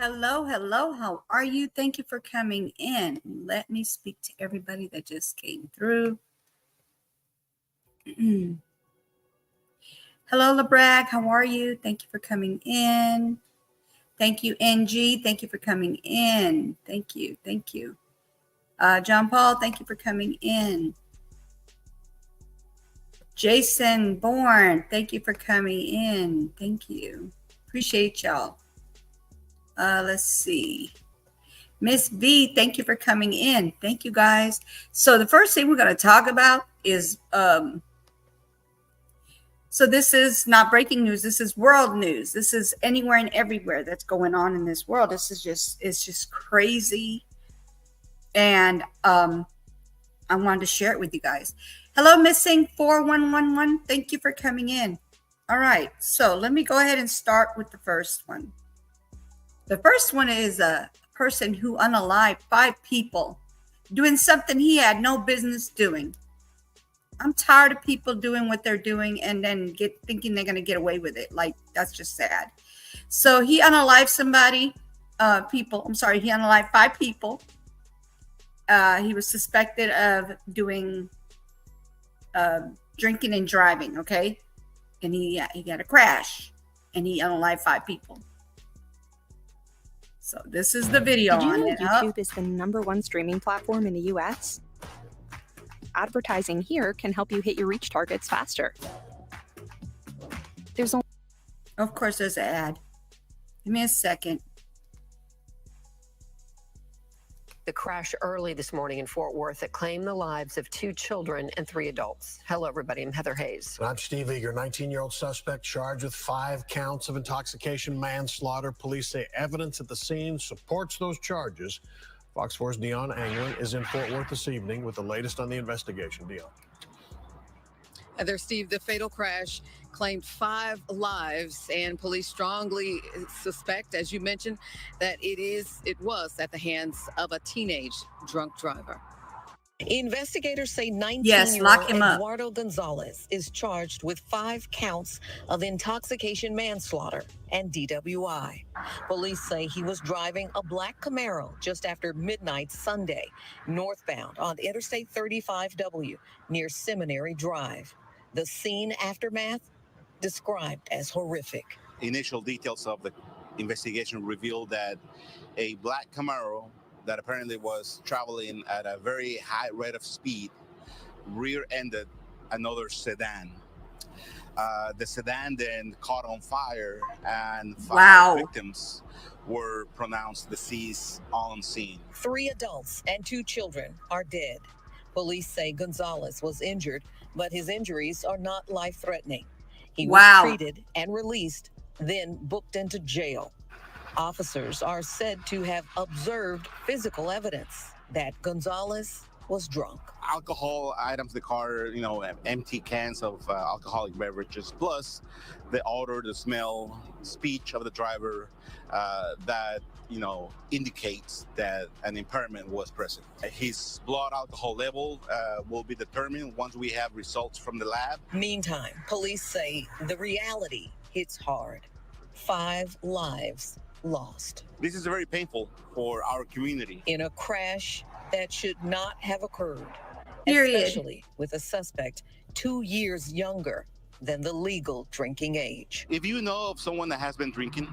Hello, hello. How are you? Thank you for coming in. Let me speak to everybody that just came through. Hello, LeBrag. How are you? Thank you for coming in. Thank you, NG. Thank you for coming in. Thank you. Thank you. John Paul, thank you for coming in. Jason Bourne, thank you for coming in. Thank you. Appreciate y'all. Let's see. Miss V, thank you for coming in. Thank you, guys. So the first thing we're going to talk about is, so this is not breaking news. This is world news. This is anywhere and everywhere that's going on in this world. This is it's just crazy. And I wanted to share it with you guys. Hello, Missing 4111. Thank you for coming in. All right. So let me go ahead and start with the first one. The first one is a person who unalived 5 people doing something he had no business doing. I'm tired of people doing what they're doing and then thinking they're going to get away with it. Like, that's just sad. So he unalived he unalived 5 people. He was suspected of doing drinking and driving, okay? And he had a crash and he unalived 5 people. So this is the video. Did you know YouTube is the #1 streaming platform in the US? Advertising here can help you hit your reach targets faster. Of course, there's an ad. Give me a second. The crash early this morning in Fort Worth that claimed the lives of 2 children and 3 adults. Hello, everybody. I'm Heather Hayes. And I'm Steve Eager, 19-year-old suspect charged with 5 counts of intoxication manslaughter. Police say evidence at the scene supports those charges. Fox 4's Dion Anglin is in Fort Worth this evening with the latest on the investigation. Dion. Heather, Steve, the fatal crash claimed 5 lives, and police strongly suspect, as you mentioned, that it was at the hands of a teenage drunk driver. Investigators say 19-year-old Yes, lock him up. Eduardo Gonzalez is charged with 5 counts of intoxication manslaughter and DWI. Police say he was driving a black Camaro just after midnight Sunday, northbound on Interstate 35W near Seminary Drive. The scene aftermath described as horrific. Initial details of the investigation revealed that a black Camaro that apparently was traveling at a very high rate of speed rear-ended another sedan. The sedan then caught on fire, and 5 victims were pronounced deceased on scene. 3 adults and 2 children are dead. Police say Gonzalez was injured, but his injuries are not life-threatening. He was treated and released, then booked into jail. Officers are said to have observed physical evidence that Gonzalez was drunk. Alcohol items in the car, empty cans of alcoholic beverages, plus the odor, the smell, speech of the driver that, indicates that an impairment was present. His blood alcohol level will be determined once we have results from the lab. Meantime, police say the reality hits hard. 5 lives lost. This is very painful for our community. In a crash that should not have occurred. Period. Especially with a suspect 2 years younger than the legal drinking age. If you know of someone that has been drinking,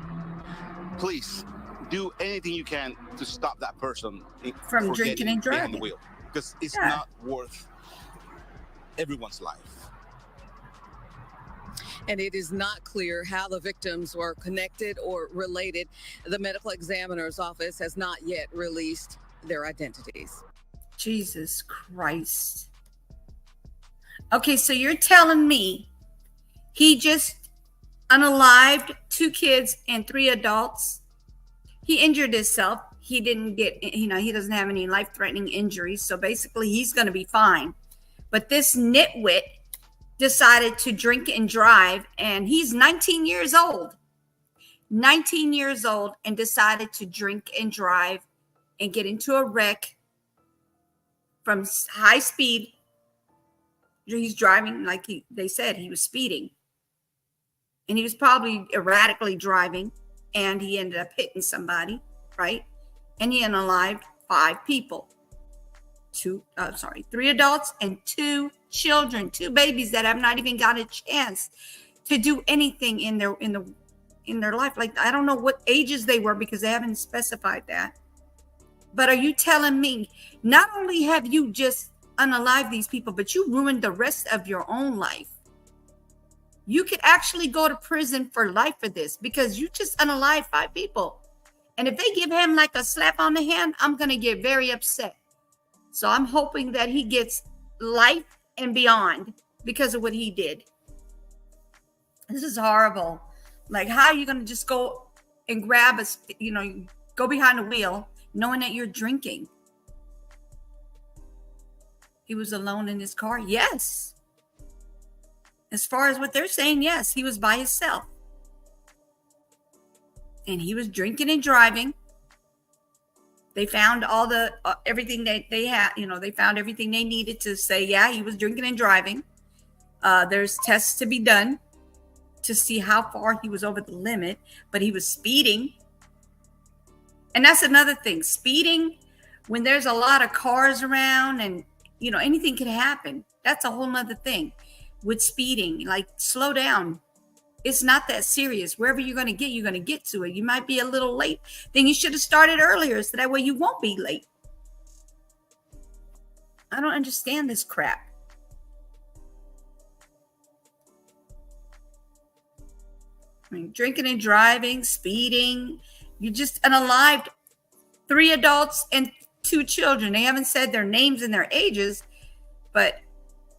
please do anything you can to stop that person from drinking and driving behind the wheel, because it's not worth everyone's life. And it is not clear how the victims were connected or related. The medical examiner's office has not yet released their identities. Jesus Christ. Okay, so you're telling me he just unalived 2 kids and 3 adults? He injured himself. He didn't get, he doesn't have any life-threatening injuries. So basically he's going to be fine. But this nitwit decided to drink and drive, and he's 19 years old. 19 years old, and decided to drink and drive and get into a wreck from high speed. He's driving like they said he was speeding. And he was probably erratically driving. and he ended up hitting somebody, right? And he unalived 5 people. 3 adults and 2 children, 2 babies that have not even got a chance to do anything in their life. Like, I don't know what ages they were because they haven't specified that. But are you telling me not only have you just unalived these people, but you ruined the rest of your own life? You could actually go to prison for life for this because you just unalived 5 people. And if they give him like a slap on the hand, I'm going to get very upset. So I'm hoping that he gets life and beyond because of what he did. This is horrible. Like, how are you going to just go and grab go behind the wheel knowing that you're drinking? He was alone in his car? Yes. As far as what they're saying, yes, he was by himself. And he was drinking and driving. They found all the everything that they had, they found everything they needed to say, yeah, he was drinking and driving. There's tests to be done to see how far he was over the limit, but he was speeding. And that's another thing. Speeding, when there's a lot of cars around and, anything could happen. That's a whole nother thing with speeding. Like, slow down. It's not that serious. Wherever you're going to get to it. You might be a little late. Then you should have started earlier so that way you won't be late. I don't understand this crap. I mean, drinking and driving, speeding. You just unalived 3 adults and 2 children. They haven't said their names and their ages, but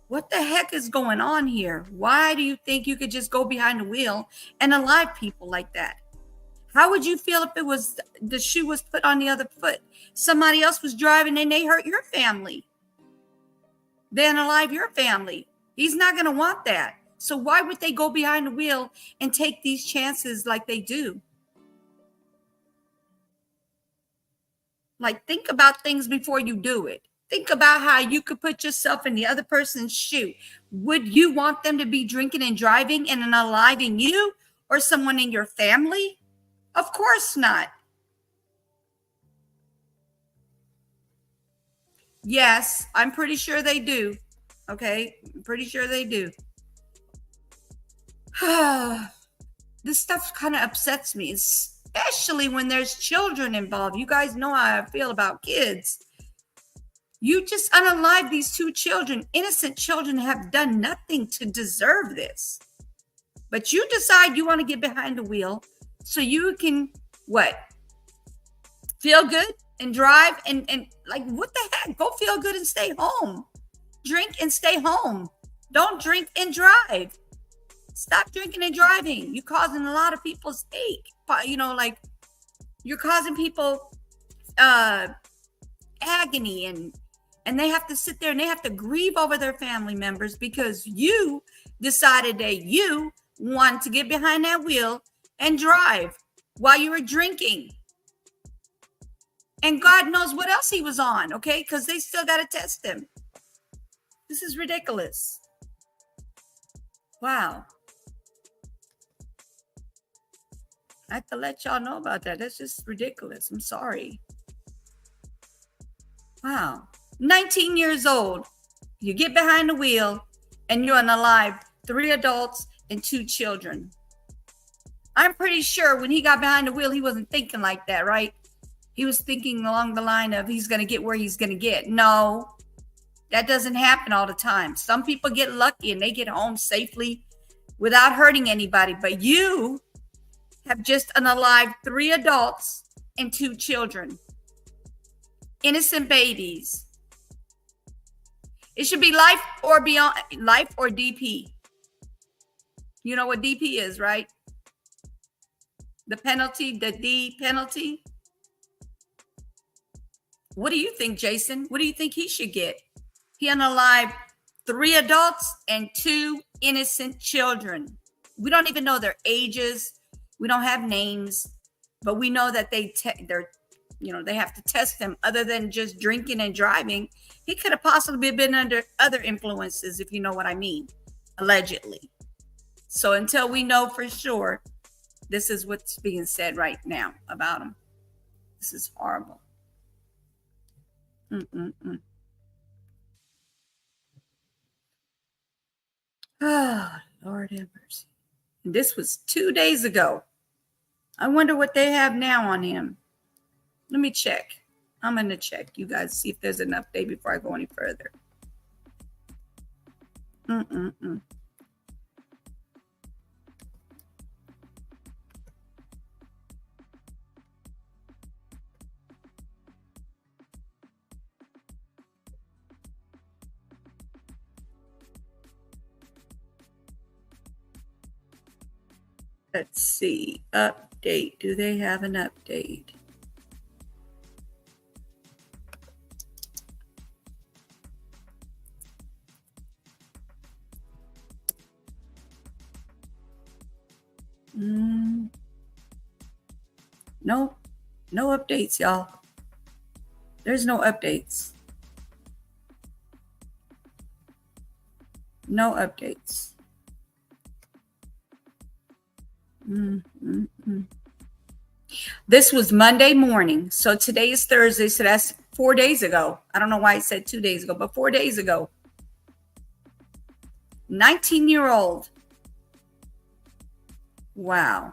what the heck is going on here? Why do you think you could just go behind the wheel and unalive people like that? How would you feel if it was the shoe was put on the other foot? Somebody else was driving and they hurt your family. They unalive your family. He's not going to want that. So why would they go behind the wheel and take these chances like they do? Like, think about things before you do it. Think about how you could put yourself in the other person's shoe. Would you want them to be drinking and driving and unaliving you or someone in your family? Of course not. Yes, I'm pretty sure they do. Okay, I'm pretty sure they do. This stuff kind of upsets me, especially when there's children involved. You guys know how I feel about kids. You just unalived these 2 children. Innocent children have done nothing to deserve this. But you decide you want to get behind the wheel so you can, what? Feel good and drive and like, what the heck? Go feel good and stay home. Drink and stay home. Don't drink and drive. Stop drinking and driving. You're causing a lot of people's ache. Like, you're causing people agony and they have to sit there and they have to grieve over their family members because you decided that you want to get behind that wheel and drive while you were drinking. And God knows what else he was on, okay? Because they still got to test him. This is ridiculous. Wow. I have to let y'all know about that. That's just ridiculous. I'm sorry. Wow. 19 years old. You get behind the wheel and you're unalive 3 adults and 2 children. I'm pretty sure when he got behind the wheel, he wasn't thinking like that, right? He was thinking along the line of he's going to get where he's going to get. No, that doesn't happen all the time. Some people get lucky and they get home safely without hurting anybody. But you have just unalived 3 adults and 2 children. Innocent babies. It should be life or beyond, life or DP. You know what DP is, right? The penalty, the D penalty. What do you think, Jason? What do you think he should get? He unalived 3 adults and 2 innocent children. We don't even know their ages. We don't have names, but we know that they have to test them. Other than just drinking and driving, he could have possibly been under other influences, if you know what I mean, allegedly. So until we know for sure, This is what's being said right now about him. This is horrible. Mm-mm-mm. Oh, Lord have mercy. And this was 2 days ago. I wonder what they have now on him. Let me check. I'm going to check, you guys, see if there's an update before I go any further. Mm-mm-mm. Let's see. Update. Do they have an update? Nope. No updates, y'all. There's no updates. No updates. This was Monday morning. So today is Thursday. So that's 4 days ago. I don't know why I said 2 days ago, but 4 days ago. 19-year-old. Wow.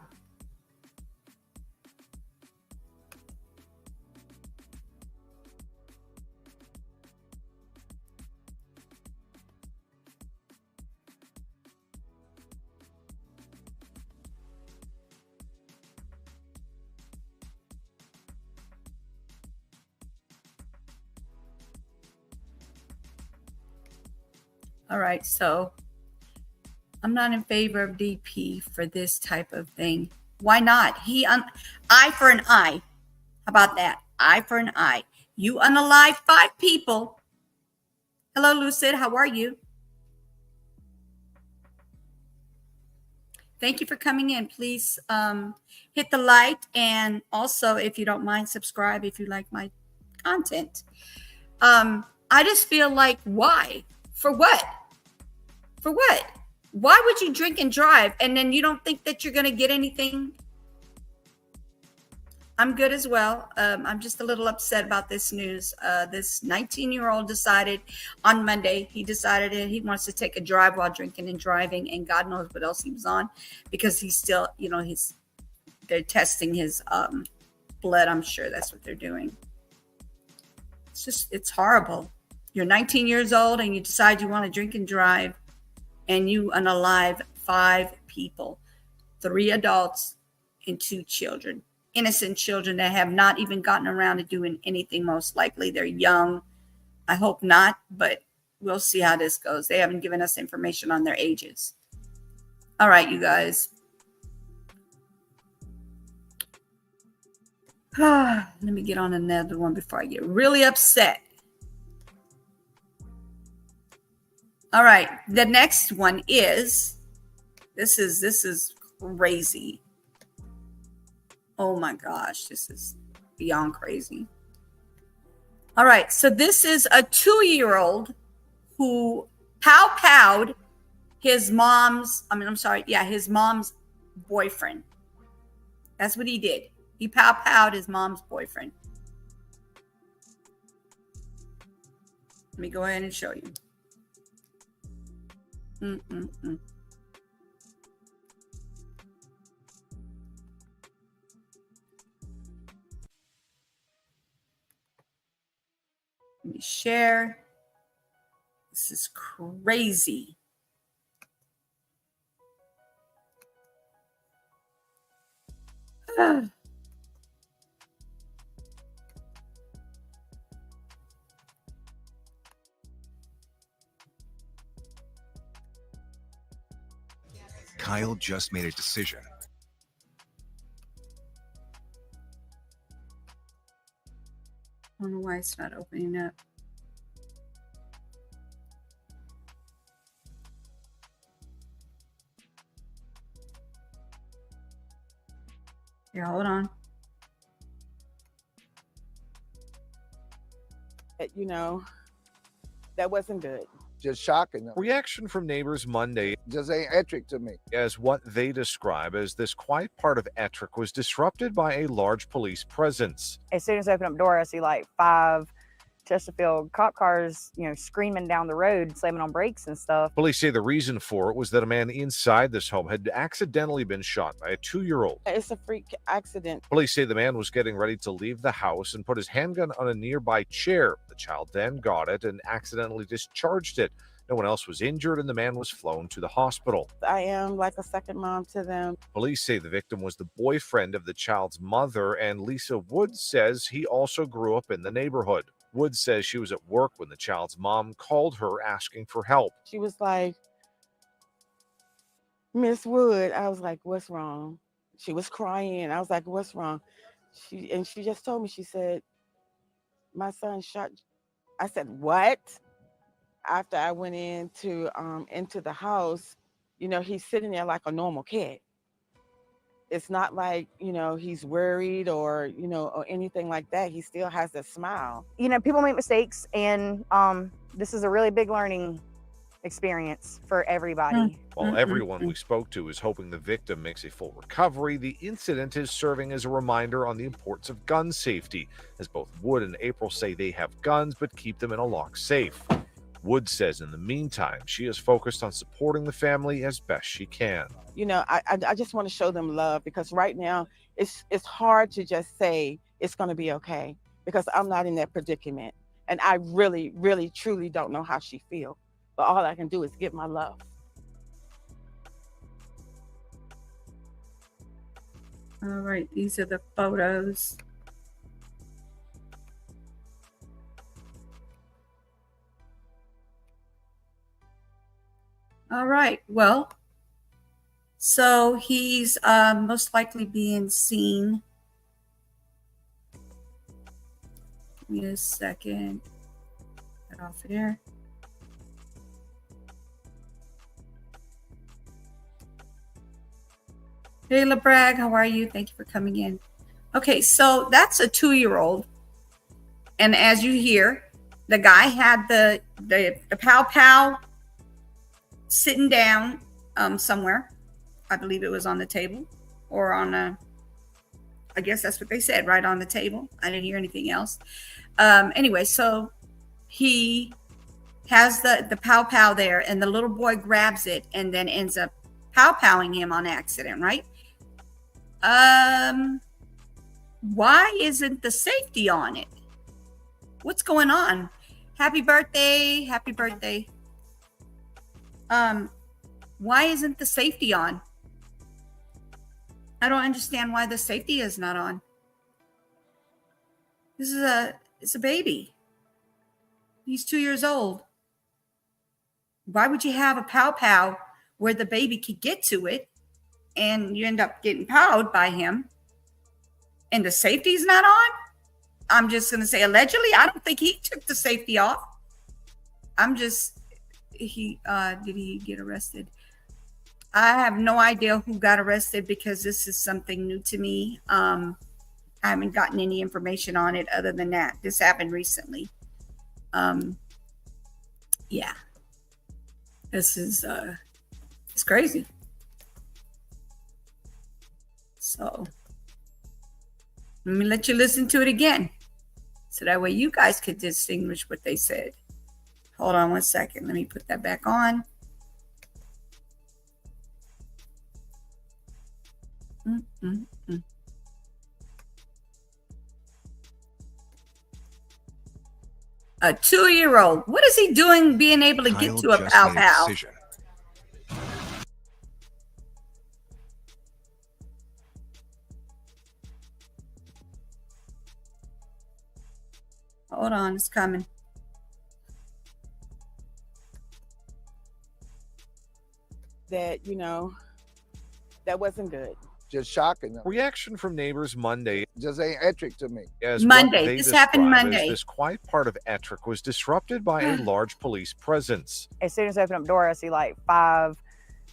All right, so I'm not in favor of DP for this type of thing. Why not? Eye for an eye. How about that? Eye for an eye. You unalive 5 people. Hello, Lucid. How are you? Thank you for coming in. Please hit the like, and also, if you don't mind, subscribe if you like my content. I just feel like, why? For what? For what? Why would you drink and drive and then you don't think that you're going to get anything? I'm good as well. I'm just a little upset about this news. This 19-year-old decided on Monday, he decided he wants to take a drive while drinking and driving, and God knows what else he was on, because he's still, they're testing his blood. I'm sure that's what they're doing. It's horrible. You're 19 years old and you decide you want to drink and drive, and you unalive 5 people, 3 adults and 2 children, innocent children that have not even gotten around to doing anything. Most likely they're young. I hope not, but we'll see how this goes. They haven't given us information on their ages. All right, you guys. Let me get on another one before I get really upset. All right, the next one is, this is crazy. Oh my gosh, this is beyond crazy. All right, so this is a 2-year-old who pow-powed his mom's boyfriend. That's what he did. He pow-powed his mom's boyfriend. Let me go ahead and show you. Let me share. This is crazy. Kyle just made a decision. I don't know why it's not opening up. Here, hold on. That wasn't good. Just shocking. Reaction from neighbors Monday Just ain't electric to me. as what they describe as this quiet part of Ettrick was disrupted by a large police presence. As soon as I open up the door, I see like 5 Chesterfield cop cars, screaming down the road, slamming on brakes and stuff. Police say the reason for it was that a man inside this home had accidentally been shot by a 2-year-old. It's a freak accident. Police say the man was getting ready to leave the house and put his handgun on a nearby chair. The child then got it and accidentally discharged it. No one else was injured, and the man was flown to the hospital. I am like a second mom to them. Police say the victim was the boyfriend of the child's mother, and Lisa Woods says he also grew up in the neighborhood. Woods says she was at work when the child's mom called her asking for help. She was like, Miss Wood. I was like, what's wrong? She was crying. I was like, what's wrong? She just told me, she said, my son shot. I said, what? After I went into the house, he's sitting there like a normal kid. It's not like, he's worried or anything like that. He still has a smile. People make mistakes, and this is a really big learning experience for everybody. While everyone we spoke to is hoping the victim makes a full recovery, the incident is serving as a reminder on the importance of gun safety, as both Wood and April say they have guns but keep them in a locked safe. Wood says in the meantime, she is focused on supporting the family as best she can. I just want to show them love, because right now it's hard to just say it's going to be okay, because I'm not in that predicament. And I really, really, truly don't know how she feels. But all I can do is give my love. All right, these are the photos. All right, well, so he's most likely being seen. Give me a second. Get off of there. Hey, LeBrag, how are you? Thank you for coming in. Okay, so that's a 2-year-old. And as you hear, the guy had the pow pow sitting down somewhere. I believe it was on the table or on I guess that's what they said, right on the table. I didn't hear anything else. Anyway, so he has the pow pow there, and the little boy grabs it and then ends up pow powing him on accident, right? Why isn't the safety on it? What's going on? Happy birthday. Happy birthday. Why isn't the safety on? I don't understand why the safety is not on. It's a baby. He's 2 years old. Why would you have a pow pow where the baby could get to it and you end up getting powed by him and the safety's not on? I'm just going to say allegedly. I don't think he took the safety off. Did he get arrested? I have no idea who got arrested, because this is something new to me. I haven't gotten any information on it other than that. This happened recently. Yeah. This is it's crazy. So let me let you listen to it again, so that way you guys could distinguish what they said. Hold on one second. Let me put that back on. A 2-year-old. What is he doing being able to get to a pow pow? Hold on, it's coming. That, that wasn't good. Just shocking. Reaction from neighbors Monday Just ain't electric to me. as Monday. what they This happened describe as Monday. this quiet part of Ettrick was disrupted by a large police presence. As soon as I open up the door, I see like 5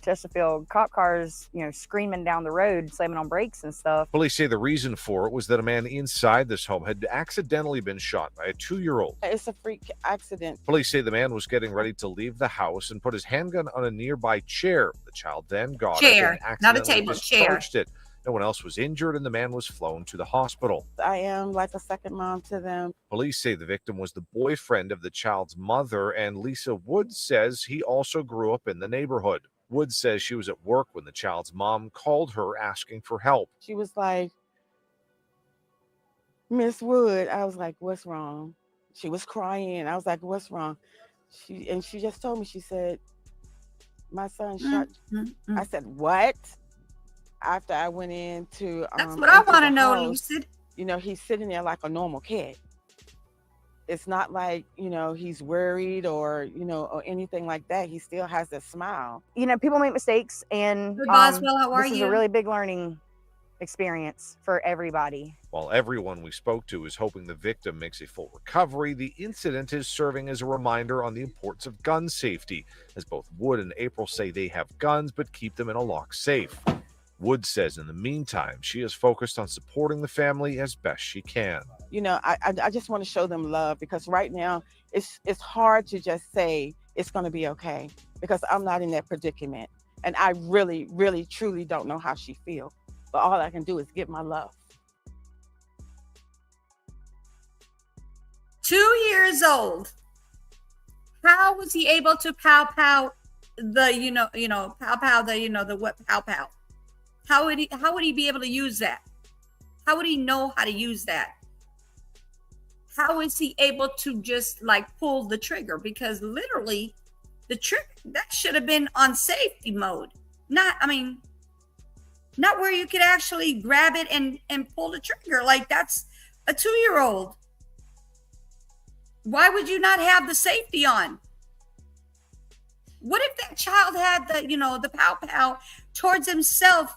Chesterfield cop cars, screaming down the road, slamming on brakes and stuff. Police say the reason for it was that a man inside this home had accidentally been shot by a 2-year-old. It's a freak accident. Police say the man was getting ready to leave the house and put his handgun on a nearby chair. The child then got Chair, it and not a accidentally table, chair. discharged it. No one else was injured, and the man was flown to the hospital. I am like a second mom to them. Police say the victim was the boyfriend of the child's mother, and Lisa Woods says he also grew up in the neighborhood. Woods says she was at work when the child's mom called her asking for help. She was like, Miss Wood. I was like, what's wrong? She was crying. I was like, what's wrong? She just told me, she said, my son shot. I said, what? After I went into that's what I want to know, Lucid. He's sitting there like a normal kid. It's not like, he's worried or anything like that. He still has a smile. People make mistakes, and Good, Boswell, how are this is you? a really big learning experience for everybody. While everyone we spoke to is hoping the victim makes a full recovery, the incident is serving as a reminder on the importance of gun safety, as both Wood and April say they have guns but keep them in a locked safe. Wood says in the meantime, she is focused on supporting the family as best she can. I just want to show them love, because right now it's hard to just say it's going to be okay, because I'm not in that predicament. And I really, really, truly don't know how she feels. But all I can do is give my love. 2 years old. How was he able to pow the, pow the what pow? How would he be able to use that? How would he know how to use that? How is he able to just like pull the trigger? Because literally the trigger, that should have been on safety mode. Not where you could actually grab it and pull the trigger. Like, that's a 2-year-old. Why would you not have the safety on? What if that child had the pow towards himself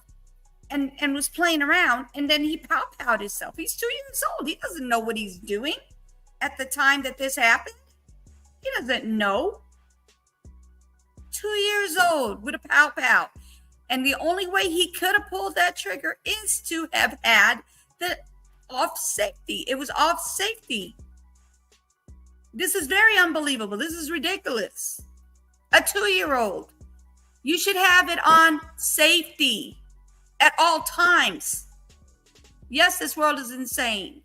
and was playing around, and then he pow-powed himself? He's 2 years old. He doesn't know what he's doing at the time that this happened. He doesn't know. 2 years old with a pow-pow. And the only way he could have pulled that trigger is to have had the off safety. It was off safety. This is very unbelievable. This is ridiculous. A 2-year-old. You should have it on safety at all times. Yes, this world is insane.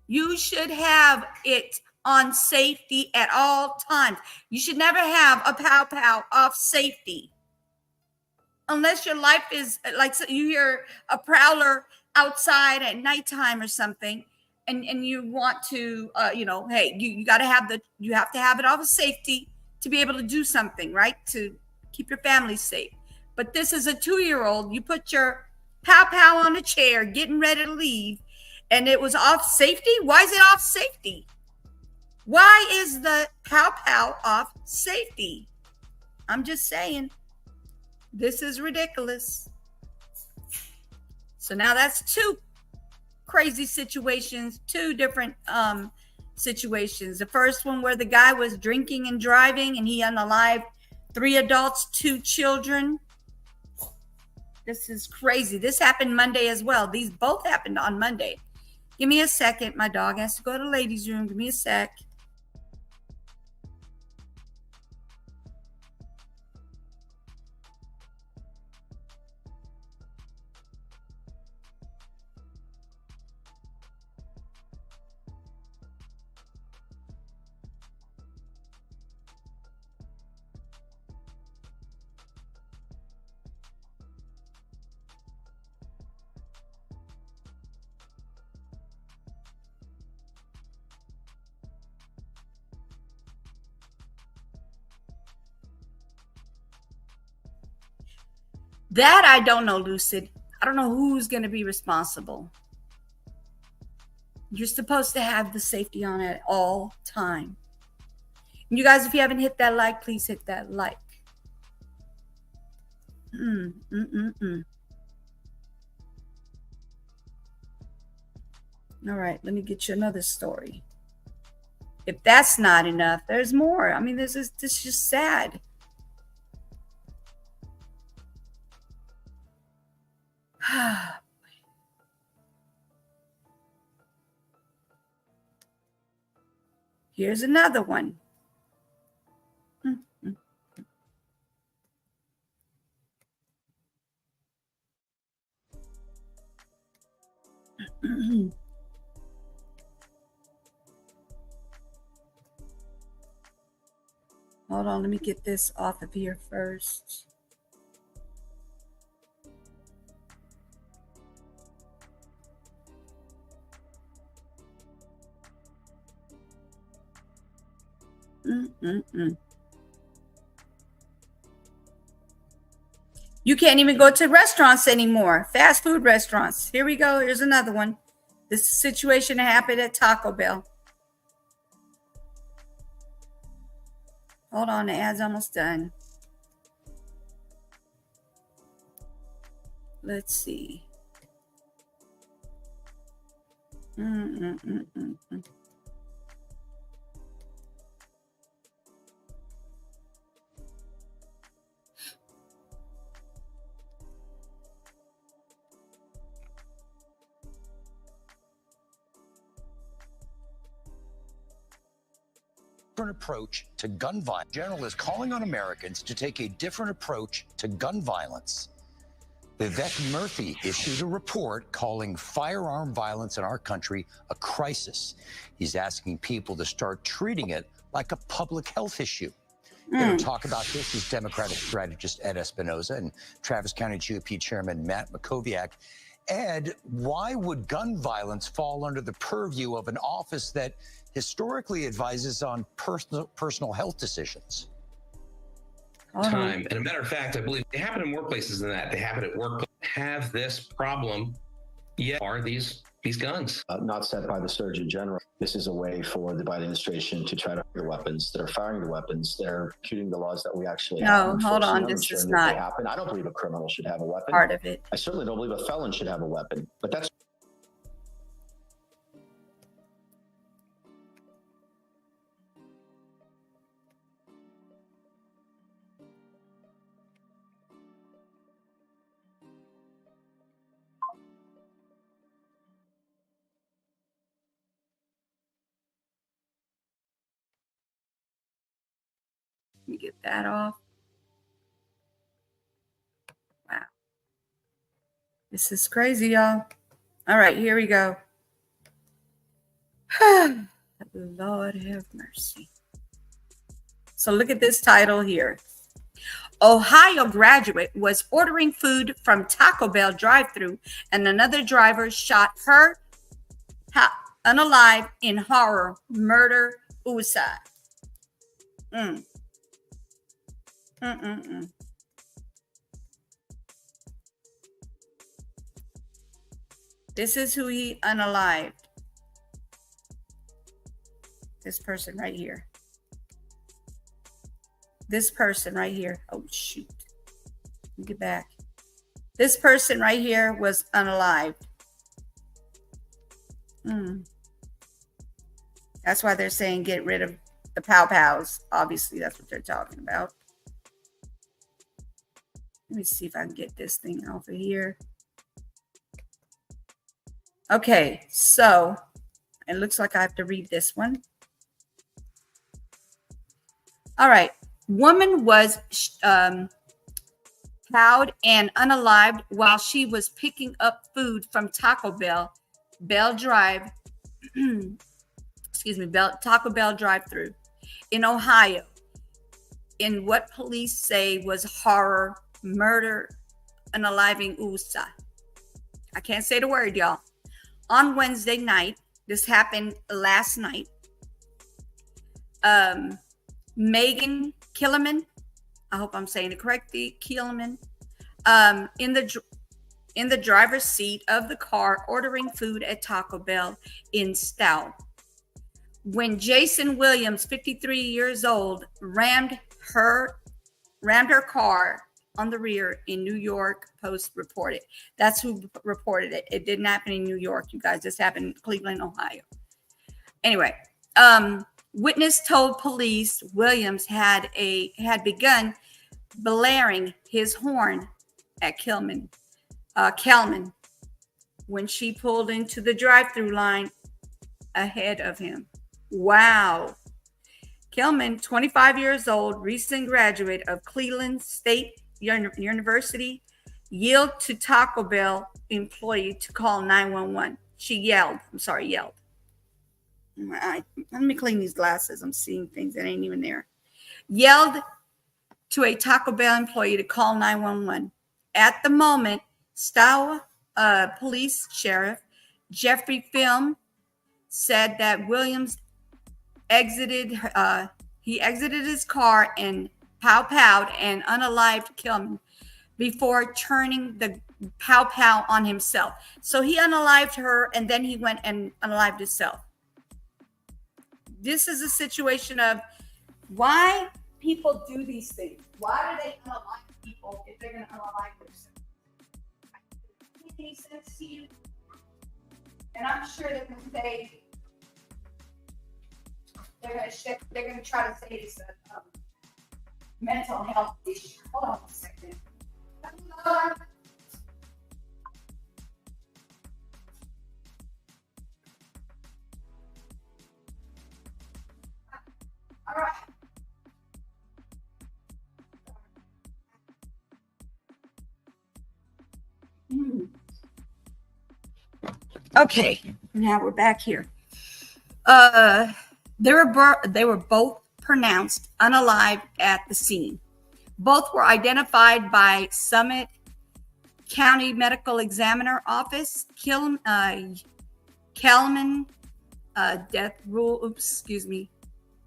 You should have it on safety at all times. You should never have a pow-pow off safety. Unless your life is like, so you hear a prowler outside at nighttime or something, and you want to, hey, you got to have you have to have it off of safety to be able to do something, right? To keep your family safe. But this is a 2-year-old. You put your pow-pow on a chair, getting ready to leave, and it was off safety? Why is it off safety? Why is the pow-pow off safety? I'm just saying, this is ridiculous. So now that's 2 crazy situations, 2 different situations. The first one where the guy was drinking and driving, and he unalived 3 adults, 2 children. This is crazy. This happened Monday as well. These both happened on Monday. Give me a second. My dog has to go to the ladies' room. Give me a sec. That I don't know, Lucid. I don't know who's going to be responsible. You're supposed to have the safety on at all time. And you guys, if you haven't hit that like, please hit that like. All right, let me get you another story. If that's not enough, there's more. I mean, this is just sad. Here's another one. Hold on, let me get this off of here first. You can't even go to restaurants anymore. Fast food restaurants. Here we go. Here's another one. This situation happened at Taco Bell. Hold on, the ad's almost done. Let's see. Different approach to gun violence. General is calling on Americans to take a different approach to gun violence. Vivek Murthy issued a report calling firearm violence in our country a crisis. He's asking people to start treating it like a public health issue. Here to talk about this is Democratic strategist Ed Espinoza and Travis County GOP Chairman Matt Makoviak. Ed, why would gun violence fall under the purview of an office that historically advises on personal health decisions? Time. And a matter of fact, I believe they happen in more places than that. They happen at work. Have this problem yet are these guns. Not set by the Surgeon General. This is a way for the Biden administration to try to fire weapons. They're firing the weapons. They're shooting the laws that we actually have. No, hold on. This is not happen. I don't believe a criminal should have a weapon. Part of it. I certainly don't believe a felon should have a weapon. But that's Let me get that off. Wow. This is crazy, y'all. All right, here we go. Lord have mercy. So look at this title here. Ohio graduate was ordering food from Taco Bell drive-thru and another driver shot her unalive in horror murder suicide. This is who he unalived. This person right here. This person right here. Oh, shoot. Let me get back. This person right here was unalived. That's why they're saying get rid of the pow-pows. Obviously, that's what they're talking about. Let me see if I can get this thing off of here. Okay, so it looks like I have to read this one. All right. Woman was cowed and unalived while she was picking up food from Taco Bell Drive. Taco Bell drive-thru in Ohio. In what police say was horror murder unaliving suicide. I can't say the word, y'all. On Wednesday night, this happened last night. Megan Killiman, I hope I'm saying it correctly, Killiman, in the driver's seat of the car ordering food at Taco Bell in Stout. When Jason Williams, 53 years old, rammed her car on the rear in New York, Post reported. That's who reported it. It didn't happen in New York, you guys. This happened in Cleveland, Ohio. Anyway, witness told police Williams had begun blaring his horn at Kilman Kelman, when she pulled into the drive-through line ahead of him. Wow. Kelman, 25 years old, recent graduate of Cleveland State University, yelled to Taco Bell employee to call 911. She yelled. Let me clean these glasses. I'm seeing things that ain't even there. Yelled to a Taco Bell employee to call 911. At the moment, Stowe Police Sheriff Jeffrey Film said that Williams exited his car and pow-powed and unalived Kelman before turning the pow-pow on himself. So he unalived her and then he went and unalived himself. This is a situation of why people do these things. Why do they unalive people if they're going to unalive themselves? Does it make any sense to you? And I'm sure that when they're going to try to say it's a mental health issue. Hold on a second. All right. Okay, now we're back here. They were both pronounced unalive at the scene. Both were identified by Summit County Medical Examiner Office. Kelman, death rule,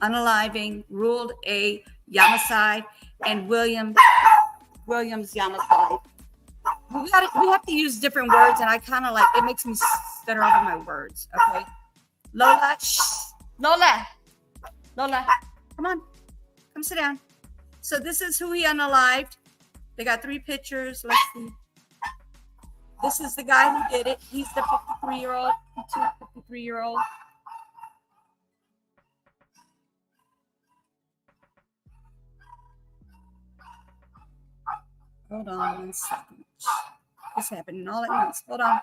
unaliving, ruled a homicide, and Williams homicide. We have to use different words, and I kind of like, it makes me stutter over my words, okay? Lola, come on, come sit down. So this is who he unalived. They got 3 pictures. Let's see. This is the guy who did it. He's the 53-year-old. Hold on 1 second. This happening all at once. Hold on.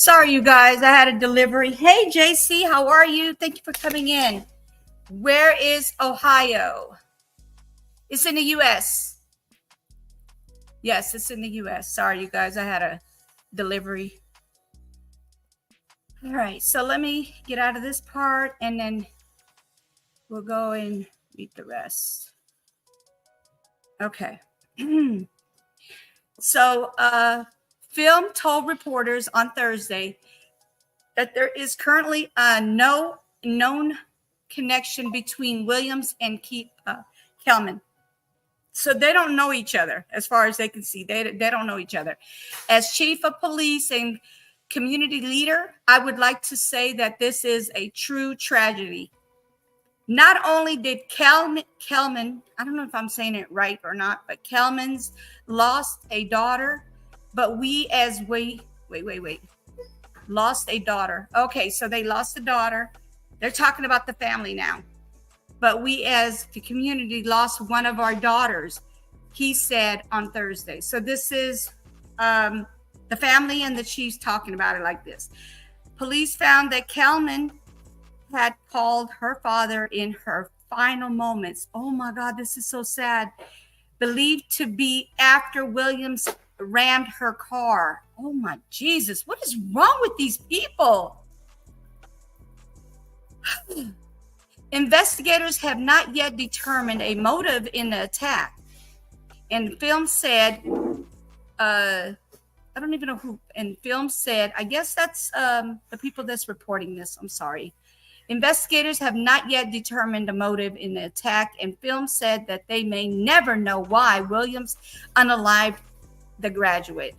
Sorry, you guys. I had a delivery. Hey, JC, how are you? Thank you for coming in. Where is Ohio? It's in the U.S. Yes, it's in the U.S. Sorry, you guys. I had a delivery. All right. So let me get out of this part, and then we'll go and read the rest. Okay. So, Film told reporters on Thursday that there is currently no known connection between Williams and Kelman. So they don't know each other as far as they can see. They don't know each other. As chief of police and community leader, I would like to say that this is a true tragedy. Not only did Kelman, I don't know if I'm saying it right or not, but Kelman's lost a daughter, but lost a daughter. Okay, so they lost a daughter. They're talking about the family now. But we as the community lost one of our daughters, he said on Thursday. So this is the family and the chiefs talking about it like this. Police found that Kelman had called her father in her final moments. Oh my God, this is so sad. Believed to be after Williams rammed her car. Oh my Jesus, what is wrong with these people? Investigators have not yet determined a motive in the attack. And Film said, I don't even know who, and Film said, I guess that's the people that's reporting this. I'm sorry. Investigators have not yet determined a motive in the attack, and Film said that they may never know why Williams unalived the graduate.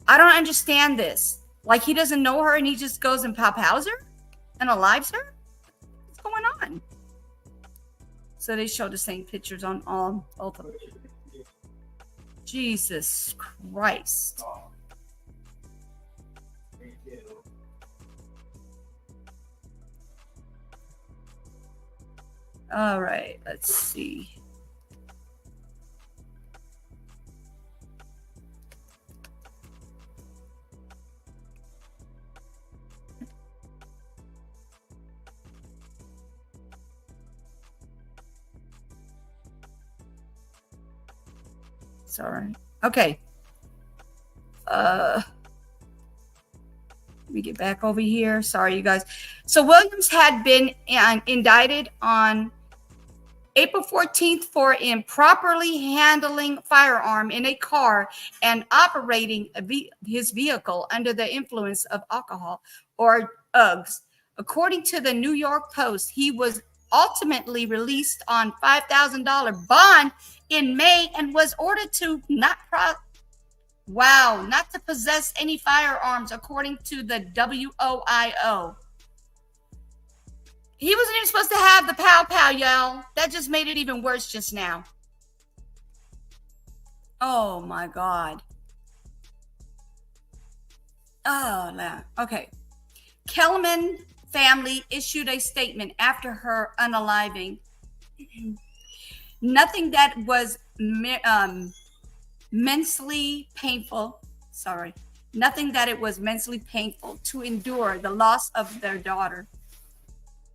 I don't understand this. Like, he doesn't know her and he just goes and pows her and alives her? What's going on? So they show the same pictures on both of them. Jesus Christ. All right, let's see. It's all right. Okay. Let me get back over here. Sorry, you guys. So Williams had been indicted on April 14th for improperly handling firearm in a car and operating his vehicle under the influence of alcohol or drugs. According to the New York Post, he was ultimately released on $5,000 bond in May and was ordered to not to possess any firearms, according to the WOIO. He wasn't even supposed to have the pow, y'all. That just made it even worse just now. Oh, my God. Oh, no. Okay. Kelman family issued a statement after her unaliving. Nothing that was mentally painful. Nothing that it was mentally painful to endure the loss of their daughter.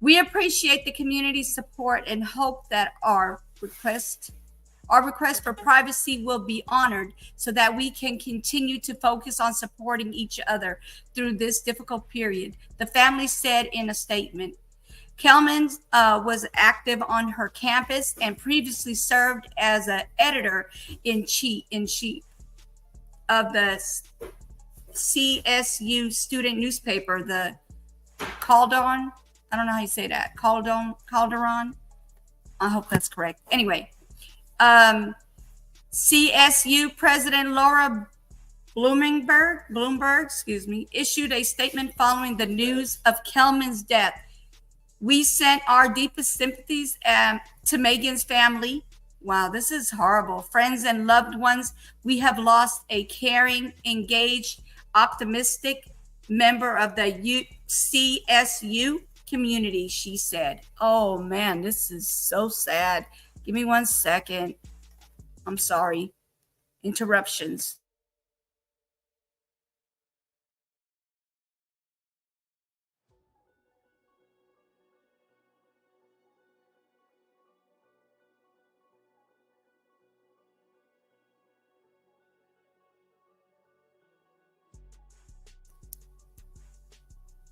We appreciate the community's support and hope that our request for privacy will be honored so that we can continue to focus on supporting each other through this difficult period, the family said in a statement. Kelman was active on her campus and previously served as an editor-in-chief of the CSU student newspaper, the Calderon. I don't know how you say that. Calderon. I hope that's correct. Anyway, CSU President Laura Bloomberg, issued a statement following the news of Kelman's death. We sent our deepest sympathies to Megan's family. Wow, this is horrible. Friends and loved ones, we have lost a caring, engaged, optimistic member of the CSU community, she said. Oh man, this is so sad. Give me 1 second. I'm sorry. Interruptions.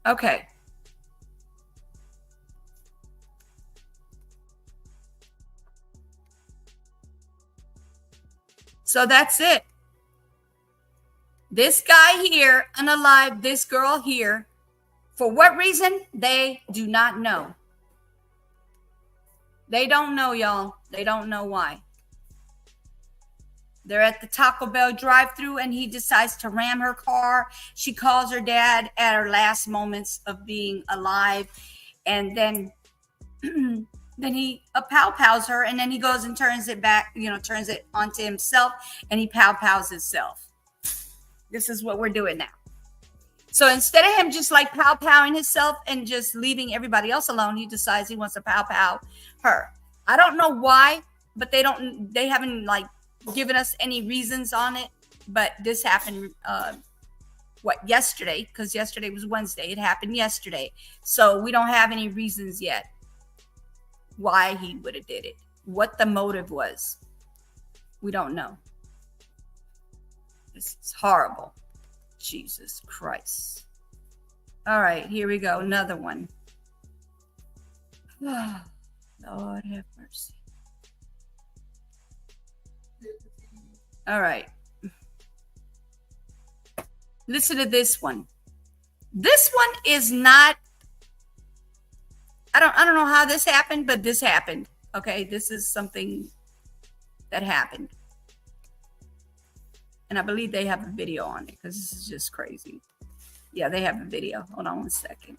Okay. So that's it. This guy here, unalive this girl here. For what reason? They do not know. They don't know, y'all. They don't know why. They're at the Taco Bell drive-thru and he decides to ram her car. She calls her dad at her last moments of being alive. And then he pow-pows her, and then he goes and turns it back, turns it onto himself, and he pow-pows himself. This is what we're doing now. So instead of him just like pow-powing himself and just leaving everybody else alone, he decides he wants to pow-pow her. I don't know why, but they haven't like given us any reasons on it. But this happened, yesterday? Because yesterday was Wednesday. It happened yesterday. So we don't have any reasons yet why he would have did it. What the motive was. We don't know. This is horrible. Jesus Christ. All right, here we go. Another one. Oh, Lord have mercy. All right. Listen to this one. This one is not, I don't know how this happened, but this happened. Okay, this is something that happened. And I believe they have a video on it because this is just crazy. Yeah, they have a video. Hold on one second.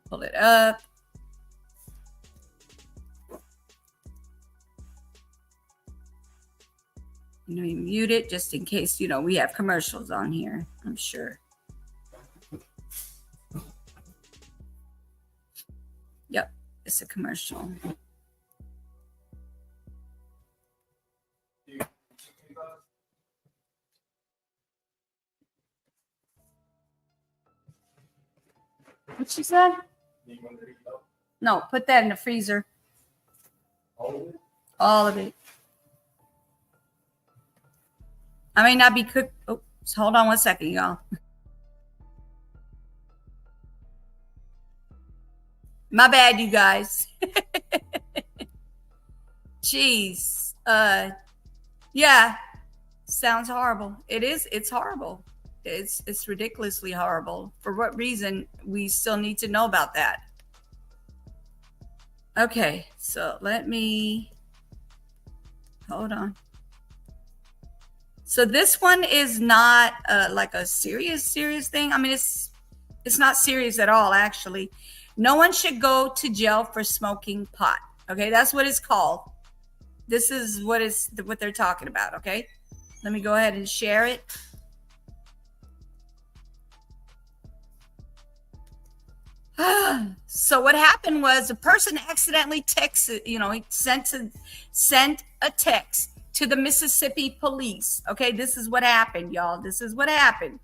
Pull it up. Let me mute it just in case, we have commercials on here, I'm sure. Yep, it's a commercial. What she said? No, put that in the freezer. All of it. I may not be cooked. Oh, hold on one second, y'all. My bad, you guys. Jeez. Yeah. Sounds horrible. It is. It's horrible. It's ridiculously horrible. For what reason? We still need to know about that. Okay, so let me hold on. So this one is not like a serious thing. I mean, it's not serious at all, actually. No one should go to jail for smoking pot. Okay, that's what it's called. This is what they're talking about. Okay, let me go ahead and share it. So what happened was a person accidentally texted, he sent a text to the Mississippi police. Okay, this is what happened, y'all. This is what happened.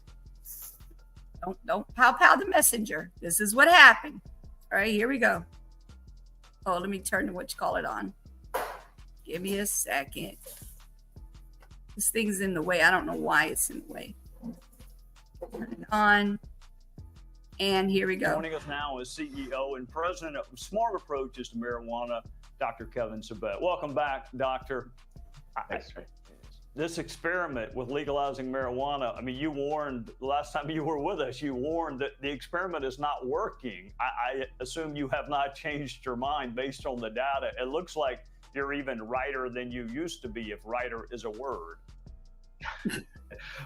Don't pow the messenger. This is what happened. All right, here we go. Oh, let me turn the whatchamacallit on. Give me a second. This thing's in the way. I don't know why it's in the way. Turn it on. And here we go. Joining us now is CEO and President of Smart Approaches to Marijuana, Dr. Kevin Sabet. Welcome back, Doctor. Thanks, Trey. This experiment with legalizing marijuana, I mean, you warned last time you were with us, you warned that the experiment is not working. I assume you have not changed your mind based on the data. It looks like you're even righter than you used to be, if righter is a word.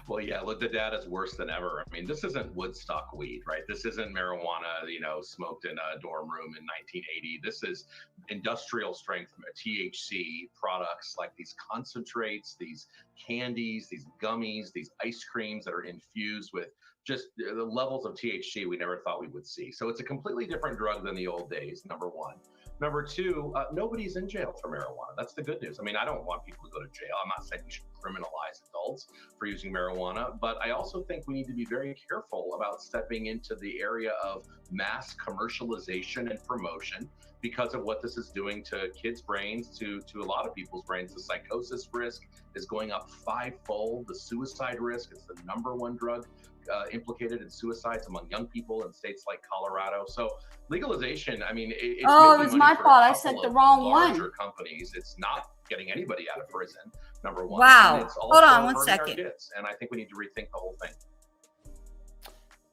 Well, yeah, look, the data is worse than ever. I mean, this isn't Woodstock weed, right? This isn't marijuana, smoked in a dorm room in 1980. This is industrial strength THC products like these concentrates, these candies, these gummies, these ice creams that are infused with just the levels of THC we never thought we would see. So it's a completely different drug than the old days, number one. Number two, nobody's in jail for marijuana. That's the good news. I mean, I don't want people to go to jail. I'm not saying we should criminalize adults for using marijuana, but I also think we need to be very careful about stepping into the area of mass commercialization and promotion because of what this is doing to kids' brains, to a lot of people's brains, the psychosis risk, is going up 5-fold. The suicide risk is the #1 drug implicated in suicides among young people in states like Colorado. So legalization, I mean, it's Oh, it making was money my for a fault. I couple sent the of wrong larger one. companies. It's not getting anybody out of prison, #1. Wow. And it's Hold also on one hurting our second. kids. And I think we need to rethink the whole thing.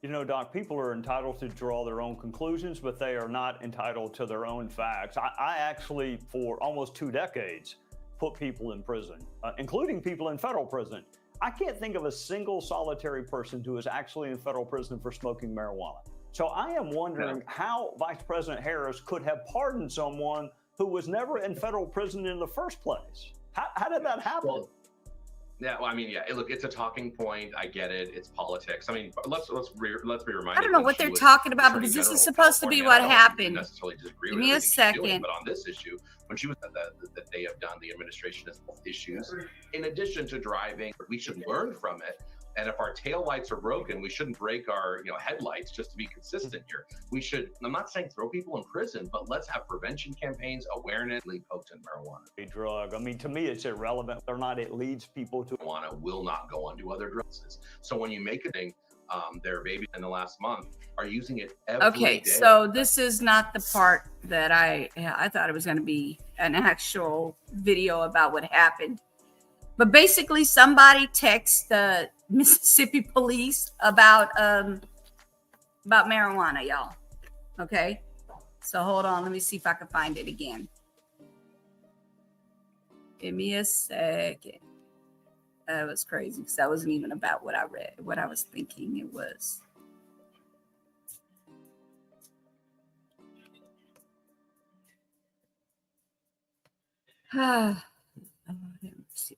You know, Doc, people are entitled to draw their own conclusions, but they are not entitled to their own facts. I actually, for almost 2 decades, put people in prison, including people in federal prison. I can't think of a single solitary person who is actually in federal prison for smoking marijuana. So I am wondering how Vice President Harris could have pardoned someone who was never in federal prison in the first place. How did that happen? Well, yeah, well, I mean, yeah. Look, it's a talking point. I get it. It's politics. I mean, let's be reminded. I don't know when what she they're was talking about Attorney because this General is of supposed to be California, what I don't happened. necessarily disagree Give with me a everything she's doing, second. but on this issue, when she was that they have done, the administration has both issues. In addition to driving, we should learn from it. And if our taillights are broken, we shouldn't break our headlights just to be consistent here. We should, I'm not saying throw people in prison, but let's have prevention campaigns, awareness, potent marijuana. A drug. I mean, to me, it's irrelevant or not. It leads people to marijuana will not go on to other drugs. So when you make a thing, their babies in the last month are using it every day. Okay, so this is not the part that I thought it was going to be an actual video about what happened. But basically, somebody texts the Mississippi police about marijuana, y'all. Okay, so hold on. Let me see if I can find it again. Give me a second. That was crazy because that wasn't even about what I read, what I was thinking it was.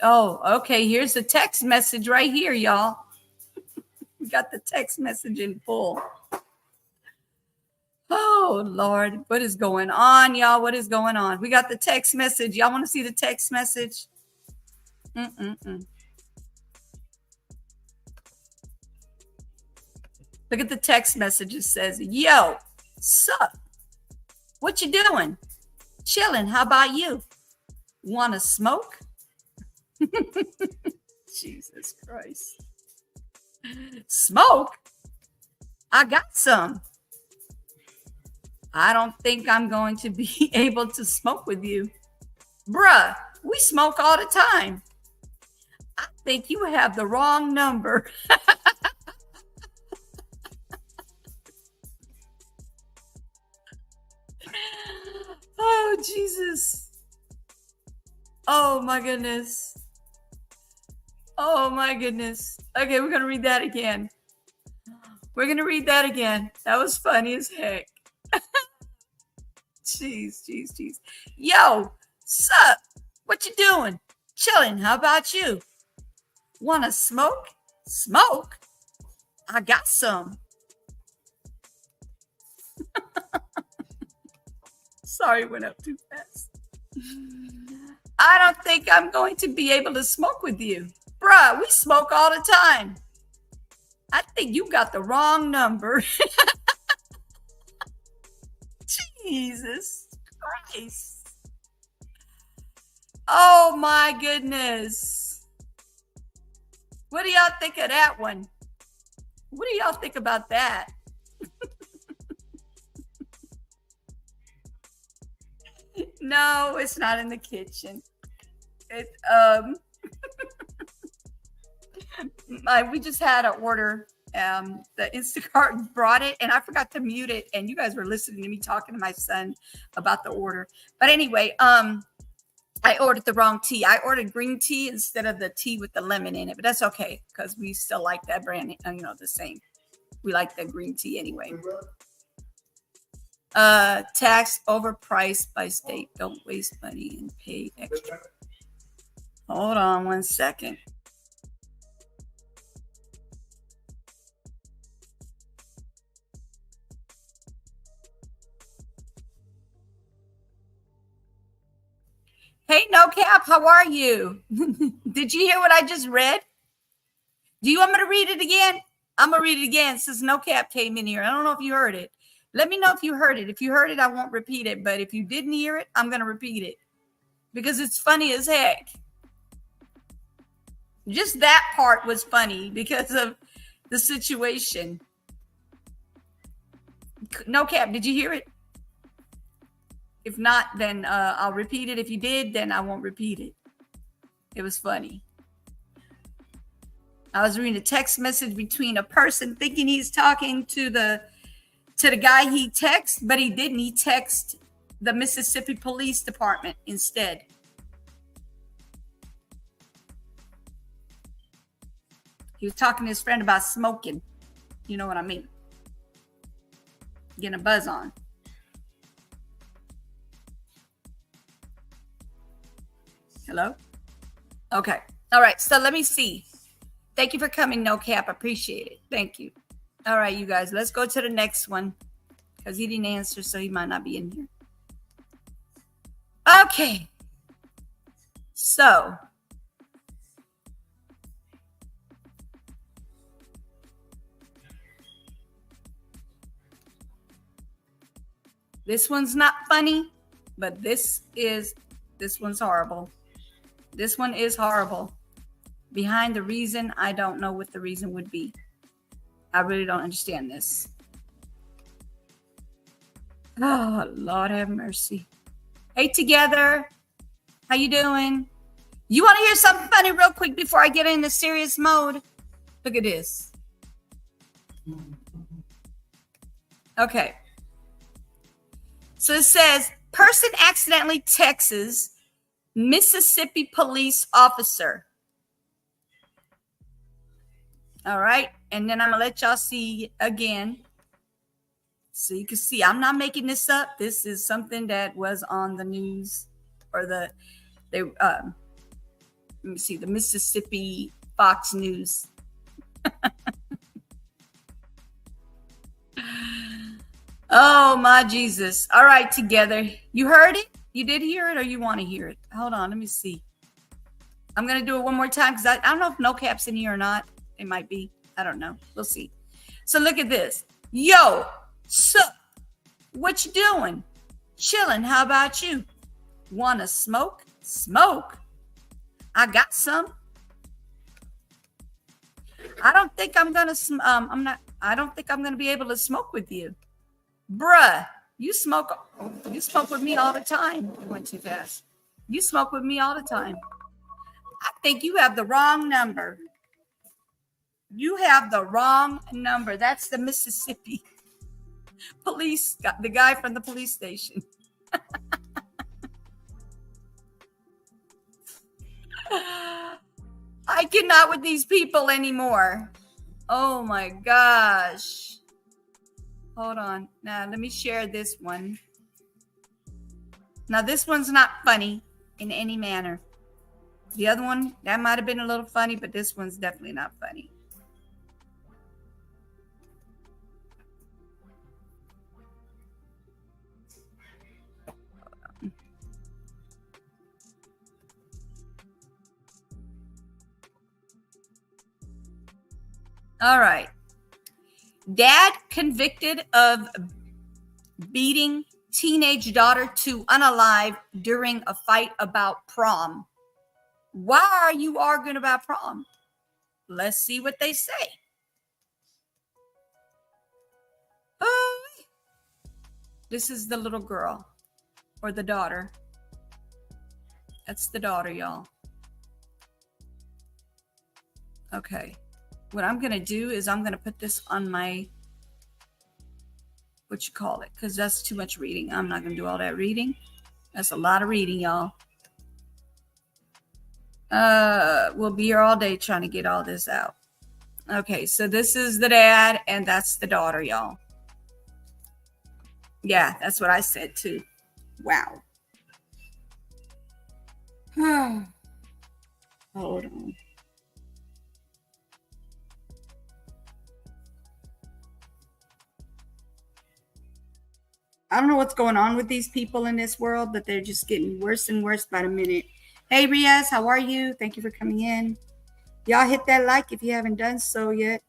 Oh, okay. Here's the text message right here, y'all. We got the text message in full. Oh, Lord. What is going on, y'all? What is going on? We got the text message. Y'all want to see the text message? Look at the text message. It says, yo, sup? What you doing? Chilling. How about you? Want to smoke? Jesus Christ. Smoke? I got some. I don't think I'm going to be able to smoke with you. Bruh, we smoke all the time. I think you have the wrong number. Oh, Jesus. Oh, my goodness. Oh, my goodness. Okay, we're going to read that again. We're going to read that again. That was funny as heck. Jeez. Yo, sup? What you doing? Chilling. How about you? Want to smoke? Smoke? I got some. Sorry, went up too fast. I don't think I'm going to be able to smoke with you. Bruh, we smoke all the time. I think you got the wrong number. Jesus Christ. Oh my goodness. What do y'all think of that one? What do y'all think about that? No, it's not in the kitchen. We just had an order. The Instacart brought it, and I forgot to mute it. And you guys were listening to me talking to my son about the order. But anyway, I ordered the wrong tea. I ordered green tea instead of the tea with the lemon in it. But that's okay because we still like that brand. The same. We like the green tea anyway. Tax overpriced by state. Don't waste money and pay extra. Hold on one second. Hey, No Cap, how are you? Did you hear what I just read? Do you want me to read it again? I'm going to read it again since No Cap came in here. I don't know if you heard it. Let me know if you heard it. If you heard it, I won't repeat it. But if you didn't hear it, I'm going to repeat it because it's funny as heck. Just that part was funny because of the situation. No cap, did you hear it? If not, then I'll repeat it. If you did, then I won't repeat it. It was funny. I was reading a text message between a person thinking he's talking to the guy he texted, but he didn't. He texted the Mississippi Police Department instead. He was talking to his friend about smoking. You know what I mean? Getting a buzz on. Hello? Okay. All right. So let me see. Thank you for coming, No Cap. Appreciate it. Thank you. All right, you guys. Let's go to the next one because he didn't answer, so he might not be in here. Okay. So. This one's not funny, but this one's horrible. This one is horrible. Behind the reason, I don't know what the reason would be. I really don't understand this. Oh, Lord have mercy. Hey, together. How you doing? You want to hear something funny real quick before I get into serious mode? Look at this. Okay. So it says, person accidentally texts Mississippi police officer. All right. And then I'm going to let y'all see again. So you can see I'm not making this up. This is something that was on the news or let me see, the Mississippi Fox News. Oh, my Jesus. All right, together. You heard it? You did hear it or you want to hear it? Hold on. Let me see. I'm going to do it one more time because I don't know if No Cap's in here or not. It might be. I don't know. We'll see. So look at this. Yo, sup? What you doing? Chilling. How about you? Want to smoke? Smoke. I got some. I don't think I'm going to, I don't think I'm going to be able to smoke with you. Bruh, you smoke with me all the time. It went too fast. You smoke with me all the time. I think you have the wrong number. You have the wrong number. That's the Mississippi police, the guy from the police station. I cannot with these people anymore. Oh my gosh. Hold on. Now, let me share this one. Now, this one's not funny in any manner. The other one, that might have been a little funny, but this one's definitely not funny. All right. Dad convicted of beating teenage daughter to unalive during a fight about prom. Why are you arguing about prom? Let's see what they say. Oh, this is the little girl or the daughter. That's the daughter, y'all. Okay. What I'm going to do is I'm going to put this on my, because that's too much reading. I'm not going to do all that reading. That's a lot of reading, y'all. We'll be here all day trying to get all this out. Okay, so this is the dad and that's the daughter, y'all. Yeah, that's what I said too. Wow. Hold on. I don't know what's going on with these people in this world, but they're just getting worse and worse by the minute. Hey, Riaz, how are you? Thank you for coming in. Y'all hit that like if you haven't done so yet.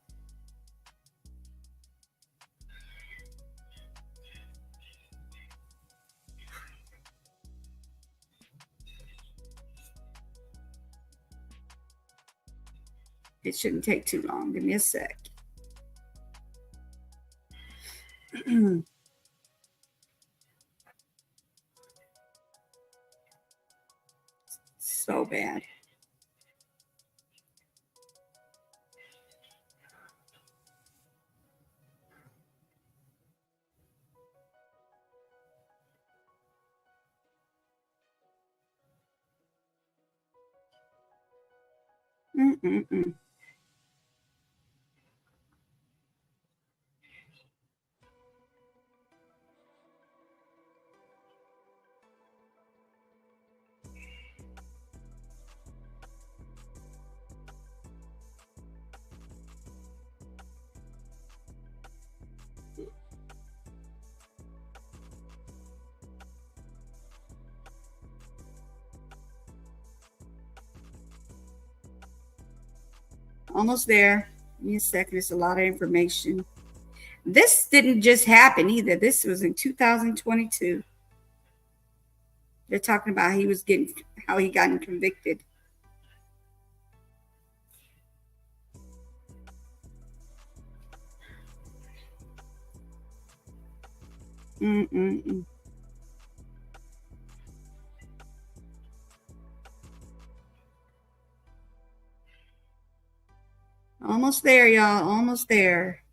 It shouldn't take too long. Give me a sec. So bad. Mm-mm-mm. Almost there. Give me a second. It's a lot of information. This didn't just happen either. This was in 2022. They're talking about how he got convicted. Mm-mm-mm. Almost there, y'all. Almost there.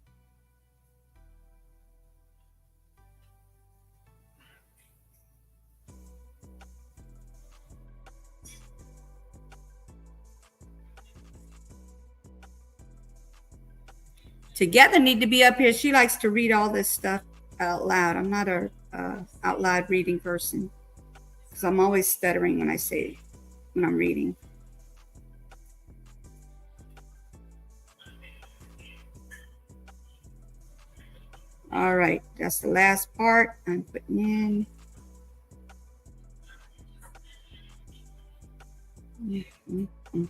Together need to be up here. She likes to read all this stuff out loud. I'm not a out loud reading person because I'm always stuttering when I'm reading. All right, that's the last part I'm putting in. Mm-hmm.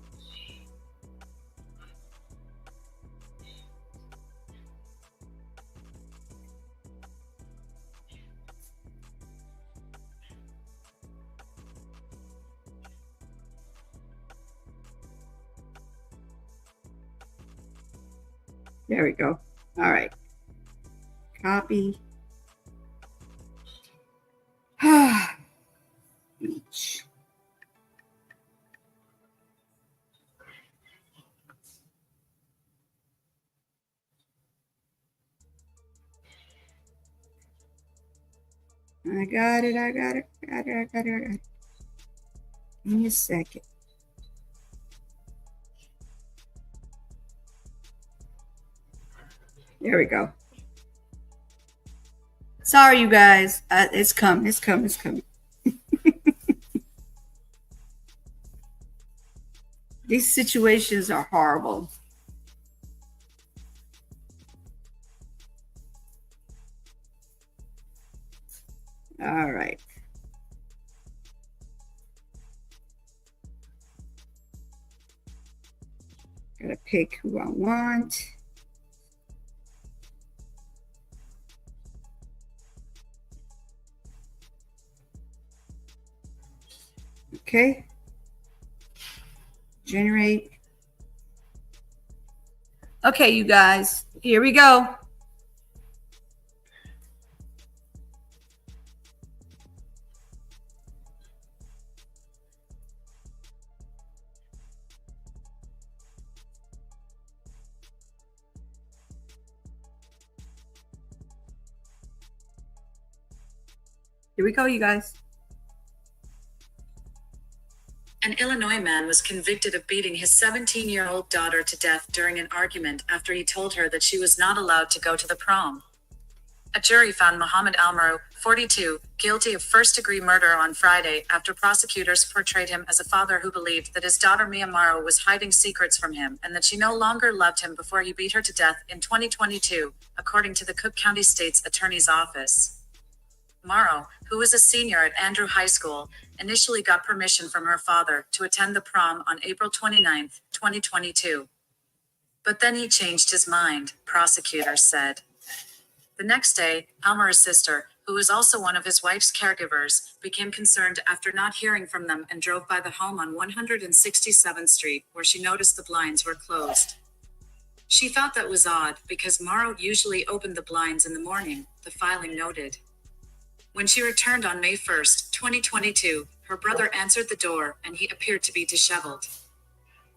There we go. All right. Copy. Each. I got it. Give me a second. There we go. Sorry, you guys. It's coming. These situations are horrible. All right. Gotta pick who I want. Okay. Generate. Okay, you guys, here we go. Here we go, you guys. An Illinois man was convicted of beating his 17-year-old daughter to death during an argument after he told her that she was not allowed to go to the prom. A jury found Muhammad Almaro, 42, guilty of first-degree murder on Friday after prosecutors portrayed him as a father who believed that his daughter Mia Morrow was hiding secrets from him and that she no longer loved him before he beat her to death in 2022, according to the Cook County State's Attorney's Office. Morrow, who was a senior at Andrew High School, initially got permission from her father to attend the prom on April 29, 2022. But then he changed his mind, prosecutors said. The next day, Almaro's sister, who who was also one of his wife's caregivers, became concerned after not hearing from them and drove by the home on 167th Street, where she noticed the blinds were closed. She thought that was odd because Morrow usually opened the blinds in the morning, the filing noted. When she returned on May 1st, 2022, her brother answered the door and he appeared to be disheveled.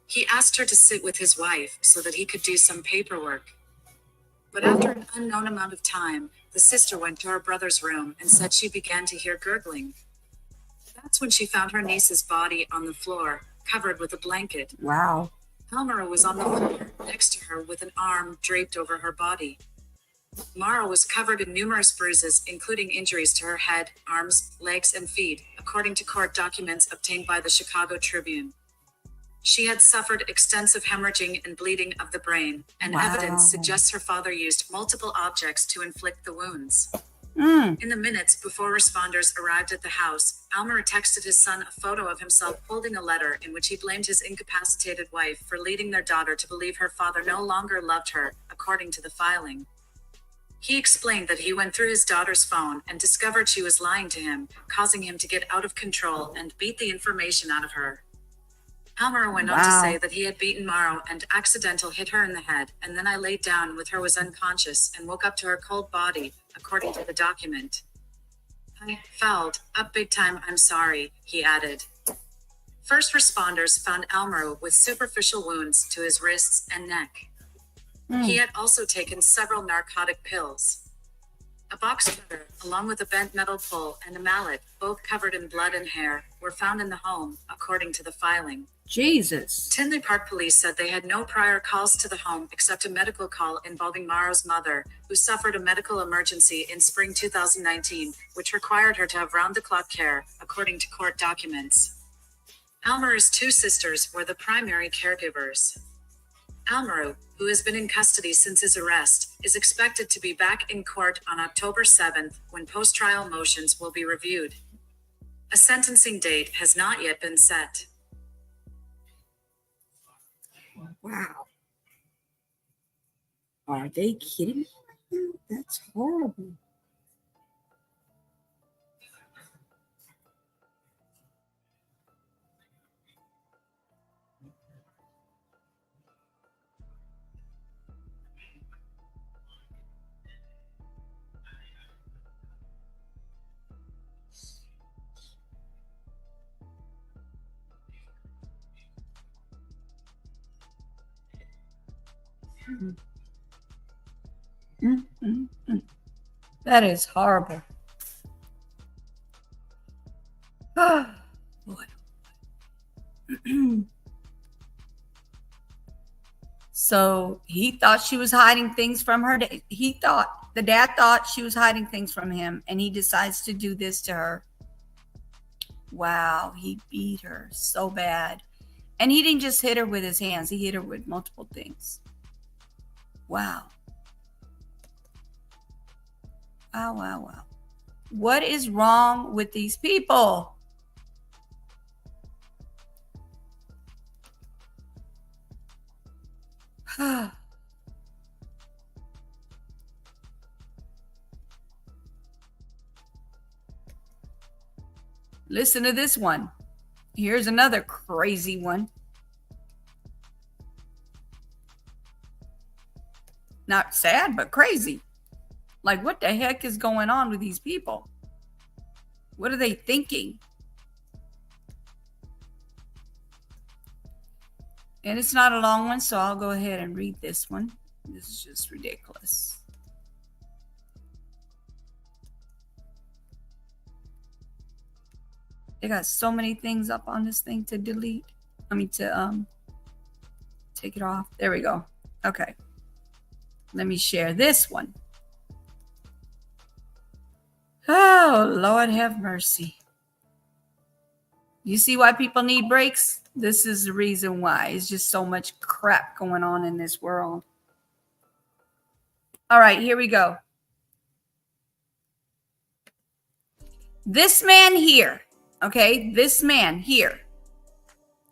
He asked her to sit with his wife so that he could do some paperwork. But after an unknown amount of time, the sister went to her brother's room and said she began to hear gurgling. That's when she found her niece's body on the floor, covered with a blanket. Wow. Almara was on the floor next to her with an arm draped over her body. Mara was covered in numerous bruises, including injuries to her head, arms, legs, and feet, according to court documents obtained by the Chicago Tribune. She had suffered extensive hemorrhaging and bleeding of the brain, and evidence suggests her father used multiple objects to inflict the wounds. In the minutes before responders arrived at the house, Almara texted his son a photo of himself holding a letter in which he blamed his incapacitated wife for leading their daughter to believe her father no longer loved her, according to the filing. He explained that he went through his daughter's phone and discovered she was lying to him, causing him to get out of control and beat the information out of her. Almara went on to say that he had beaten Morrow and accidental hit her in the head, and then I laid down with her, was unconscious, and woke up to her cold body, according to the document. I fouled up big time, I'm sorry, he added. First responders found Almara with superficial wounds to his wrists and neck. He had also taken several narcotic pills. A box cutter, along with a bent metal pole and a mallet, both covered in blood and hair, were found in the home, according to the filing. Jesus. Tinley Park police said they had no prior calls to the home except a medical call involving Morrow's mother, who suffered a medical emergency in spring 2019, which required her to have round-the-clock care, according to court documents. Almara's two sisters were the primary caregivers. Almara, who has been in custody since his arrest, is expected to be back in court on October 7th when post-trial motions will be reviewed. A sentencing date has not yet been set. Wow. Are they kidding me? That's horrible. That is horrible. Oh, boy. So he thought she was hiding things from her. The dad thought she was hiding things from him, and he decides to do this to her. Wow, he beat her so bad. And he didn't just hit her with his hands, he hit her with multiple things. Wow. Wow, wow, wow. What is wrong with these people? Listen to this one. Here's another crazy one. Not sad, but crazy. Like, what the heck is going on with these people? What are they thinking? And it's not a long one, so I'll go ahead and read this one. This is just ridiculous. They got so many things up on this thing to delete. To take it off. There we go. Okay. Let me share this one. Oh, Lord have mercy. You see why people need breaks? This is the reason why. It's just so much crap going on in this world. All right, here we go. This man here, okay? This man here.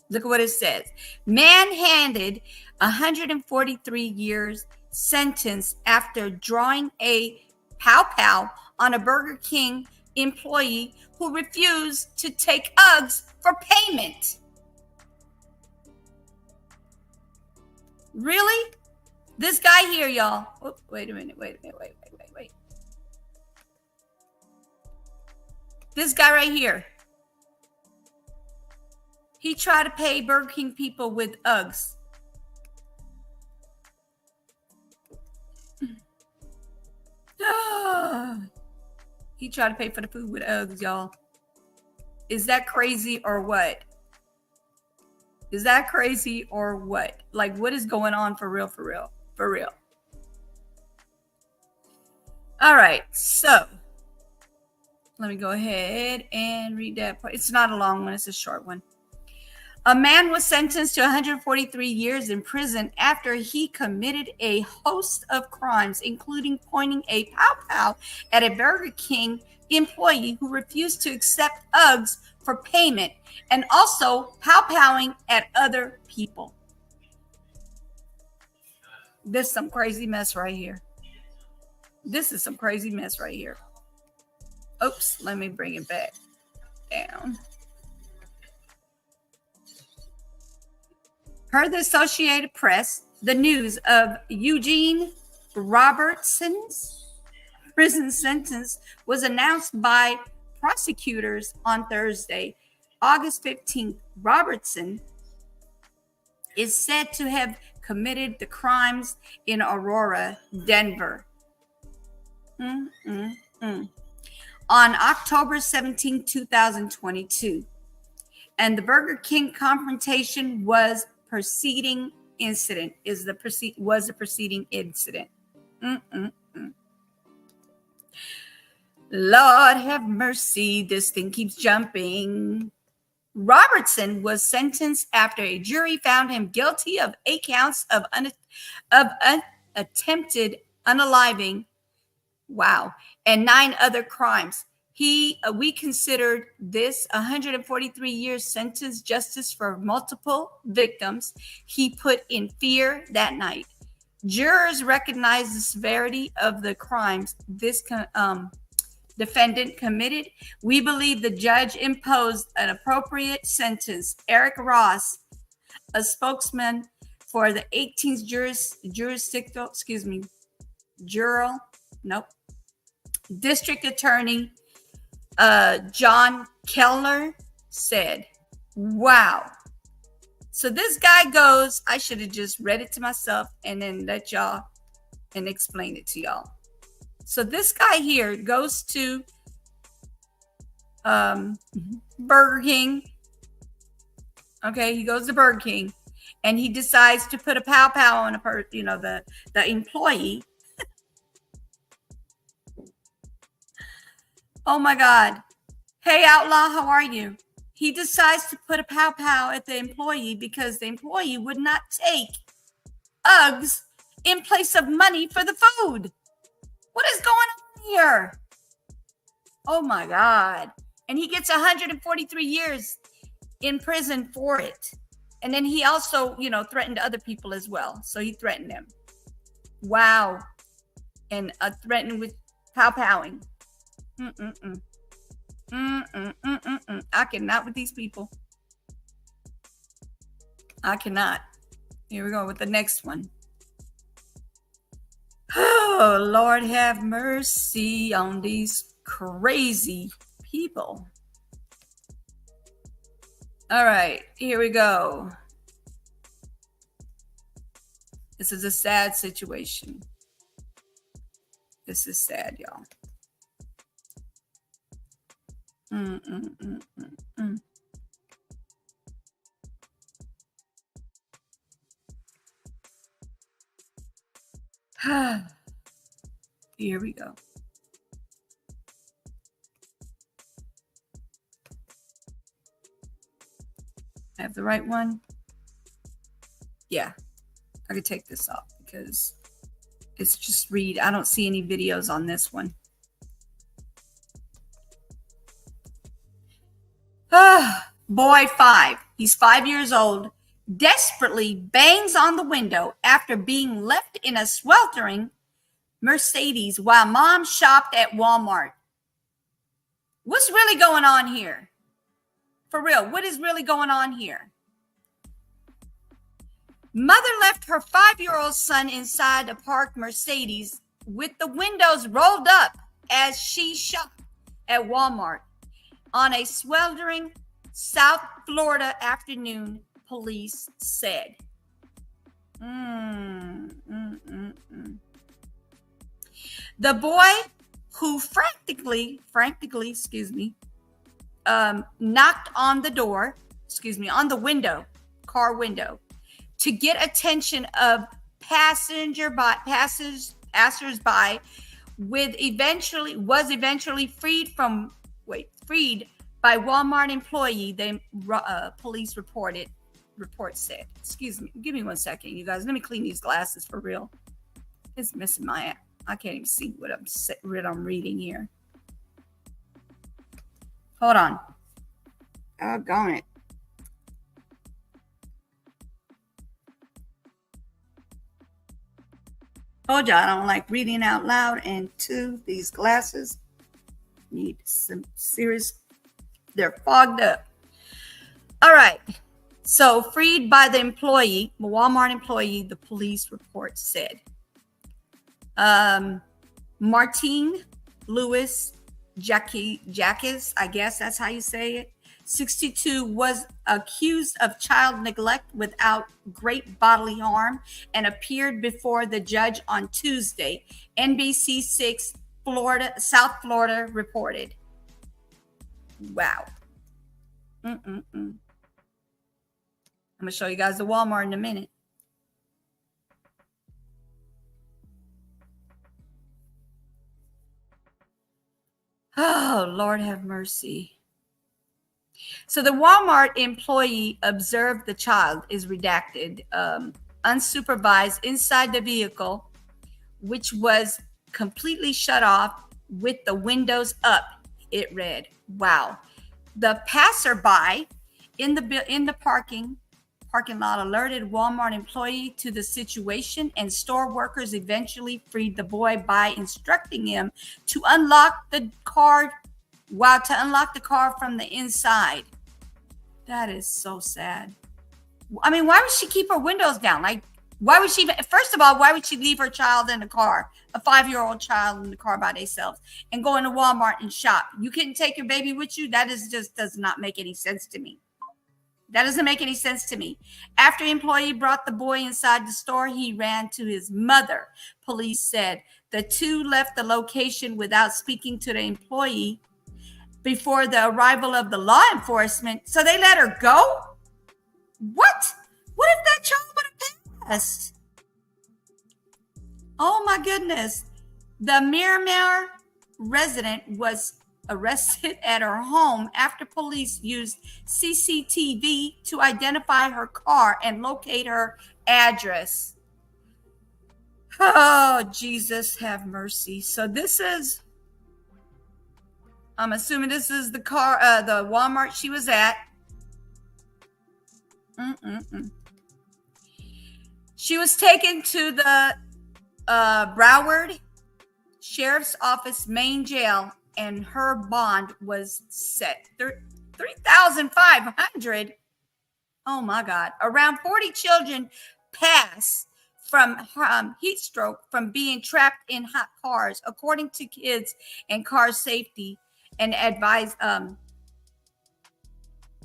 Look at what it says. Man handed 143 years sentence after drawing a pow-pow on a Burger King employee who refused to take Uggs for payment. Really? This guy here, y'all. Oh, wait a minute. Wait. This guy right here. He tried to pay Burger King people with Uggs. He tried to pay for the food with Uggs, y'all. Is that crazy or what? Is that crazy or what? Like, what is going on for real? All right, so let me go ahead and read that part. It's not a long one, it's a short one. A man was sentenced to 143 years in prison after he committed a host of crimes, including pointing a pow-pow at a Burger King employee who refused to accept Uggs for payment, and also pow-powing at other people. This is some crazy mess right here. Oops, let me bring it back down. Per the Associated Press, the news of Eugene Robertson's prison sentence was announced by prosecutors on Thursday, August 15th. Robertson is said to have committed the crimes in Aurora, Denver. On October 17, 2022. And the Burger King confrontation was preceding incident. Was the preceding incident. Lord have mercy, this thing keeps jumping. Robertson was sentenced after a jury found him guilty of 8 counts of attempted unaliving. Wow. And 9 other crimes. We considered this 143 years sentence justice for multiple victims he put in fear that night. Jurors recognized the severity of the crimes this defendant committed. We believe the judge imposed an appropriate sentence. Eric Ross, a spokesman for the 18th District Attorney John Kellner said, wow. So this guy goes, I should have just read it to myself and then let y'all and explain it to y'all. So this guy here goes to Burger King. Okay, he goes to Burger King and he decides to put a pow-pow on the employee. Oh my God. Hey, outlaw, how are you? He decides to put a pow-pow at the employee because the employee would not take Uggs in place of money for the food. What is going on here? Oh my God. And he gets 143 years in prison for it. And then he also, threatened other people as well. So he threatened them. Wow. And threatened with pow-powing. I cannot with these people. I cannot. Here we go with the next one. Oh, Lord have mercy on these crazy people. All right, here we go. This is a sad situation. This is sad, y'all. Here we go. I have the right one. Yeah, I could take this off because it's just read. I don't see any videos on this one. Boy 5. He's 5 years old. Desperately bangs on the window after being left in a sweltering Mercedes while mom shopped at Walmart. What's really going on here? For real, what is really going on here? Mother left her 5-year-old son inside a parked Mercedes with the windows rolled up as she shopped at Walmart on a sweltering South Florida afternoon, police said. The boy who frantically, knocked on the door, on the window, car window, to get attention of passersby, was eventually freed by Walmart employee. The police report said. Excuse me, give me 1 second, you guys. Let me clean these glasses for real. It's missing my. I can't even see what I'm reading here. Hold on. Doggone it. Told you I don't like reading out loud, and two, these glasses need some serious. They're fogged up. All right. So freed by the employee, the Walmart employee, the police report said. Martine Lewis Jacques, I guess that's how you say it, 62, was accused of child neglect without great bodily harm and appeared before the judge on Tuesday, NBC6 South Florida reported. Wow. I'm going to show you guys the Walmart in a minute. Oh, Lord have mercy. So the Walmart employee observed the child is redacted, unsupervised inside the vehicle, which was completely shut off with the windows up, it read. Wow. The passerby in the parking lot alerted Walmart employee to the situation, and store workers eventually freed the boy by instructing him to unlock the car from the inside. That is so sad. I mean, why would she keep her windows down? Like, first of all, why would she leave her child in the car, a 5-year-old child in the car by themselves, and go into Walmart and shop? You couldn't take your baby with you? That does not make any sense to me. That doesn't make any sense to me. After the employee brought the boy inside the store, he ran to his mother, police said. The two left the location without speaking to the employee before the arrival of the law enforcement. So they let her go? What? What if that child would have passed? Oh my goodness. The Miramar resident was arrested at her home after police used CCTV to identify her car and locate her address. Oh, Jesus, have mercy. So I'm assuming this is the car, the Walmart she was at. She was taken to the Broward Sheriff's Office main jail, and her bond was set $3,500. Oh my God! Around 40 children pass from heat stroke from being trapped in hot cars, according to Kids and Car Safety and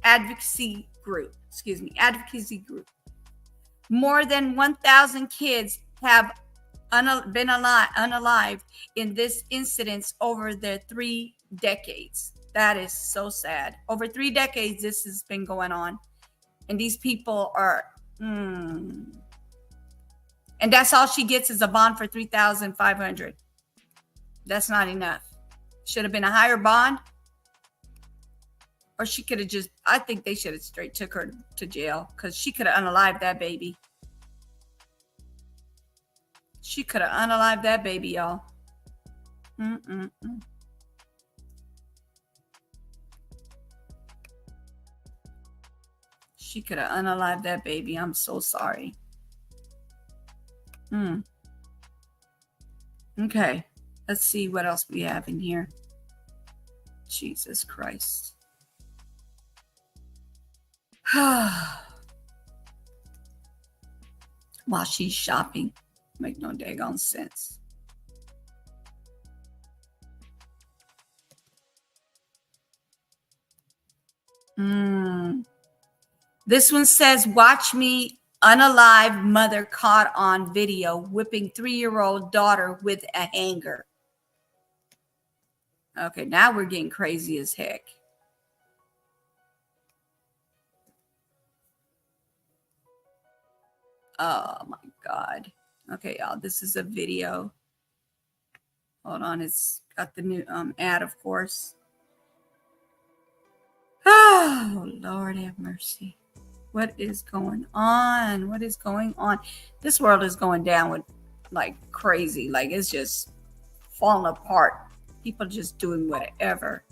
advocacy group. More than 1,000 kids have been unalive in this incident over their 3 decades. That is so sad. Over 3 decades, this has been going on. And these people are, and that's all she gets is a bond for $3,500. That's not enough. Should have been a higher bond. Or she could have I think they should have straight took her to jail, because she could have unalived that baby. She could have unalived that baby, y'all. She could have unalived that baby. I'm so sorry. Okay, let's see what else we have in here. Jesus Christ. While she's shopping. Make no daggone sense. This one says, watch me, unalive mother caught on video whipping 3-year-old daughter with a hanger. Okay, now we're getting crazy as heck. Oh my God. Okay, y'all, this is a video. Hold on, it's got the new ad, of course. Oh, Lord have mercy. What is going on? What is going on? This world is going down with like crazy. Like it's just falling apart. People just doing whatever.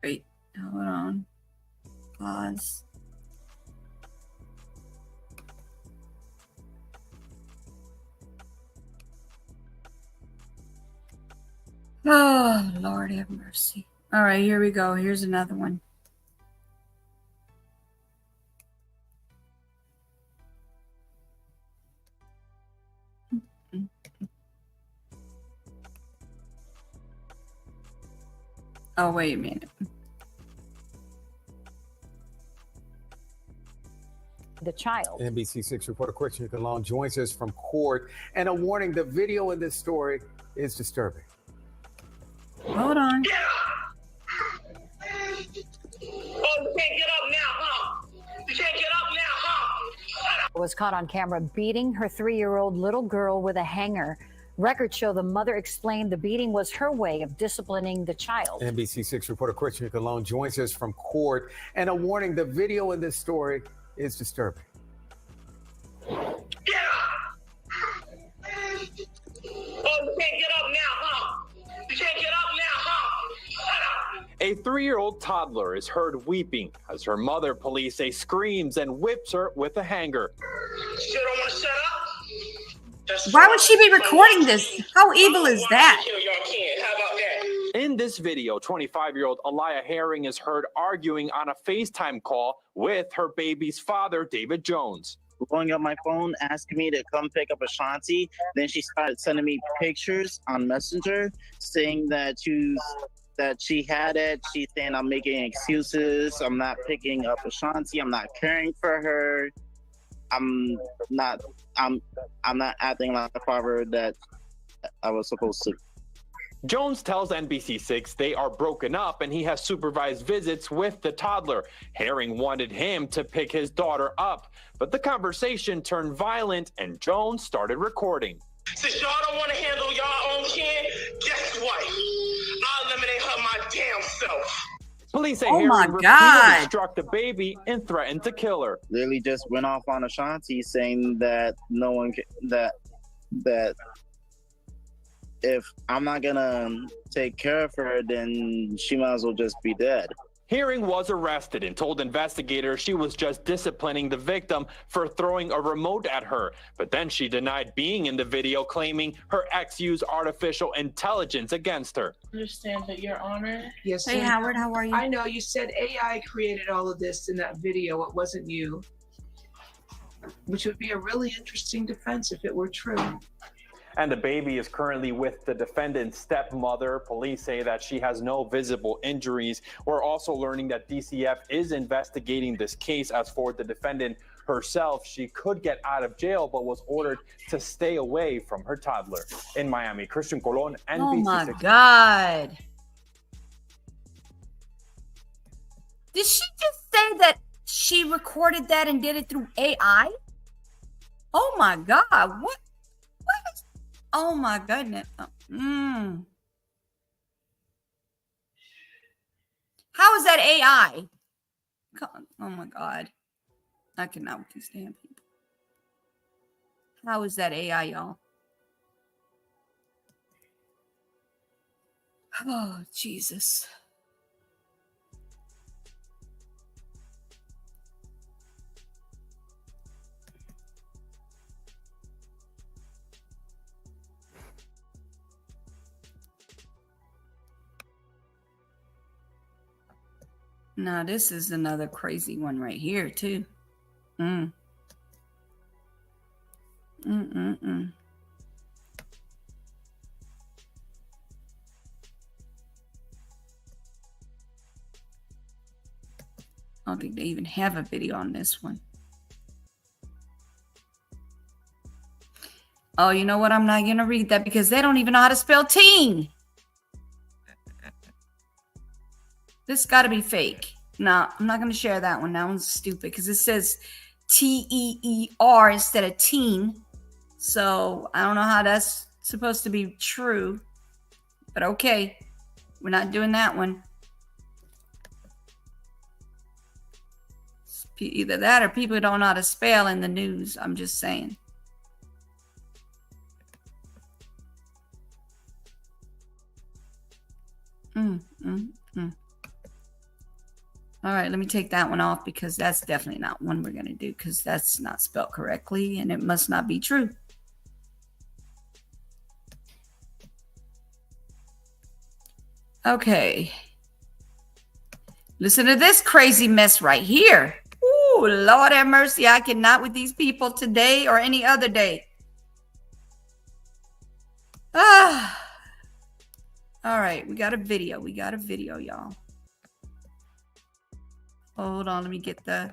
Wait, hold on. Pause. Oh, Lord have mercy. All right, here we go. Here's another one. Oh, wait a minute. The child. NBC6 reporter Christian Colon joins us from court. And a warning, the video in this story is disturbing. Hold on. Oh, you can't get up now, huh? You can't get up now, huh? Was caught on camera beating her 3-year-old little girl with a hanger. Records show the mother explained the beating was her way of disciplining the child. NBC6 reporter Christian Colon joins us from court. And a warning, the video in this story is disturbing. Get up! Oh, you can't get up now, huh? You can't get up now, huh? A 3-year-old toddler is heard weeping as her mother, police say, screams and whips her with a hanger. Still don't want to shut up? Why would she be recording this? How evil is that? In this video, 25-year-old Aliyah Herring is heard arguing on a FaceTime call with her baby's father, David Jones. Blowing up my phone, asking me to come pick up Ashanti. Then she started sending me pictures on Messenger saying that she had it. She's saying I'm making excuses. I'm not picking up Ashanti. I'm not caring for her. I'm not acting like the father that I was supposed to. Jones tells NBC6 they are broken up and he has supervised visits with the toddler. Herring wanted him to pick his daughter up, but the conversation turned violent and Jones started recording. Since y'all don't want to handle y'all own kid, guess what? I'll eliminate her my damn self. Police say Oh Herring my repeatedly God. struck the baby and threatened to kill her. Literally just went off on Ashanti saying that no one that if I'm not gonna take care of her, then she might as well just be dead. Herring was arrested and told investigators she was just disciplining the victim for throwing a remote at her. But then she denied being in the video, claiming her ex used artificial intelligence against her. Understand that, Your Honor. Yes. Hey, Howard, how are you? I know you said AI created all of this in that video. It wasn't you. Which would be a really interesting defense if it were true. And the baby is currently with the defendant's stepmother. Police say that she has no visible injuries. We're also learning that DCF is investigating this case. As for the defendant herself, she could get out of jail, but was ordered to stay away from her toddler. In Miami, Christian Colon, NBC6. Oh my God. Did she just say that she recorded that and did it through AI? Oh my God. What is, oh my goodness. How is that AI? Oh my God. I cannot with these damn people. How is that AI, y'all? Oh, Jesus. Now, this is another crazy one right here, too. I don't think they even have a video on this one. Oh, you know what? I'm not going to read that because they don't even know how to spell teen. This got to be fake. No, I'm not going to share that one. That one's stupid because it says TEER instead of teen. So I don't know how that's supposed to be true. But okay, we're not doing that one. It's either that or people don't know how to spell in the news. I'm just saying. All right, let me take that one off because that's definitely not one we're going to do because that's not spelled correctly and it must not be true. Okay. Listen to this crazy mess right here. Ooh, Lord have mercy. I cannot with these people today or any other day. Ah. All right, we got a video. We got a video, y'all. Hold on, let me get the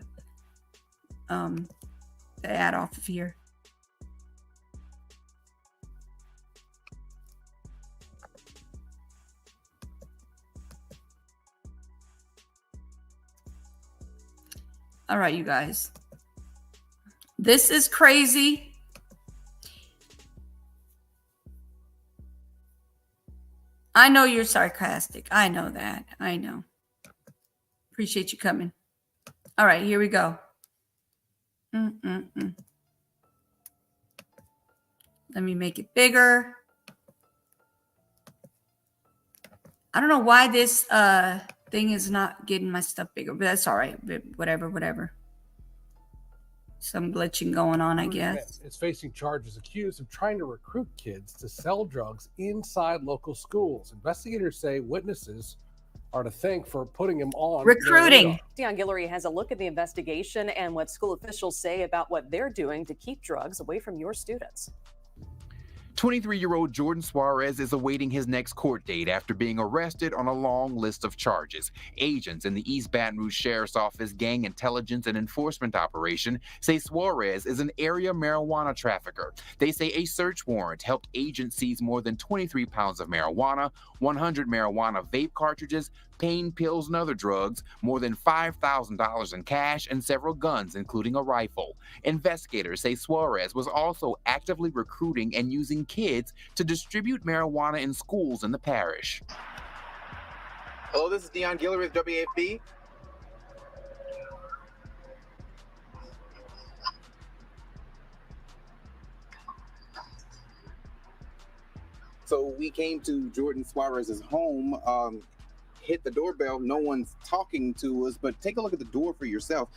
ad off of here. All right, you guys. This is crazy. I know you're sarcastic. I know that. I know. Appreciate you coming. All right, here we go. Let me make it bigger. I don't know why this thing is not getting my stuff bigger, but that's all right. Whatever. Some glitching going on, I guess. Is facing charges accused of trying to recruit kids to sell drugs inside local schools. Investigators say witnesses are to thank for putting him on recruiting. Dion Guillory has a look at the investigation and what school officials say about what they're doing to keep drugs away from your students. 23-year-old Jordan Suarez is awaiting his next court date after being arrested on a long list of charges. Agents in the East Baton Rouge Sheriff's Office Gang Intelligence and Enforcement Operation say Suarez is an area marijuana trafficker. They say a search warrant helped agents seize more than 23 pounds of marijuana, 100 marijuana vape cartridges, pain pills and other drugs, more than $5,000 in cash, and several guns, including a rifle. Investigators say Suarez was also actively recruiting and using kids to distribute marijuana in schools in the parish. Hello, this is Dion Guillory with WAFB. So we came to Jordan Suarez's home, hit the doorbell. No one's talking to us, but take a look at the door for yourself.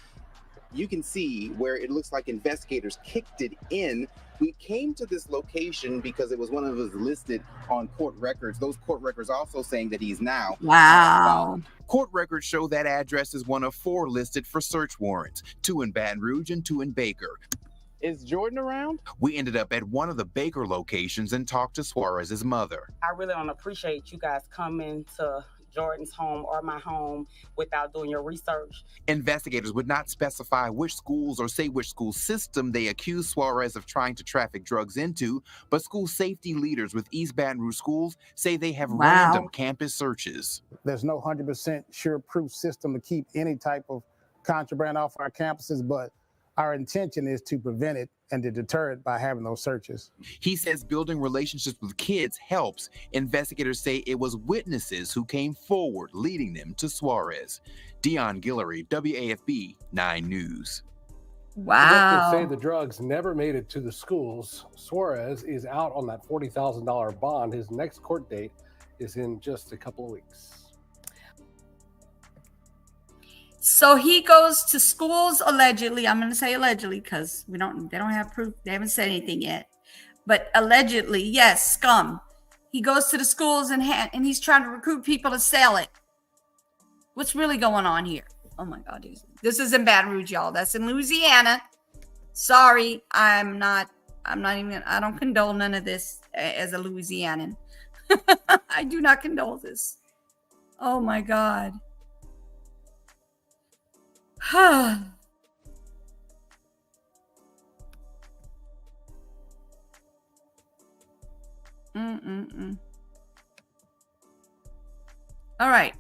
You can see where it looks like investigators kicked it in. We came to this location because it was one of us listed on court records. Those court records also saying that he's now wow. Court records show that address is one of 4 listed for search warrants, 2 in Baton Rouge and 2 in Baker. Is Jordan around? We ended up at one of the Baker locations and talked to Suarez's mother. I really don't appreciate you guys coming to Jordan's home or my home without doing your research. Investigators would not specify which schools or say which school system they accused Suarez of trying to traffic drugs into, but school safety leaders with East Baton Rouge schools say they have random campus searches. There's no 100% sure proof system to keep any type of contraband off our campuses, but our intention is to prevent it and to deter it by having those searches. He says building relationships with kids helps. Investigators say it was witnesses who came forward, leading them to Suarez. Dion Guillory, WAFB 9 News. Wow. Detectives say the drugs never made it to the schools. Suarez is out on that $40,000 bond. His next court date is in just a couple of weeks. So he goes to schools allegedly. I'm going to say allegedly because they don't have proof. They haven't said anything yet. But allegedly, yes, scum. He goes to the schools and he's trying to recruit people to sell it. What's really going on here? Oh my God. This is in Baton Rouge, y'all. That's in Louisiana. Sorry. I don't condone none of this as a Louisianan. I do not condone this. Oh my God. All right,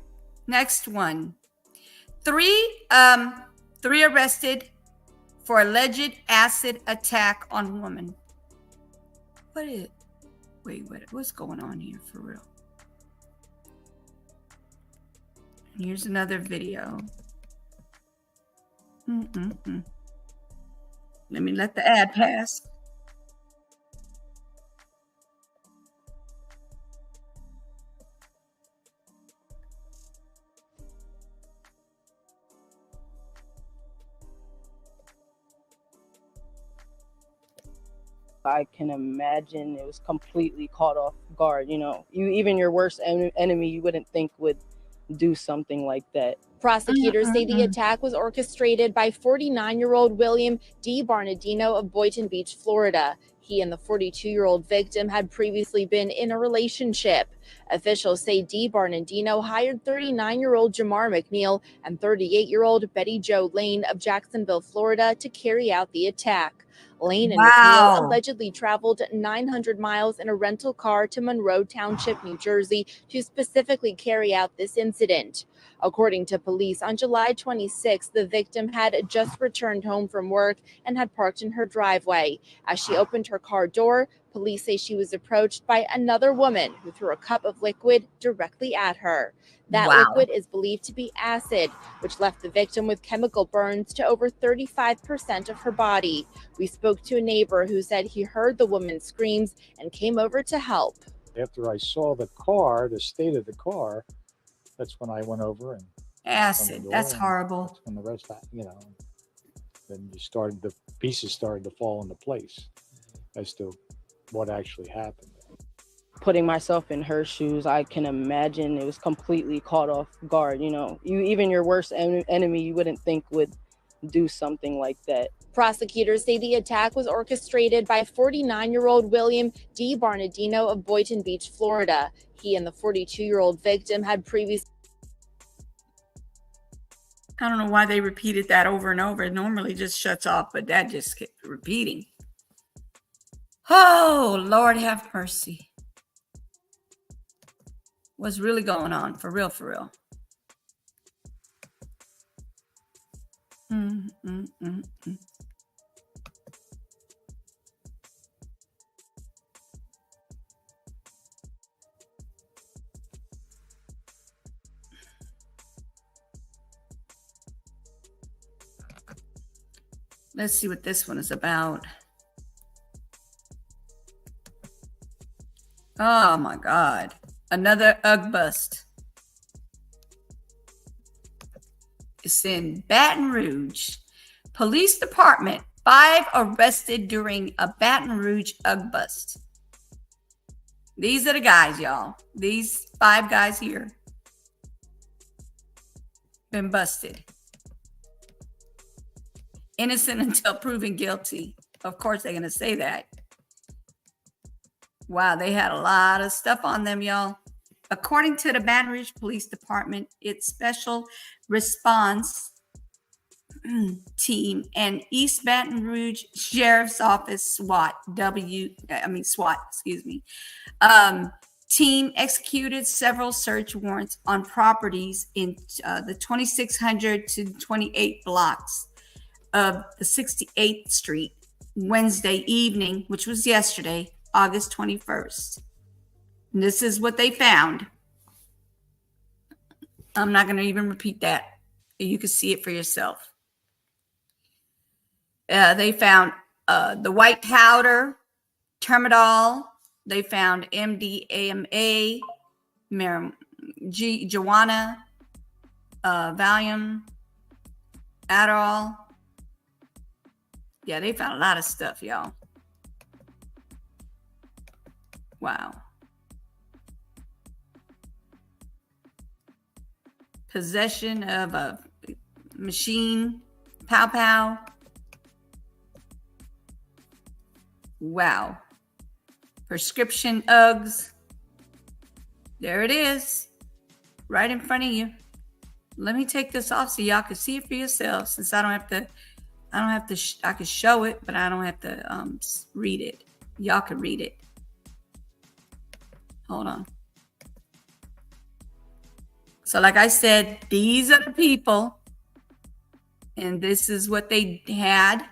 next one. Three arrested for alleged acid attack on woman. What's going on here for real? Here's another video. Let me let the ad pass. I can imagine it was completely caught off guard. You know, even your worst enemy, you wouldn't think would do something like that. Prosecutors say the attack was orchestrated by 49-year-old William D. Barnadino of Boynton Beach, Florida. He and the 42-year-old victim had previously been in a relationship. Officials say D. Barnadino hired 39-year-old Jamar McNeil and 38-year-old Betty Jo Lane of Jacksonville, Florida, to carry out the attack. Lane and McNeil allegedly traveled 900 miles in a rental car to Monroe Township, New Jersey, to specifically carry out this incident. According to police, on July 26, the victim had just returned home from work and had parked in her driveway. As she opened her car door, police say she was approached by another woman who threw a cup of liquid directly at her. That liquid is believed to be acid, which left the victim with chemical burns to over 35% of her body. We spoke to a neighbor who said he heard the woman's screams and came over to help. After I saw the car, the state of the car, that's when I went over and acid. That's horrible. When the rest, then the pieces started to fall into place as to what actually happened. Putting myself in her shoes, I can imagine it was completely caught off guard. You know, even your worst enemy, you wouldn't think would do something like that. Prosecutors say the attack was orchestrated by 49-year-old William D. Barnadino of Boynton Beach, Florida. He and the 42-year-old victim had previously... I don't know why they repeated that over and over. It normally just shuts off, but that just kept repeating. Oh, Lord have mercy. What's really going on? For real, for real. Let's see what this one is about. Oh my God. Another UGG bust. It's in Baton Rouge. Police department, 5 arrested during a Baton Rouge UGG bust. These are the guys, y'all. These 5 guys here been busted. Innocent until proven guilty. Of course, they're going to say that. Wow, they had a lot of stuff on them, y'all. According to the Baton Rouge Police Department, its special response team and East Baton Rouge Sheriff's Office SWAT, team executed several search warrants on properties in the 2600 to 28 blocks of the 68th Street Wednesday evening, which was yesterday, August 21st. And this is what they found. I'm not going to even repeat that. You can see it for yourself. They found the white powder, Termadol. They found MDMA, marijuana, Valium, Adderall. Yeah, they found a lot of stuff, y'all. Wow. Possession of a machine, pow pow. Wow. Prescription Uggs. There it is. Right in front of you. Let me take this off so y'all can see it for yourself, since I can show it, but I don't have to read it. Y'all can read it. Hold on. So like I said, these are the people, and this is what they had.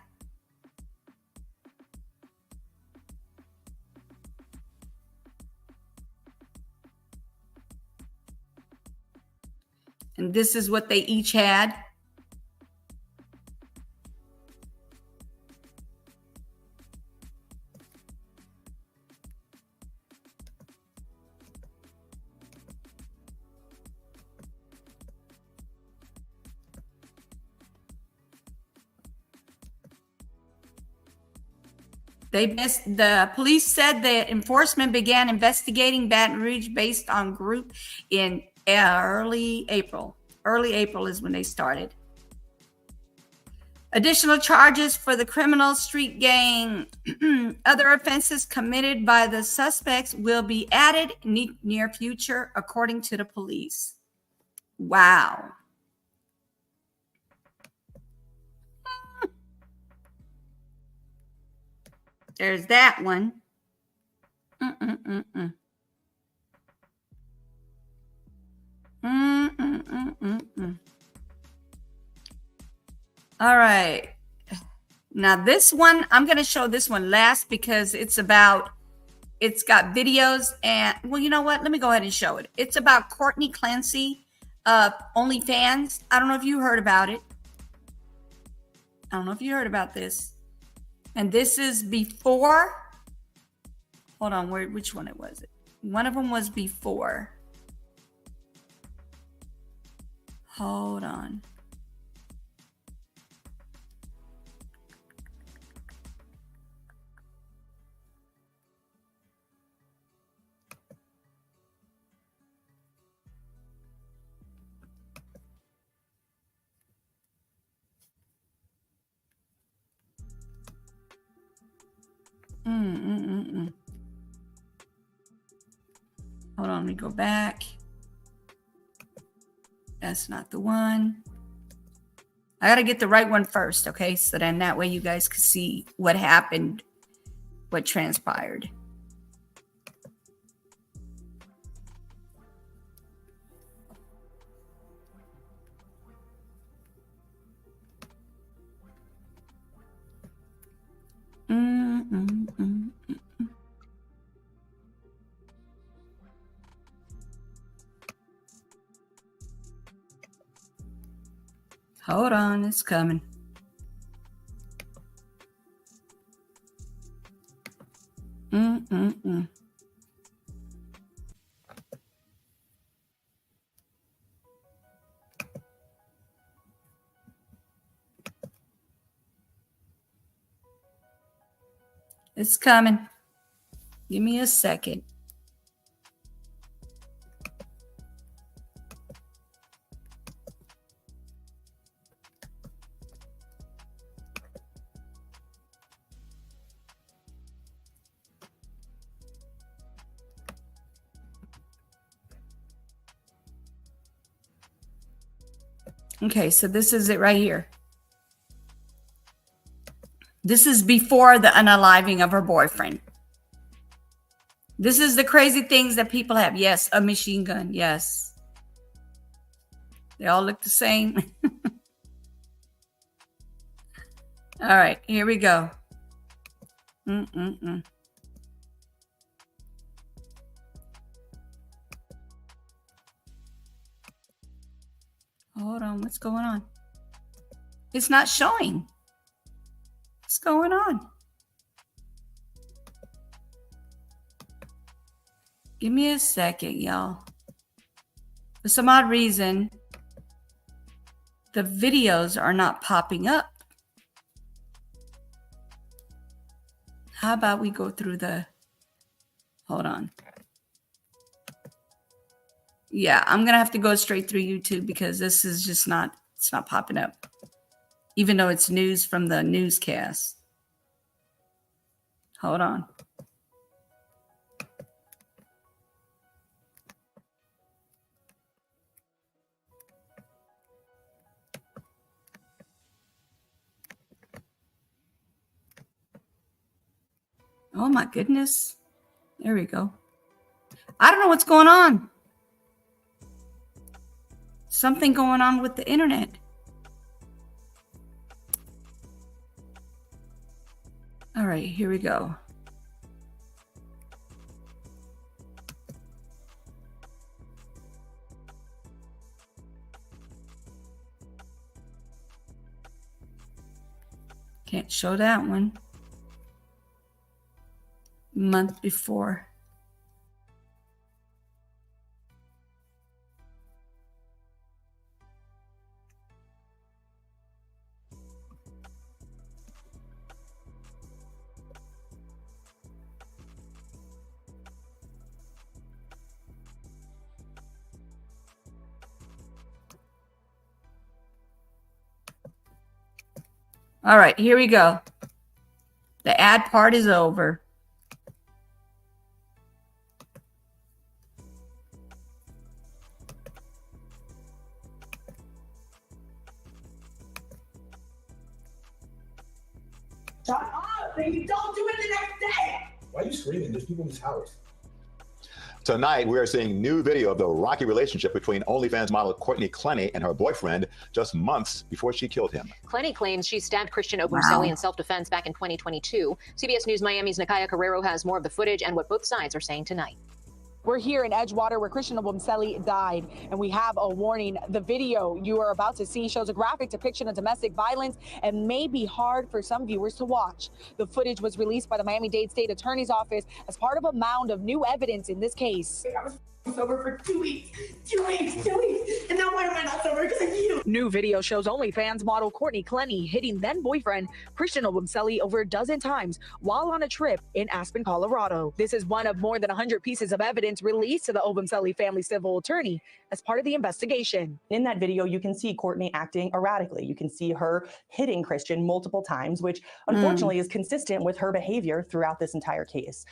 And this is what they each had. The police said that enforcement began investigating Baton Rouge based on group in early April. Early April is when they started. Additional charges for the criminal street gang. Other offenses committed by the suspects will be added in near future, according to the police. Wow. There's that one. All right. Now this one, I'm going to show this one last because it's got videos and, well, you know what? Let me go ahead and show it. It's about Courtney Clancy, OnlyFans. I don't know if you heard about it. I don't know if you heard about this. And this is before. Hold on, which one was it? One of them was before. Hold on. Hold on, let me go back. That's not the one. I got to get the right one first, okay? So then that way you guys can see what happened, what transpired. Hold on, it's coming. It's coming. Give me a second. Okay, so this is it right here. This is before the unaliving of her boyfriend. This is the crazy things that people have. Yes, a machine gun. Yes. They all look the same. All right, here we go. Hold on, what's going on? It's not showing. What's going on? Give me a second, y'all. For some odd reason, the videos are not popping up. How about we go through the, hold on. Yeah, I'm going to have to go straight through YouTube because this is just not, it's not popping up. Even though it's news from the newscast. Hold on. Oh my goodness. There we go. I don't know what's going on. Something going on with the internet. All right, here we go. Can't show that one. Month before. All right, here we go. The ad part is over. Shut up, baby. Don't do it the next day. Why are you screaming? There's people in this house. Tonight, we are seeing new video of the rocky relationship between OnlyFans model Courtney Clenny and her boyfriend just months before she killed him. Clenny claims she stabbed Christian Obumseli in self-defense back in 2022. CBS News Miami's Nakaya Carrero has more of the footage and what both sides are saying tonight. We're here in Edgewater where Christian Obumseli died, and we have a warning. The video you are about to see shows a graphic depiction of domestic violence and may be hard for some viewers to watch. The footage was released by the Miami-Dade State Attorney's Office as part of a mound of new evidence in this case. I was sober for 2 weeks. 2 weeks, 2 weeks. And now why am I not sober? Because of you. New video shows OnlyFans model Courtney Clenny hitting then-boyfriend Christian Obumseli over a dozen times while on a trip in Aspen, Colorado. This is one of more than 100 pieces of evidence released to the Obumseli family civil attorney as part of the investigation. In that video, you can see Courtney acting erratically. You can see her hitting Christian multiple times, which unfortunately is consistent with her behavior throughout this entire case.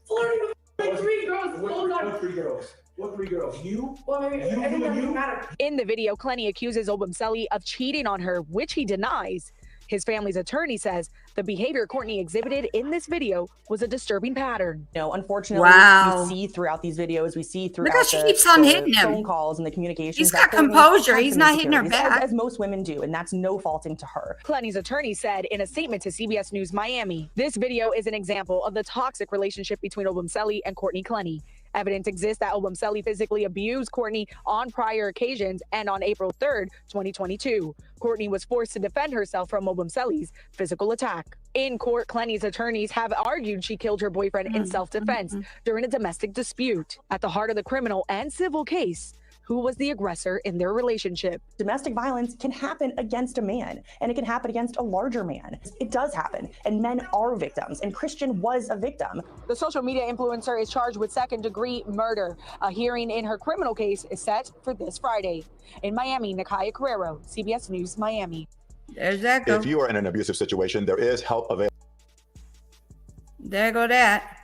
Flirting with 3 girls. What 3 girls? What 3 girls? You? Well, everything doesn't matter. In the video, Clenny accuses Obumseli of cheating on her, which he denies. His family's attorney says the behavior Courtney exhibited in this video was a disturbing pattern. No, unfortunately, Wow. we see throughout these videos, we see throughout Look how she the, keeps on the hitting him. phone calls and the communications. He's that got Courtney composure. has He's some not hitting her insecurities, back. as most women do, and that's no faulting to her. Clenny's attorney said in a statement to CBS News Miami, this video is an example of the toxic relationship between Obumseli and Courtney Clenny. Evidence exists that Obumseli physically abused Courtney on prior occasions, and on April 3rd, 2022, Courtney was forced to defend herself from Obumseli's physical attack. In court, Clenny's attorneys have argued she killed her boyfriend in self-defense during a domestic dispute. At the heart of the criminal and civil case, who was the aggressor in their relationship? Domestic violence can happen against a man, and it can happen against a larger man. It does happen, and men are victims, and Christian was a victim. The social media influencer is charged with second-degree murder. A hearing in her criminal case is set for this Friday. In Miami, Nakaya Carrero, CBS News, Miami. There's that go. If you are in an abusive situation, there is help available. There go that.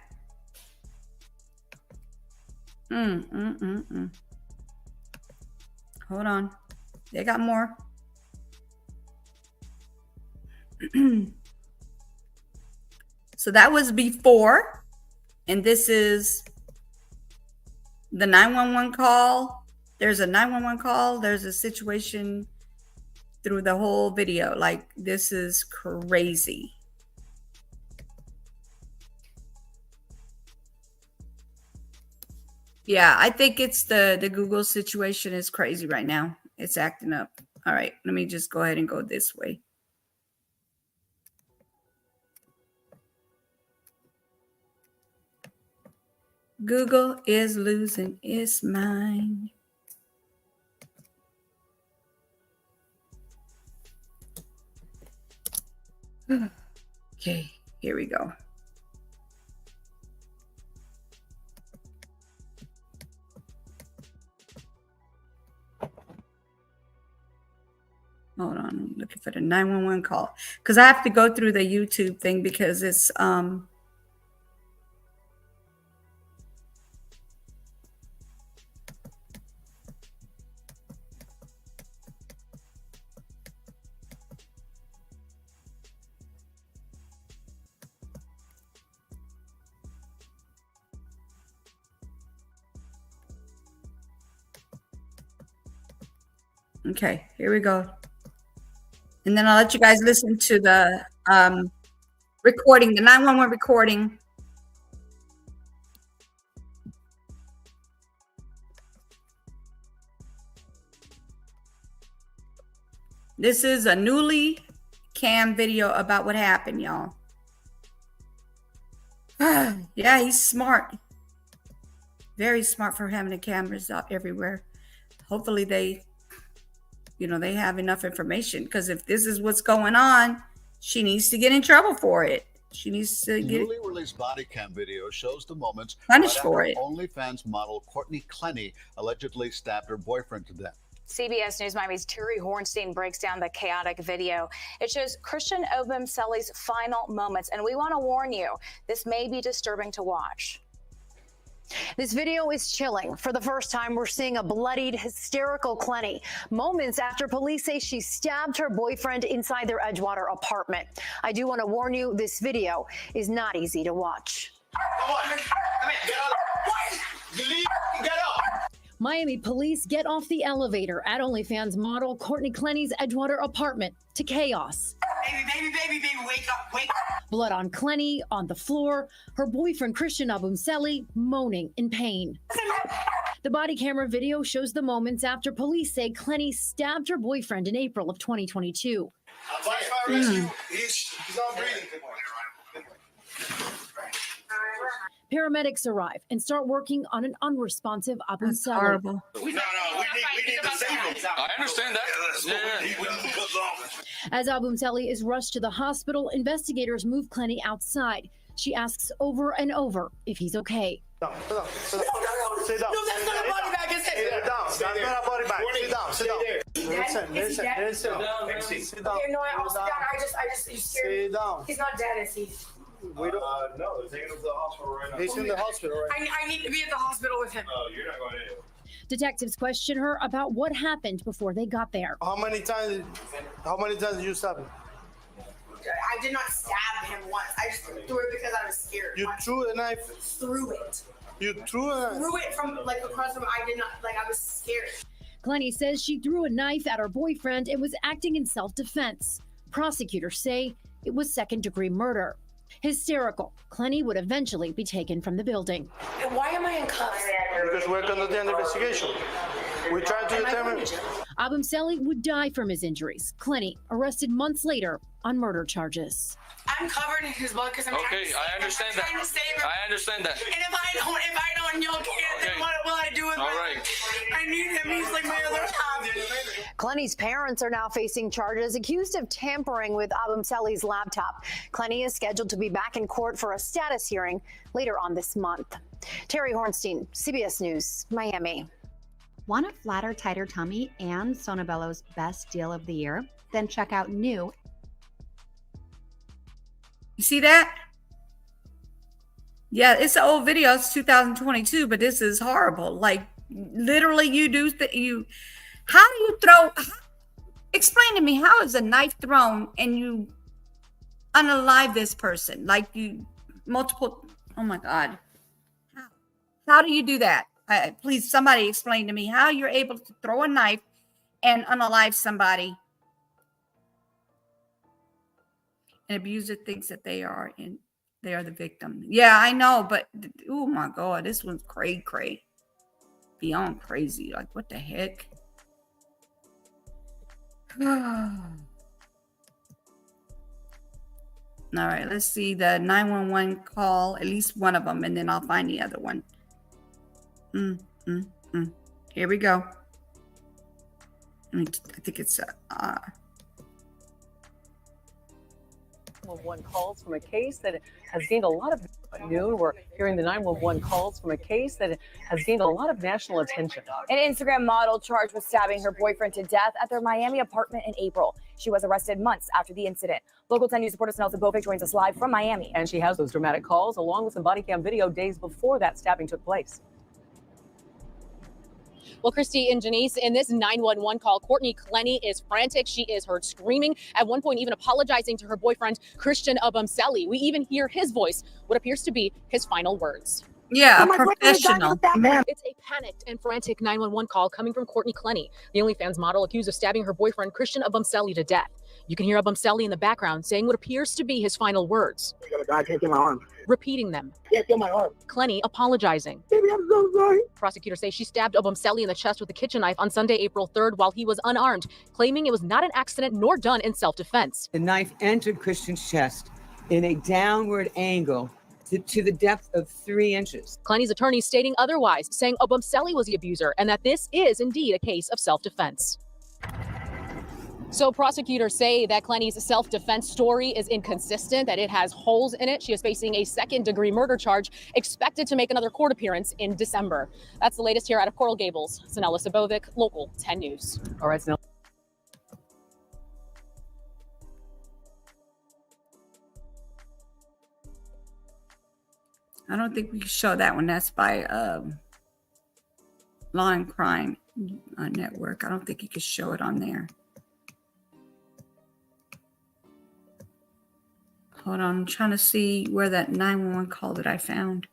Hold on. They got more. So that was before. And this is the 911 call. There's a 911 call. There's a situation through the whole video. Like, this is crazy. Yeah, I think it's the Google situation is crazy right now. It's acting up. All right, let me just go ahead and go this way. Google is losing its mind. Okay, here we go. Hold on, I'm looking for the 911 call because I have to go through the YouTube thing because it's okay, here we go. And then I'll let you guys listen to the recording, the 911 recording. This is a newly cam video about what happened, y'all. Yeah, he's smart. Very smart for having the cameras out everywhere. Hopefully they have enough information, because if this is what's going on, she needs to get in trouble for it. She needs to get newly released body cam video shows the moments punished for after it. OnlyFans model Courtney Clenny allegedly stabbed her boyfriend to death. CBS News Miami's Terry Hornstein breaks down the chaotic video. It shows Christian Obumseli's final moments, and we want to warn you, this may be disturbing to watch. This video is chilling. For the first time, we're seeing a bloodied, hysterical Clenny moments after police say she stabbed her boyfriend inside their Edgewater apartment. I do want to warn you, this video is not easy to watch. Get up! Miami police get off the elevator at OnlyFans model Courtney Clenny's Edgewater apartment to chaos. Baby, wake up, wake up. Blood on Clenny, on the floor, her boyfriend Christian Obumseli moaning in pain. The body camera video shows the moments after police say Clenny stabbed her boyfriend in April of 2022. He's not breathing. Paramedics arrive and start working on an unresponsive Obumseli. Horrible. No, we need to save him. I understand that. As Obumseli is rushed to the hospital, investigators move Clenny outside. She asks over and over if he's okay. Sit down. No, that's not a body bag, is it? Sit down. That's not a body bag. Sit down. Listen. Sit down. Okay, no, I'll sit down. I just, you scared me. Sit down. He's not dead, is he? We don't. No, they're taking him to the hospital right now. He's in the hospital right now. I need to be at the hospital with him. No, you're not going anywhere. Detectives question her about what happened before they got there. How many times did you stab him? I did not stab him once. I just threw it because I was scared. You threw a knife? Threw it. You threw a knife? Threw it from across from. I did not I was scared. Clenny says she threw a knife at her boyfriend and was acting in self-defense. Prosecutors say it was second-degree murder. Hysterical, Clenny would eventually be taken from the building. And why am I in cuffs? Because we're going to do an investigation. We tried to determine. Obumseli would die from his injuries. Clenny arrested months later on murder charges. I'm covered in his blood because I'm trying to save him. I understand that. I'm trying to save him. I understand that. And if I don't and y'all can't, then what will I do with my life? I need him. He's like my other half. Clenny's parents are now facing charges accused of tampering with Obumseli's laptop. Clenny is scheduled to be back in court for a status hearing later on this month. Terry Hornstein, CBS News, Miami. Want a flatter, tighter tummy and Sonobello's best deal of the year? Then check out new. You see that? Yeah, it's an old video. It's 2022, but this is horrible. Like, literally, how do you throw? Explain to me, how is a knife thrown and you unalive this person? Like, multiple. Oh my God. How do you do that? Please, somebody explain to me how you're able to throw a knife and unalive somebody. An abuser thinks that they are the victim. Yeah, I know, but oh my God, this one's cray. Beyond crazy. Like, what the heck? All right, let's see the 911 call, at least one of them, and then I'll find the other one. Here we go. I think it's One calls from a case that has gained a lot of noon. We're hearing the 911 calls from a case that has gained a lot of national attention. An Instagram model charged with stabbing her boyfriend to death at their Miami apartment in April. She was arrested months after the incident. Local 10 News reporter Nelson Bovic joins us live from Miami. And she has those dramatic calls along with some body cam video days before that stabbing took place. Well, Christy and Janice, in this 911 call, Courtney Clenny is frantic. She is heard screaming, at one point even apologizing to her boyfriend, Christian Obumseli. We even hear his voice, what appears to be his final words. Yeah, a professional. It's a panicked and frantic 911 call coming from Courtney Clenny, the OnlyFans model accused of stabbing her boyfriend, Christian Obumseli, to death. You can hear Obumseli in the background saying what appears to be his final words. I can't get my arm. Repeating them. Can't get my arm. Clenny apologizing. Baby, I'm so sorry. Prosecutors say she stabbed Obumseli in the chest with a kitchen knife on Sunday, April 3rd, while he was unarmed, claiming it was not an accident nor done in self-defense. The knife entered Christian's chest in a downward angle to the depth of 3 inches. Clenny's attorney stating otherwise, saying Obumseli was the abuser and that this is indeed a case of self-defense. So prosecutors say that Clenny's self-defense story is inconsistent, that it has holes in it. She is facing a second-degree murder charge, expected to make another court appearance in December. That's the latest here out of Coral Gables. Sanella Sabovic, Local 10 News. All right, Sanella. I don't think we can show that one. That's by Law and Crime Network. I don't think you can show it on there. Hold on, I'm trying to see where that 911 call that I found.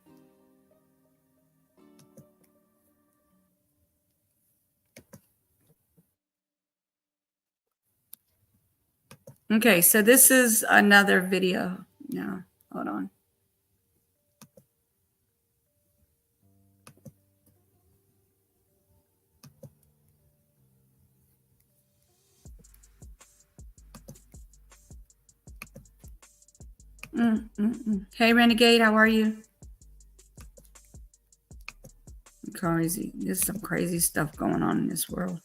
Okay, so this is another video. No, hold on. Hey, Renegade, how are you? Crazy. There's some crazy stuff going on in this world.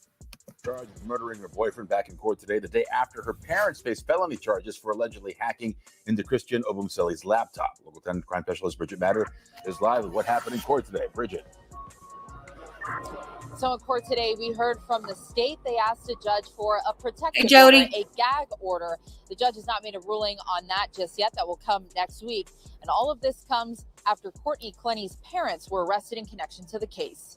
Charged with murdering her boyfriend back in court today, the day after her parents faced felony charges for allegedly hacking into Christian Obumseli's laptop. Local 10 crime specialist Bridget Matter is live with what happened in court today. Bridget. So in court today, we heard from the state. They asked a judge for a protective Jody. order, a gag order. The judge has not made a ruling on that just yet. That will come next week. And all of this comes after Courtney Clenny's parents were arrested in connection to the case.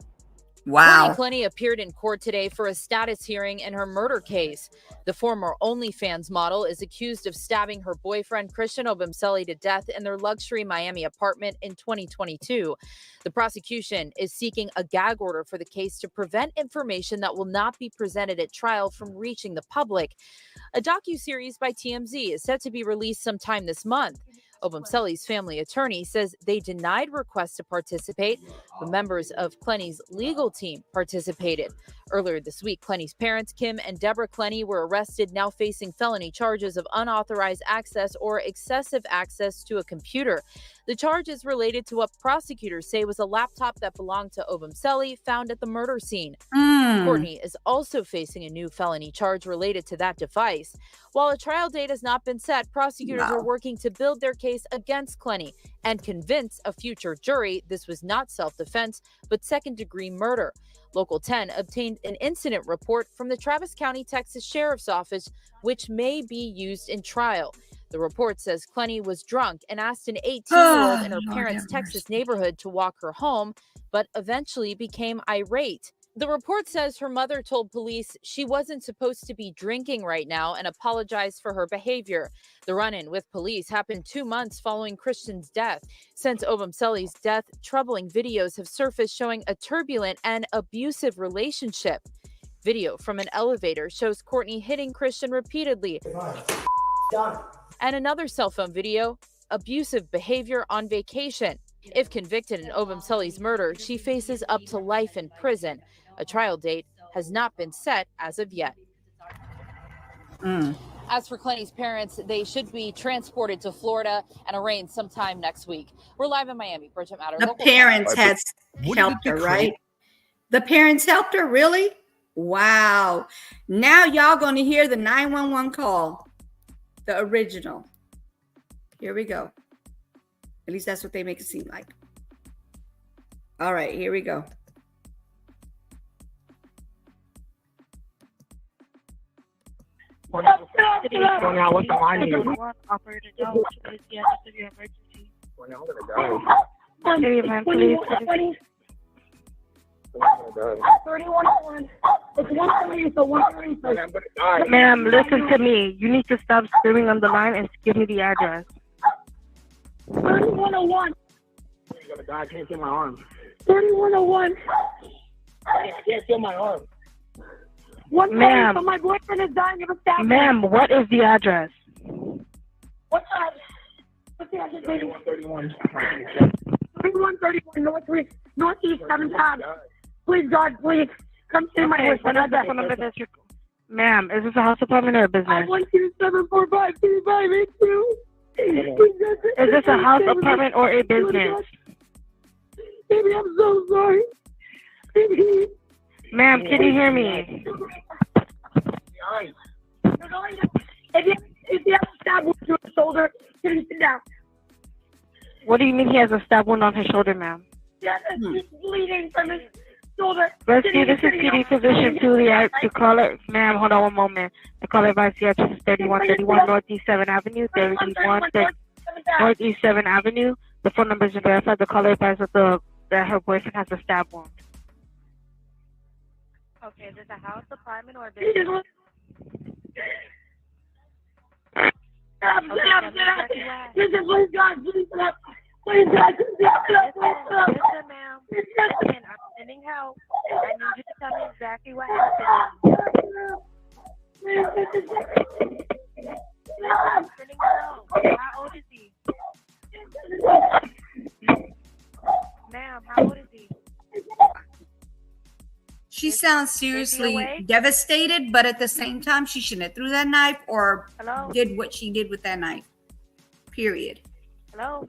Wow. Courtney Clenny appeared in court today for a status hearing in her murder case. The former OnlyFans model is accused of stabbing her boyfriend, Christian Obumseli, to death in their luxury Miami apartment in 2022. The prosecution is seeking a gag order for the case to prevent information that will not be presented at trial from reaching the public. A docuseries by TMZ is set to be released sometime this month. Obumseli's family attorney says they denied requests to participate, but members of Clenny's legal team participated. Earlier this week, Clenny's parents, Kim and Deborah Clenny, were arrested, now facing felony charges of unauthorized access or excessive access to a computer. The charge is related to what prosecutors say was a laptop that belonged to Obumseli found at the murder scene. Courtney is also facing a new felony charge related to that device. While a trial date has not been set, prosecutors are working to build their case against Clenny and convince a future jury this was not self-defense, but second-degree murder. Local 10 obtained an incident report from the Travis County, Texas Sheriff's Office, which may be used in trial. The report says Clenny was drunk and asked an 18-year-old in her parents' Texas neighborhood to walk her home, but eventually became irate. The report says her mother told police she wasn't supposed to be drinking right now and apologized for her behavior. The run-in with police happened 2 months following Christian's death. Since Obumseli's death, troubling videos have surfaced showing a turbulent and abusive relationship. Video from an elevator shows Courtney hitting Christian repeatedly. And another cell phone video, abusive behavior on vacation. If convicted in Obumseli's murder, she faces up to life in prison. A trial date has not been set as of yet. As for Clenny's parents, they should be transported to Florida and arraigned sometime next week. We're live in Miami. Bridget Matter. The local parents channel. had helped her, right? The parents helped her, really? Wow. Now y'all going to hear the 911 call, the original. Here we go. At least that's what they make it seem like. All right, here we go. Operator, Joe, what is the address of your emergency? City man, please. 3101. It's 130, so 130. Ma'am, listen to me. You need to stop screaming on the line and give me the address. 3101. I can't feel my arm. 3101. I can't feel my arm. Ma'am. So my boyfriend is dying of a stab. Ma'am, what is the address? What's that? What's the address? 3131. 3131 Northeast 7th Ave. Please, God, please. Come see my boyfriend. Ma'am, is this a house apartment or a business? 512-745-2582. Is this a house apartment or a business? Baby, I'm so sorry. Baby. Ma'am, can you hear me? If you have a stab wound to his shoulder, can you sit down? What do you mean he has a stab wound on his shoulder, ma'am? Yeah, he's bleeding from his shoulder. Rescue, this is PD Physician Juliet. The caller, ma'am, hold on one moment. The caller advised the address is 3131 Northeast 7th Avenue, 31 Northeast 7th Avenue. The phone number is verified. The caller advised that her boyfriend has a stab wound. Okay, is this a house, apartment, or a business? Listen, please, God, please, please, God, Listen, ma'am. Listen, I'm sending help. I need you to tell me exactly what happened. I'm sending help. How old is he? Ma'am, how old is he? She sounds seriously devastated, but at the same time, she shouldn't have threw that knife or did what she did with that knife. Period. Hello?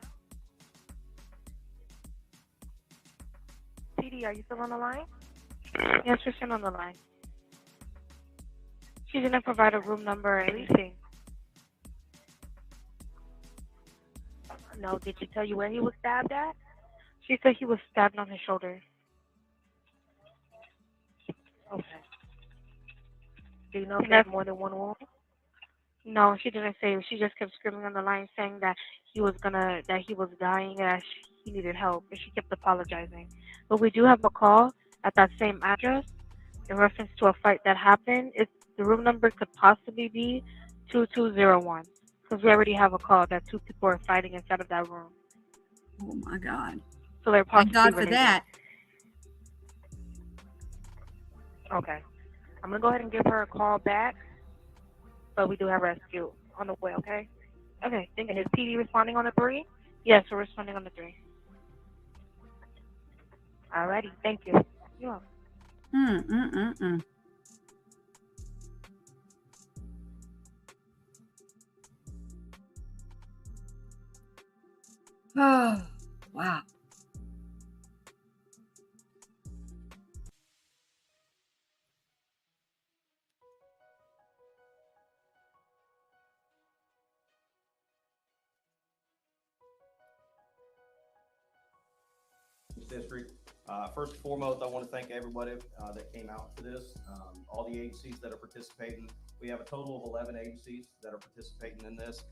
PD, are you still on the line? Yes, we're still on the line. She didn't provide a room number or anything. No, did she tell you where he was stabbed at? She said he was stabbed on his shoulder. Okay. Do you know if there's more than one wound? No, she didn't say. She just kept screaming on the line saying that he was dying, and he needed help, and she kept apologizing. But we do have a call at that same address in reference to a fight that happened. The room number could possibly be 2201, because we already have a call that two people are fighting inside of that room. Oh my God! So they're possibly Thank God for related. that. Okay. I'm going to go ahead and give her a call back, but we do have rescue on the way, okay? Okay, thank you. And is PD responding on the 3? Yes, we're responding on the 3. Alrighty, thank you. You're welcome. Oh, wow. District. First and foremost, I want to thank everybody that came out for this, all the agencies that are participating. We have a total of 11 agencies that are participating in this.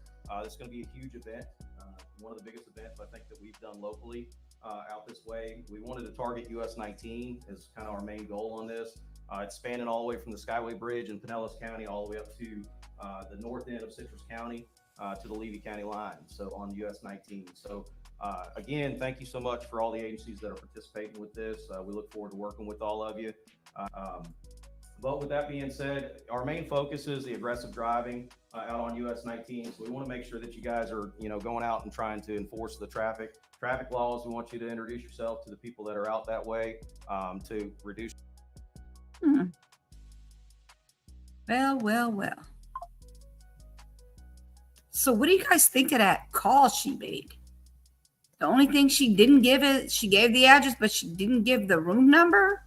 It's going to be a huge event, one of the biggest events I think that we've done locally out this way. We wanted to target US 19 as kind of our main goal on this. It's spanning all the way from the Skyway Bridge in Pinellas County all the way up to the north end of Citrus County to the Levy County line, so on US 19. So again, thank you so much for all the agencies that are participating with this. We look forward to working with all of you. But with that being said, our main focus is the aggressive driving out on US 19. So we want to make sure that you guys are, going out and trying to enforce the traffic laws. We want you to introduce yourself to the people that are out that way to reduce. Well. So what do you guys think of that call she made? The only thing she didn't give it, she gave the address, but she didn't give the room number.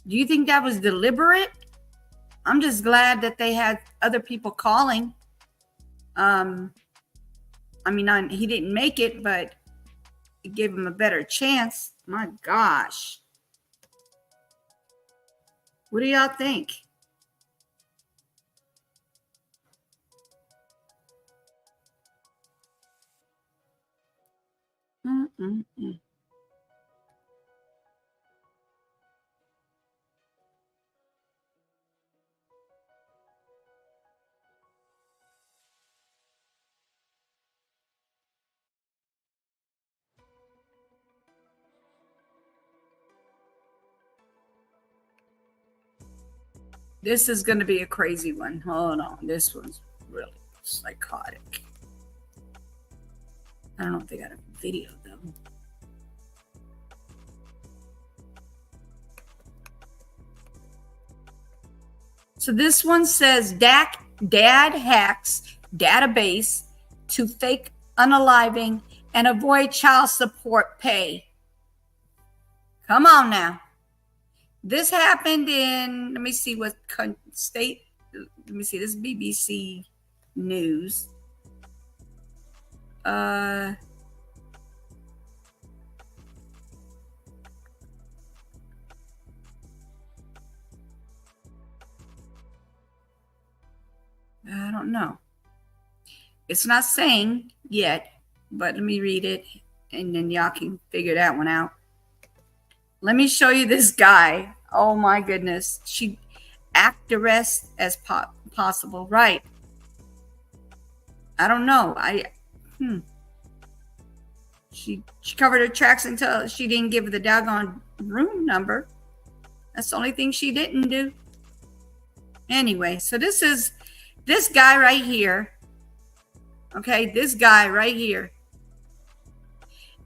Do you think that was deliberate? I'm just glad that they had other people calling. I mean, he didn't make it, but it gave him a better chance. My gosh. What do y'all think? Mm-mm-mm. This is going to be a crazy one. Hold on. This one's really psychotic. I don't know if they got a video, though. So this one says, Dad hacks database to fake unaliving and avoid child support pay. Come on now. This happened in, let me see what state, let me see, this is BBC News. I don't know. It's not saying yet, but let me read it and then y'all can figure that one out. Let me show you this guy. Oh my goodness. She act the rest as possible. Right. I don't know. She covered her tracks until she didn't give the doggone room number. That's the only thing she didn't do. Anyway, so this is this guy right here. Okay, this guy right here.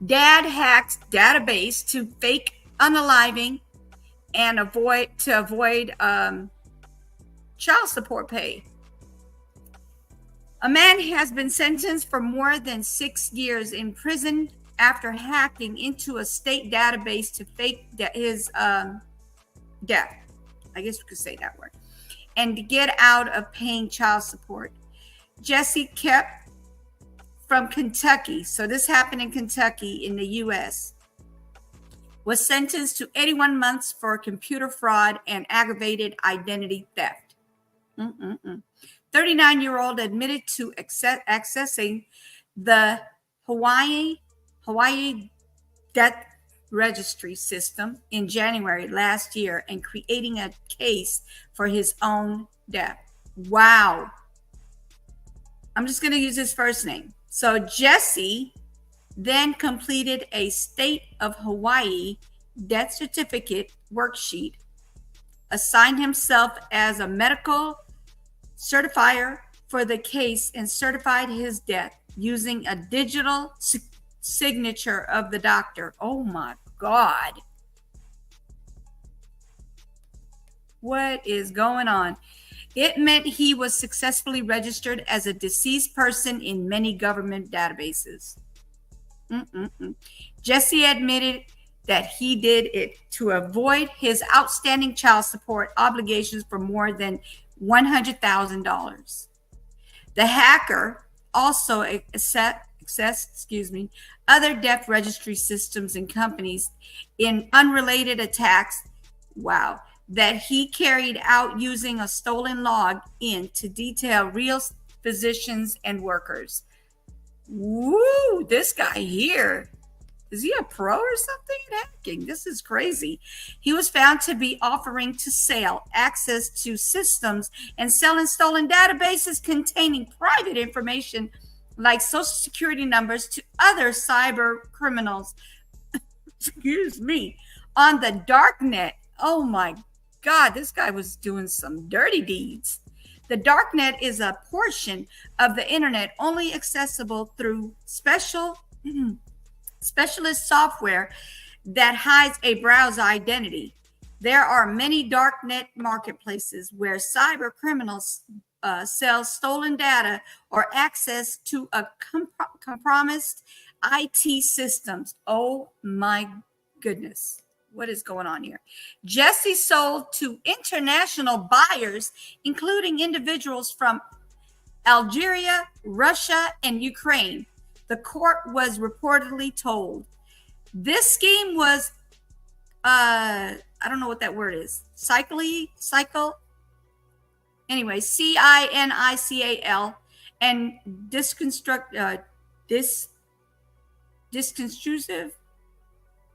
Dad hacks database to fake unaliving and avoid child support pay. A man has been sentenced for more than 6 years in prison after hacking into a state database to fake his death. I guess we could say that word. And to get out of paying child support. Jesse Kepp from Kentucky, so this happened in Kentucky in the U.S., was sentenced to 81 months for computer fraud and aggravated identity theft. 39-year-old admitted to accessing the Hawaii death registry system in January last year and creating a case for his own death. Wow. I'm just going to use his first name. So Jesse then completed a state of Hawaii death certificate worksheet, assigned himself as a medical certifier for the case, and certified his death using a digital signature of the doctor. Oh my God. What is going on? It meant he was successfully registered as a deceased person in many government databases. Jesse admitted that he did it to avoid his outstanding child support obligations for more than $100,000. The hacker also accessed other death registry systems and companies in unrelated attacks. Wow. That he carried out using a stolen log in to detail real physicians and workers. Woo, this guy here. Is he a pro or something at hacking? This is crazy. He was found to be offering to sell access to systems and selling stolen databases containing private information like social security numbers to other cyber criminals. Excuse me. On the dark net. Oh my God, this guy was doing some dirty deeds. The darknet is a portion of the internet only accessible through specialist software that hides a browser identity. There are many darknet marketplaces where cyber criminals sell stolen data or access to a compromised IT systems. Oh my goodness. What is going on here? Jesse sold to international buyers, including individuals from Algeria, Russia, and Ukraine, the court was reportedly told. This scheme was, I don't know what that word is. Cycle. Anyway, CINICAL, and disconstructive.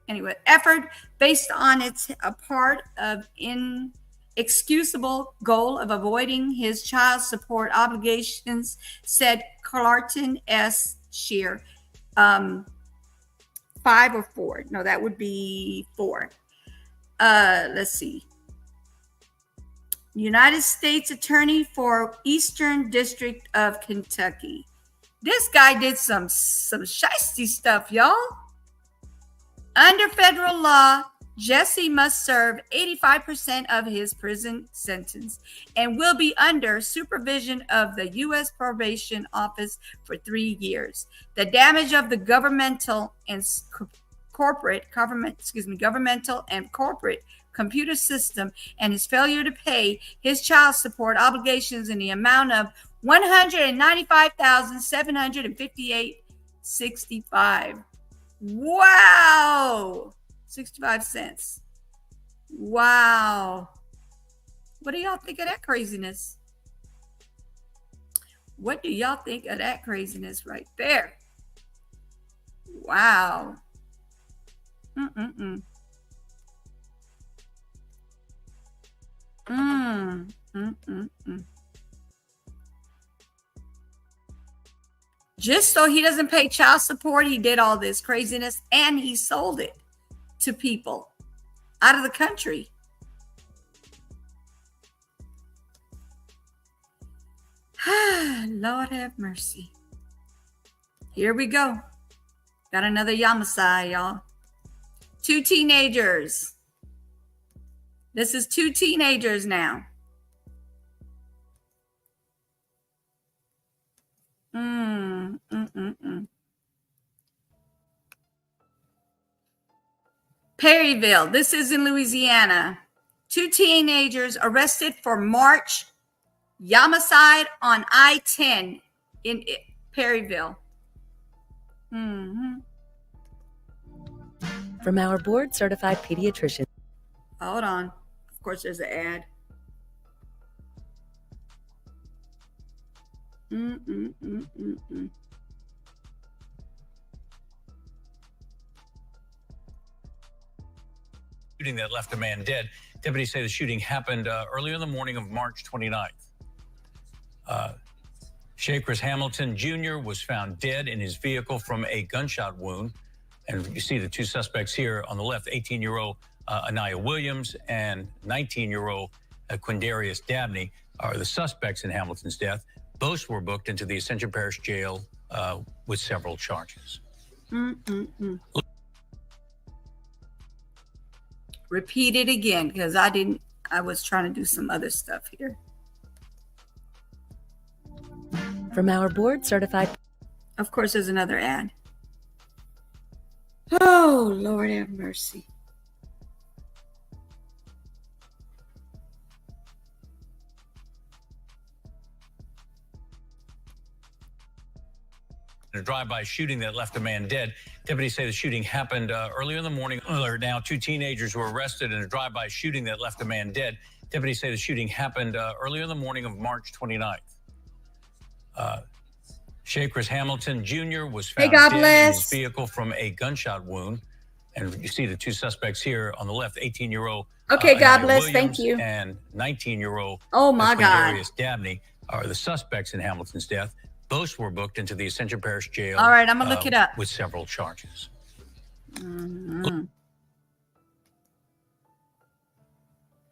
Anyway, effort based on its a part of inexcusable goal of avoiding his child support obligations, said Clarton S. Shear. 5 or 4? No, that would be 4. Let's see. United States Attorney for Eastern District of Kentucky. This guy did some shiesty stuff, y'all. Under federal law, Jesse must serve 85% of his prison sentence and will be under supervision of the U.S. Probation Office for 3 years. The damage of the governmental and corporate computer system and his failure to pay his child support obligations in the amount of $195,758.65. Wow. 65 cents. Wow. What do y'all think of that craziness? What do y'all think of that craziness right there? Wow. Just so he doesn't pay child support, he did all this craziness and he sold it to people out of the country. Lord have mercy. Here we go. Got another Yamasai, y'all. 2 teenagers. This is 2 teenagers now. Perryville. This is in Louisiana. 2 teenagers arrested for March Yamaside on I-10 in Perryville. From our board-certified pediatrician. Hold on. Of course, there's an ad. Shooting that left a man dead. Deputies say the shooting happened earlier in the morning of March 29th. Shakers Hamilton Jr. was found dead in his vehicle from a gunshot wound. And you see the 2 suspects here on the left, 18-year-old Anaya Williams and 19-year-old Quindarius Dabney are the suspects in Hamilton's death. Both were booked into the Ascension Parish Jail with several charges. Repeat it again because I was trying to do some other stuff here. From our board-certified. Of course, there's another ad. Oh, Lord have mercy. A drive-by shooting that left a man dead. Deputies say the shooting happened earlier in the morning. Now, 2 teenagers were arrested in a drive-by shooting that left a man dead. Deputies say the shooting happened earlier in the morning of March 29th. Shakers Hamilton Jr. was found dead in his vehicle from a gunshot wound. And you see the 2 suspects here on the left, 18-year-old Okay, God bless. Williams Thank you. and 19-year-old Oh, my God. Quindarius Dabney are the suspects in Hamilton's death. Both were booked into the Ascension Parish Jail. All right, I'm going to look it up. With several charges.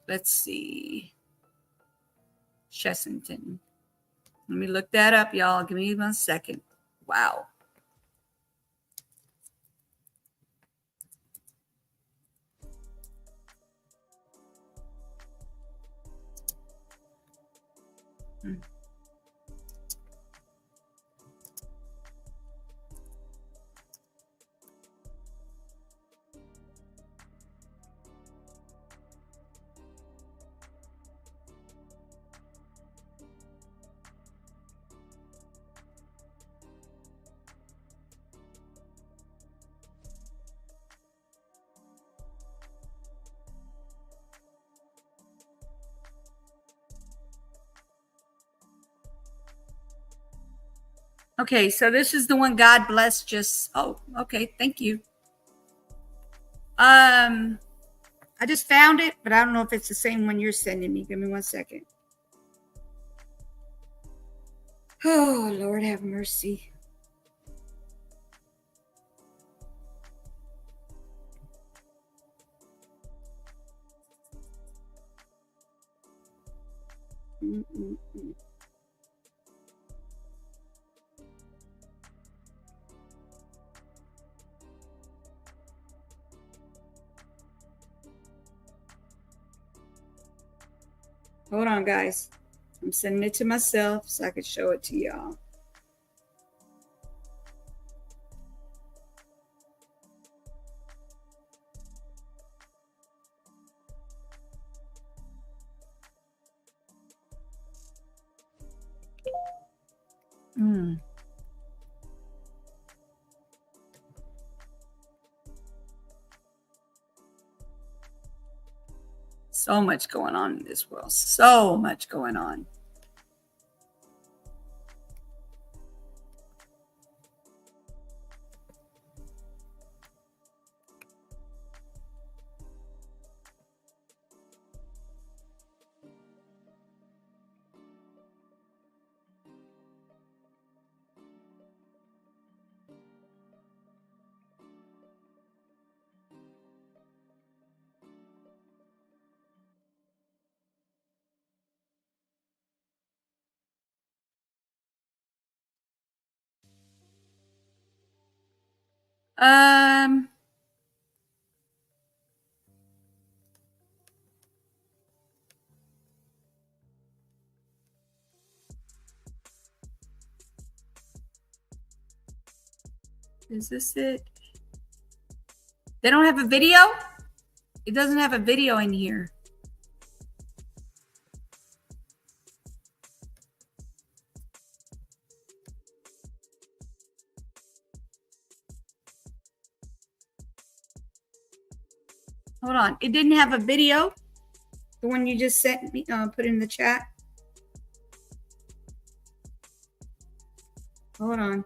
Let's see. Chessington. Let me look that up, y'all. Give me 1 second. Wow. Okay, so this is the one God bless just okay, thank you. I just found it, but I don't know if it's the same one you're sending me. Give me 1 second. Oh, Lord have mercy. Mm-mm-mm. Hold on, guys. I'm sending it to myself so I can show it to y'all. So much going on in this world. So much going on. Um, is this it? They don't have a video? It doesn't have a video in here. Hold on. It didn't have a video? The one you just sent me, put in the chat? Hold on.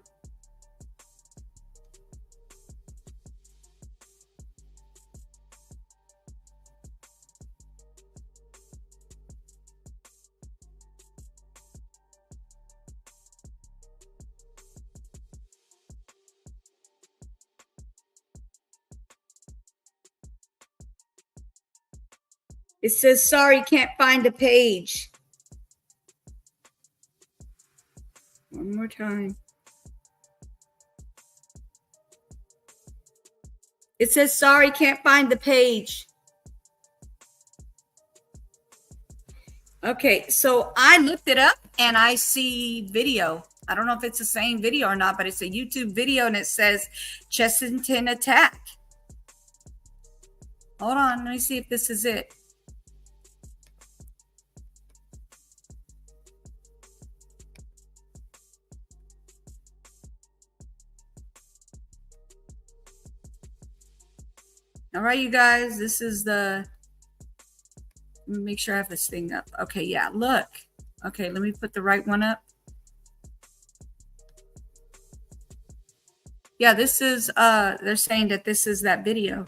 It says, sorry, can't find the page. One more time. It says, sorry, can't find the page. Okay, so I looked it up and I see video. I don't know if it's the same video or not, but it's a YouTube video and it says Chessington attack. Hold on, let me see if this is it. All right, you guys, this is the, let me make sure I have this thing up. Okay, yeah, look. Okay, let me put the right one up. Yeah, this is, they're saying that this is that video.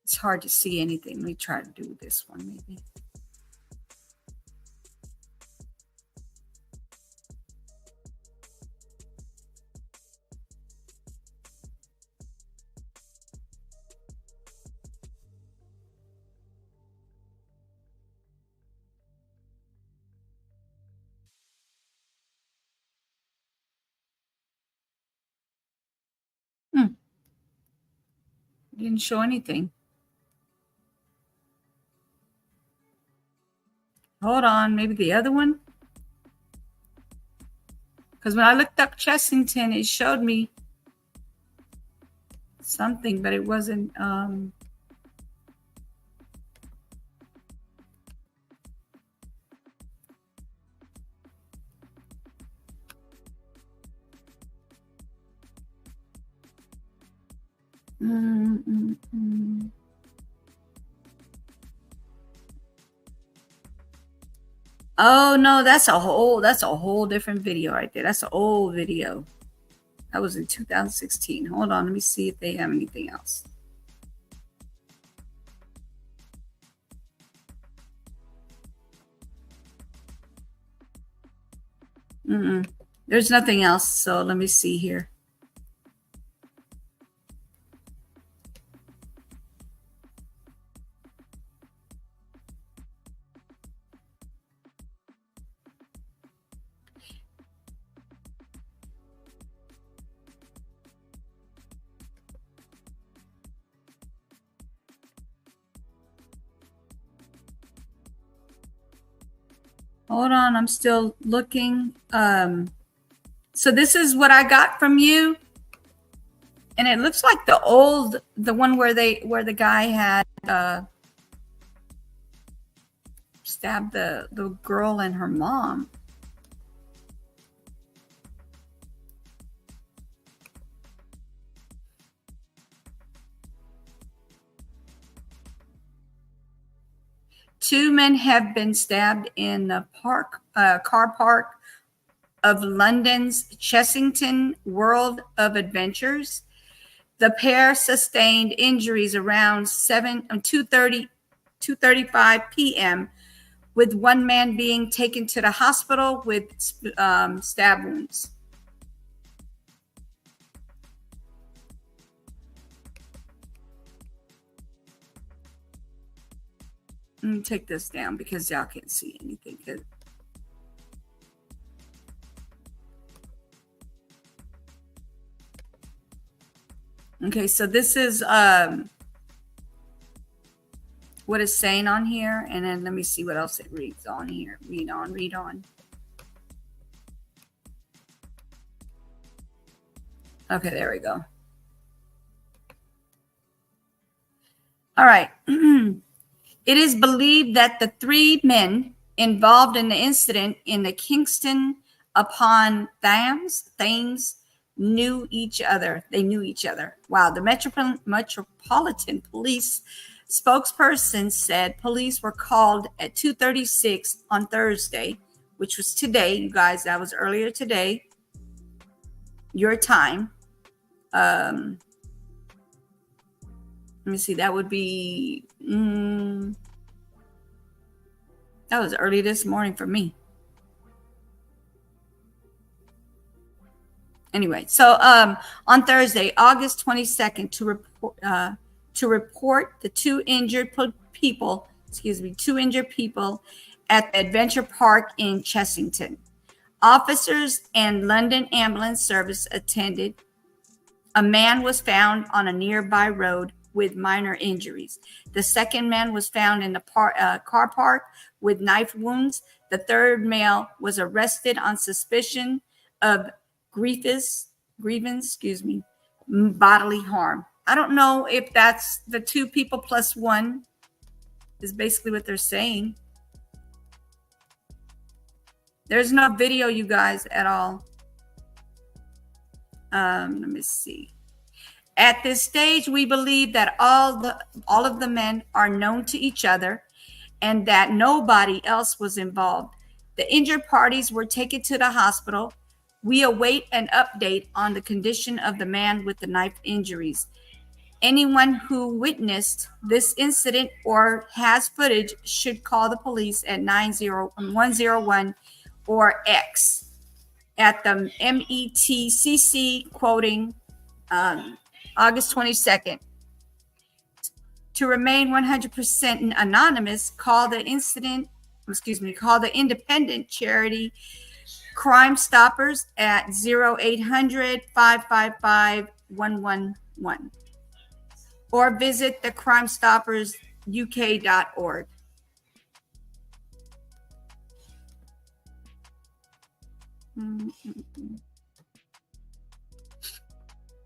It's hard to see anything. Let me try to do this one maybe. Didn't show anything. Hold on, maybe the other one? Because when I looked up Chessington, it showed me something, but it wasn't. Oh no, that's a whole different video right there. That's an old video. That was in 2016. Hold on, let me see if they have anything else. There's nothing else, so let me see here. Hold on, I'm still looking. So this is what I got from you. And it looks like the one where the guy had stabbed the girl and her mom. Two men have been stabbed in the car park of London's Chessington World of Adventures. The pair sustained injuries around 2:35 p.m., with one man being taken to the hospital with stab wounds. Let me take this down because y'all can't see anything. Okay, so this is what it's saying on here, and then let me see what else it reads on here. Read on. Okay, there we go. All right. It is believed that the three men involved in the incident in the Kingston upon Thames knew each other. They knew each other. Wow. The Metropolitan Police spokesperson said police were called at 2:36 on Thursday, which was today, you guys. That was earlier today, your time. Let me see. That would be that was early this morning for me. Anyway, so on Thursday, August 22nd, to report the two injured people at the Adventure Park in Chessington. Officers and London Ambulance Service attended. A man was found on a nearby road with minor injuries. The second man was found in the car park with knife wounds. The third male was arrested on suspicion of grievance, bodily harm. I don't know if that's the two people plus one is basically what they're saying. There's no video, you guys, at all. Let me see. At this stage, we believe that all of the men are known to each other and that nobody else was involved. The injured parties were taken to the hospital. We await an update on the condition of the man with the knife injuries. Anyone who witnessed this incident or has footage should call the police at 90101 or X at the METCC, quoting August 22nd. To remain 100% anonymous, call the independent charity Crime Stoppers at 0800-555-111 or visit the crimestoppersuk.org.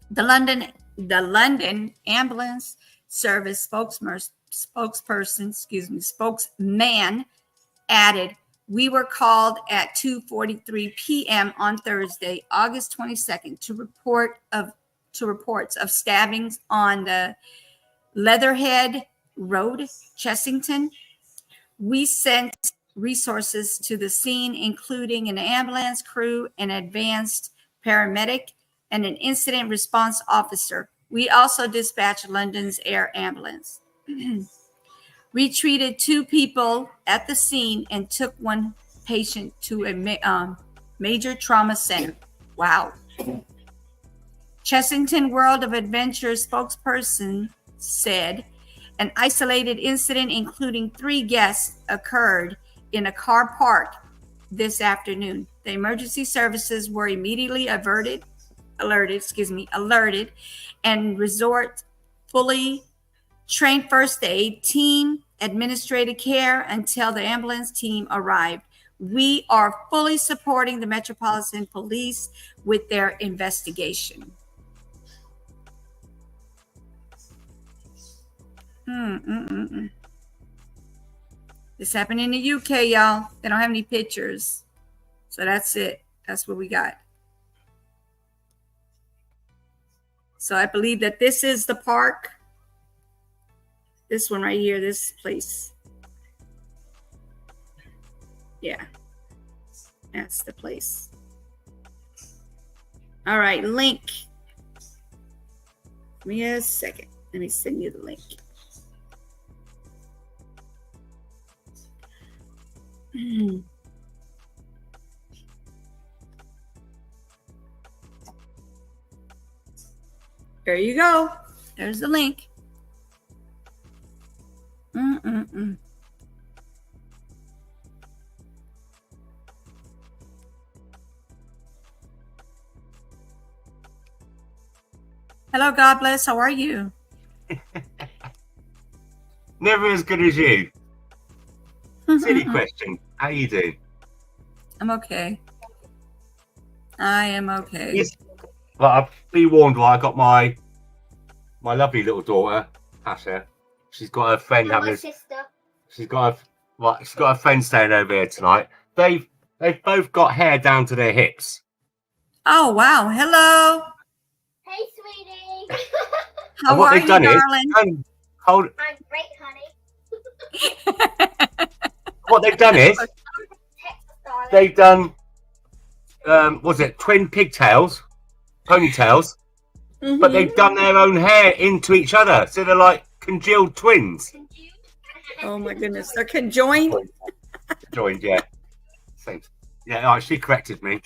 The London Ambulance Service spokesman added, "We were called at 2:43 p.m. on Thursday, August 22nd, to report of to reports of stabbings on the Leatherhead Road, Chessington. We sent resources to the scene, including an ambulance crew, an advanced paramedic, and an incident response officer. We also dispatched London's air ambulance. We treated 2 people at the scene and took 1 patient to a major trauma center. Wow. Chessington World of Adventure spokesperson said an isolated incident including 3 guests occurred in a car park this afternoon. The emergency services were immediately alerted, and resort fully trained first aid team administrated care until the ambulance team arrived. We are fully supporting the Metropolitan Police with their investigation. This happened in the UK, y'all. They don't have any pictures. So that's it. That's what we got. So I believe that this is the park. This one right here, this place. Yeah. That's the place. All right, link. Give me a second. Let me send you the link. There you go. There's the link. Hello, God bless. How are you? Never as good as you. Silly question. How you doing? I'm okay. I am okay. Yes. Well, I'll be warned. I got my lovely little daughter, Pasha. She's got her friend having. She's got a friend staying over here tonight. They've both got hair down to their hips. Oh wow! Hello. Hey, sweetie. How what are they've you, done darling? I'm great, honey. What they've done is they've done was it twin pigtails, ponytails, but they've done their own hair into each other, so they're like congealed twins. Oh my goodness, they're conjoined. Joined, yeah. Thanks. Yeah, no, she corrected me.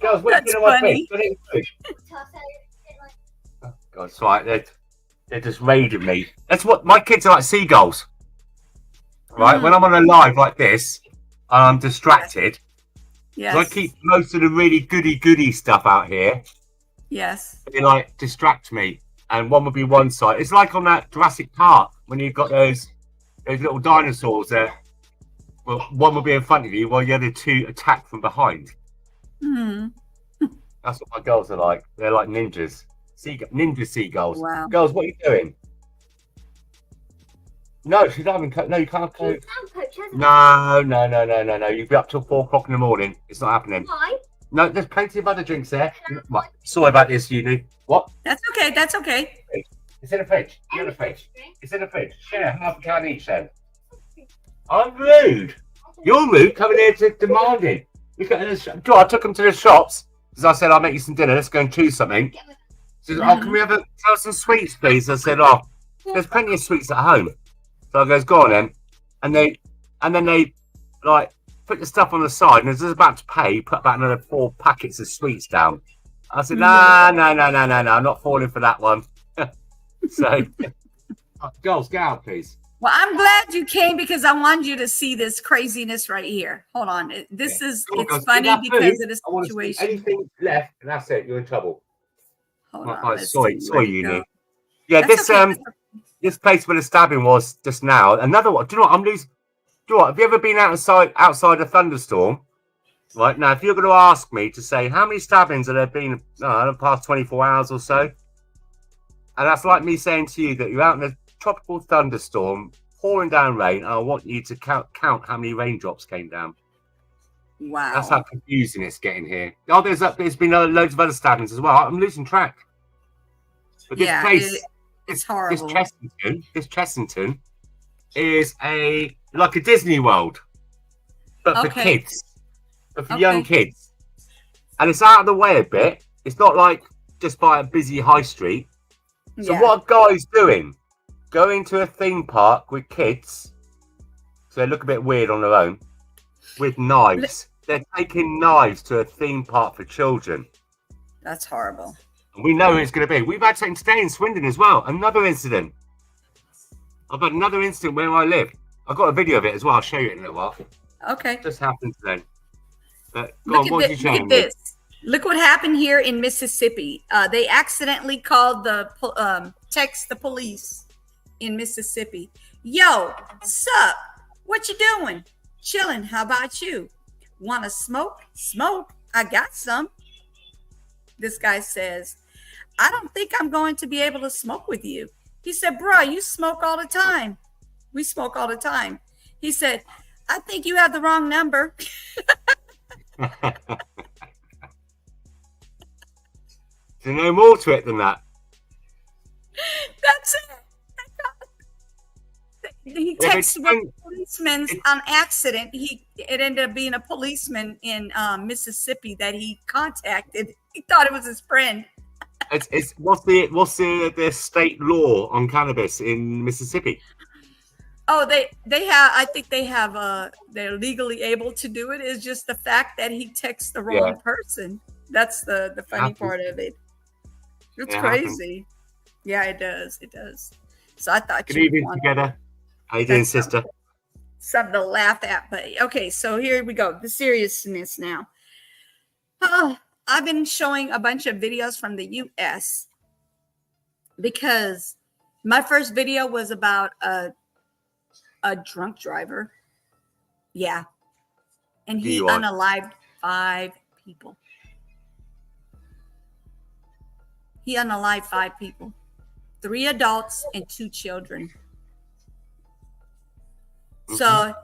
Girls, what That's do you know funny. what I think? Oh, God, it's right. They're just raiding me. That's what my kids are like, seagulls. Right? When I'm on a live like this, I'm distracted. Yes. So I keep most of the really goody stuff out here. Yes. They like distract me, and one would be one side. It's like on that Jurassic Park when you've got those little dinosaurs there. Well, one will be in front of you while the other 2 attack from behind. That's what my girls are like. They're like ninjas. Ninja seagulls. Wow. Girls, what are you doing? No, she's having no, you can't coach. No. You'll be up till 4 o'clock in the morning. It's not happening. Why? No, there's plenty of other drinks there. Right. Sorry about this, Uni. What? That's okay. That's okay. It's in the fridge. You're in the fridge. It's in the fridge. Share half a can each then. I'm rude. You're rude coming here to demand it. I took them to the shops because I said I'll make you some dinner. Let's go and choose something. She said, "Oh, can we have some sweets, please?" I said, "Oh, there's plenty of sweets at home." So I goes, "Go on then," and then they like put the stuff on the side, and as I was about to pay, put about another 4 packets of sweets down. I said, "No, I'm not falling for that one." So, girls, get out, please. Well, I'm glad you came because I wanted you to see this craziness right here. Hold on. It's funny because of the situation. Anything left, and that's it. You're in trouble. Hold on. Sorry, Uni. Yeah, this place where the stabbing was just now. Another one. Do you know what? I'm losing. Do you know what? Have you ever been outside a thunderstorm? Right now, if you're going to ask me to say how many stabbings have there been in the past 24 hours or so, and that's like me saying to you that you're out in a tropical thunderstorm, pouring down rain, and I want you to count how many raindrops came down. Wow. That's how confusing it's getting here. Oh, there's been loads of other stabbings as well. I'm losing track. But this Yeah, place, it's horrible. This Chessington is like a Disney World, but for Okay. kids, but for young kids. And it's out of the way a bit. It's not like just by a busy high street. So Yeah. what are guys doing? Going to a theme park with kids, so they look a bit weird on their own, with knives. They're taking knives to a theme park for children. That's horrible. And we know who it's going to be. We've had something today in Swindon as well. Another incident. I've had another incident where I live. I've got a video of it as well. I'll show you it in a little while. Okay. Just happened today. But go Look on, at what thi- did you look say? at this. Look what happened here in Mississippi. They accidentally called text the police in Mississippi. Yo, sup? What you doing? Chilling. How about you? Want to smoke? Smoke. I got some. This guy says, I don't think I'm going to be able to smoke with you. He said, bro, you smoke all the time. We smoke all the time. He said, I think you have the wrong number. There's no more to it than that. That's it. He texted a policeman on accident. It ended up being a policeman in Mississippi that he contacted. He thought it was his friend. It's what's the state law on cannabis in Mississippi? Oh, they have. I think they have. They're legally able to do it. It's just the fact that he texts the wrong person. That's the funny part of it. It's crazy. Yeah, it does. It does. So I thought. Good evening together. How you doing, sister? Something to laugh at, but okay. So here we go. The seriousness now. I've been showing a bunch of videos from the U.S. because my first video was about a drunk driver. Yeah. And he unalived 5 people. He unalived 5 people. 3 adults and 2 children. So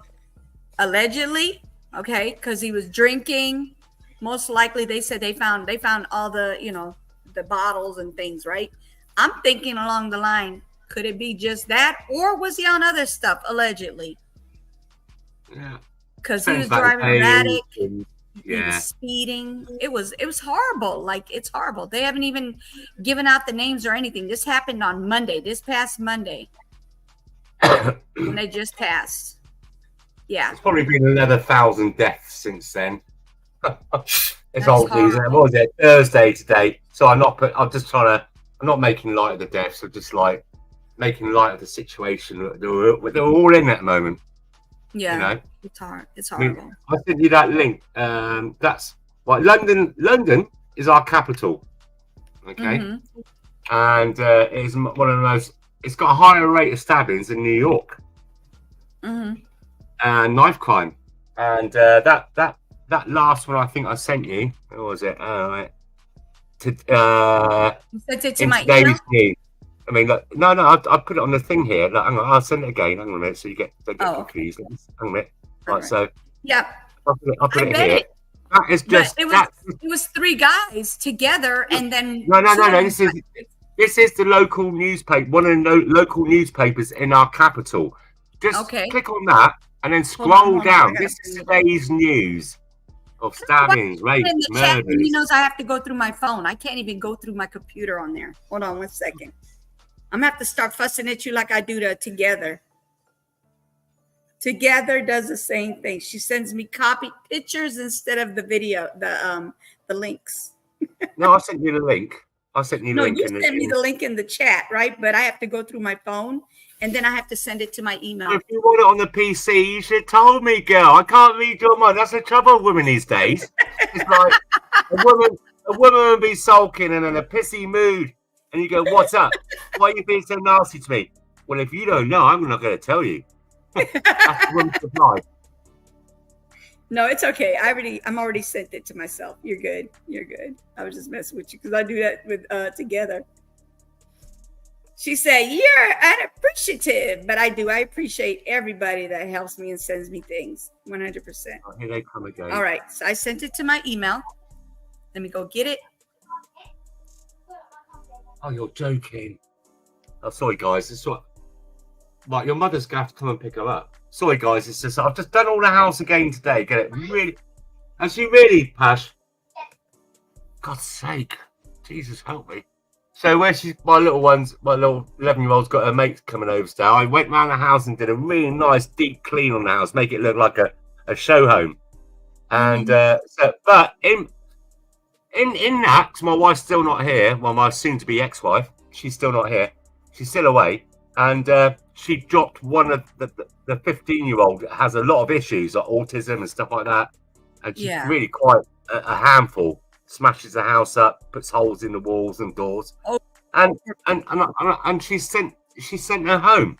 allegedly, okay, because he was drinking. Most likely they said they found all the, the bottles and things, right? I'm thinking along the line, could it be just that? Or was he on other stuff, allegedly? Yeah. Because he was Sounds like driving erratic. He Yeah. was speeding. It was horrible. Like, it's horrible. They haven't even given out the names or anything. This happened on Monday, this past Monday. When they just passed. Yeah. It's probably been another 1,000 deaths since then. It's That's old news. horrible. What was it? Thursday today. So I'm not making light of the deaths. I'm just like making light of the situation that they're all in at the moment. Yeah. You know? It's hard. It's I mean, horrible. I sent you that link. That's right. London is our capital. Okay. Mhm. And it is one of the most. It's got a higher rate of stabbings than New York Mhm. and knife crime. And that last one I think I sent you. Where was it? You sent it to in my today's email? news. I mean, look, no, I put it on the thing here. Look, hang on, I'll send it again. Hang on a minute, so you don't get confused. Hang on a minute. Right, so Yeah. I'll put I it bet here. it. That is just But it was 3 guys together, and then no. two of them- This is the local newspaper, one of the local newspapers in our capital. Just click on that and then scroll down. This is today's news of stabbings, rapes, in the chat, and he murders. knows I have to go through my phone. I can't even go through my computer on there. Hold on 1 second. I'm gonna have to start fussing at you like I do to Together. Together does the same thing. She sends me copy pictures instead of the video, the links. No, I sent you the link. I sent you the No, link. you in the- sent me the link in the chat, right? But I have to go through my phone, and then I have to send it to my email. If you want it on the PC, you should have told me, girl. I can't read your mind. That's the trouble with women these days. It's like a woman will be sulking and in a pissy mood, and you go, "What's up? Why are you being so nasty to me?" Well, if you don't know, I'm not going to tell you. That's the woman's reply. No, it's okay. I'm already sent it to myself. You're good. You're good. I was just messing with you because I do that with Together. She said, "You're unappreciative," but I do. I appreciate everybody that helps me and sends me things. 100%. Oh, here they come again. All right. So I sent it to my email. Let me go get it. Oh, you're joking. Oh, sorry, guys. It's what. Right, your mother's gonna have to come and pick her up. Sorry, guys. It's just I've just done all the house again today. Get it really? And she really, Pash. God's sake, Jesus help me. So where she's my little 11-year-old's got her mates coming over today. I went round the house and did a really nice deep clean on the house, make it look like a show home. And but in that, 'cause my wife's still not here. Well, my soon-to-be ex-wife, she's still not here. She's still away, and she dropped one of the 15-year-old that has a lot of issues like autism and stuff like that, and she's really quite a handful. Smashes the house up, puts holes in the walls and doors, and she sent her home.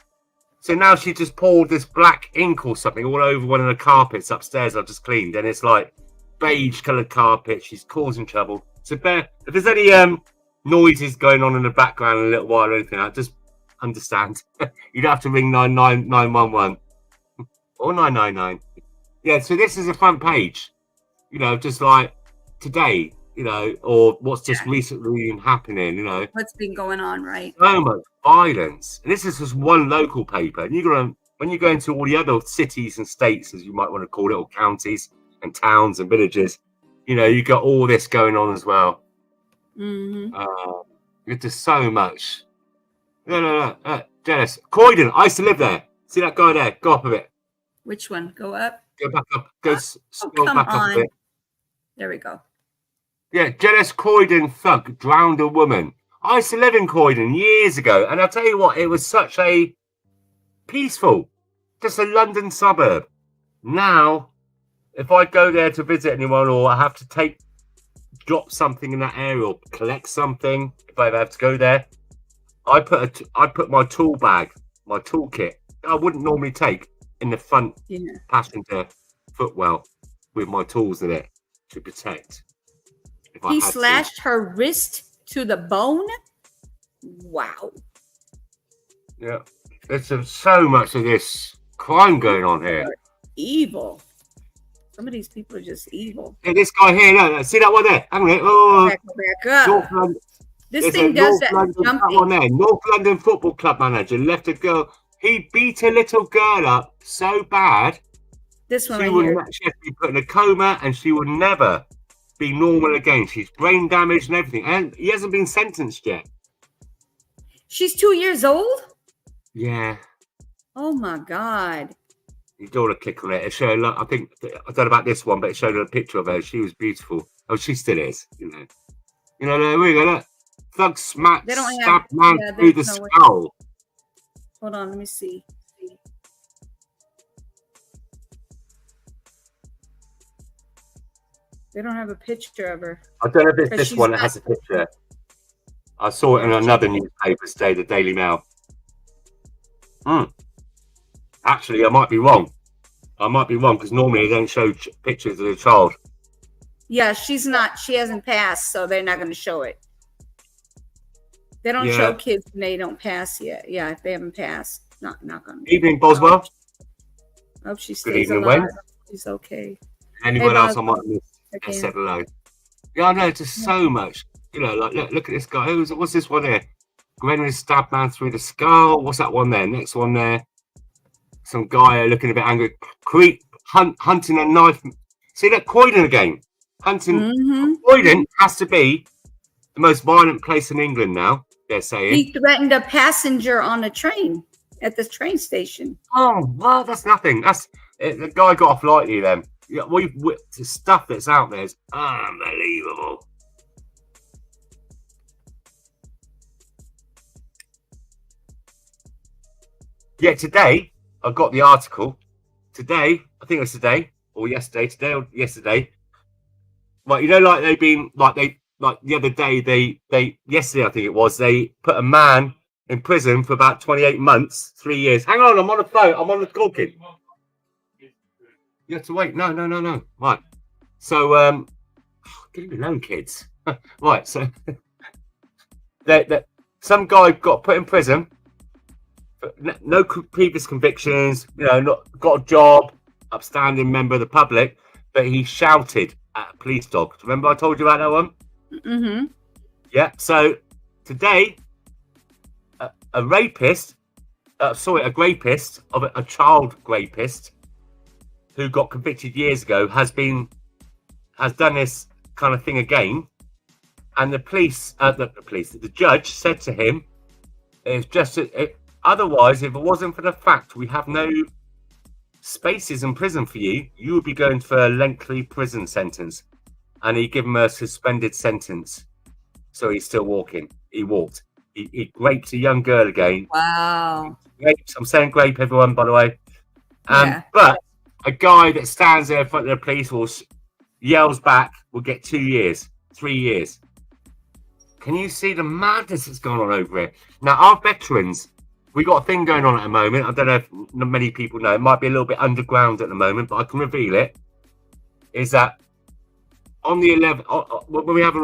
So now she just poured this black ink or something all over one of the carpets upstairs I've just cleaned, and it's like beige coloured carpet. She's causing trouble. So if there's any noises going on in the background in a little while or anything, I just understand. You'd have to ring 911 or 999. Yeah. So this is a front page. You know, just like today, you know, or what's just recently been happening, you know. What's been going on, right? So much violence. And this is just one local paper. And when you go into all the other cities and states, as you might want to call it, or counties and towns and villages, you know, you got all this going on as well. It's just so much. No. Dennis. Croydon. I used to live there. See that guy there? Go up a bit. Which one? Go up? Go back up. Scroll come back up on. a bit. There we go. Yeah, jealous Croydon thug drowned a woman. I used to live in Croydon years ago, and I'll tell you what, it was such a peaceful, just a London suburb. Now, if I go there to visit anyone, or I have to drop something in that area, or collect something, if I ever have to go there, I put my tool bag, my toolkit, I wouldn't normally take, in the front passenger footwell with my tools in it to protect. He slashed her wrist to the bone. Wow. Yeah, there's so much of this crime going on here. Evil. Some of these people are just evil. Hey, this guy here, look, see that one there? Hang on a minute. Oh, back up. This thing does that jumping. That one there. North London Football Club manager left a girl. He beat a little girl up so bad. This one she right would here. she had to be put in a coma, and she would never be normal again. She's brain damaged and everything, and he hasn't been sentenced yet. She's 2 years old? Yeah. Oh my God. You don't want to click on it. It showed, I think, I don't know about this one, but it showed a picture of her. She was beautiful. Oh, she still is, you know. You know, there we go. Look. Thug stabbed man through the skull. Hold on, let me see. They don't have a picture of her. I don't know if it's this one that has a picture. I saw it in another newspaper today, the Daily Mail. Actually, I might be wrong. Because normally they don't show pictures of the child. Yeah, she's not. She hasn't passed, so they're not going to show it. They don't show kids when they don't pass yet. Yeah, if they haven't passed, not going to. Evening, Boswell. I hope she Good stays evening, alive. Wen. She's okay. Anyone else I might miss? Okay. I said hello. Yeah, I know, just so much. You know, like, look at this guy. What's this one here? Gwen stabbed man through the skull. What's that one there? Next one there. Some guy looking a bit angry. Hunting a knife. See that? Croydon again. Hunting. Croydon has to be the most violent place in England now, they're saying. He threatened a passenger on a train at the train station. Oh, well, that's nothing. The guy got off lightly then. Yeah, the stuff that's out there is unbelievable. Yeah, today I got the article. Today, I think it was today or yesterday. Right, you know, like they've been like the other day. Yesterday I think it was. They put a man in prison for about 28 months, 3 years. Hang on, I'm on the phone. I'm on the talking. You have to wait. No. Right. So, get me alone, kids. Right. So, that some guy got put in prison. No previous convictions. You know, not got a job. Upstanding member of the public, but he shouted at a police dog. Remember I told you about that one? Mm-hmm. Yeah. So today, a rapist, a child rapist, who got convicted years ago, has done this kind of thing again, and the judge said to him, "It's just otherwise, if it wasn't for the fact we have no spaces in prison for you, you would be going for a lengthy prison sentence." And he gave him a suspended sentence, so he's still walking. He walked. He raped a young girl again. Wow. Raped. I'm saying grape, everyone, by the way. But a guy that stands there in front of the police or yells back will get 2 years, 3 years. Can you see the madness that's going on over here? Now, our veterans, we got a thing going on at the moment. I don't know if many people know. It might be a little bit underground at the moment, but I can reveal it. Is that on the 11th, when we have a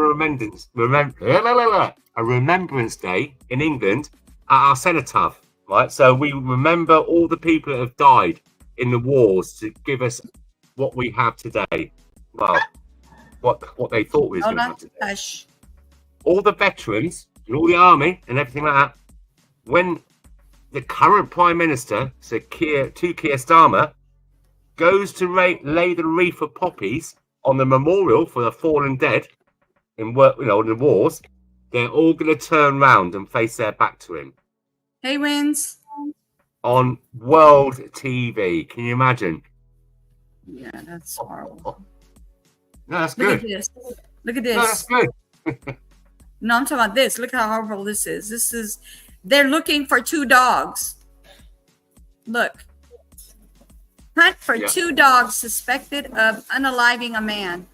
Remembrance Day in England at our cenotaph, right? So we remember all the people that have died in the wars to give us what we have today. Well, what they thought we was going to have today. All the veterans and all the army and everything like that, when the current Prime Minister, so Keir Starmer, goes to lay the wreath of poppies on the memorial for the fallen dead in the wars, they're all going to turn round and face their back to him. Hey, Wins. On world TV. Can you imagine? Yeah, that's horrible. No, that's Look good. at this. Look at this. No, that's good. No, I'm talking about this. Look how horrible this is. They're looking for 2 dogs. Look. Hunt for 2 dogs suspected of unaliving a man.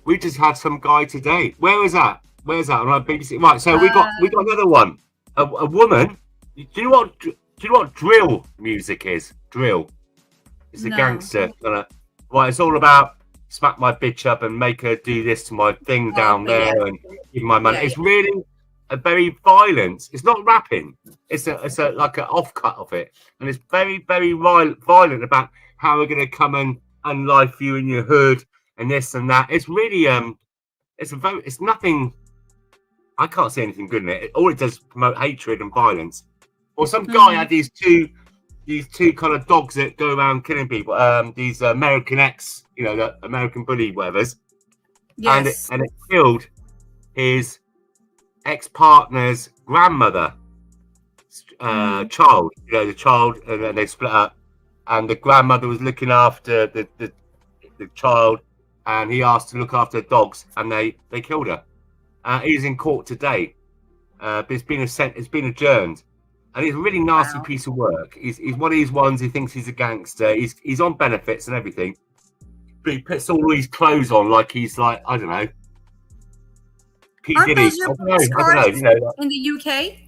We just had some guy today. Where is that? Where's that? On our BBC. Right, so we got another one. A woman. Do you know what drill music is? Drill. It's a gangster. Right, it's all about smack my bitch up and make her do this to my thing down there and give my money. It's really a very violent. It's not rapping. It's a like an offcut of it, and it's very, very violent about how we're going to come and unlife you in your hood and this and that. It's really it's nothing. I can't see anything good in it. All it does is promote hatred and violence. Or some guy had these two kind of dogs that go around killing people. These American X, the American Bully, whatever's. Yes. And it killed his ex-partner's grandmother, child. The child, and then they split up. And the grandmother was looking after the child, and he asked to look after the dogs, and they killed her. He's in court today. But it's been adjourned. And he's a really nasty piece of work. He's one of these ones who thinks he's a gangster. He's on benefits and everything. But he puts all these clothes on like he's like, I don't know. Aren't those your police cars in the UK?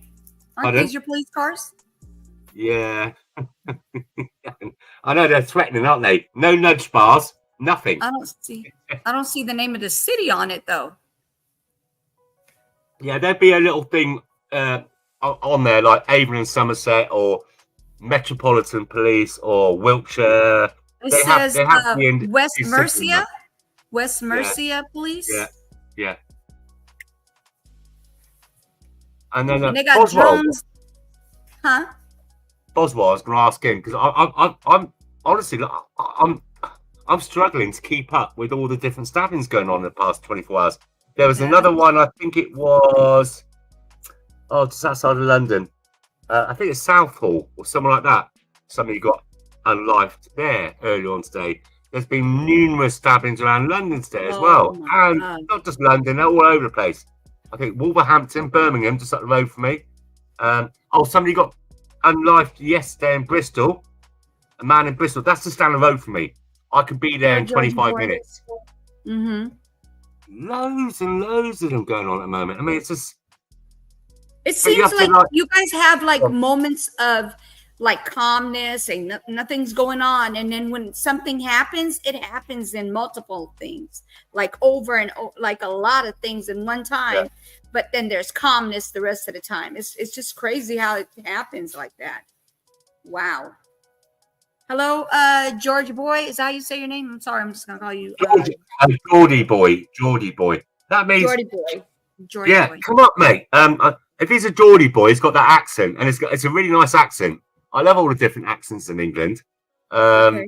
Aren't these your police cars? Yeah. I know they're threatening, aren't they? No nudge bars, nothing. I don't see the name of the city on it though. Yeah, there'd be a little thing on there like Avon and Somerset or Metropolitan Police or Wiltshire. It says West Mercia. West Mercia Police. Yeah. And then they got Boswell. drones. Huh? Boswell, I was going to ask him because I'm honestly, I'm struggling to keep up with all the different stabbings going on in the past 24 hours. There was another one, I think it was, just outside of London. I think it's Southall or something like that. Somebody got unlived there earlier on today. There's been numerous stabbings around London today as well. And not just London, they're all over the place. I think Wolverhampton, Birmingham, just up the road from me. Somebody got unlived yesterday in Bristol. A man in Bristol. That's just down the road from me. I could be there in 25 minutes. Mm-hmm. Loads and loads of them going on at the moment. I mean, it's just... It seems like you guys have like moments of like calmness and nothing's going on. And then when something happens, it happens in multiple things, like over and like a lot of things in one time. Yeah. But then there's calmness the rest of the time. It's just crazy how it happens like that. Wow. Hello, George Boy. Is that how you say your name? I'm sorry. I'm just going to call you. Geordie Boy. Geordie Boy. That means Geordie boy. Geordie yeah. boy. Come up, mate. If he's a Geordie boy, he's got that accent, and it's a really nice accent. I love all the different accents in England. Okay.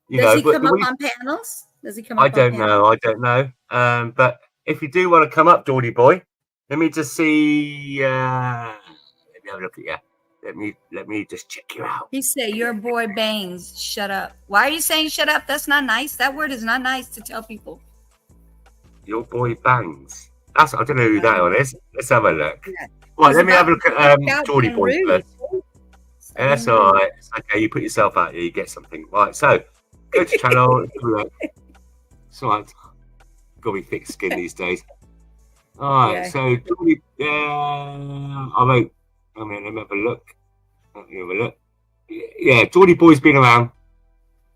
You Does know, he but come the up way- on panels? Does he come up I on don't panels? know. I don't know. But if you do want to come up, Geordie boy, let me just see. Let me have a look at you. Let me just check you out. He said, your boy bangs. Shut up. Why are you saying shut up? That's not nice. That word is not nice to tell people. Your boy bangs. I don't know who that one is. Let's have a look. Yeah. Right, He's let me have a about look to at freak out Geordie being boy rude. first. Yeah, that's all right. It's okay. You put yourself out there, you get something. Right, so go to channel. It's all right. Got to be thick skin these days. All right, Yeah. so Geordie, I won't. I mean, let me have a look. Let me have a look. Yeah, Geordie boy's been around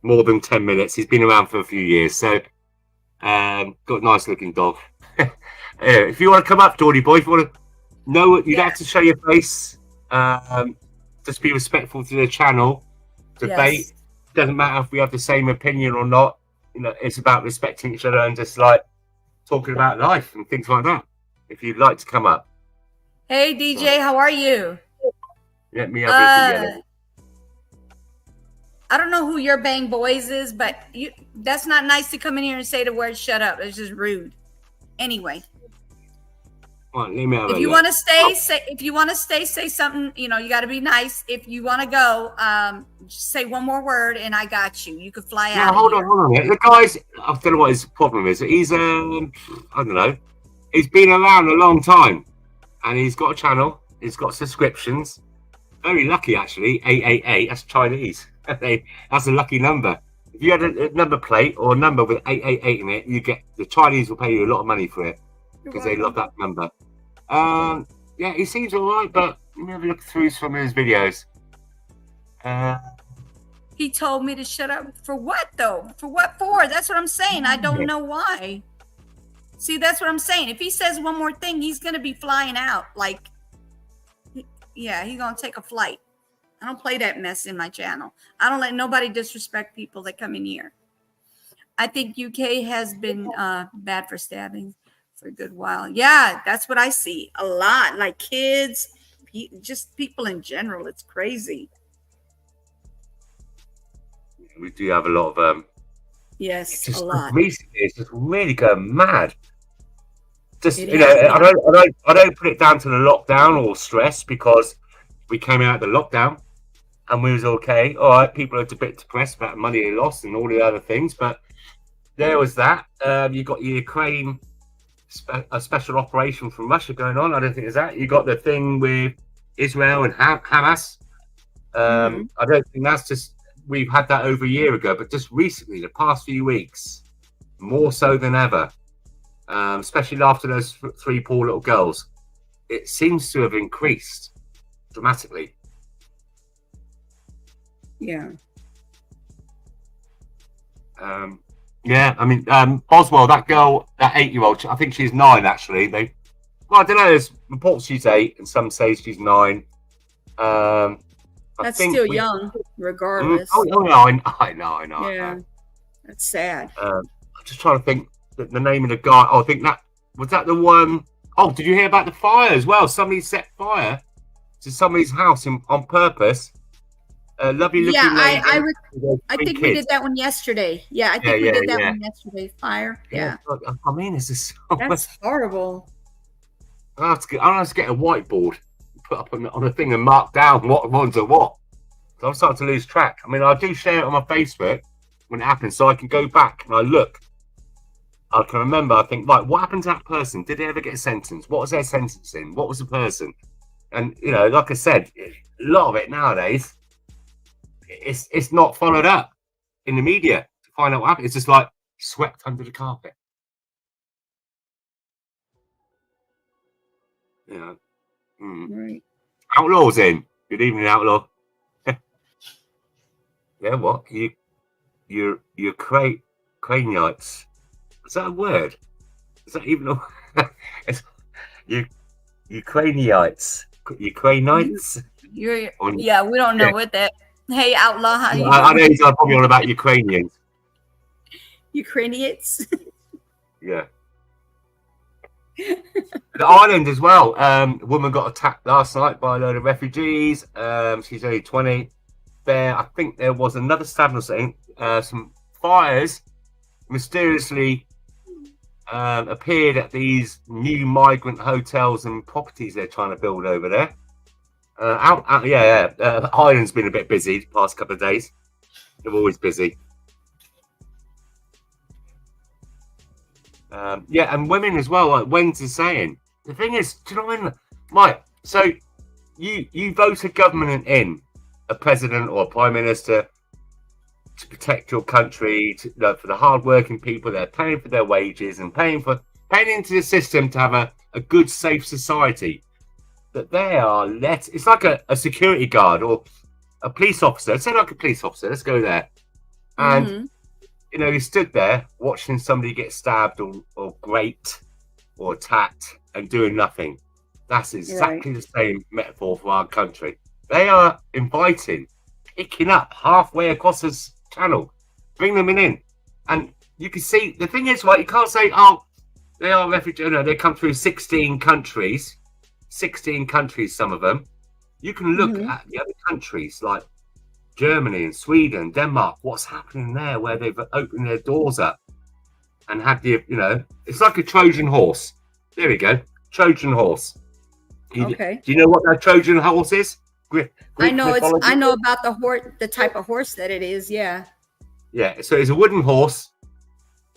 more than 10 minutes. He's been around for a few years, so got a nice looking dog. If you want to come up, Geordie boy, if you want to know it, you'd have to show your face. Just be respectful to the channel. Debate. Yes. Doesn't matter if we have the same opinion or not. You know, it's about respecting each other and just like talking about life and things like that. If you'd like to come up, Hey, DJ, how are you? let me have a look at you. I don't know who your bang boys is, but that's not nice to come in here and say the word shut up. It's just rude. Anyway, Right, let me have if a you look. want to stay, say something. You know, you got to be nice. If you want to go, just say one more word and I got you. You could fly Now, out. hold on a minute. The guy's, I don't know what his problem is. He's, I don't know. He's been around a long time and he's got a channel. He's got subscriptions. Very lucky, actually. 888, that's Chinese. That's a lucky number. If you had a number plate or a number with 888 in it, you get the Chinese will pay you a lot of money for it because they love that number. Yeah, he seems all right, but let me have a look through some of his videos. He told me to shut up. For what, though? For what for? That's what I'm saying. I don't know why. See, that's what I'm saying. If he says one more thing, he's going to be flying out. Like, yeah, he's going to take a flight. I don't play that mess in my channel. I don't let nobody disrespect people that come in here. I think UK has been bad for stabbing for a good while. Yeah, that's what I see. A lot. Like kids, just people in general. It's crazy. We do have a lot of Yes, just a lot. recently it's just really going mad. Just It you know, has. I don't put it down to the lockdown or stress because we came out of the lockdown and we was okay. All right, people are a bit depressed about money they lost and all the other things, but there was that. You got your Ukraine a special operation from Russia going on. I don't think it's that. You got the thing with Israel and Hamas. I don't think that's just. We've had that over a year ago, but just recently, the past few weeks, more so than ever, especially after those three poor little girls, it seems to have increased dramatically. Yeah. Yeah, I mean, Boswell, that girl, that 8-year-old, I think she's 9 actually. Well, I don't know. There's reports she's 8, and some say she's 9. That's still young, regardless. Oh, I know. Yeah, that's sad. I'm just trying to think the name of the guy. Oh, I think that was that the one. Oh, did you hear about the fire as well? Somebody set fire to somebody's house on purpose. A lovely looking lady. I think we did that one yesterday. Yeah, I think we did that one yesterday. Fire. Yeah. I mean, it's just so That's horrible. I have to get a whiteboard, put up on a thing and mark down what ones are what. So I'm starting to lose track. I mean, I do share it on my Facebook when it happens, so I can go back and I look. I can remember. I think, right, what happened to that person? Did they ever get a sentence? What was their sentencing? What was the person? And you know, like I said, a lot of it nowadays, it's not followed up in the media to find out what happened. It's just like swept under the carpet. Yeah. Right. Outlaw's in. Good evening, Outlaw. Yeah, what? You're Ukrainites. Is that a word? Is that even a it's Ukrainites? Ukrainites? Yeah, we don't know what that. Hey, Outlaw, how you I know he's probably on about Ukrainians. Ukrainians? Yeah. The island as well. A woman got attacked last night by a load of refugees. She's only 20. I think there was another stabbing or something. Some fires mysteriously appeared at these new migrant hotels and properties they're trying to build over there. Ireland's been a bit busy the past couple of days. They're always busy. And women as well, like Wenz is saying. The thing is, do you know what I mean? Right, so you vote a government in, a president or a prime minister, to protect your country, for the hard-working people. They're paying for their wages and paying into the system to have a good, safe society. That they are it's like a security guard or a police officer. Say like a police officer. Let's go there. And he stood there watching somebody get stabbed or raped or attacked and doing nothing. That's exactly the same metaphor for our country. They are picking up halfway across this channel, bring them in. And you can see, the thing is, right, you can't say, oh, they are refugees. No, they come through 16 countries, some of them. You can look at the other countries like Germany and Sweden, Denmark, what's happening there, where they've opened their doors up and had it's like a Trojan horse. There we go, Trojan horse. Okay. Do you know what that Trojan horse is? Greek I know mythology? I know about the type of horse that it is. Yeah. Yeah. So it's a wooden horse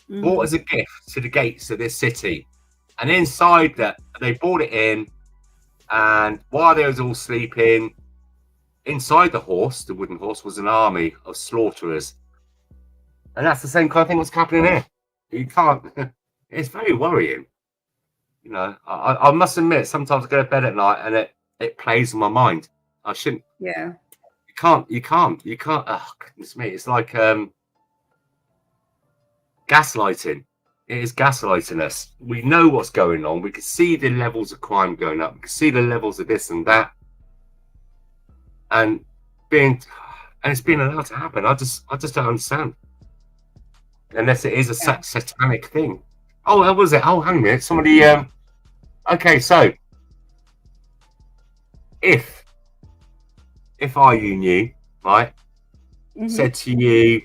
bought as a gift to the gates of this city, and inside that they brought it in, and while they was all sleeping, inside the wooden horse, was an army of slaughterers. And that's the same kind of thing that's happening here. You can't, it's very worrying. I must admit, sometimes I go to bed at night and it plays in my mind. I shouldn't. Yeah. You can't. Oh, goodness me. It's like gaslighting. It is gaslighting us. We know what's going on. We can see the levels of crime going up. We can see the levels of this and that. And it's being allowed to happen. I just don't understand. Unless it is a satanic thing. Oh, what was it? Oh, hang on a minute. Somebody okay, so if I knew, right, said to you,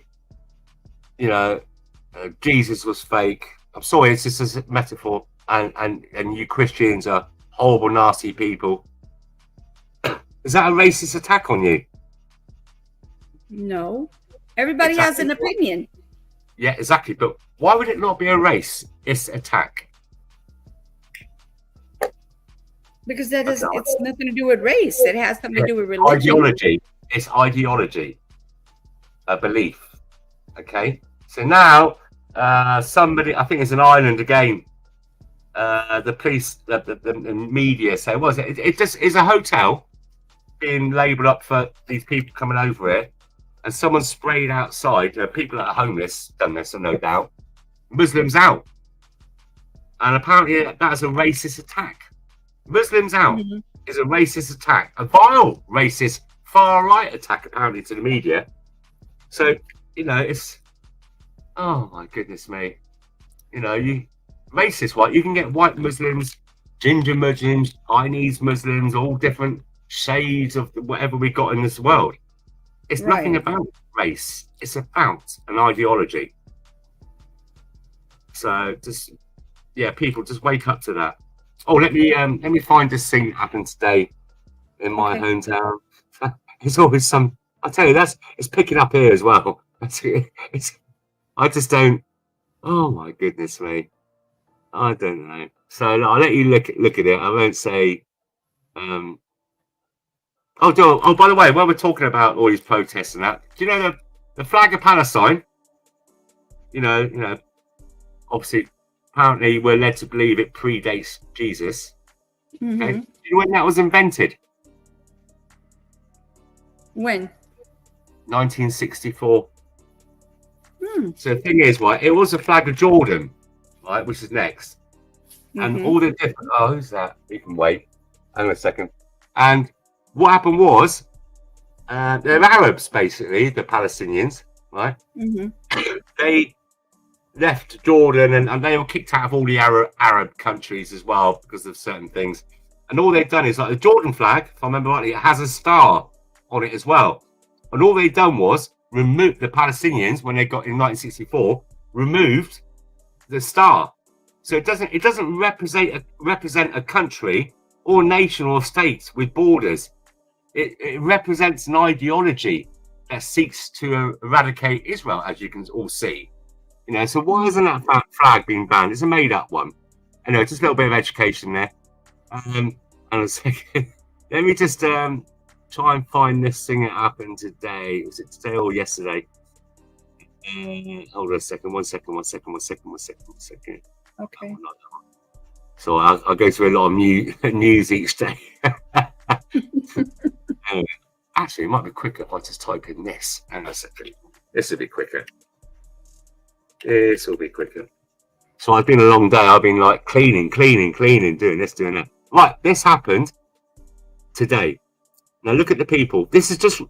Jesus was fake. I'm sorry, it's just a metaphor, and you Christians are horrible, nasty people. Is that a racist attack on you? No. Everybody has an opinion. Yeah, exactly. But why would it not be a racist attack? Because it's nothing to do with race. It has something to do with religion. Ideology. It's ideology. A belief. Okay. So now, somebody, I think it's an island again. The police, the media say, what was it? It just is a hotel being labelled up for these people coming over here, and someone sprayed outside. People that are homeless done this, no doubt. Muslims out, and apparently that's a racist attack. Muslims out is a racist attack, a vile racist far right attack, apparently, to the media. So it's oh my goodness me, you racist white. You can get white Muslims, ginger Muslims, Chinese Muslims, all different shades of whatever we got in this world. It's nothing about race. It's about an ideology. So people just wake up to that. Oh, let me find this thing that happened today in my hometown. It's always some. I tell you, it's picking up here as well. I just don't. Oh my goodness me, I don't know. So I'll let you look at it. I won't say. Oh, by the way, while we're talking about all these protests and that, do you know the flag of Palestine? Obviously, apparently we're led to believe it predates Jesus. Okay? Do you know when that was invented? When? 1964. So the thing is, right, it was a flag of Jordan, right, which is next. And all the different, who's that? You can wait. Hang on a second. And what happened was, they're Arabs, basically, the Palestinians, right? left Jordan, and they were kicked out of all the Arab countries as well because of certain things. And all they've done is, like, the Jordan flag, if I remember rightly, it has a star on it as well. And all they've done was remove the Palestinians, when they got in 1964, removed the star. So it doesn't represent a country or nation or state with borders. It represents an ideology that seeks to eradicate Israel, as you can all see. You know, so why isn't that flag being banned? It's a made-up one. I know, just a little bit of education there. And a second, let me just try and find this thing that happened today. Was it today or yesterday? Hold on a second. One second. Okay. So I go through a lot of news each day. Actually, it might be quicker if I just type in this. Hang on a second. This will be quicker. This will be quicker. So I've been a long day. I've been like cleaning, doing this, doing that. Right, this happened today. Now look at the people. This is just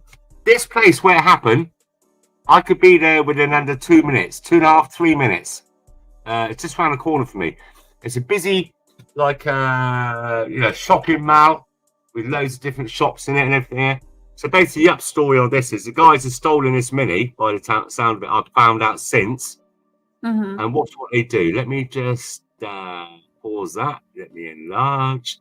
this place where it happened. I could be there within under 2 minutes, 2.5, 3 minutes. It's just around the corner for me. It's a busy, like, shopping mall with loads of different shops in it and everything. So basically, the up story on this is the guys have stolen this Mini. By the sound of it, I've found out since. Mm-hmm. And watch what they do. Let me just pause that. Let me enlarge.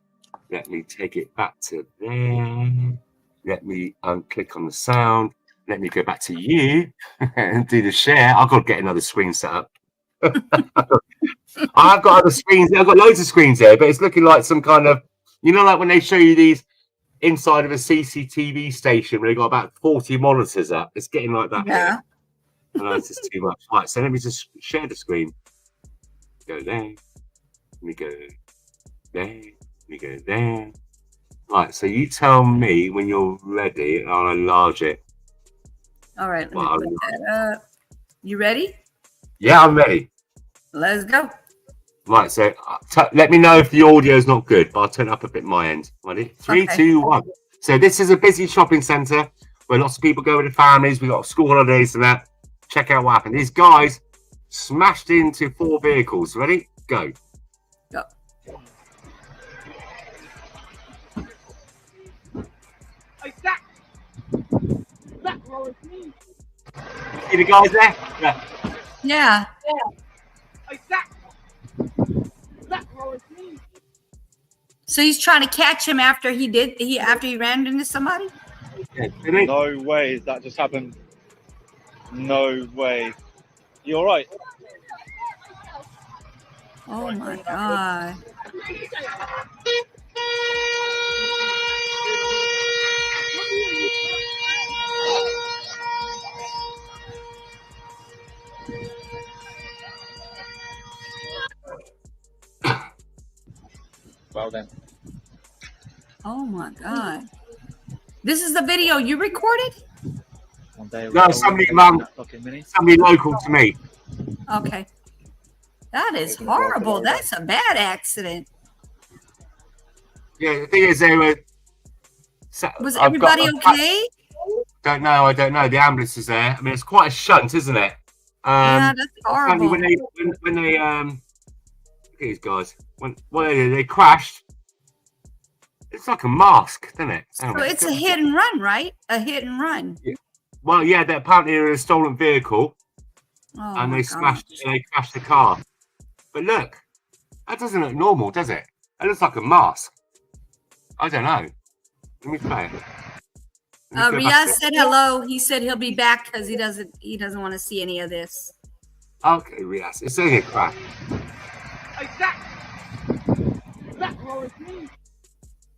Let me take it back to there. Let me click on the sound. Let me go back to you and do the share. I've got to get another screen set up. I've got other screens. I've got loads of screens there, but it's looking like some kind of, you know, like when they show you these inside of a CCTV station where they've got about 40 monitors up. It's getting like that. Yeah. No, it's just too much. Right, so let me just share the screen. Go there. Let me go there. Let me go there. Right, so you tell me when you're ready, and I'll enlarge it. All right. Let me put that up. You ready? Yeah, I'm ready. Let's go. Right, so let me know if the audio is not good, but I'll turn it up a bit my end. Ready? 3, 2, 1. So this is a busy shopping centre where lots of people go with their families. We've got school holidays and that. Check out what happened. These guys smashed into 4 vehicles. Ready? Go. Go. See the guys there? Yeah. Yeah. So he's trying to catch him after he ran into somebody? No way that just happened. No way. You all right? Oh my God. Well then. Oh my God. This is the video you recorded? No, somebody local to me. Okay. That is horrible. That's a bad accident. Yeah, the thing is, they were. Was everybody okay? Don't know. I don't know. The ambulance is there. I mean, it's quite a shunt, isn't it? Yeah, that's horrible. When they look at these guys, when they crashed, it's like a mask, isn't it? So it's a hit and run, right? A hit and run. Yeah. Well, yeah, they're apparently in a stolen vehicle, Oh, and my they gosh. crashed the car. But look, that doesn't look normal, does it? It looks like a mask. I don't know. Let me play it. Let me go back Riaz to it. said hello. He said he'll be back because he doesn't want to see any of this. Okay, Riaz, it's only a crash.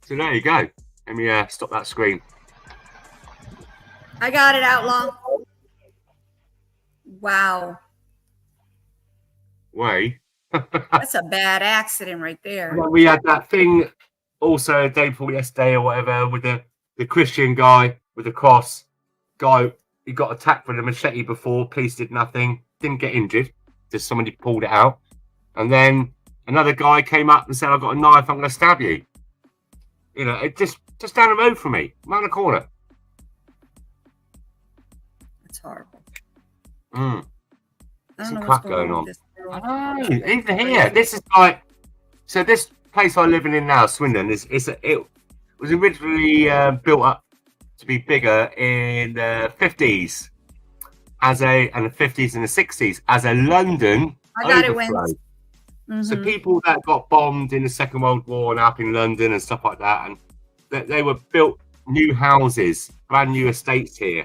So there you go. Let me stop that screen. I got it, Outlaw. Wow. Way. That's a bad accident right there. And then we had that thing also a day before yesterday or whatever with the Christian guy with the cross. Guy, he got attacked with a machete before. Police did nothing. Didn't get injured. Just somebody pulled it out. And then another guy came up and said, I've got a knife. I'm going to stab you. You know, it just down the road from me. Around the corner. It's horrible. I don't some know crap what's going on on. with this I world. know. Even here, this is like. So this place I'm living in now, Swindon, it was originally built up to be bigger in the 50s and the 50s and the 60s as a London I got it, overflow. Wins. So people that got bombed in the Second World War and up in London and stuff like that, and they were built new houses, brand new estates here.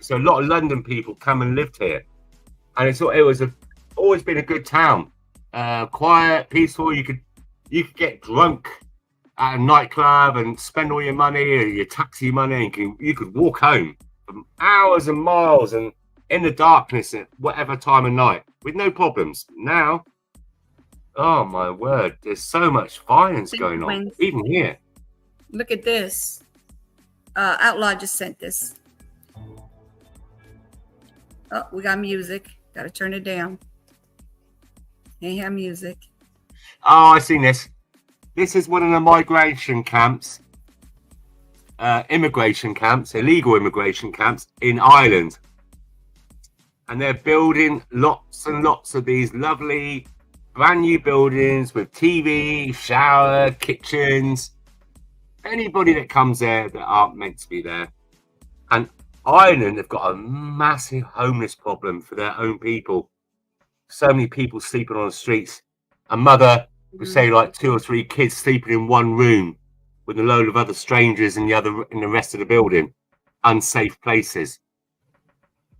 So a lot of London people come and lived here, and it was always been a good town, quiet, peaceful. You could get drunk at a nightclub and spend all your money or your taxi money, and you could walk home from hours and miles and in the darkness at whatever time of night with no problems. Now, oh my word, there's so much violence going on, even here. Look at this. Outlaw just sent this. Oh, we got music. Got to turn it down. Can't have music. Oh, I've seen this. This is one of the migration camps, immigration camps, illegal immigration camps in Ireland. And they're building lots and lots of these lovely brand new buildings with TV, shower, kitchens. Anybody that comes there that aren't meant to be there. And Ireland have got a massive homeless problem for their own people. So many people sleeping on the streets. A mother would say like 2 or 3 kids sleeping in one room with a load of other strangers in the rest of the building. Unsafe places.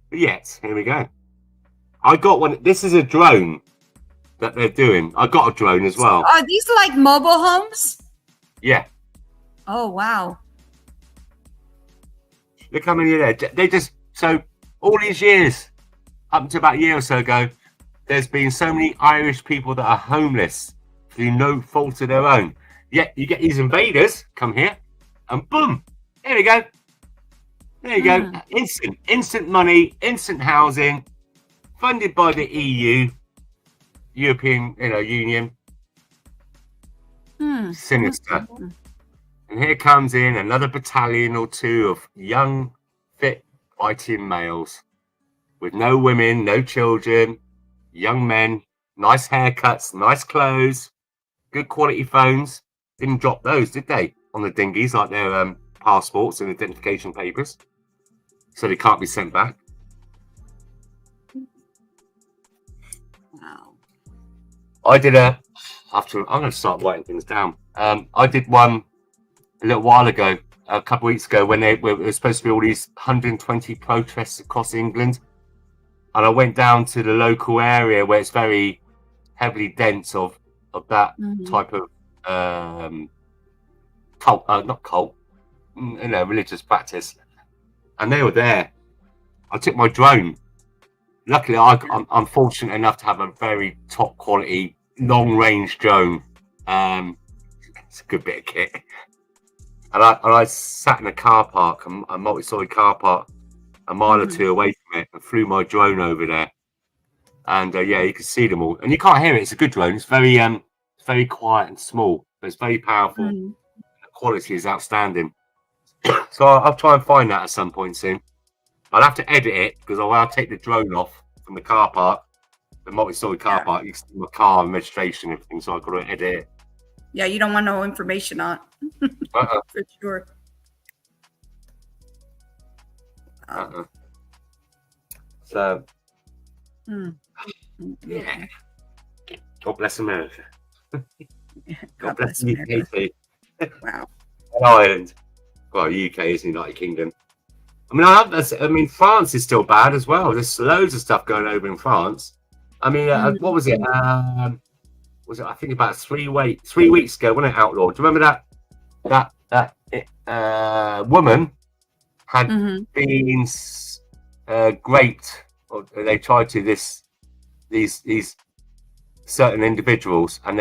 But yet, here we go. I got one. This is a drone that they're doing. I got a drone as well. Are these like mobile homes? Yeah. Oh, wow. Look how many are there. They just, so all these years, up to about a year or so ago, there's been so many Irish people that are homeless through no fault of their own. Yet you get these invaders come here and boom, there we go. There you go. Instant money, instant housing, funded by the EU, European Union. Sinister. And here comes in another battalion or two of young, fit, fighting males with no women, no children, young men, nice haircuts, nice clothes, good quality phones. Didn't drop those, did they? On the dinghies, like their passports and identification papers. So they can't be sent back. Wow. I'm going to start writing things down. I did one a little while ago, a couple of weeks ago, when there were supposed to be all these 120 protests across England. And I went down to the local area where it's very heavily dense of that type of religious practice. And they were there. I took my drone. Luckily, I'm fortunate enough to have a very top quality, long range drone. It's a good bit of kit. And I sat in a car park, a multi-story car park, a mile or two away from it, and flew my drone over there. And yeah, you can see them all, and you can't hear it. It's a good drone. It's very quiet and small, but it's very powerful. The quality is outstanding. So I'll try and find that at some point soon. I'll have to edit it because I'll take the drone off from the car park, the multi-story car park. You can see my car and registration and everything, so I've got to edit it. Yeah, you don't want no information on for sure. So, yeah. God bless America. God bless the UK. Wow. And Ireland. Well, UK is the United Kingdom. I mean, France is still bad as well. There's loads of stuff going over in France. I mean, what was it? Was it? I think about 3 weeks ago, wasn't it, Outlaw? Do you remember that woman had been raped, or they tried to these certain individuals, and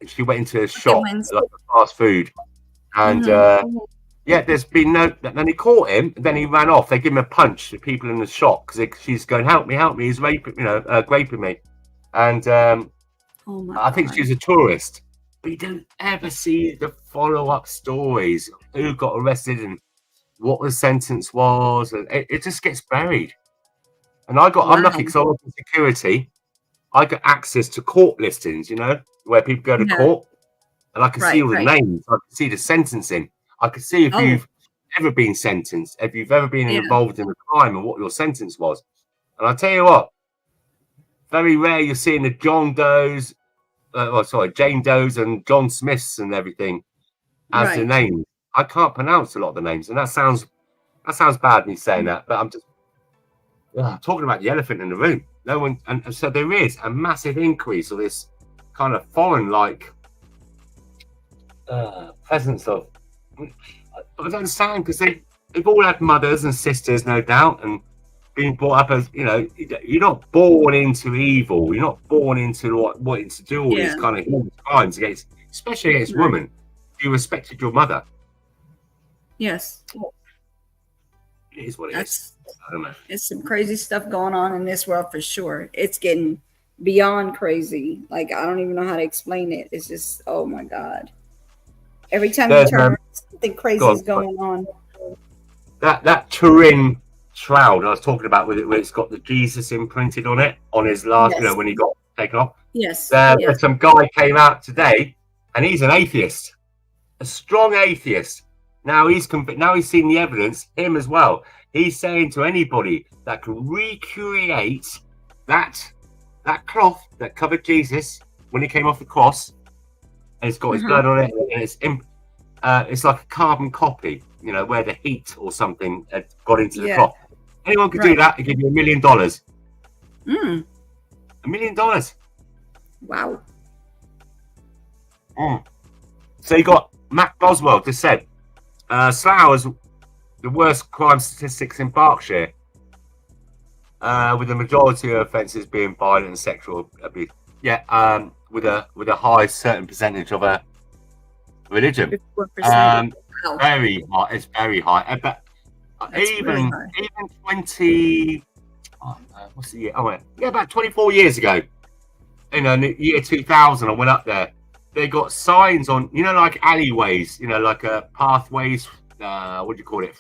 she went into a shop, like a fast food, and yeah, there's been no. Then he caught him, and then he ran off. They give him a punch. The people in the shop, because she's going, "Help me! He's raping, raping me," and I think she's a tourist. But you don't ever see the follow-up stories. Who got arrested and what the sentence was, and it just gets buried. And I'm lucky because I was in security, I got access to court listings, you know, where people go to court, and I can see all the names. I can see the sentencing. I can see if you've ever been sentenced, if you've ever been involved in a crime, and what your sentence was. And I tell you what, very rare you're seeing the Jane Does and John Smiths and everything as the names. I can't pronounce a lot of the names, and that sounds bad me saying that, but I'm just talking about the elephant in the room. No one, and so there is a massive increase of this kind of foreign-like presence of. I don't understand, because they've all had mothers and sisters, no doubt, and being brought up as, you know, you're not born into evil. You're not born into wanting to do all these kind of crimes against, especially against women. You respected your mother. Yes. It is what it is. I don't know. It's some crazy stuff going on in this world for sure. It's getting beyond crazy. Like, I don't even know how to explain it. It's just, oh my God. Every time you turn around, something crazy is going on. That Turin shroud I was talking about, with it, where it's got the Jesus imprinted on it, on his last, you know, when he got taken off. Yes. Some guy came out today, and he's an atheist, a strong atheist. Now he's seen the evidence, him as well. He's saying to anybody that can recreate that cloth that covered Jesus when he came off the cross, and it's got his blood on it, and it's like a carbon copy, you know, where the heat or something had got into the cloth. Anyone could do that and give you $1 million. $1 million. Wow. So you got Matt Boswell just said, Slough has the worst crime statistics in Berkshire, with the majority of offences being violent and sexual abuse. Yeah, with a high certain percentage of a religion. Very high. It's very high. But even 20. What's the year? About 24 years ago. In the year 2000, I went up there. They got signs on, you know, like alleyways, you know, like pathways. What do you call it?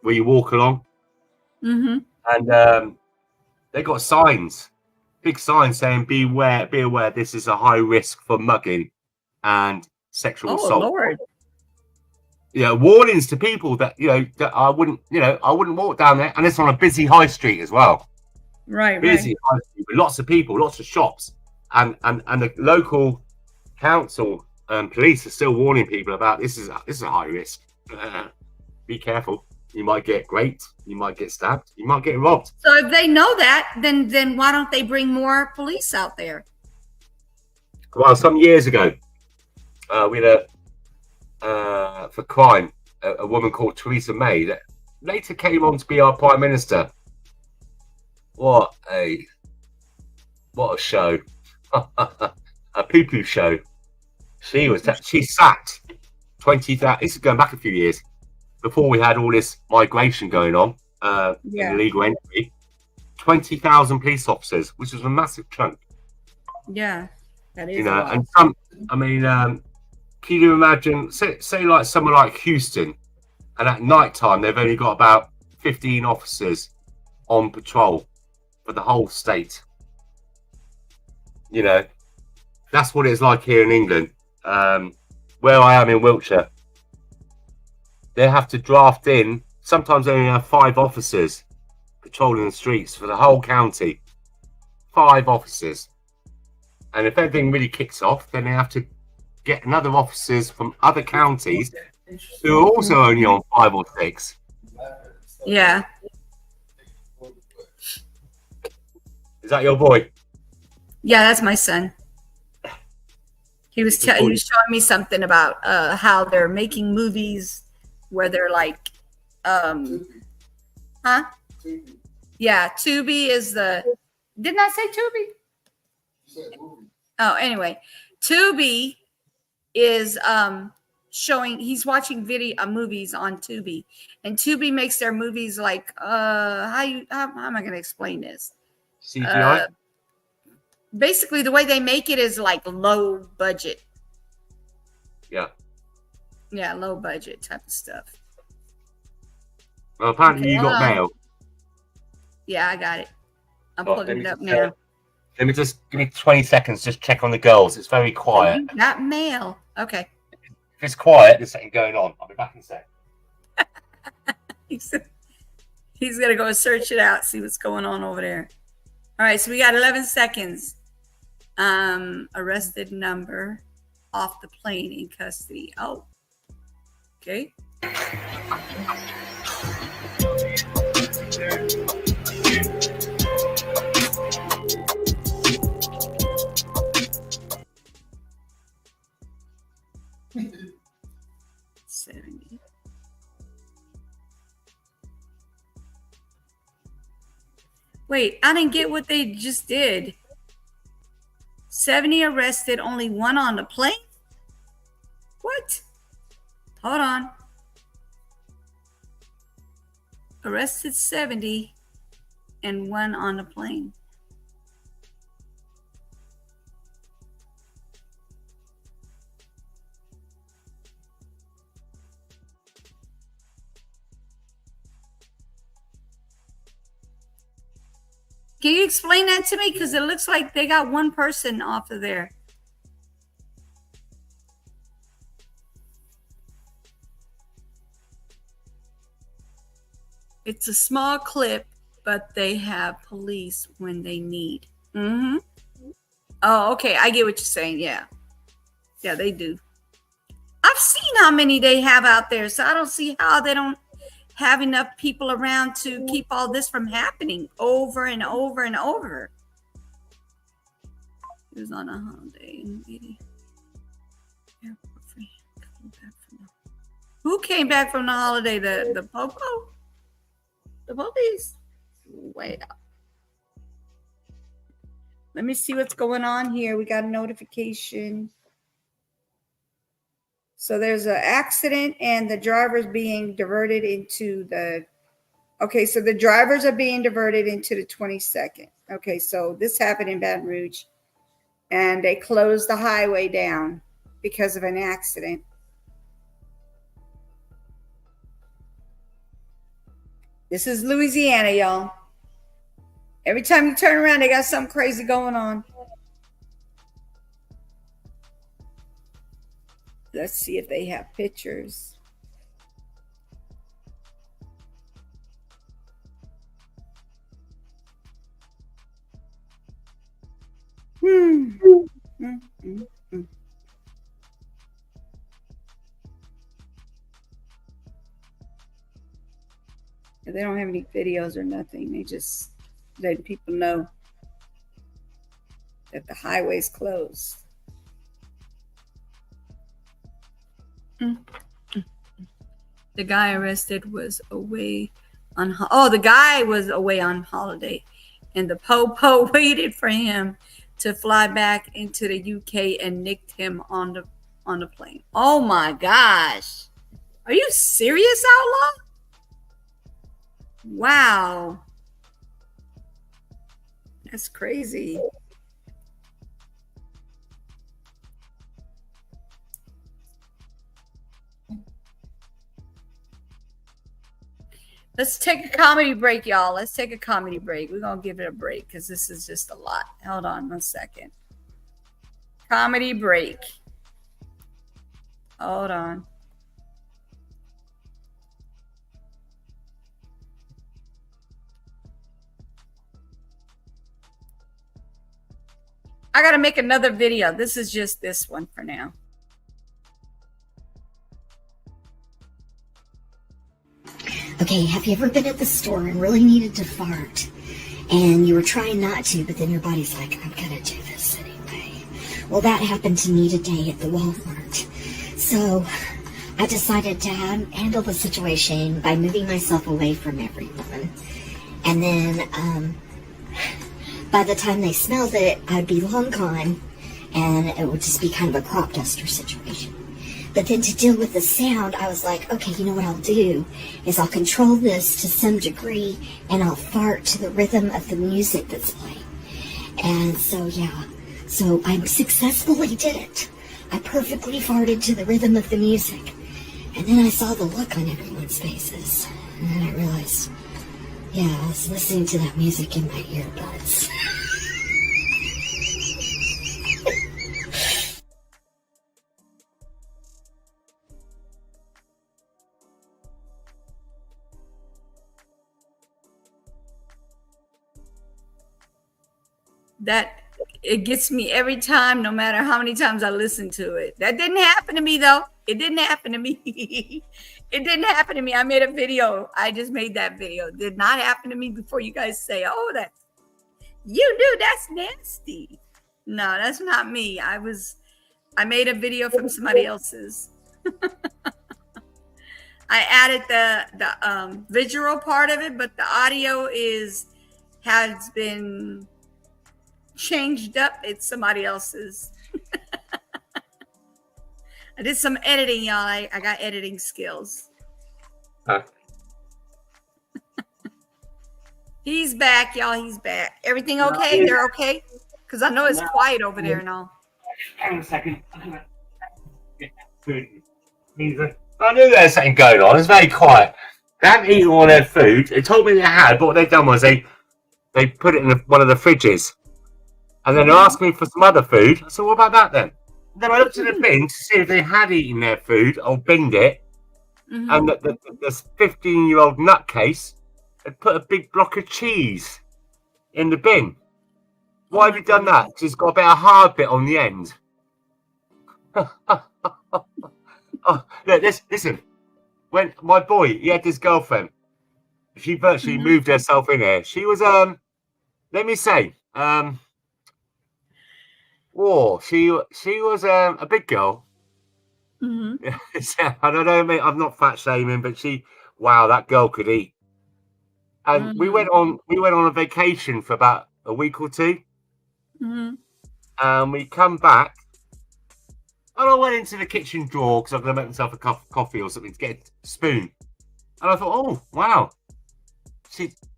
Where you walk along. And they got signs, big signs saying, "Beware, beware! This is a high risk for mugging and sexual assault." Lord. Yeah, warnings to people that, you know, that I wouldn't walk down there, and it's on a busy high street as well. Busy high street with lots of people, lots of shops, and the local council and police are still warning people about this is a high risk. Be careful. You might get raped. You might get stabbed. You might get robbed. So if they know that, then why don't they bring more police out there? Well, some years ago, we had for crime, a woman called Theresa May that later came on to be our Prime Minister. What a show. A poo-poo show. She sacked 20,000. This is going back a few years, before we had all this migration going on, illegal entry. 20,000 police officers, which was a massive chunk. Yeah, that is. You know, and some. I mean, can you imagine? Say like someone like Houston, and at night time they've only got about 15 officers on patrol for the whole state. You know, that's what it's like here in England. Where I am in Wiltshire, they have to draft in. Sometimes they only have 5 officers patrolling the streets for the whole county. 5 officers, and if anything really kicks off, then they have to get another officers from other counties who are also only on 5 or 6. Yeah. Is that your boy? Yeah, that's my son. He was showing me something about how they're making movies where they're like, Yeah, Tubi is the. Didn't I say Tubi? Oh, anyway, Tubi is showing. He's watching movies on Tubi, and Tubi makes their movies like how am I going to explain this? CGI. Basically, the way they make it is like low budget. Yeah. Yeah, low budget type of stuff. Well, apparently you got mail. Yeah, I got it. I'm Right, pulling let it me up just now. Let me just give me 20 seconds. Just check on the girls. It's very quiet. Not male. Okay. If it's quiet, there's something going on. I'll be back in a sec. He's gonna go search it out, see what's going on over there. All right, so we got 11 seconds. Arrested number off the plane in custody. Oh, okay. Wait, I didn't get what they just did. 70 arrested, only 1 on the plane? What? Hold on. Arrested 70 and 1 on the plane. Can you explain that to me? Because it looks like they got 1 person off of there. It's a small clip, but they have police when they need. Mm-hmm. Oh, okay. I get what you're saying. Yeah. Yeah, they do. I've seen how many they have out there, so I don't see how they don't have enough people around to keep all this from happening over and over and over. He was on a holiday. Who came back from the holiday? The Popo? The police? Wait up. Let me see what's going on here. We got a notification. So there's an accident and the driver's being diverted into the, okay, so the drivers are being diverted into the 22nd. Okay, so this happened in Baton Rouge and they closed the highway down because of an accident. This is Louisiana, y'all. Every time you turn around, they got something crazy going on. Let's see if they have pictures. They don't have any videos or nothing. They just let people know that the highway's closed. The guy arrested was away on the guy was away on holiday, and the Popo waited for him to fly back into the UK and nicked him on the plane. Oh my gosh. Are you serious, Outlaw? Wow. That's crazy. Let's take a comedy break, y'all. Let's take a comedy break. We're going to give it a break because this is just a lot. Hold on 1 second. Comedy break. Hold on. I got to make another video. This is just this one for now. Okay, have you ever been at the store and really needed to fart? And you were trying not to, but then your body's like, I'm gonna do this anyway. Well, that happened to me today at the Walmart. So I decided to handle the situation by moving myself away from everyone. And then by the time they smelled it, I'd be long gone, and it would just be kind of a crop duster situation. But then to deal with the sound, I was like, okay, you know what I'll do is I'll control this to some degree and I'll fart to the rhythm of the music that's playing. And so, yeah, so I successfully did it. I perfectly farted to the rhythm of the music. And then I saw the look on everyone's faces. And then I realized, yeah, I was listening to that music in my earbuds. That it gets me every time, no matter how many times I listen to it. That didn't happen to me though. It didn't happen to me. It didn't happen to me. I made a video. I just made that video. It did not happen to me before you guys say, oh, that's you do. That's nasty. No, that's not me. I made a video from somebody else's. I added the visual part of it, but the audio has been changed up. It's somebody else's. I did some editing, y'all. I got editing skills. He's back, y'all. He's back. Everything okay? They're okay? Because I know it's quiet over there and all. Hang on a second. Food. I knew there was something going on. It's very quiet. They haven't eaten all their food. They told me they had, but what they've done was they put it in one of the fridges. And then they asked me for some other food. I said, what about that then? And then I looked in the bin to see if they had eaten their food or binned it. Mm-hmm. And the 15-year-old nutcase had put a big block of cheese in the bin. Why have you done that? Because it's got a bit of hard bit on the end. Oh, look, listen. When my boy, he had this girlfriend. She virtually moved herself in here. She was, let me say, she was a big girl. Mm-hmm. I don't know, mate. I'm not fat shaming, but that girl could eat. And we went on a vacation for about a week or two. Mm-hmm. And we come back, and I went into the kitchen drawer because I'm going to make myself a cup of coffee or something to get a spoon. And I thought, oh wow,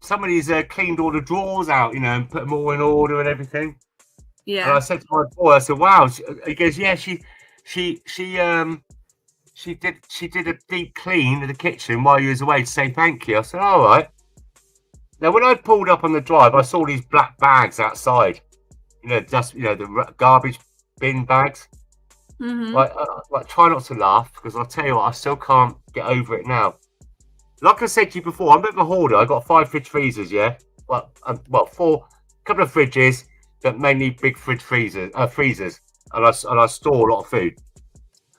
somebody's cleaned all the drawers out, and put them all in order and everything. Yeah. And I said to my boy, I said, wow. He goes, yeah, she did a deep clean of the kitchen while you was away to say thank you. I said, all right. Now, when I pulled up on the drive, I saw these black bags outside. The garbage bin bags. Mm-hmm. Like, try not to laugh because I'll tell you what, I still can't get over it now. Like I said to you before, I'm a bit of a hoarder. I got 5 fridge freezers, yeah. Well, 4, couple of fridges, but mainly big fridge freezers, and I store a lot of food.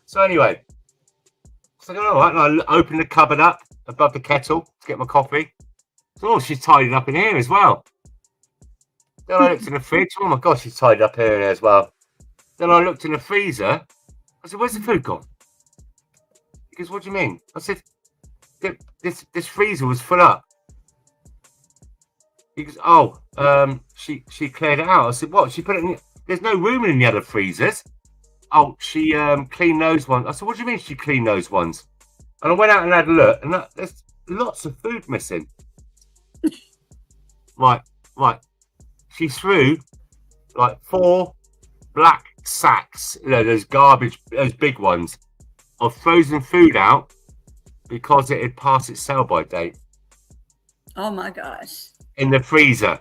So anyway, so all right, and I opened the cupboard up above the kettle to get my coffee. So she's tidied up in here as well. Then I looked in the fridge. Oh my gosh, she's tidied up here as well. Then I looked in the freezer. I said, "Where's the food gone?" He goes, "What do you mean?" I said, "This freezer was full up." He goes, "Oh, she cleared it out." I said, "What? She put it in? There's no room in the other freezers." "Oh, she cleaned those ones." I said, "What do you mean she cleaned those ones?" And I went out and had a look, and there's lots of food missing. Right. She threw like 4 black sacks, those garbage, those big ones, of frozen food out because it had passed its sell-by date. Oh my gosh. In the freezer.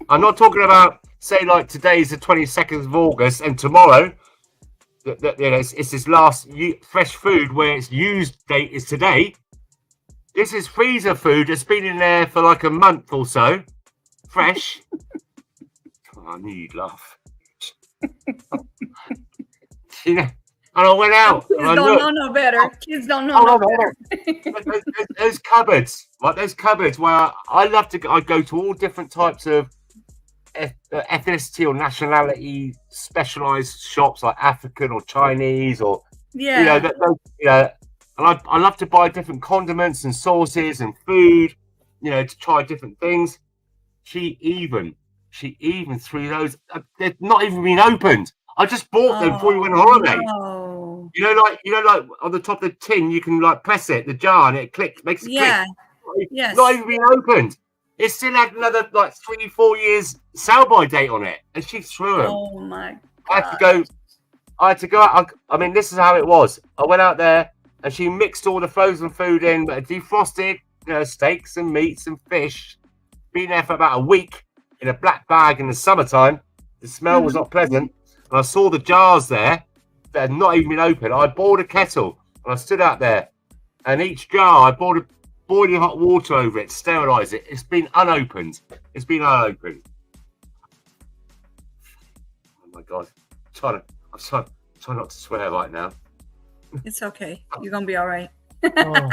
I'm not talking about, say, like today's the 22nd of August and tomorrow, it's this last fresh food where its used date is today. This is freezer food that's been in there for like a month or so, fresh. I knew you'd laugh. And I went out. Kids don't know no better. Kids don't know no better. Those cupboards, like those cupboards where I go to all different types of ethnicity or nationality specialized shops, like African or Chinese or and I love to buy different condiments and sauces and food, to try different things. She even threw those. They've not even been opened. I just bought them before we went on holiday. No. Like on the top of the tin, you can like press it, the jar, and it clicks, makes it click. Yes. Not even been opened. It still had another like 3-4 years sell-by date on it, and she threw them. Oh my God. I had to go out. I mean, this is how it was. I went out there, and she mixed all the frozen food in, but defrosted, steaks and meats and fish. Been there for about a week in a black bag in the summertime. The smell was not pleasant. And I saw the jars there that had not even been opened. I bought a kettle and I stood out there. And each jar, I bought boiling hot water over it, sterilize it. It's been unopened. It's been unopened. Oh my God. I'm trying not to swear right now. It's okay. You're gonna be all right. Oh,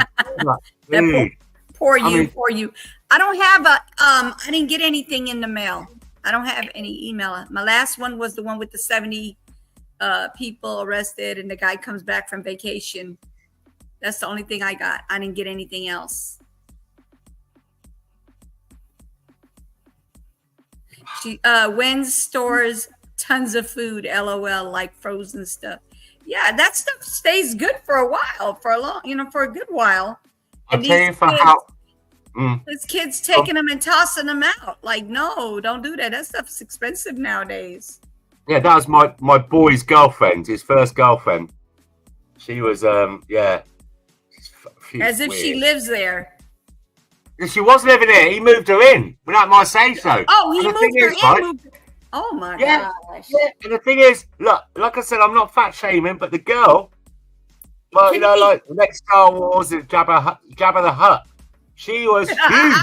That poor you, I mean- poor you. I don't have a I didn't get anything in the mail. I don't have any email. My last one was the one with the 70 people arrested and the guy comes back from vacation. That's the only thing I got. I didn't get anything else. Wen stores tons of food, LOL, like frozen stuff. Yeah, that stuff stays good for a while, for a good while. I'll And tell these you for kids- how. These kids taking them and tossing them out. Like, no, don't do that. That stuff's expensive nowadays. Yeah, that was my boy's girlfriend, his first girlfriend. She was, yeah. As if she lives there. She was living there. He moved her in without my say so. Oh, he And the moved thing her is, in. right, Oh my Yeah, gosh. yeah. And the thing is, look, like I said, I'm not fat shaming, but the girl, well, you know, like the next Star Wars is Jabba the Hutt. She was huge,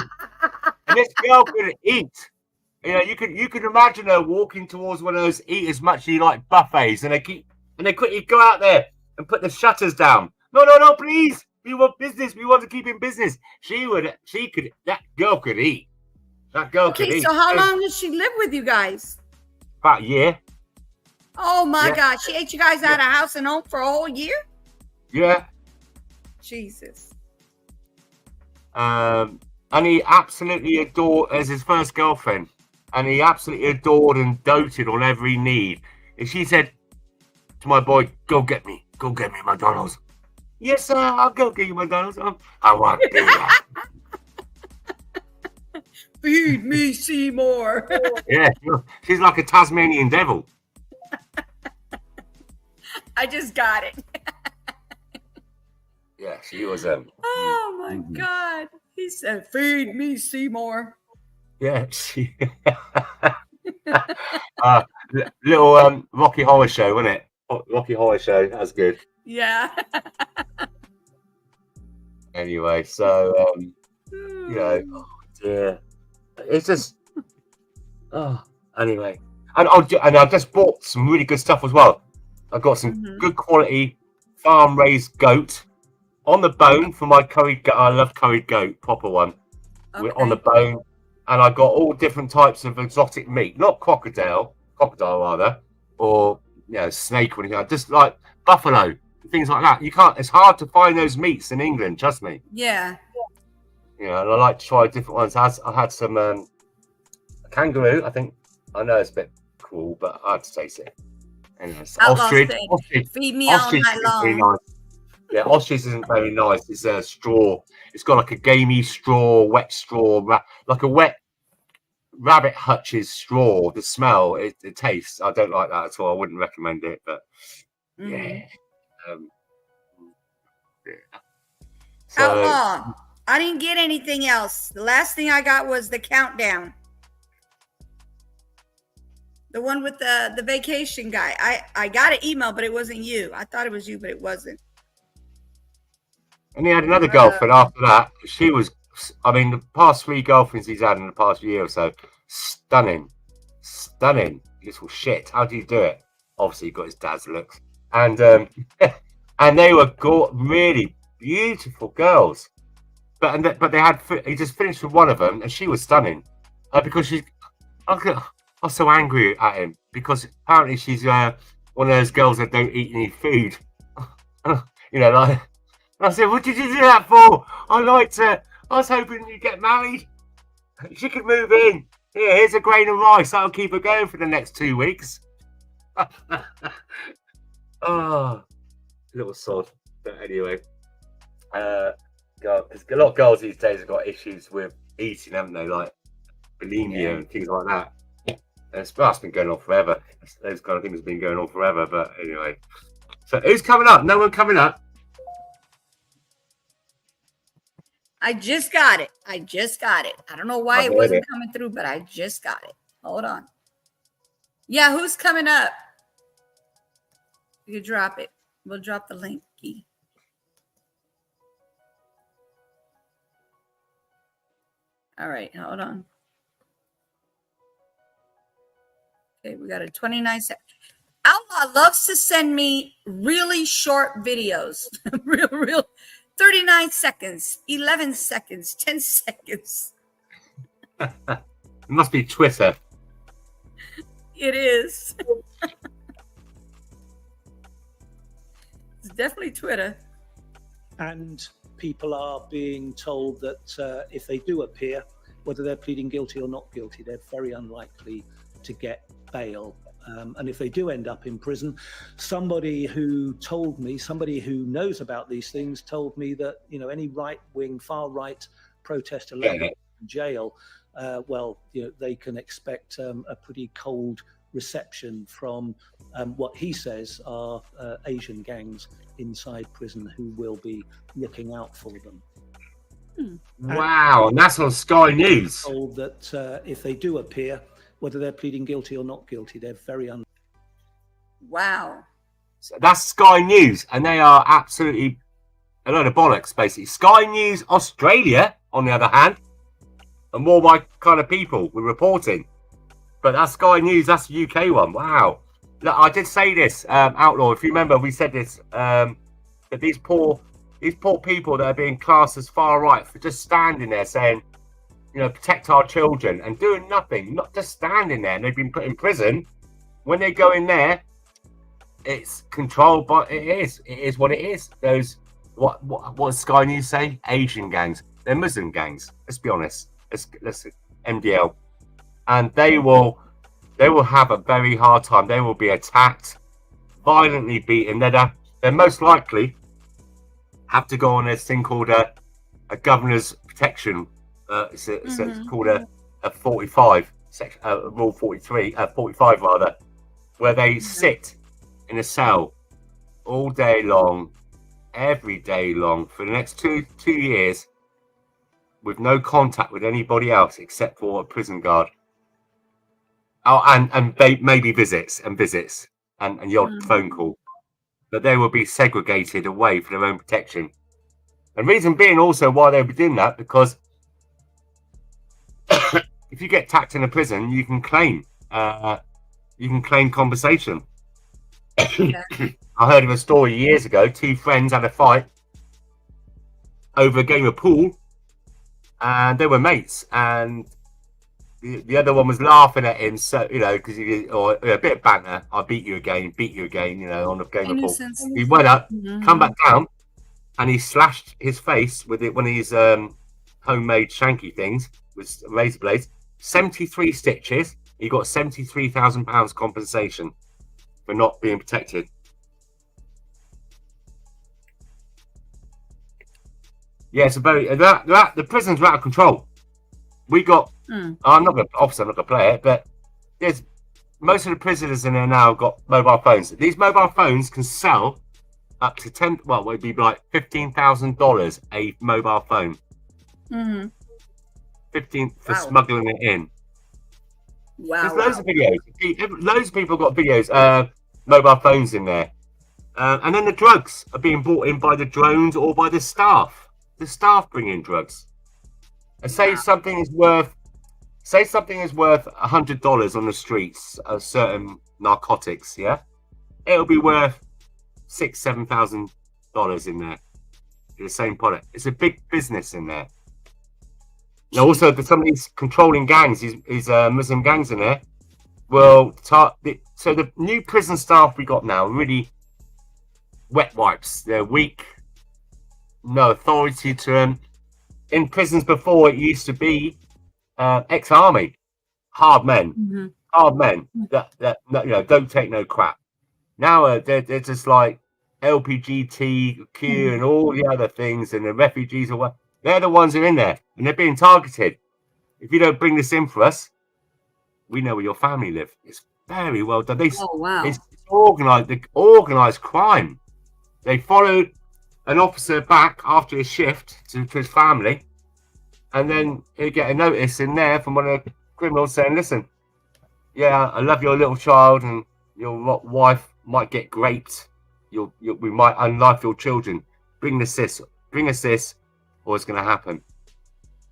and this girl could eat. You know, you could imagine her walking towards one of those eat as much as you like buffets, and they quickly go out there and put the shutters down. No, please. We want business. We want to keep in business. That girl could eat. That girl could Okay, eat. so how long did she live with you guys? About a year. Oh my Yeah. gosh, she ate you guys out of house and home for a whole year? Yeah. Jesus. And he absolutely adored as his first girlfriend, and he absolutely adored and doted on every need. And she said to my boy, go get me McDonald's. Yes, sir, I'll go get you McDonald's. I want to do that. Feed me, Seymour. Yeah, she's like a Tasmanian devil. I just got it. Yeah, she was. Oh my God. He said, feed me, Seymour. Yeah, she. Little Rocky Horror Show, wasn't it? Rocky Horror Show. That was good. Yeah. Anyway, so you know, oh dear, it's just anyway, and I just bought some really good stuff as well. I got some good quality farm raised goat on the bone for my curried goat. I love curried goat, proper one. We're on the bone, and I got all different types of exotic meat, not crocodile rather, or snake or anything, just like buffalo. Things like that. You can't. It's hard to find those meats in England. Trust me. Yeah. You know, and I like to try different ones. I had some kangaroo. I think I know it's a bit cool, but I had to taste it. Anyway, ostrich. Feed me all night Very long. nice. Yeah, ostrich isn't very nice. It's a straw. It's got like a gamey straw, wet straw, like a wet rabbit hutch's straw. The smell, it tastes. I don't like that at all. I wouldn't recommend it, but yeah. How long? I didn't get anything else. The last thing I got was the countdown. The one with the vacation guy. I got an email, but it wasn't you. I thought it was you, but it wasn't. And he had another girlfriend after that. She was, I mean, the past 3 girlfriends he's had in the past year or so, stunning. Little shit. How do you do it? Obviously, he got his dad's looks. And and they were really beautiful girls. But they had, he just finished with one of them, and she was stunning. Because I was so angry at him because apparently she's one of those girls that don't eat any food. You know, like. I said, what did you do that for? I was hoping you'd get married. She could move in. Here, here's a grain of rice. That'll keep her going for the next 2 weeks. Oh, little sod. But anyway, God, because a lot of girls these days have got issues with eating, haven't they? Like bulimia and things like that. And that's been going on forever. Those kind of things have been going on forever. But anyway, so who's coming up? No one coming up. I just got it. I don't know why it wasn't coming through, but I just got it. Hold on. Yeah, who's coming up? You drop it. We'll drop the link key. All right, hold on. Okay, we got a 29 second. Outlaw loves to send me really short videos. real 39 seconds, 11 seconds, 10 seconds. It must be Twitter. It is. It's definitely Twitter. And people are being told that if they do appear, whether they're pleading guilty or not guilty, they're very unlikely to get bail. And if they do end up in prison, somebody who told me, somebody who knows about these things told me that, you know, any right-wing, far-right protester in jail, well, you know, they can expect a pretty cold reception from what he says are Asian gangs inside prison who will be looking out for them. Wow, and that's on Sky News. Told that if they do appear, whether they're pleading guilty or not guilty, they're very Wow. So that's Sky News, and they are absolutely a load of bollocks, basically. Sky News Australia, on the other hand, are more my kind of people with reporting. But that's Sky News, that's the UK one. Wow. Look, I did say this, Outlaw, if you remember, we said this, that these poor people that are being classed as far right for just standing there saying, you know, protect our children and doing nothing, not just standing there, and they've been put in prison. When they go in there, it's controlled by, it is what it is. Those, what does Sky News say? Asian gangs. They're Muslim gangs. Let's be honest. Let's MDL. And they will have a very hard time. They will be attacked, violently beaten. They're most likely have to go on this thing called a governor's protection. It's called a 45 section, rule 43, 45 rather, where they sit in a cell all day long, every day long for the next two years, with no contact with anybody else except for a prison guard. Oh, and maybe visits and the odd phone call, but they will be segregated away for their own protection. And reason being also why they'll be doing that, because if you get tacked in a prison, you can claim compensation. I heard of a story years ago. Two friends had a fight over a game of pool, and they were mates. And the other one was laughing at him, so you know, because or a bit of banter. I beat you again, you know, on a game of pool. He went up, come back down, and he slashed his face with one of his homemade shanky things with razor blades. 73 stitches. He got £73,000 compensation for not being protected. Yeah, it's a very the prisons are out of control. We got. I'm not gonna play it, but there's most of the prisoners in there now got mobile phones. These mobile phones can sell up to it'd be like $15,000 a mobile phone. 15 for smuggling it in. Wow. There's loads of videos. Loads of people got videos, mobile phones in there. And then the drugs are being brought in by the drones or by the staff. The staff bring in drugs. And say something is worth $100 on the streets of certain narcotics, yeah? It'll be worth $6,000-7,000 in there for the same product. It's a big business in there. Now, also, some of these controlling gangs, these Muslim gangs in there, so the new prison staff we got now really wet wipes. They're weak, no authority to them. In prisons before, it used to be ex-army, hard men that you know, don't take no crap. Now they're just like LGBTQ and all the other things, and the refugees or what. They're the ones who are in there, and they're being targeted. If you don't bring this in for us, we know where your family live. It's very well done. It's organized crime. They followed an officer back after his shift to his family, and then he'll get a notice in there from one of the criminals saying, "Listen, yeah, I love your little child, and your wife might get raped. We might unlife your children. Bring us this, or it's going to happen."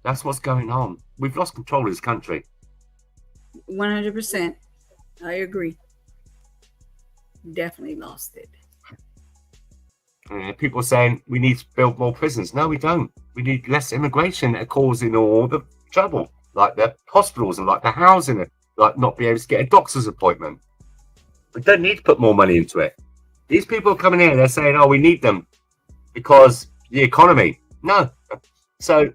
That's what's going on. We've lost control of this country. 100%. I agree. Definitely lost it. People are saying we need to build more prisons. No, we don't. We need less immigration that are causing all the trouble, like the hospitals and like the housing, like not being able to get a doctor's appointment. We don't need to put more money into it. These people are coming in, they're saying, oh, we need them because the economy. No. So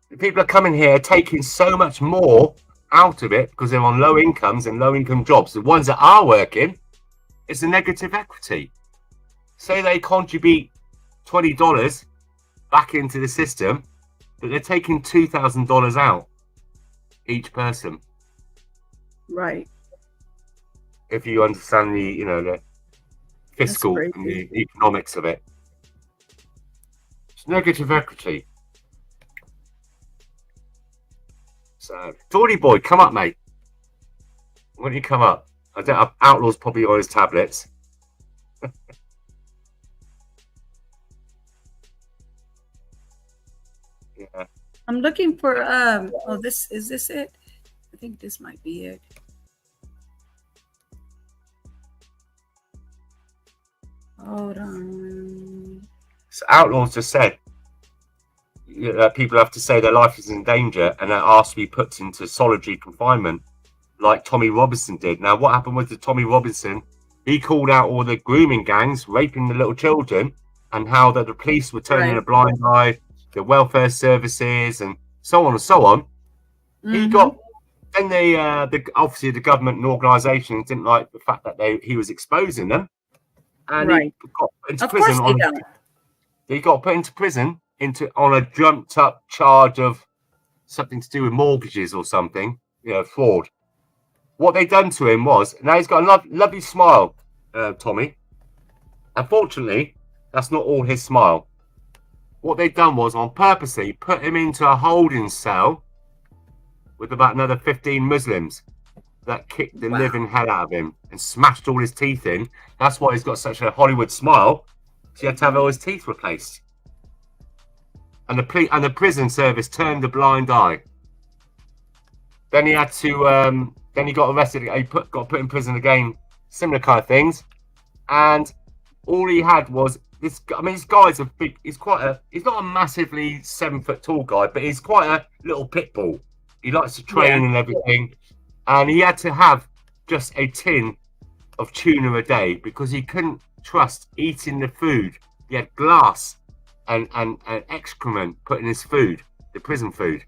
the people are coming here taking so much more out of it because they're on low incomes and low income jobs. The ones that are working, it's a negative equity. Say they contribute $20 back into the system, but they're taking $2,000 out each person. Right. If you understand the, the fiscal and the economics of it. It's negative equity. So, Geordie boy, come up, mate. Why don't you come up? Outlaw's probably on his tablets. Yeah. I'm looking for oh, this it? I think this might be it. Hold on. So Outlaw's just said that people have to say their life is in danger and are asked to be put into solitary confinement, like Tommy Robinson did. Now, what happened with the Tommy Robinson? He called out all the grooming gangs raping the little children, and how that the police were turning a blind eye, the welfare services, and so on and so on. He got, and the obviously the government and organisations didn't like the fact that he was exposing them, and he got put into prison. He got put into prison on a jumped up charge of something to do with mortgages or something, fraud. What they done to him was, now he's got a lovely smile, Tommy. Unfortunately, that's not all his smile. What they done was, on purposely, put him into a holding cell with about another 15 Muslims that kicked the living hell out of him and smashed all his teeth in. That's why he's got such a Hollywood smile. So he had to have all his teeth replaced. And the prison service turned a blind eye. Then he had to. Then he got arrested. He got put in prison again. Similar kind of things. And all he had was this. I mean, this guy's a big. He's not a massively 7 foot tall guy, but he's quite a little pit bull. He likes to train and everything. And he had to have just a tin of tuna a day because he couldn't trust eating the food. He had glass and excrement put in his food, the prison food.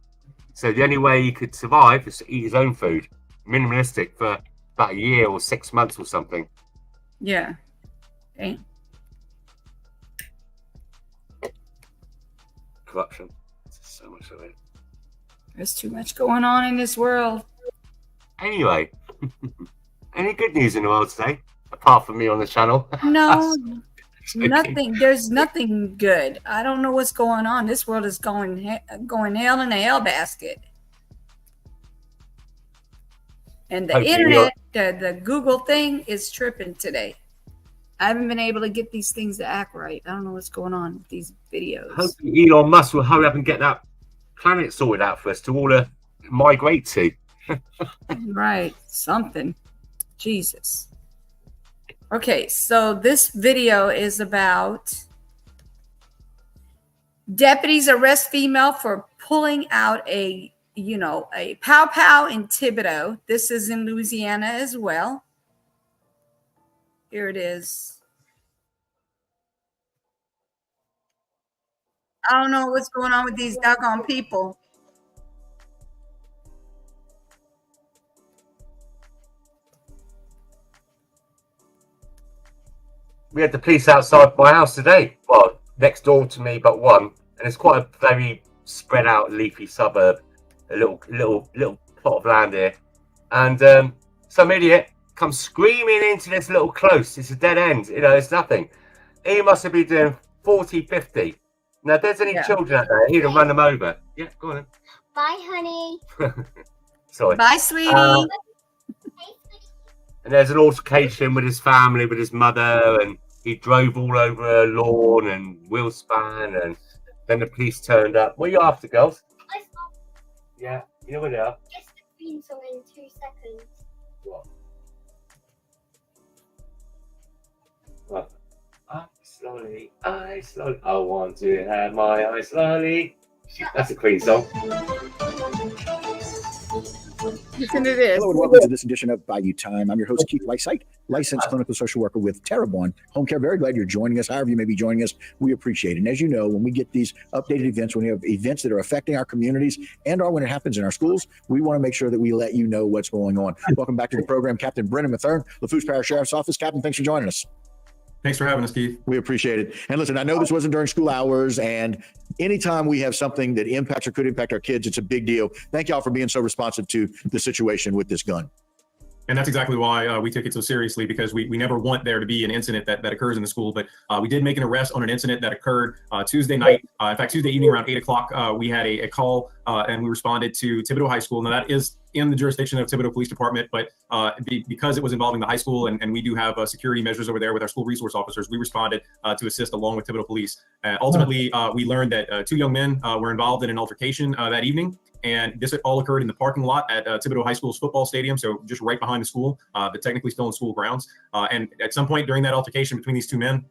So the only way he could survive is to eat his own food, minimalistic, for about a year or 6 months or something. Yeah. Okay. Corruption. So much of it. There's too much going on in this world. Anyway, any good news in the world today, apart from me on the channel? No, nothing. There's nothing good. I don't know what's going on. This world is going hell in a hell basket. And the internet, the Google thing is tripping today. I haven't been able to get these things to act right. I don't know what's going on with these videos. Hopefully Elon Musk will hurry up and get that planet sorted out for us to all migrate to. Right, something. Jesus. Okay, so this video is about deputies arrest female for pulling out a pow-pow in Thibodaux. This is in Louisiana as well. Here it is. I don't know what's going on with these doggone people. We had the police outside my house today. Well, next door to me, but one. And it's quite a very spread out, leafy suburb. A little plot of land here. And some idiot comes screaming into this little close. It's a dead end. It's nothing. He must have been doing 40, 50. Now, if there's any children out there, he'd have run them over. Yeah, go on then. Bye, honey. Sorry. Bye, sweetie. And there's an altercation with his family, with his mother, and he drove all over her lawn and wheel span, and then the police turned up. What are you after, girls? Yeah, you know what they are. Guess the green song in 2 seconds. What? What? I slowly, I want to have my eyes slowly. That's a Queen song. Listen to this. Hello and welcome to this edition of Bayou Time. I'm your host, Keith Lysite, licensed clinical social worker with Terrebonne Home Care. Very glad you're joining us. However you may be joining us, we appreciate it. And as you know, when we get these updated events, when we have events that are affecting our communities and or when it happens in our schools, we want to make sure that we let you know what's going on. Welcome back to the program, Captain Brennan Mathern, Lafourche Parish Sheriff's Office. Captain, thanks for joining us. Thanks for having us, Keith. We appreciate it. And listen, I know this wasn't during school hours, and anytime we have something that impacts or could impact our kids, it's a big deal. Thank y'all for being so responsive to the situation with this gun. And that's exactly why we took it so seriously, because we never want there to be an incident that occurs in the school. But we did make an arrest on an incident that occurred Tuesday night. In fact, Tuesday evening around 8 o'clock, we had a call and we responded to Thibodaux High School. Now, that is in the jurisdiction of Thibodaux Police Department, but because it was involving the high school and we do have security measures over there with our school resource officers, we responded to assist along with Thibodaux Police. Ultimately, we learned that 2 young men were involved in an altercation that evening. And this all occurred in the parking lot at Thibodaux High School's football stadium, so just right behind the school, but technically still in school grounds. And at some point during that altercation between these 2 men,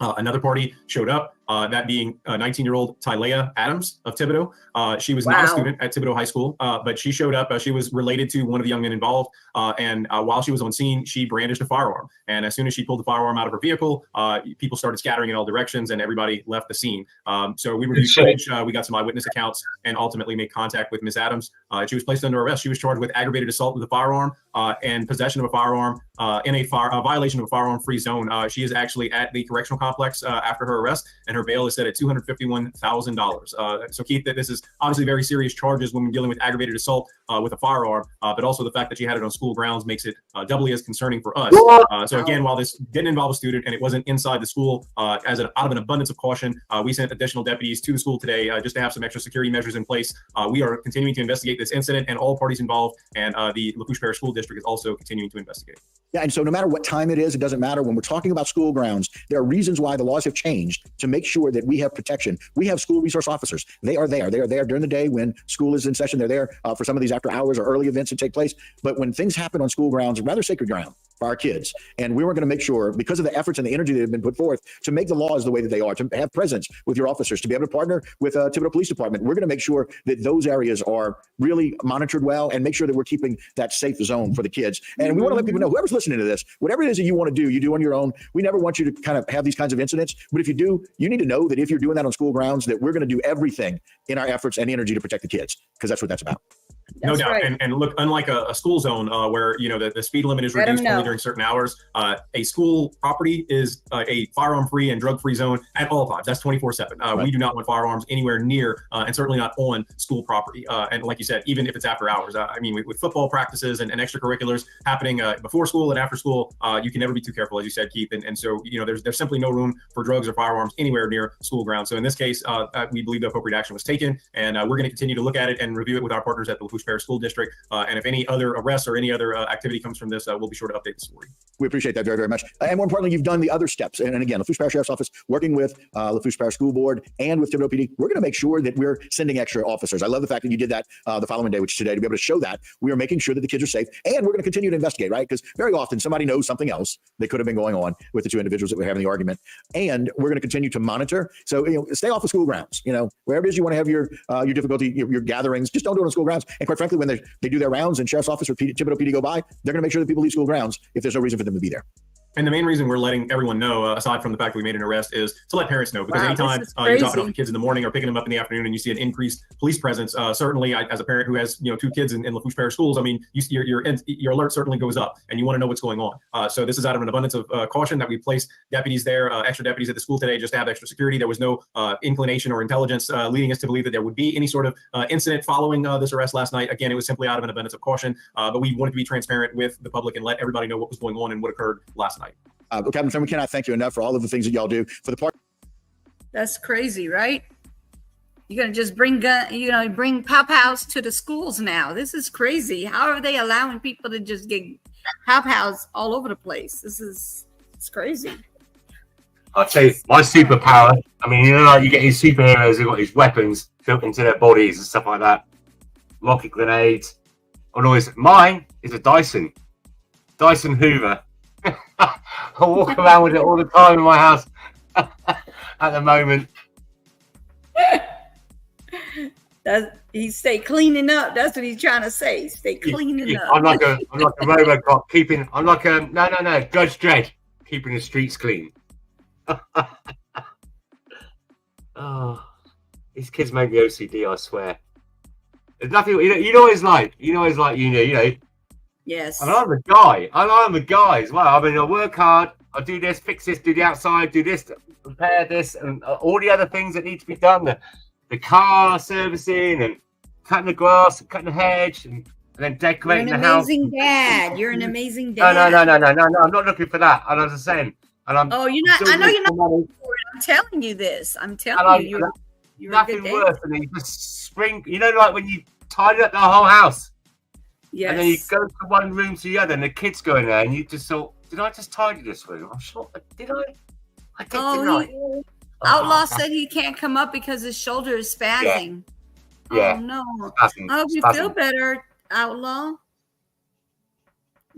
another party showed up, that being 19-year-old Tylea Adams of Thibodaux. She was not a student at Thibodaux High School, but she showed up. She was related to one of the young men involved. And while she was on scene, she brandished a firearm. And as soon as she pulled the firearm out of her vehicle, people started scattering in all directions and everybody left the scene. So we reviewed footage, we got some eyewitness accounts, and ultimately made contact with Ms. Adams. She was placed under arrest. She was charged with aggravated assault with a firearm and possession of a firearm in a violation of a firearm-free zone. She is actually at the correctional complex after her arrest, and her bail is set at $251,000. So Keith, this is obviously very serious charges when we're dealing with aggravated assault with a firearm, but also the fact that she had it on school grounds makes it doubly as concerning for us. So again, while this didn't involve a student and it wasn't inside the school, out of an abundance of caution, we sent additional deputies to the school today just to have some extra security measures in place. We are continuing to investigate this incident and all parties involved, and the Lafourche Parish School District is also continuing to investigate. Yeah, and so no matter what time it is, it doesn't matter. When we're talking about school grounds, there are reasons why the laws have changed to make sure that we have protection. We have school resource officers. They are there. They are there during the day when school is in session. They're there for some of these after hours or early events that take place. But when things happen on school grounds, rather sacred ground for our kids. And we were going to make sure, because of the efforts and the energy that have been put forth to make the laws the way that they are, to have presence with your officers, to be able to partner with Thibodaux Police Department. We're going to make sure that those areas are really monitored well and make sure that we're keeping that safe zone for the kids. And we want to let people know, whoever's listening to this, whatever it is that you want to do, you do on your own. We never want you to kind of have these kinds of incidents. But if you do, you need to know that if you're doing that on school grounds, that we're going to do everything in our efforts and energy to protect the kids, because that's what that's about. No doubt. Right. And look, unlike a school zone where, the speed limit is reduced only during certain hours, a school property is a firearm-free and drug-free zone at all times. That's 24/7. Right. We do not want firearms anywhere near and certainly not on school property. And like you said, even if it's after hours, with football practices and extracurriculars happening before school and after school, you can never be too careful, as you said, Keith. And so, there's simply no room for drugs or firearms anywhere near school grounds. So in this case, we believe the appropriate action was taken, and we're going to continue to look at it and review it with our partners at the Lafourche Parish School District. And if any other arrests or any other activity comes from this, we'll be sure to update the story. We appreciate that very, very much. And more importantly, you've done the other steps. And again, Lafourche Parish Sheriff's Office, working with Lafourche Parish School Board and with Thibodaux PD, we're going to make sure that we're sending extra officers. I love the fact that you did that the following day, which is today, to be able to show that we are making sure that the kids are safe. And we're going to continue to investigate, right? Because very often somebody knows something else that could have been going on with the 2 individuals that were having the argument. And we're going to continue to monitor. So, stay off of school grounds. Wherever it is you want to have your difficulty, your gatherings, just don't do it on school grounds. And quite frankly, when they do their rounds and Sheriff's Office or Thibodaux PD go by, they're going to make sure that people leave school grounds if there's no reason for them to be there. And the main reason we're letting everyone know, aside from the fact that we made an arrest, is to let parents know. Because anytime you're dropping off the kids in the morning or picking them up in the afternoon and you see an increased police presence, certainly as a parent who has 2 kids in Lafourche Parish schools, your alert certainly goes up and you want to know what's going on. So this is out of an abundance of caution that we placed deputies there, extra deputies at the school today, just to have extra security. There was no inclination or intelligence leading us to believe that there would be any sort of incident following this arrest last night. Again, it was simply out of an abundance of caution, but we wanted to be transparent with the public and let everybody know what was going on and what occurred last night. Captain Finn, we cannot thank you enough for all of the things that y'all do for the part. That's crazy, right? You're gonna just bring bring pow-pows to the schools now. This is crazy. How are they allowing people to just get pow-pows all over the place? It's crazy. I'd say my superpower. You get these superheroes who've got these weapons built into their bodies and stuff like that. rocket grenades, and always mine is a Dyson Hoover. I walk around with it all the time in my house at the moment. He stay cleaning up. That's what he's trying to say. Stay cleaning up. I'm like a RoboCop keeping. I'm like a no, Judge Dredd keeping the streets clean. Oh, these kids make me OCD. I swear. There's nothing. You know what it's like. You know. Yes. And I'm a guy as well. I mean, I work hard. I do this, fix this, do the outside, do this, repair this, and all the other things that need to be done. The car servicing and cutting the grass and cutting the hedge and then decorating the house. You're an amazing dad. You're an amazing dad. No. I'm not looking for that. And as I was saying, and I'm. Oh, you're not. I know you're not looking for it. I'm telling you this. I'm telling you. You're nothing worse than you just spring. You know, like when you tidy up the whole house. Yes. And then you go from one room to the other, and the kids go in there, and you just thought, "Did I just tidy this room? I'm sure. Did I? I did, didn't I?" Outlaw said he can't come up because his shoulder is spazzing. Yeah. Oh no. Spazzing, I hope you spazzing. feel better, Outlaw.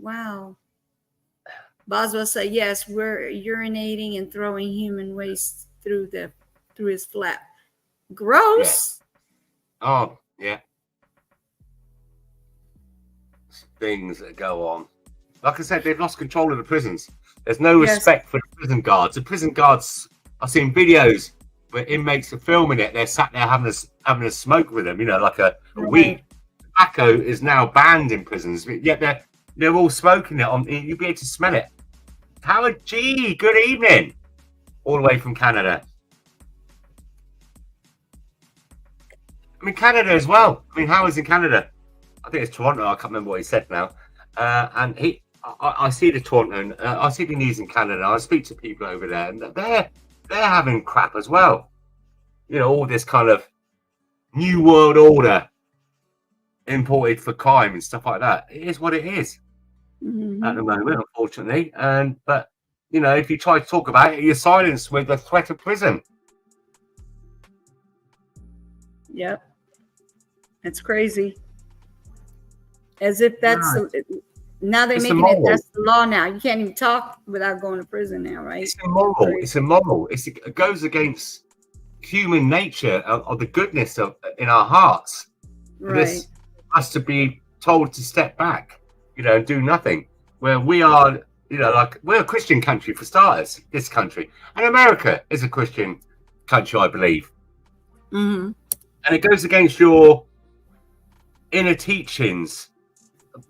Wow. Boswell said, yes, we're urinating and throwing human waste through his flap. Gross. Yeah. Oh, yeah. Things that go on. Like I said, they've lost control of the prisons. There's no respect for the prison guards. The prison guards, I've seen videos where inmates are filming it. They're sat there having a smoke with them, like a weed. Tobacco is now banned in prisons, yet they're all smoking it. You'll be able to smell it. Howard G, good evening. All the way from Canada. I mean, Canada as well. I mean, Howard's in Canada. I think it's Toronto. I can't remember what he said now. And I see the Toronto, I see the news in Canada. I speak to people over there, and they're having crap as well. All this kind of new world order imported for crime and stuff like that. It is what it is at the moment, unfortunately. But if you try to talk about it, you're silenced with the threat of prison. Yep, it's crazy. As if that's now they're making it that's the law now. You can't even talk without going to prison now, right? It's immoral. It's immoral. It goes against human nature of the goodness in our hearts. Right. This has to be told to step back, and do nothing. Where we are, like we're a Christian country for starters. This country, and America is a Christian country, I believe. Mm-hmm. And it goes against your inner teachings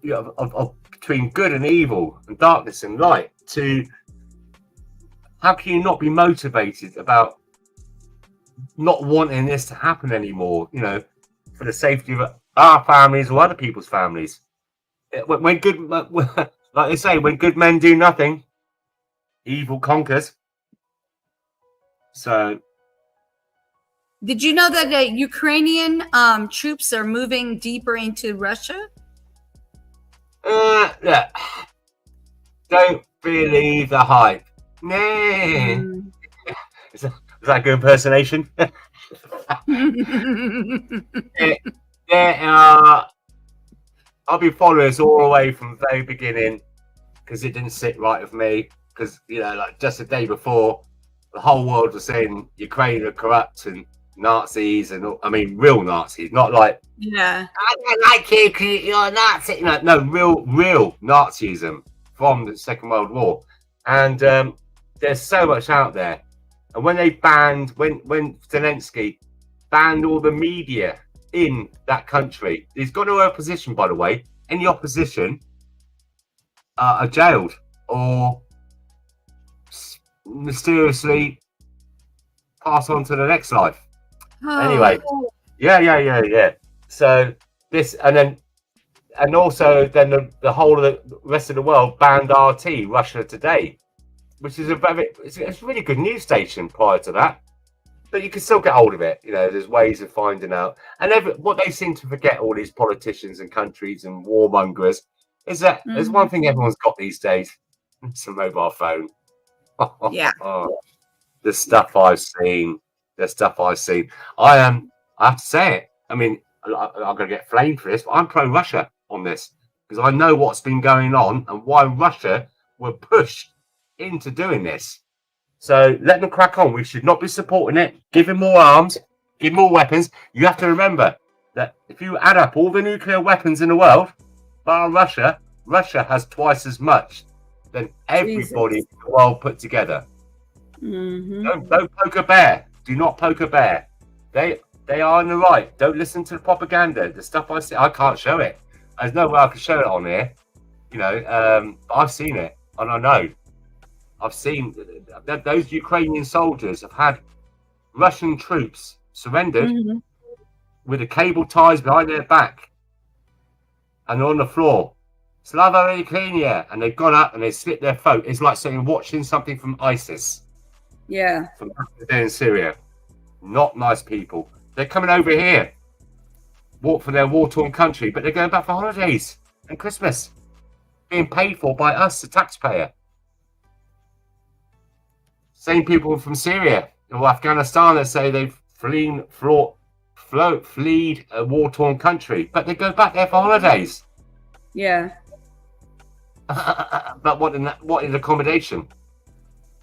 of between good and evil and darkness and light. How can you not be motivated about not wanting this to happen anymore? For the safety of our families or other people's families. When good, like they say, when good men do nothing, evil conquers. So. Did you know that the Ukrainian troops are moving deeper into Russia? Yeah. Don't believe the hype. Nah. Is that a good impersonation? I'll be following this all the way from the very beginning because it didn't sit right with me. Because, like just the day before, the whole world was saying Ukraine are corrupt and Nazis, and I mean real Nazis, not like I don't like you because you're a Nazi. No, real Nazism from the Second World War, and there's so much out there. And when they when Zelensky banned all the media in that country, he's got no opposition, by the way. Any opposition are jailed or mysteriously pass on to the next life. Anyway, yeah. So this, and also the whole of the rest of the world banned RT, Russia Today, which is it's a really good news station prior to that. But you can still get hold of it. There's ways of finding out. And what they seem to forget, all these politicians and countries and warmongers, is that there's one thing everyone's got these days: it's a mobile phone. Yeah. The stuff I've seen. I have to say it. I mean, I'm going to get flamed for this, but I'm pro-Russia on this because I know what's been going on and why Russia were pushed into doing this. So let them crack on. We should not be supporting it. Give him more arms, give him more weapons. You have to remember that if you add up all the nuclear weapons in the world, bar Russia, Russia has twice as much than everybody in the world put together. Don't poke a bear. Do not poke a bear. They are in the right. Don't listen to the propaganda. The stuff I see, I can't show it. There's no way I can show it on here. You know, but I've seen it, and I know. I've seen that those Ukrainian soldiers have had Russian troops surrendered with the cable ties behind their back, and they're on the floor. Slava Ukrainia, and they've gone up and they slit their throat. It's like saying watching something from ISIS. Yeah. From back in the day in Syria. Not nice people. They're coming over here, walk for their war-torn country, but they're going back for holidays and Christmas, being paid for by us, the taxpayer. Same people from Syria or Afghanistan that say they've fled a war-torn country, but they go back there for holidays. Yeah. But what is accommodation?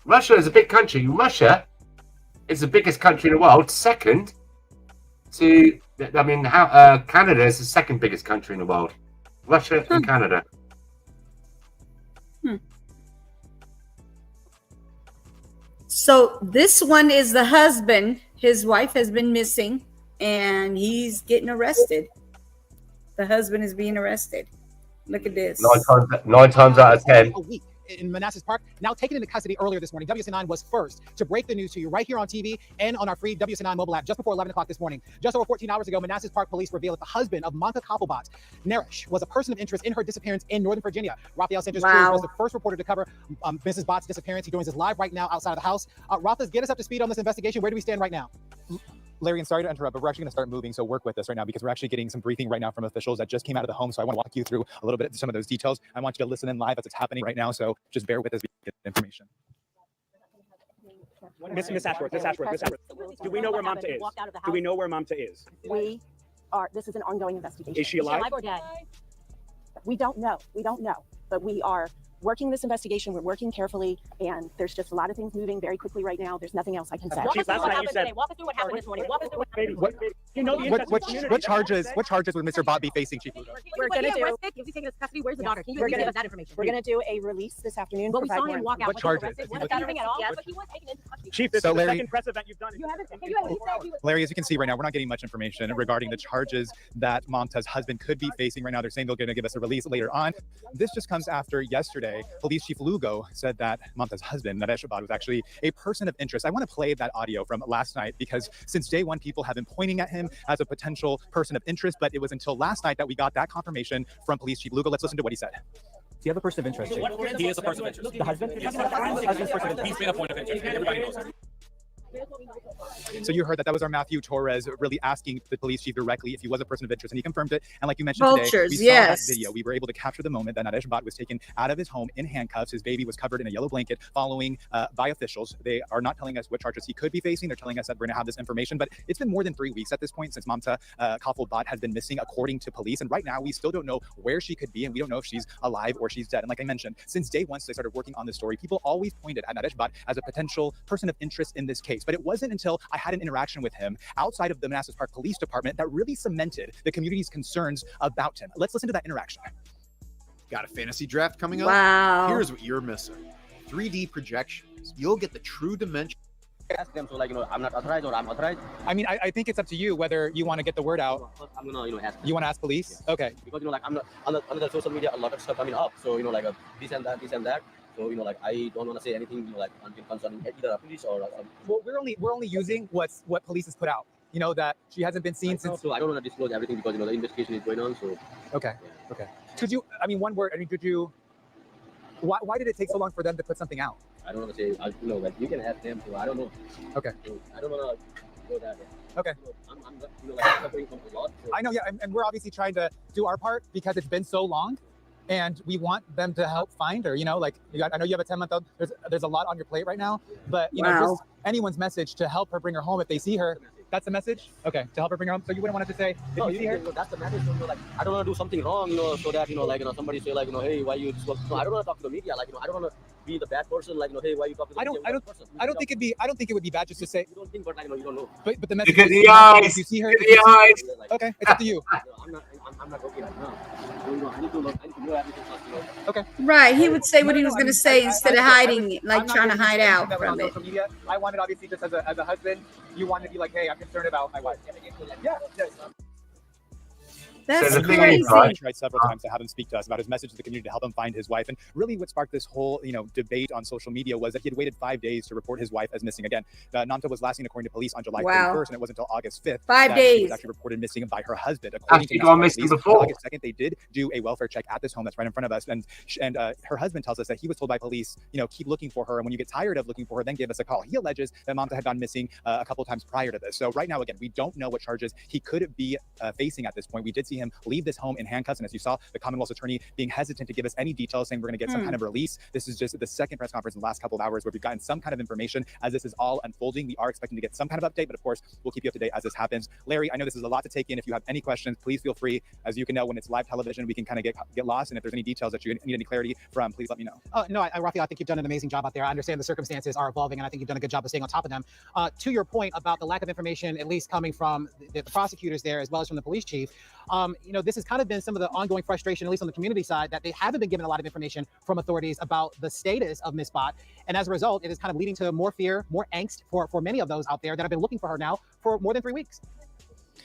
Russia is a big country. Russia is the biggest country in the world. Second to, I mean, Canada is the second biggest country in the world. Russia and Canada. So this one is the husband. His wife has been missing, and he's getting arrested. The husband is being arrested. Look at this. 9 times out of 10. A week in Manassas Park, now taken into custody earlier this morning. WSN9 was first to break the news to you right here on TV and on our free WSN9 mobile app just before 11 o'clock this morning. Just over 14 hours ago, Manassas Park police revealed that the husband of Monta Koppelbot, Naresh, was a person of interest in her disappearance in Northern Virginia. Rafael Sanchez Cruz was the first reporter to cover Mrs. Bott's disappearance. He joins us live right now outside of the house. Rafa, get us up to speed on this investigation. Where do we stand right now? Larry, and sorry to interrupt, but we're actually going to start moving, so work with us right now because we're actually getting some briefing right now from officials that just came out of the home. So I want to walk you through a little bit of some of those details. I want you to listen in live as it's happening right now, so just bear with us to get information. Miss Ashworth, do we know where Mamta is? Do we know where Mamta is? This is an ongoing investigation. Is she alive? Or dead? We don't know, but we are working this investigation. We're working carefully, and there's just a lot of things moving very quickly right now. There's nothing else I can say. Chief, last night you said. Walk us through what happened this morning. Walk us through What charges would Mr. Bott be facing, Chief Lugo? We're going to do. If he's taken into custody, where's the daughter? Can you give us that information? We're going to do a release this afternoon. But we saw him walk out. What charges? Nothing at all. But he was taken into custody. Chief, this is the second press event you've done. Larry, as you can see right now, we're not getting much information regarding the charges that Mamta's husband could be facing right now. They're saying they're going to give us a release later on. This just comes after yesterday. Police Chief Lugo said that Mamta's husband, Naresh Abad, was actually a person of interest. I want to play that audio from last night because since day one, people have been pointing at him as a potential person of interest, but it was until last night that we got that confirmation from Police Chief Lugo. Let's listen to what he said. Do you have a person of interest, Chief? He is a person of interest. The husband? He's been a point of interest. Everybody knows that. So you heard that was our Matthew Torres really asking the police chief directly if he was a person of interest, and he confirmed it. And like you mentioned today, we saw that video. We were able to capture the moment that Naresh Bott was taken out of his home in handcuffs. His baby was covered in a yellow blanket following by officials. They are not telling us what charges he could be facing. They're telling us that we're going to have this information, but it's been more than 3 weeks at this point since Mamta Koppelbot has been missing, according to police. And right now, we still don't know where she could be, and we don't know if she's alive or she's dead. And like I mentioned, since day one, since they started working on this story, people always pointed at Naresh Bott as a potential person of interest in this case. But it wasn't until I had an interaction with him outside of the Manassas Park Police Department that really cemented the community's concerns about him. Let's listen to that interaction. Got a fantasy draft coming up? Wow. Here's what you're missing. 3D projections. You'll get the true dimension. Ask them, so like, I'm not authorized or I'm authorized. I mean, I think it's up to you whether you want to get the word out. I'm gonna, ask them. You want to ask police? Yeah. Okay. Because, like, I'm not on the social media, a lot of stuff coming up. So, like this and that. So, like, I don't want to say anything, like, until concerning either police or. Well, we're only using what police has put out. That she hasn't been seen since. So I don't want to disclose everything because the investigation is going on. So. Okay. Yeah. Okay. Could you? I mean, one word. I mean, could you? Why did it take so long for them to put something out? I don't want to say. Like you can ask them. So I don't know. Okay. So I don't want to go that way. Okay. I'm like suffering from a lot. So. I know. Yeah, and we're obviously trying to do our part because it's been so long. And we want them to help find her, like I know you have a 10-month-old. There's a lot on your plate right now, but just anyone's message to help her bring her home if they see her. That's the message? Okay, to help her bring her home. So you wouldn't want her to say, No, you see her? that's the message. Like, I don't want to do something wrong, so that, like, somebody say, like, hey, why you? No, I don't want to talk to the media. Like, I don't want to be the bad person. Like, hey, why you talking to the media? I don't think it would be bad just to say. You don't think, but like, you don't know. But the message. Look at the eyes. You see her. Look at the eyes. Okay, it's up to you. I'm not okay right now. I need to know everything first, Okay. Right. He would say what he was going to say instead of hiding it, like trying to hide out from it. Media. I wanted, obviously, just as a husband, you wanted to be like, hey, I'm concerned about my wife. Yeah. That's so crazy. I tried several times to have him speak to us about his message to the community to help him find his wife. And really what sparked this whole, debate on social media was that he had waited 5 days to report his wife as missing again. Namta was last seen according to police on July 31st, and it wasn't until August 5th 5 that days. she was actually reported missing by her husband. According to gone missing police, before. on August 2nd, they did do a welfare check at this home that's right in front of us. And her husband tells us that he was told by police, keep looking for her. And when you get tired of looking for her, then give us a call. He alleges that Namta had gone missing a couple of times prior to this. So right now, again, we don't know what charges he could be facing at this point. We did see him leave this home in handcuffs. And as you saw, the Commonwealth's attorney being hesitant to give us any details, saying we're going to get some kind of release. This is just the second press conference in the last couple of hours where we've gotten some kind of information as this is all unfolding. We are expecting to get some kind of update, but of course, we'll keep you up to date as this happens. Larry, I know this is a lot to take in. If you have any questions, please feel free. As you can know, when it's live television, we can kind of get lost. And if there's any details that you need any clarity from, please let me know. No, Raphael, I think you've done an amazing job out there. I understand the circumstances are evolving, and I think you've done a good job of staying on top of them. To your point about the lack of information, at least coming from the prosecutors there, as well as from the police chief, this has kind of been some of the ongoing frustration, at least on the community side, that they haven't been given a lot of information from authorities about the status of Miss Bott. And as a result, it is kind of leading to more fear, more angst for many of those out there that have been looking for her now for more than 3 weeks.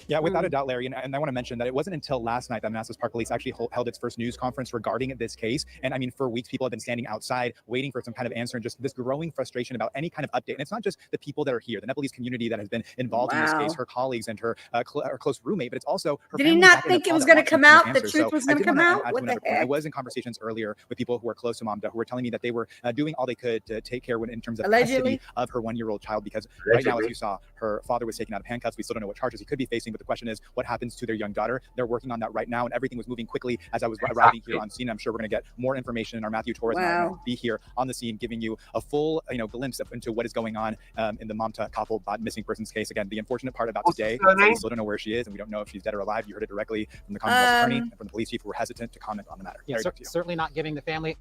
Yeah, without a doubt, Larry. And I want to mention that it wasn't until last night that Manassas Park Police actually held its first news conference regarding this case. And I mean, for weeks, people have been standing outside waiting for some kind of answer and just this growing frustration about any kind of update. And it's not just the people that are here, the Nepalese community that has been involved in this case, her colleagues and her close roommate, but it's also her Did he not think it was going to come out? The truth was going to come out? What the heck? I was in conversations earlier with people who are close to Mamta who were telling me that they were doing all they could to take care in terms of custody of her 1-year-old child, because right now, as you saw, her father was taken out of handcuffs. We still don't know what charges he could be facing, but the question is, what happens to their young daughter? They're working on that right now, and everything was moving quickly as I was arriving here on scene. I'm sure we're going to get more information, and our Matthew Torres and I will be here on the scene giving you a full glimpse into what is going on in the Mamta Kapil Bott missing persons case. Again, the unfortunate part about today is that we still don't know where she is, and we don't know if she's dead or alive. You heard it directly from the Commonwealth attorney and from the police chief, who were hesitant to comment on the matter. Yeah, certainly not giving the family.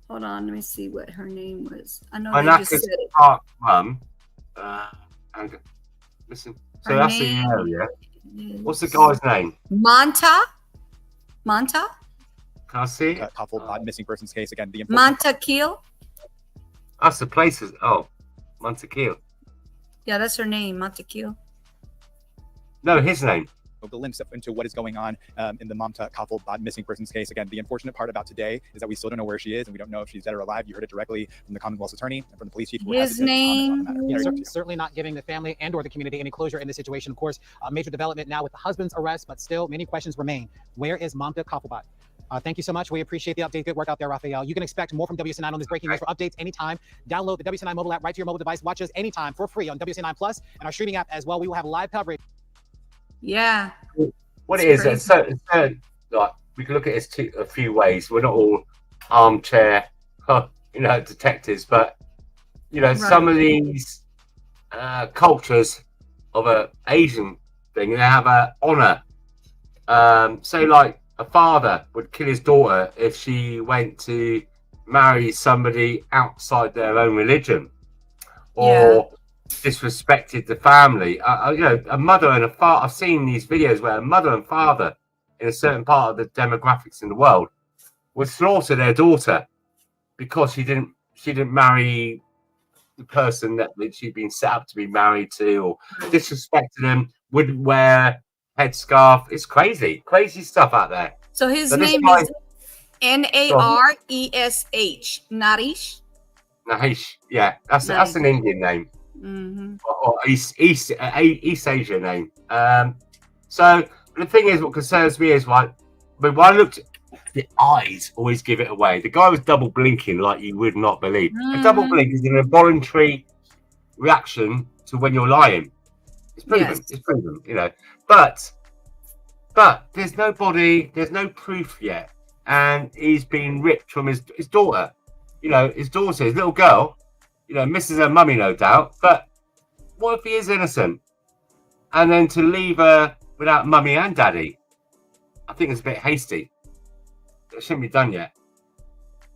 Hold on, let me see what her name was. I know Manassas they just said it. Park mum. Listen, so Her that's the name area. What's the guy's name? Monta? Can I see it? Kapil Bott missing persons case. Again, the Montequille? That's the places. Oh, Montequille. Yeah, that's her name, Montequille. No, his name. A glimpse into what is going on in the Mamta Kapil Bott missing persons case. Again, the unfortunate part about today is that we still don't know where she is, and we don't know if she's dead or alive. You heard it directly from the Commonwealth's attorney and from the police chief. His name? Certainly not giving the family and or the community any closure in this situation. Of course, a major development now with the husband's arrest, but still many questions remain. Where is Mamta Kapil Bott? Thank you so much. We appreciate the update. Good work out there, Raphael. You can expect more from WSN9 on this breaking news for updates anytime. Download the WSN9 mobile app right to your mobile device. Watch us anytime for free on WSN9 Plus and our streaming app as well. We will have live coverage. Yeah. What it is, it's like we can look at it a few ways. We're not all armchair, detectives, but some of these cultures of a Asian thing, they have a honor. Say, like a father would kill his daughter if she went to marry somebody outside their own religion, or disrespected the family. A mother and a father. I've seen these videos where a mother and father in a certain part of the demographics in the world would slaughter their daughter because she didn't marry the person that she'd been set up to be married to, or disrespected them, wouldn't wear headscarf. It's crazy stuff out there. So his name is Naresh. Naresh. Naresh, yeah, that's an Indian name. Mm-hmm. Or East Asia name. So the thing is, what concerns me is when I looked, the eyes always give it away. The guy was double blinking like you would not believe. A double blink is an involuntary reaction to when you're lying. It's proven. Yes. It's proven. But there's no body. There's no proof yet, and he's been ripped from his daughter. His daughter, his little girl. Misses her mummy, no doubt. But what if he is innocent? and then to leave her without mummy and daddy, I think it's a bit hasty. It shouldn't be done yet.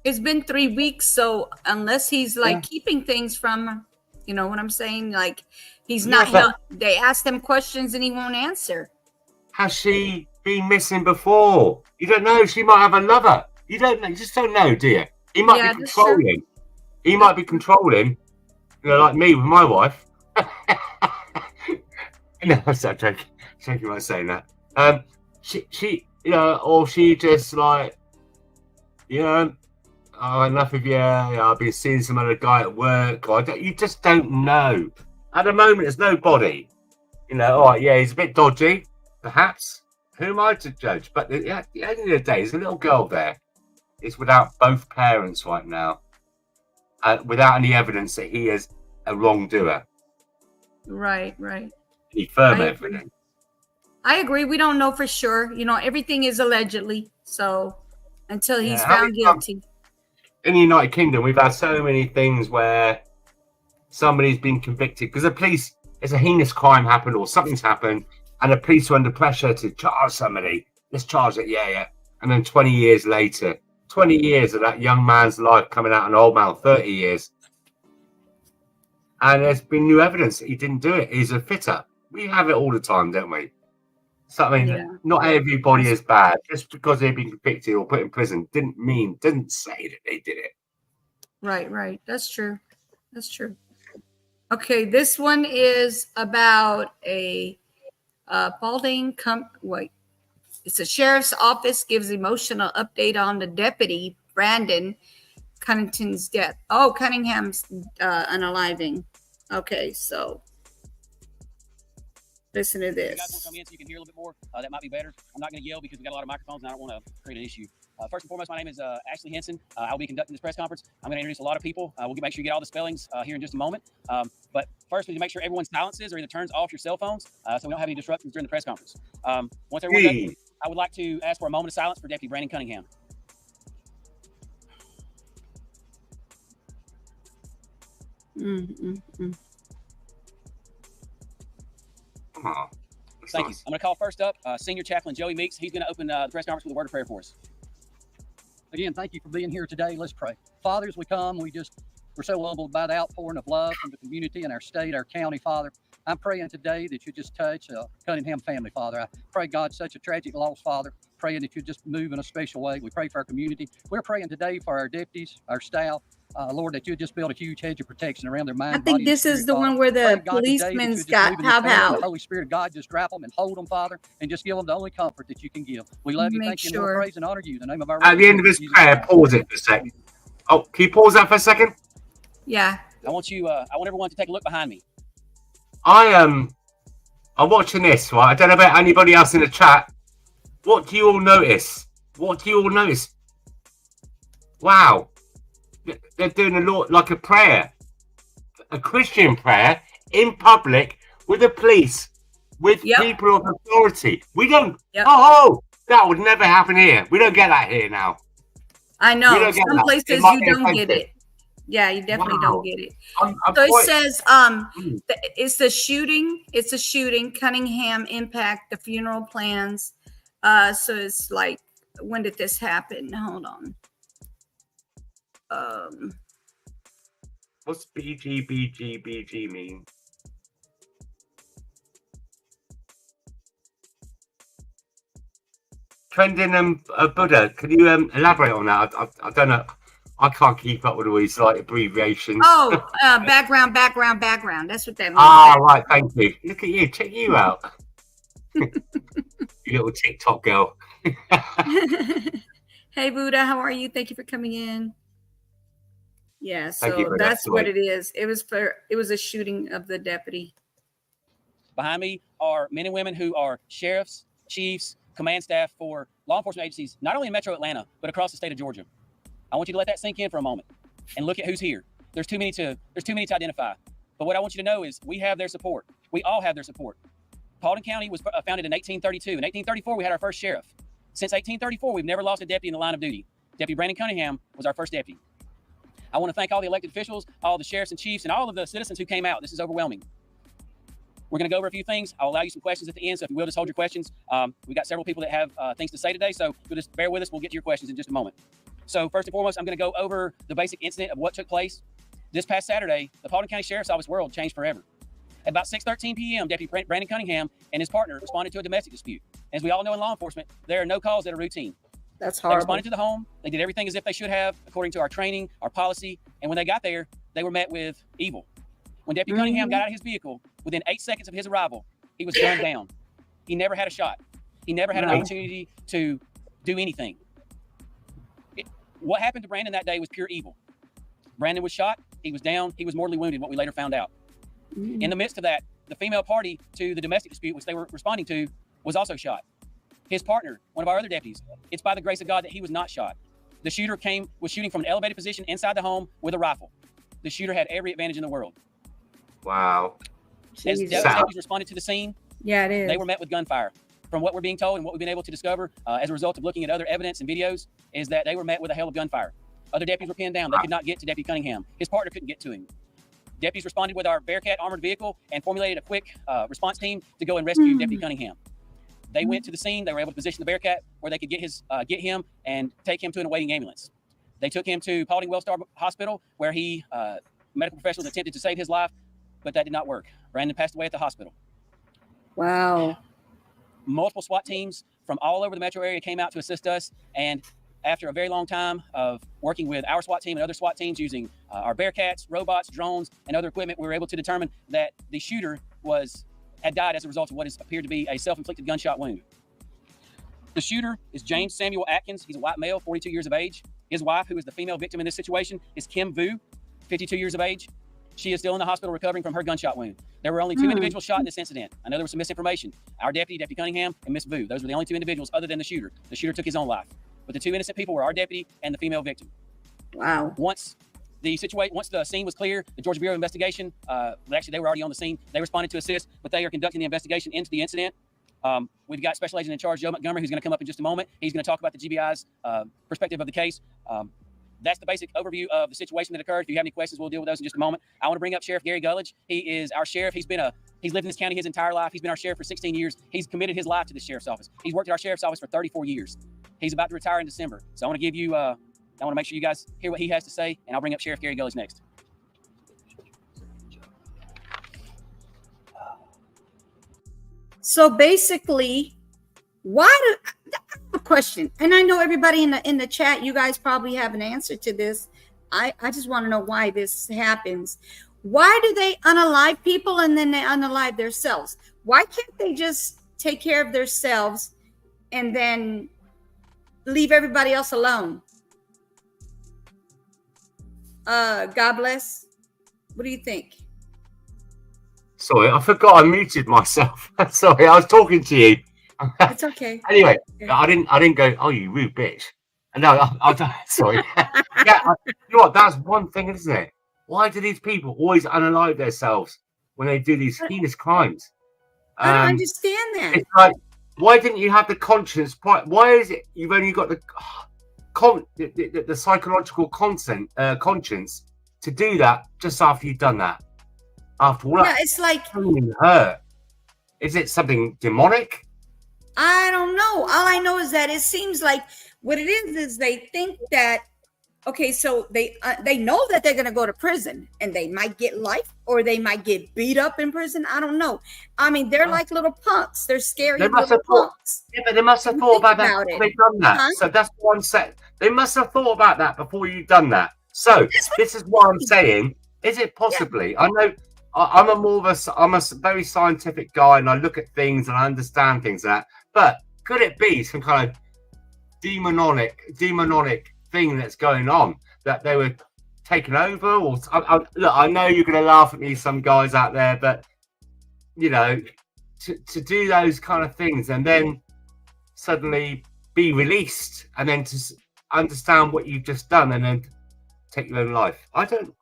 It's been 3 weeks, so unless he's like keeping things from, you know what I'm saying? Like he's not. They ask him questions and he won't answer. Has she been missing before? You don't know. She might have a lover. You don't know. You just don't know, do you? He might be controlling. He might be controlling. You know, like me with my wife. No, I'm sorry, joking about saying that. She, you know, or she just like, you know, oh, enough of you. I've been seeing some other guy at work. Or you just don't know. At the moment, there's nobody. You know, all right, yeah, he's a bit dodgy, perhaps. Who am I to judge? But at the end of the day, there's a little girl there. It's without both parents right now, without any evidence that he is a wrongdoer. Right. Any firm evidence? I agree. We don't know for sure. You know, everything is allegedly. So until he's found guilty. In the United Kingdom, we've had so many things where somebody's been convicted because the police, it's a heinous crime happened or something's happened, and the police are under pressure to charge somebody. Let's charge it, yeah. And then 20 years later, 20 years of that young man's life coming out an old man, 30 years. And there's been new evidence that he didn't do it. He's a fitter. We have it all the time, don't we? So, I mean, not everybody is bad. Just because they've been convicted or put in prison doesn't say that they did it. Right. That's true. Okay, this one is about a Paulding. It's a sheriff's office gives emotional update on the deputy Brandon Cunningham's death. Oh, Cunningham's unaliving. Okay, so listen to this. You guys want to come in so you can hear a little bit more? That might be better. I'm not going to yell because we got a lot of microphones and I don't want to create an issue. First and foremost, my name is Ashley Henson. I'll be conducting this press conference. I'm going to introduce a lot of people. We'll make sure you get all the spellings here in just a moment. But first, we need to make sure everyone silences or either turns off your cell phones so we don't have any disruptions during the press conference. Once everyone's done, I would like to ask for a moment of silence for Deputy Brandon Cunningham. Thank you. I'm going to call first up Senior Chaplain Joey Meeks. He's going to open the press conference with a word of prayer for us. Again, thank you for being here today. Let's pray. Father, as we come, we're so humbled by the outpouring of love from the community and our state, our county, Father. I'm praying today that you just touch the Cunningham family, Father. I pray, God, such a tragic loss, Father. Praying that you just move in a special way. We pray for our community. We're praying today for our deputies, our staff. Lord, that you just build a huge hedge of protection around their mind. I think this is the one where the policeman's got the Holy Spirit of God just wrap them and hold them, Father, and just give them the only comfort that you can give. We love you, thank you, and praise and honor you. In the name of our At the end of this prayer, pause it for a second. Oh, can you pause that for a second? Yeah. I want everyone to take a look behind me. I'm watching this, right? I don't know about anybody else in the chat. What do you all notice? Wow. They're doing a lot like a prayer, a Christian prayer in public with the police, with people of authority. We don't. Oh, that would never happen here. We don't get that here now. I know. Some places you don't get it. Yeah, you definitely don't get it. It says it's a shooting. It's a shooting. Cunningham impact the funeral plans. So it's like, when did this happen? Hold on. What's BG mean? Trending Buddha. Can you elaborate on that? I don't know. I can't keep up with all these like abbreviations. Oh, background. That's what that means. Right. Thank you. Look at you. Check you out. You little TikTok girl. Hey, Buddha. How are you? Thank you for coming in. Yeah, so that's what it is. It was a shooting of the deputy. Behind me are men and women who are sheriffs, chiefs, command staff for law enforcement agencies, not only in Metro Atlanta, but across the state of Georgia. I want you to let that sink in for a moment and look at who's here. There's too many to identify. But what I want you to know is we have their support. We all have their support. Paulding County was founded in 1832. In 1834, we had our first sheriff. Since 1834, we've never lost a deputy in the line of duty. Deputy Brandon Cunningham was our first deputy. I want to thank all the elected officials, all the sheriffs and chiefs, and all of the citizens who came out. This is overwhelming. We're going to go over a few things. I'll allow you some questions at the end, so if you will, just hold your questions. We got several people that have things to say today, so you'll just bear with us. We'll get to your questions in just a moment. So first and foremost, I'm going to go over the basic incident of what took place. This past Saturday, the Paulding County Sheriff's Office world changed forever. At about 6:13 p.m., Deputy Brandon Cunningham and his partner responded to a domestic dispute. As we all know in law enforcement, there are no calls that are routine. That's They horrible. responded to the home. They did everything as if they should have, according to our training, our policy. And when they got there, they were met with evil. When Deputy Cunningham got out of his vehicle, within 8 seconds of his arrival, he was gunned down. He never had a shot. He never had an opportunity to do anything. What happened to Brandon that day was pure evil. Brandon was shot. He was down. He was mortally wounded, what we later found out. In the midst of that, the female party to the domestic dispute, which they were responding to, was also shot. His partner, one of our other deputies, it's by the grace of God that he was not shot. The shooter was shooting from an elevated position inside the home with a rifle. The shooter had every advantage in the world. Wow. As deputies responded to the scene, yeah, it is. They were met with gunfire. From what we're being told and what we've been able to discover as a result of looking at other evidence and videos, is that they were met with a hail of gunfire. Other deputies were pinned down. They could not get to Deputy Cunningham. His partner couldn't get to him. Deputies responded with our Bearcat armored vehicle and formulated a quick response team to go and rescue Deputy Cunningham. They went to the scene. They were able to position the Bearcat where they could get him and take him to an awaiting ambulance. They took him to Paulding Wellstar Hospital, where medical professionals attempted to save his life, but that did not work. Brandon passed away at the hospital. Wow. Multiple SWAT teams from all over the metro area came out to assist us, and after a very long time of working with our SWAT team and other SWAT teams using our Bearcats, robots, drones, and other equipment, we were able to determine that the shooter had died as a result of what appeared to be a self-inflicted gunshot wound. The shooter is James Samuel Atkins. He's a white male, 42 years of age. His wife, who is the female victim in this situation, is Kim Vu, 52 years of age. She is still in the hospital recovering from her gunshot wound. There were only two individuals shot in this incident. I know there was some misinformation. Our Deputy Cunningham, and Miss Vu. Those were the only two individuals other than the shooter. The shooter took his own life. But the two innocent people were our deputy and the female victim. Wow. Once the scene was clear, the Georgia Bureau of Investigation, actually they were already on the scene. They responded to assist, but they are conducting the investigation into the incident. We've got Special Agent in Charge Joe Montgomery, who's going to come up in just a moment. He's going to talk about the GBI's perspective of the case. That's the basic overview of the situation that occurred. If you have any questions, we'll deal with those in just a moment. I want to bring up Sheriff Gary Gullidge. He is our sheriff. He's lived in this county his entire life. He's been our sheriff for 16 years. He's committed his life to the sheriff's office. He's worked at our sheriff's office for 34 years. He's about to retire in December. So I want to give you, I want to make sure you guys hear what he has to say, and I'll bring up Sheriff Gary Gullidge next. So basically, I have a question, and I know everybody in the chat, you guys probably have an answer to this. I just want to know why this happens. Why do they unalive people and then they unalive themselves? Why can't they just take care of themselves and then leave everybody else alone? God bless. What do you think? Sorry, I forgot I muted myself. Sorry, I was talking to you. It's okay. Anyway, I didn't go, oh, you rude bitch. No, sorry. Yeah, you know what? That's one thing, isn't it? Why do these people always unalive themselves when they do these heinous crimes? I don't understand that. It's like, why didn't you have the conscience? Why is it you've only got the psychological conscience to do that just after you've done that? After all that, it's like hurt. Is it something demonic? I don't know. All I know is that it seems like what it is they think that, okay, so they know that they're going to go to prison and they might get life or they might get beat up in prison. I don't know. I mean, they're like little punks. They're scary little punks. Yeah, but they must have thought about that before they've done that. Huh? So that's what I'm saying. They must have thought about that before you've done that. So this is what I'm saying. Is it possibly? Yeah. I know I'm a very scientific guy and I look at things and I understand things like that. But could it be some kind of demonic thing that's going on, that they were taken over? Or look, I know you're going to laugh at me, some guys out there, but you know, to do those kind of things and then suddenly be released and then to understand what you've just done and then take your own life. I don't know.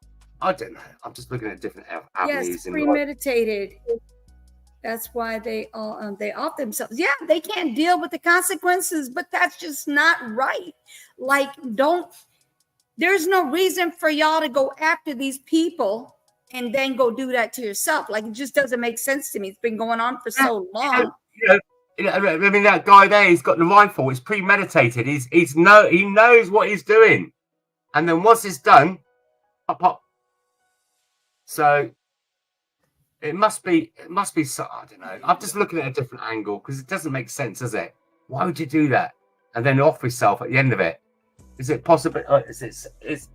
I'm just looking at different avenues. Yes, premeditated. That's why they off themselves. Yeah, they can't deal with the consequences, but that's just not right. Like, there's no reason for y'all to go after these people and then go do that to yourself. Like, it just doesn't make sense to me. It's been going on for so long. I mean, that guy there, he's got the rifle. It's premeditated. He knows what he's doing, and then once it's done, pop, pop. So it must be. So, I don't know. I'm just looking at a different angle because it doesn't make sense, does it? Why would you do that and then off yourself at the end of it? Is it possible? It's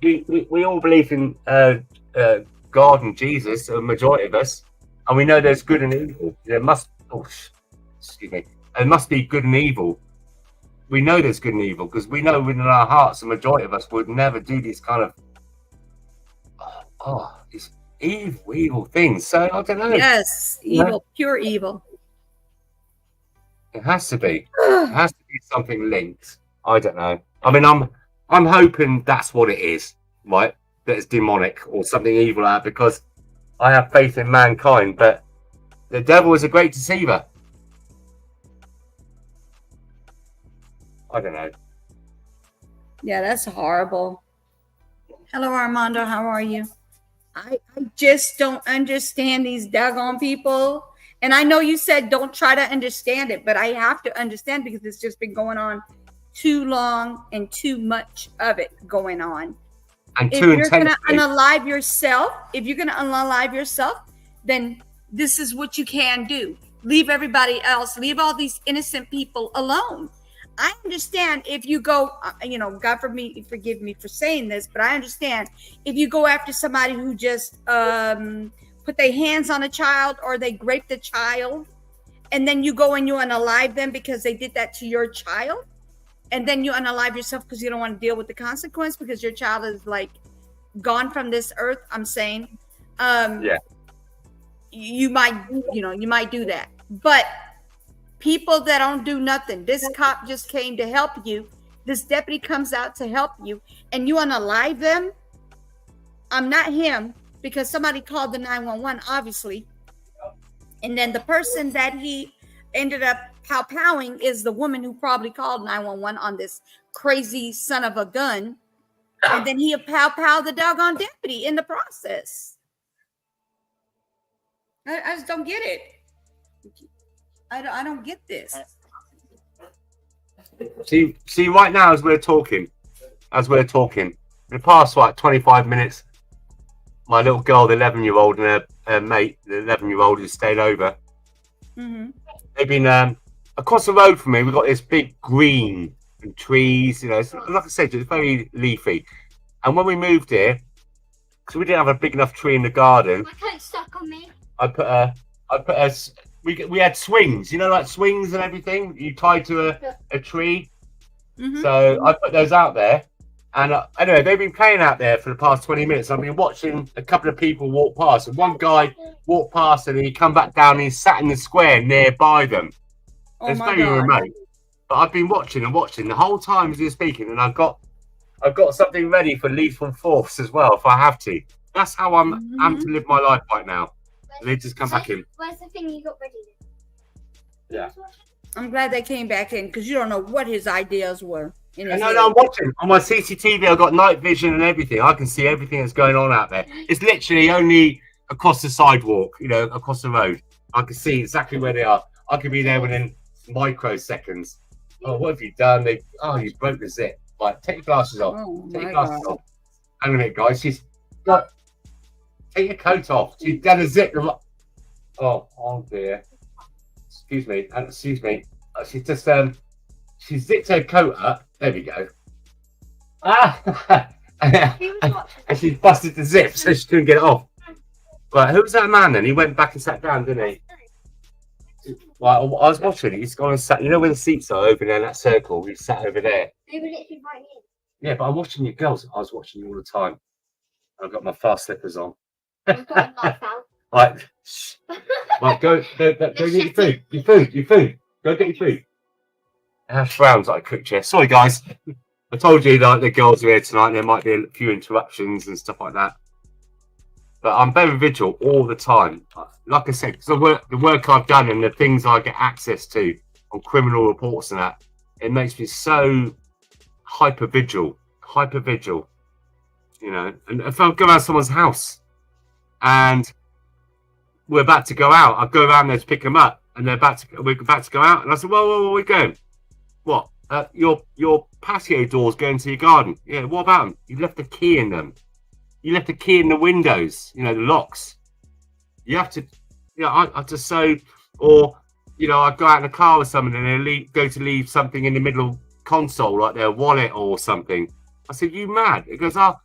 we all believe in God and Jesus, a majority of us, and we know there's good and evil. There must be good and evil. We know there's good and evil because we know within our hearts the majority of us would never do these kind of these evil things. So I don't know. Yes, evil, pure evil. It has to be. It has to be something linked. I don't know. I mean, I'm hoping that's what it is, right? That it's demonic or something evil out, because I have faith in mankind, but the devil is a great deceiver. I don't know. Yeah, that's horrible. Hello, Armando. How are you? I just don't understand these daggone people. And I know you said don't try to understand it, but I have to understand because it's just been going on too long and too much of it going on. And if you're going to unalive yourself, then this is what you can do. Leave everybody else. Leave all these innocent people alone. I understand if you go, God forgive me for saying this, but I understand if you go after somebody who just put their hands on a child or they raped a child, and then you go and you unalive them because they did that to your child, and then you unalive yourself because you don't want to deal with the consequence because your child is like gone from this earth. I'm saying, you might do that, but people that don't do nothing. This cop just came to help you. This deputy comes out to help you, and you unalive them. I'm not him because somebody called the 911, obviously, and then the person that he ended up pow-powing is the woman who probably called 911 on this crazy son of a gun, and then he pow-pow the doggone deputy in the process. I just don't get it. I don't get this. See, right now as we're talking, in the past 25 minutes, my little girl, the 11-year-old, and her mate, the 11-year-old, who stayed over. Mm-hmm. They've been across the road from me. We've got this big green and trees. It's, like I said, it's very leafy. And when we moved here, because we didn't have a big enough tree in the garden, I can't stuck on me. We had swings, like swings and everything. You tied to a tree. Mm-hmm. So I put those out there. And anyway, they've been playing out there for the past 20 minutes. I've been watching a couple of people walk past. And one guy walked past and he come back down and he sat in the square nearby them. Oh, it's very remote. But I've been watching the whole time as you're speaking. And I've got something ready for lethal force as well if I have to. That's how I'm to live my life right now. And they just come back in. Where's the thing you got ready? Yeah. I'm glad they came back in because you don't know what his ideas were. No, I'm watching on my CCTV. I've got night vision and everything. I can see everything that's going on out there. It's literally only across the sidewalk, across the road. I can see exactly where they are. I could be there within microseconds. Oh, what have you done? You broke the zip. Right, take your glasses off. Take your glasses off. Hang on a minute, guys. She's got. Take your coat off. She's done a zip. Oh dear. Excuse me. She's just she zipped her coat up. There we go. And she busted the zip so she couldn't get it off. Right, who was that man then? He went back and sat down, didn't he? Right, I was watching it. He's gone and sat. Where the seats are over there in that circle? He sat over there. They were literally right here. Yeah, but I'm watching you girls. I was watching you all the time. I've got my fast slippers on. I've got a knife out. Right. Right, go get your food. Your food. Go get your food. Hash browns that I cooked here. Sorry, guys. I told you that the girls are here tonight and there might be a few interruptions and stuff like that. But I'm very vigilant all the time. Like I said, because the work I've done and the things I get access to on criminal reports and that, it makes me so hyper vigilant. And if I go around someone's house, and we're about to go out. I go around there to pick them up, and we're about to go out. And I said, "Well, where are we going? What? Your patio doors going to your garden? Yeah. What about them? You left the key in them. You left the key in the windows. You know, the locks. You have to. I just so, or I go out in the car with someone and they go to leave something in the middle console, like their wallet or something. I said, "You mad?" It goes, "Oh,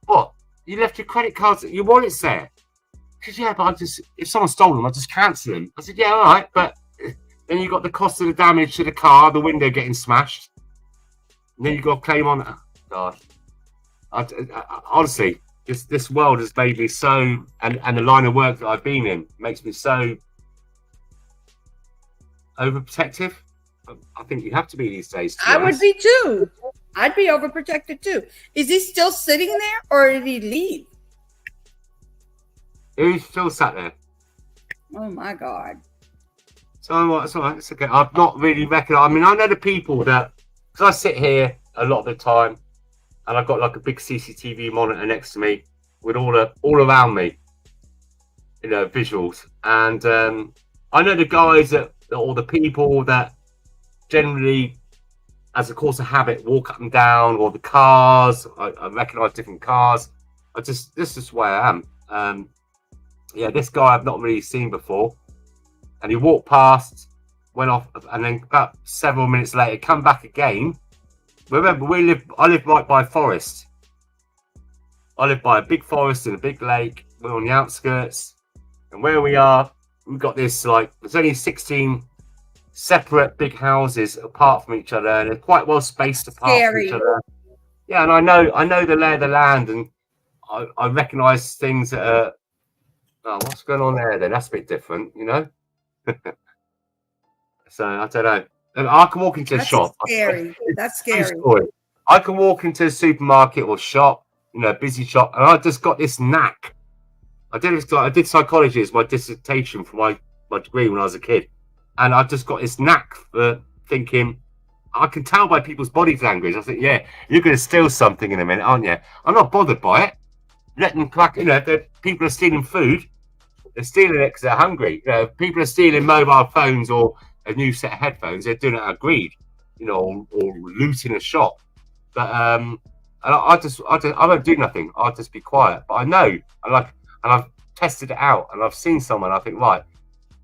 what? You left your credit cards, your wallet's there." He said, "Yeah, but if someone stole them, I just cancel them." I said, "Yeah, all right, but then you got the cost of the damage to the car, the window getting smashed, and then you got to claim on that." God, honestly, this world has made me so, and the line of work that I've been in makes me so overprotective. I think you have to be these days. I would be too. I'd be overprotected too. Is he still sitting there, or did he leave? He's still sat there. Oh my God. So it's all right. It's okay. I've not really reckoned. I mean, I know the people that, because I sit here a lot of the time, and I've got like a big CCTV monitor next to me with all around me, visuals. And I know the guys or the people that generally, as a course of habit, walk up and down, or the cars. I recognise different cars. This is where I am. This guy I've not really seen before, and he walked past, went off, and then about several minutes later, come back again. Remember, I live right by a forest. I live by a big forest and a big lake. We're on the outskirts, and where we are, we've got this there's only 16 separate big houses apart from each other, and they're quite well spaced apart from each other. Yeah, and I know the lay of the land, and I recognise things that are. Oh, what's going on there then? That's a bit different, So I don't know. I can walk into a shop. Scary. That's scary. I can walk into a supermarket or shop, busy shop, and I just got this knack. I did psychology as my dissertation for my degree when I was a kid, and I just got this knack for thinking. I can tell by people's body language. I think, yeah, you're going to steal something in a minute, aren't you? I'm not bothered by it. Let them crack. If people are stealing food, they're stealing it because they're hungry. If people are stealing mobile phones or a new set of headphones, they're doing it out of greed, or looting a shop. But and I won't do nothing. I'll just be quiet. But I know, and I've tested it out, and I've seen someone. I think, right,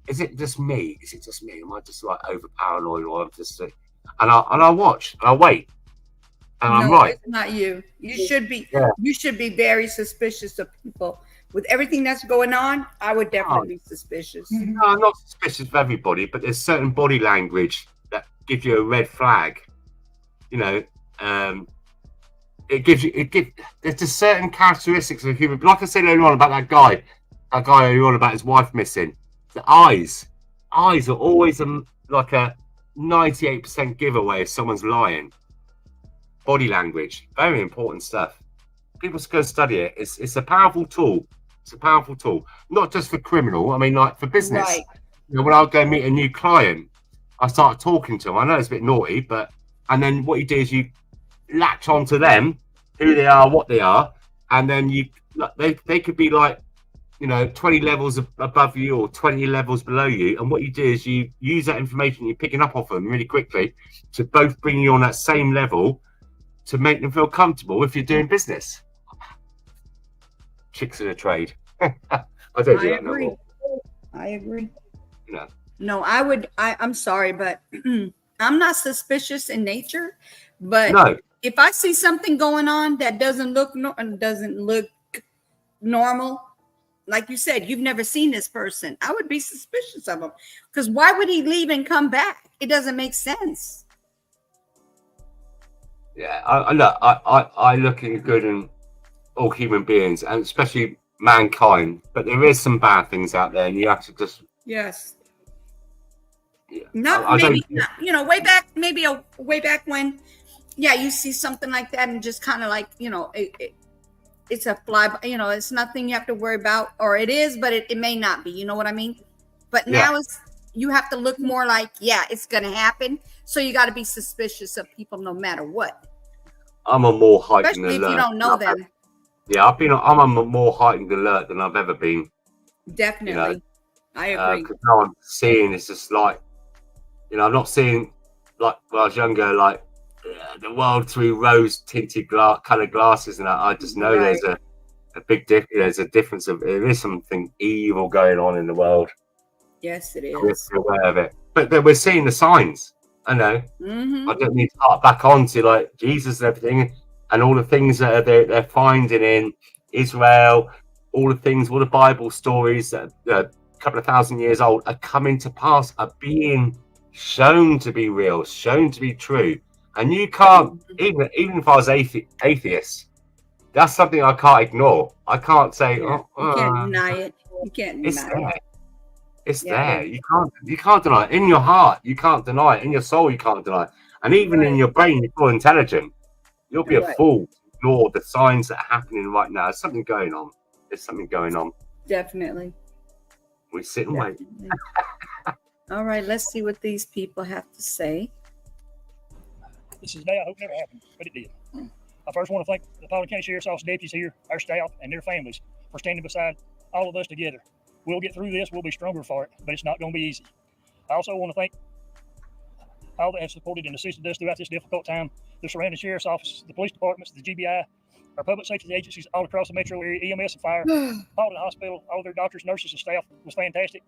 is it just me? Is it just me? Am I just over paranoid, or I'm just? And I watch, and I wait. And I'm right. It's not you. You should be. Yeah. You should be very suspicious of people. With everything that's going on, I would definitely be suspicious. No, I'm not suspicious of everybody, but there's certain body language that gives you a red flag. There's just certain characteristics of a human. Like I said earlier on about that guy earlier on about his wife missing. The eyes are always like a 98% giveaway if someone's lying. Body language, very important stuff. People should go study it. It's a powerful tool. It's a powerful tool, not just for criminal. I mean, like for business. Right. When I go meet a new client, I start talking to them. I know it's a bit naughty, and then what you do is you latch onto them, who they are, what they are, and then they could be 20 levels above you or 20 levels below you. And what you do is you use that information you're picking up off them really quickly to both bring you on that same level to make them feel comfortable if you're doing business. Chicks of the trade. I don't do that no more. I agree. No, I'm sorry, but I'm not suspicious in nature. But if I see something going on that doesn't look normal, like you said, you've never seen this person, I would be suspicious of him. Because why would he leave and come back? It doesn't make sense. Yeah, I look at good in all human beings, and especially mankind. But there is some bad things out there, and you have to just way back when, you see something like that, and just kind of it's a fly. It's nothing you have to worry about, or it is, but it may not be. You know what I mean? But now you have to look more like, it's going to happen. So you got to be suspicious of people no matter what. I'm a more heightened alert. Especially if you don't know them. Yeah, I'm on a more heightened alert than I've ever been. Definitely. I agree. Because now I'm seeing it's just like, I'm not seeing like when I was younger, like the world through rose-tinted colored glasses, and I just know there's a big difference. There's a difference there is something evil going on in the world. Yes, it We're is. aware of it, but we're seeing the signs. I know. Mm-hmm. I don't need to harp back on to like Jesus and everything, and all the things that they're finding in Israel, all the Bible stories that a couple of thousand years old are coming to pass, are being shown to be real, shown to be true. And you can't, even if I was atheist, that's something I can't ignore. I can't say, You can't deny it. You can't deny it. It's there. You can't deny it. In your heart, you can't deny it. In your soul, you can't deny it. And even in your brain, you're full intelligent. You'll be a fool to ignore the signs that are happening right now. There's something going on. Definitely. We sit and wait. All right, let's see what these people have to say. This is a day I hope never happened, but it did. I first want to thank the Paulding County Sheriff's Office deputies here, our staff, and their families for standing beside all of us together. We'll get through this. We'll be stronger for it, but it's not going to be easy. I also want to thank all that have supported and assisted us throughout this difficult time. The surrounding sheriff's offices, the police departments, the GBI, our public safety agencies all across the metro area, EMS and fire, Paulding Hospital, all their doctors, nurses, and staff was fantastic.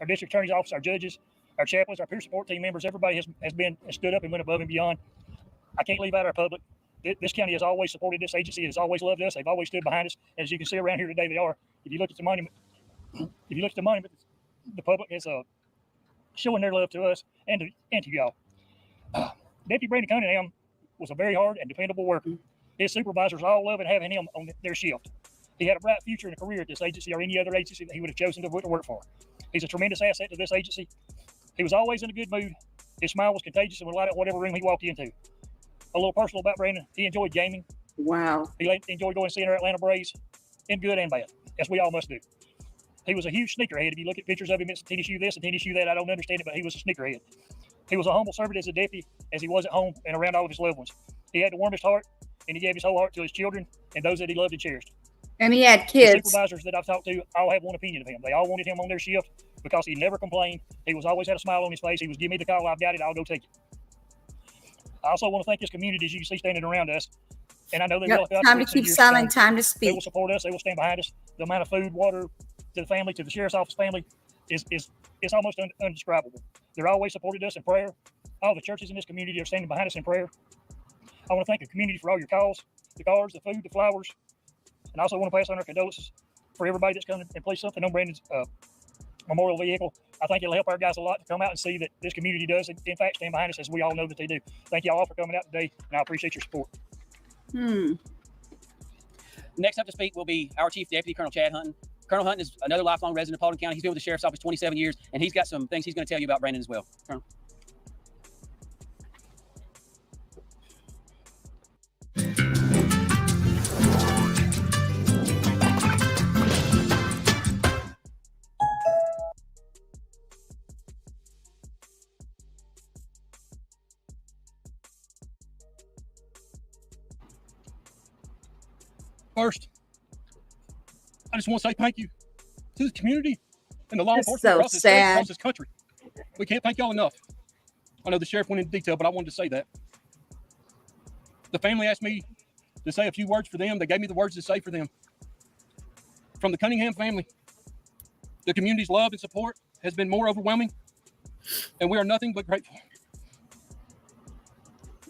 Our district attorney's office, our judges, our chaplains, our peer support team members, everybody has been and stood up and went above and beyond. I can't leave out our public. This county has always supported this agency, has always loved us. They've always stood behind us. As you can see around here today, they are. If you look at the monument, the public is showing their love to us and to y'all. Deputy Brandon Cunningham was a very hard and dependable worker. His supervisors all loved having him on their shift. He had a bright future and a career at this agency or any other agency that he would have chosen to work for. He's a tremendous asset to this agency. He was always in a good mood. His smile was contagious and would light up whatever room he walked into. A little personal about Brandon, he enjoyed gaming. Wow. He enjoyed going to see our Atlanta Braves in good and bad, as we all must do. He was a huge sneakerhead. If you look at pictures of him, it's tennis shoe this and tennis shoe that. I don't understand it, but he was a sneakerhead. He was a humble servant as a deputy, as he was at home and around all of his loved ones. He had the warmest heart, and he gave his whole heart to his children and those that he loved and cherished. And he had kids. The supervisors that I've talked to all have one opinion of him. They all wanted him on their shift because he never complained. He was always had a smile on his face. He was, give me the call, I've got it, I'll go take it. I also want to thank this community, as you can see standing around us. And I know they will. Time to keep silent, time to speak. They will support us. They will stand behind us. The amount of food, water to the family, to the sheriff's office family is almost undescribable. They're always supported us in prayer. All the churches in this community are standing behind us in prayer. I want to thank the community for all your calls, the cards, the food, the flowers. And I also want to pass on our condolences for everybody that's come and placed something on Brandon's memorial vehicle. I think it'll help our guys a lot to come out and see that this community does, in fact, stand behind us, as we all know that they do. Thank you all for coming out today, and I appreciate your support. Next up to speak will be our Chief Deputy, Colonel Chad Hunton. Colonel Hunton is another lifelong resident of Paulding County. He's been with the Sheriff's Office 27 years, and he's got some things he's going to tell you about Brandon as well. Colonel. First, I just want to say thank you to the community and the law That's enforcement so across this state, sad. across this country. We can't thank y'all enough. I know the sheriff went into detail, but I wanted to say that. The family asked me to say a few words for them. They gave me the words to say for them. From the Cunningham family, the community's love and support has been more overwhelming, and we are nothing but grateful.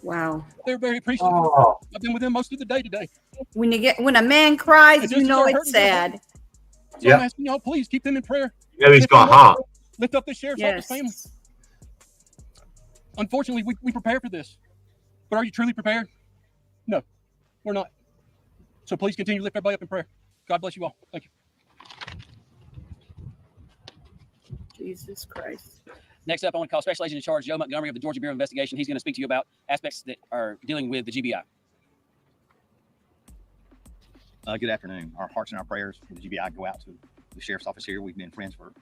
Wow. They're very appreciative. I've been with them most of the day today. When a man cries, you know it's sad. So I'm asking y'all, please keep them in prayer. You know he's got heart. Lift up the sheriff's office family. Unfortunately, we prepare for this. But are you truly prepared? No, we're not. So please continue to lift everybody up in prayer. God bless you all. Thank you. Jesus Christ. Next up, I want to call Special Agent in Charge Joe Montgomery of the Georgia Bureau of Investigation. He's going to speak to you about aspects that are dealing with the GBI. Good afternoon. Our hearts and our prayers for the GBI go out to the sheriff's office here. We've been friends for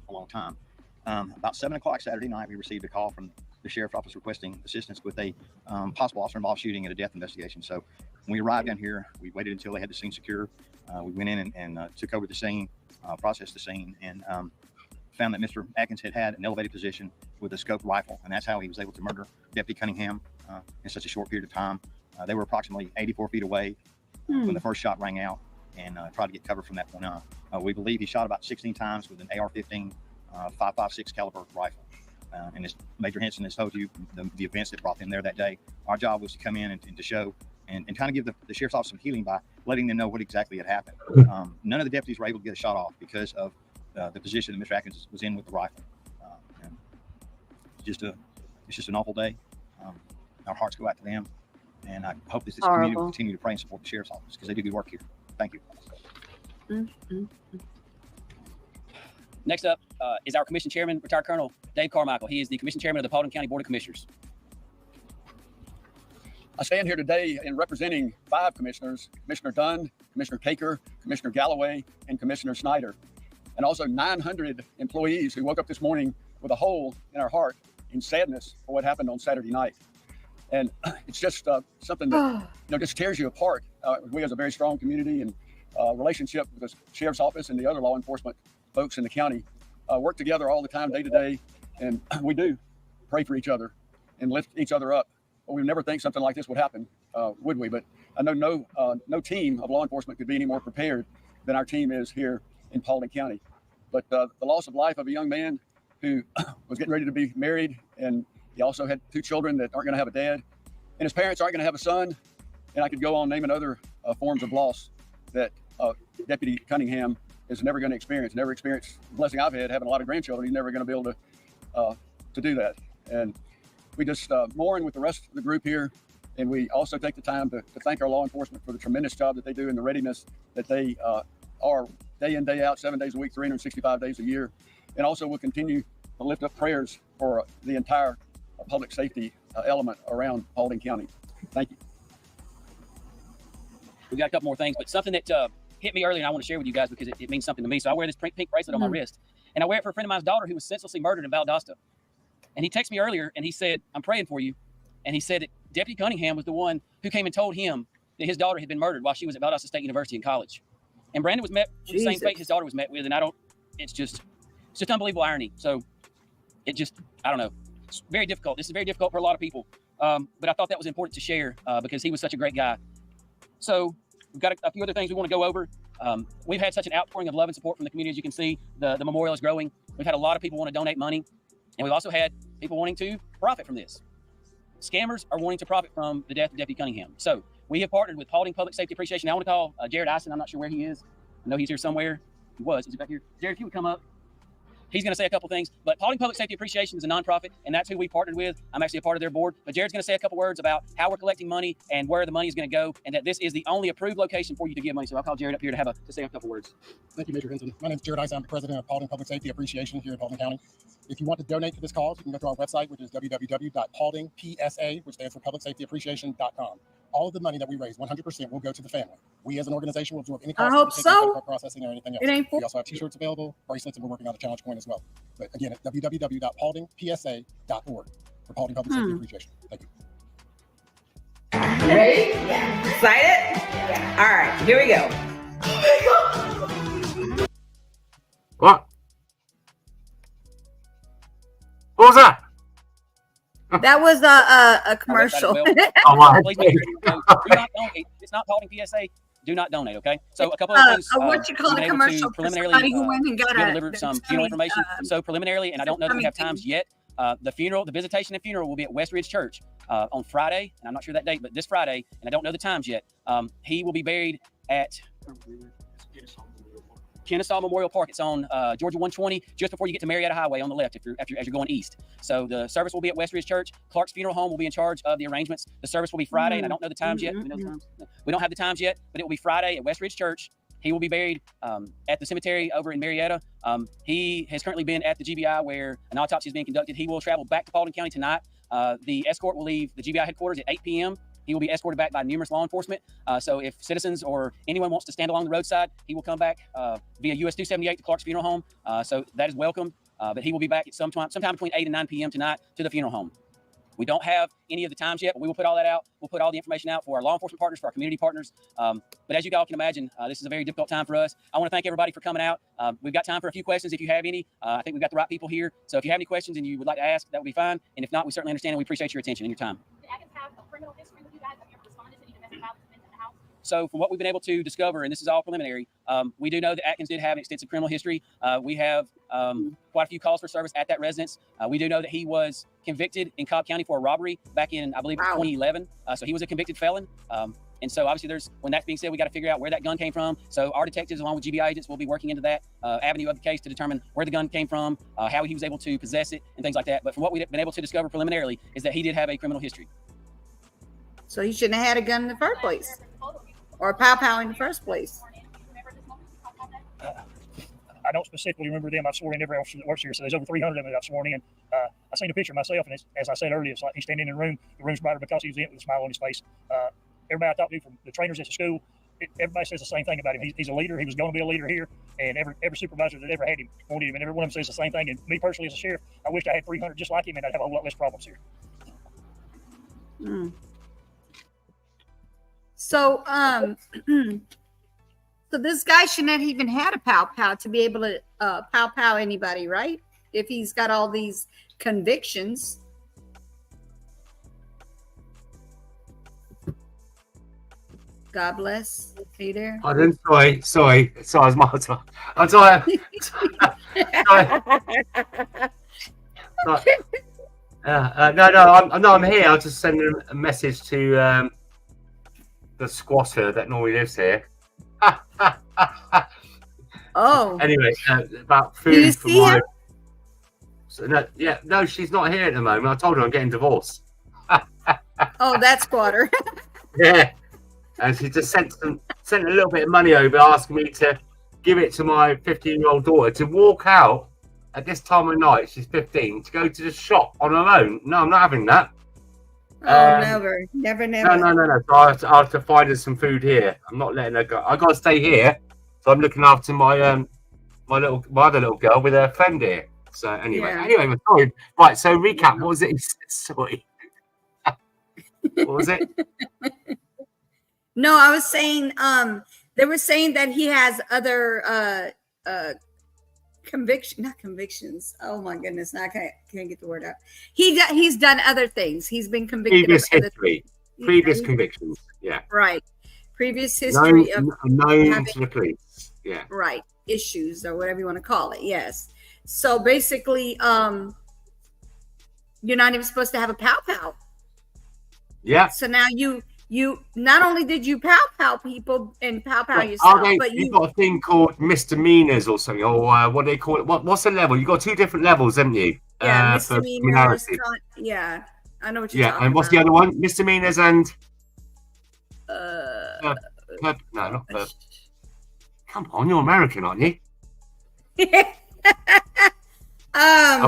a long time. About 7 o'clock Saturday night, we received a call from the sheriff's office requesting assistance with a possible officer-involved shooting and a death investigation. So when we arrived down here, we waited until they had the scene secure. We went in and took over the scene, processed the scene, and found that Mr. Atkins had an elevated position with a scoped rifle, and that's how he was able to murder Deputy Cunningham in such a short period of time. They were approximately 84 feet away when the first shot rang out, and tried to get cover from that point on. We believe he shot about 16 times with an AR-15 .556 caliber rifle. And as Major Henson has told you, the events that brought them there that day, our job was to come in and to show and kind of give the sheriff's office some healing by letting them know what exactly had happened. None of the deputies were able to get a shot off because of the position that Mr. Atkins was in with the rifle. And it's just an awful day. Our hearts go out to them, and I hope this community will continue to pray and support the sheriff's office because they do good work here. Thank you. Next up is our commission chairman, retired Colonel Dave Carmichael. He is the commission chairman of the Paulding County Board of Commissioners. I stand here today in representing 5 commissioners: Commissioner Dunn, Commissioner Caker, Commissioner Galloway, and Commissioner Snyder, and also 900 employees who woke up this morning with a hole in our heart in sadness for what happened on Saturday night. And it's just something that just tears you apart. We have a very strong community and relationship with the sheriff's office and the other law enforcement folks in the county. Work together all the time, day to day, and we do pray for each other and lift each other up. But we would never think something like this would happen, would we? But I know no team of law enforcement could be any more prepared than our team is here in Paulding County. But the loss of life of a young man who was getting ready to be married, and he also had 2 children that aren't going to have a dad, and his parents aren't going to have a son, and I could go on naming other forms of loss that Deputy Cunningham is never going to experience. Never experienced the blessing I've had having a lot of grandchildren. He's never going to be able to do that. And we just mourn with the rest of the group here, and we also take the time to thank our law enforcement for the tremendous job that they do and the readiness that they are day in, day out, 7 days a week, 365 days a year. And also we'll continue to lift up prayers for the entire public safety element around Paulding County. Thank you. We got a couple more things, but something that hit me earlier and I want to share with you guys because it means something to me. So I wear this pink bracelet on my wrist, and I wear it for a friend of mine's daughter who was senselessly murdered in Valdosta. And he texted me earlier and he said, "I'm praying for you." And he said that Deputy Cunningham was the one who came and told him that his daughter had been murdered while she was at Valdosta State University in college. And Brandon was met with the same fate his daughter was met with. And it's just unbelievable irony. So I don't know. It's very difficult. This is very difficult for a lot of people. But I thought that was important to share because he was such a great guy. So we've got a few other things we want to go over. We've had such an outpouring of love and support from the community. As you can see, the memorial is growing. We've had a lot of people want to donate money. And we've also had people wanting to profit from this. Scammers are wanting to profit from the death of Deputy Cunningham. So we have partnered with Paulding Public Safety Appreciation. I want to call Jared Ison. I'm not sure where he is. I know he's here somewhere. He was. Is he back here? Jared, if you would come up. He's going to say a couple things. But Paulding Public Safety Appreciation is a nonprofit, and that's who we partnered with. I'm actually a part of their board. But Jared's going to say a couple words about how we're collecting money and where the money is going to go, and that this is the only approved location for you to give money. So I'll call Jared up here to say a couple words. Thank you, Major Henson. My name is Jared Ison. I'm the president of Paulding Public Safety Appreciation here in Paulding County. If you want to donate to this cause, you can go to our website, which is www.pauldingpsa, which stands for publicsafetyappreciation.com. All of the money that we raise, 100%, will go to the family. We as an organization will absorb any cost. I hope so. Processing or anything else. We also have t-shirts available, bracelets, and we're working on a challenge coin as well. But again, at www.pauldingpsa.org for Paulding Public Safety Appreciation. Thank you. Ready? Excited? All right, here we go. What? What was that? That was a commercial. Oh, wow. Do not donate. It's not Paulding PSA. Do not donate, okay? So a couple of things. What you call a commercial for somebody who went and got delivered some funeral information. So preliminarily, and I don't know that we have times yet, the visitation and funeral will be at Westridge Church on Friday, and I'm not sure that date, but this Friday, and I don't know the times yet. He will be buried at Kennesaw Memorial Park. It's on Georgia 120, just before you get to Marietta Highway on the left, as you're going east. So the service will be at Westridge Church. Clark's Funeral Home will be in charge of the arrangements. The service will be Friday, and I don't know the times yet. We know the times? No. We don't have the times yet, but it will be Friday at Westridge Church. He will be buried at the cemetery over in Marietta. He has currently been at the GBI where an autopsy is being conducted. He will travel back to Paulding County tonight. The escort will leave the GBI headquarters at 8 p.m. He will be escorted back by numerous law enforcement. So if citizens or anyone wants to stand along the roadside, he will come back via US 278 to Clark's Funeral Home. So that is welcome. But he will be back at sometime between 8 and 9 p.m. tonight to the funeral home. We don't have any of the times yet, but we will put all that out. We'll put all the information out for our law enforcement partners, for our community partners. But as you all can imagine, this is a very difficult time for us. I want to thank everybody for coming out. We've got time for a few questions if you have any. I think we've got the right people here. So if you have any questions and you would like to ask, that would be fine. And if not, we certainly understand and we appreciate your attention and your time. Did Atkins have a criminal history with you guys? Have you ever responded to any domestic violence events in the house? So from what we've been able to discover, and this is all preliminary, we do know that Atkins did have an extensive criminal history. We have quite a few calls for service at that residence. We do know that he was convicted in Cobb County for a robbery back in, I believe, 2011. So he was a convicted felon. And so obviously when that's being said, we got to figure out where that gun came from. So our detectives, along with GBI agents, will be working into that avenue of the case to determine where the gun came from, how he was able to possess it, and things like that. But from what we've been able to discover preliminarily is that he did have a criminal history. So he shouldn't have had a gun in the first place, or a pow in the first place. I don't specifically remember them. I've sworn in every officer that works here, so there's over 300 of them that I've sworn in. I seen a picture of myself, and as I said earlier, it's like he's standing in the room. The room's brighter because he was in it with a smile on his face. Everybody I talked to, from the trainers at the school, everybody says the same thing about him. He's a leader. He was going to be a leader here, and every supervisor that ever had him wanted him, and every one of them says the same thing. And me personally, as a sheriff, I wished I had 300 just like him, and I'd have a whole lot less problems here. So, so this guy should not even had a pow to be able to pow anybody, right? If he's got all these convictions. God bless. Are you there? I didn't. Sorry. I'm sorry. I'm here. I'll just send a message to the squatter that normally lives here. Oh. Anyway, about food for my. So, no, she's not here at the moment. I told her I'm getting divorced. Oh, that squatter. Yeah. And she just sent a little bit of money over, asking me to give it to my 15-year-old daughter to walk out at this time of night. She's 15 to go to the shop on her own. No, I'm not having that. Oh, never. No. So I have to find her some food here. I'm not letting her go. I got to stay here. So I'm looking after my other little girl with her friend here. So anyway, sorry. Right. So recap. What was it? Sorry. What was it? No, I was saying they were saying that he has other not convictions. Oh my goodness, now I can't get the word out. He's done other things. He's been convicted previous of history. Previous convictions. Yeah. Right. Previous history known to the police. Yeah. Right. Issues or whatever you want to call it. Yes. So basically, you're not even supposed to have a pow. Yeah. So now you not only did you pow people and pow yourself, but you've got a thing called misdemeanors or something, or what do they call it? What's the level? You've got 2 different levels, haven't you? Yeah, misdemeanors. Yeah, I know what you're talking about. And what's the other one? Misdemeanors and no, not come on, you're American, aren't you?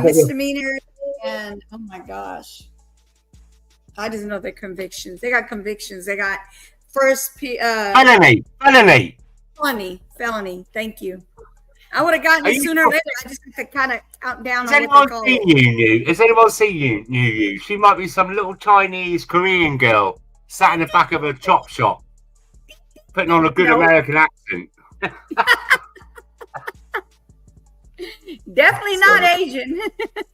Misdemeanors and oh my gosh. I just know their convictions. They got convictions. They got felony. Thank you. I would have gotten it sooner or later. I just have to kind of count down. Has anyone seen you? Has anyone seen you? She might be some little Chinese Korean girl sat in the back of a chop shop, putting on a good American accent. Definitely not Asian.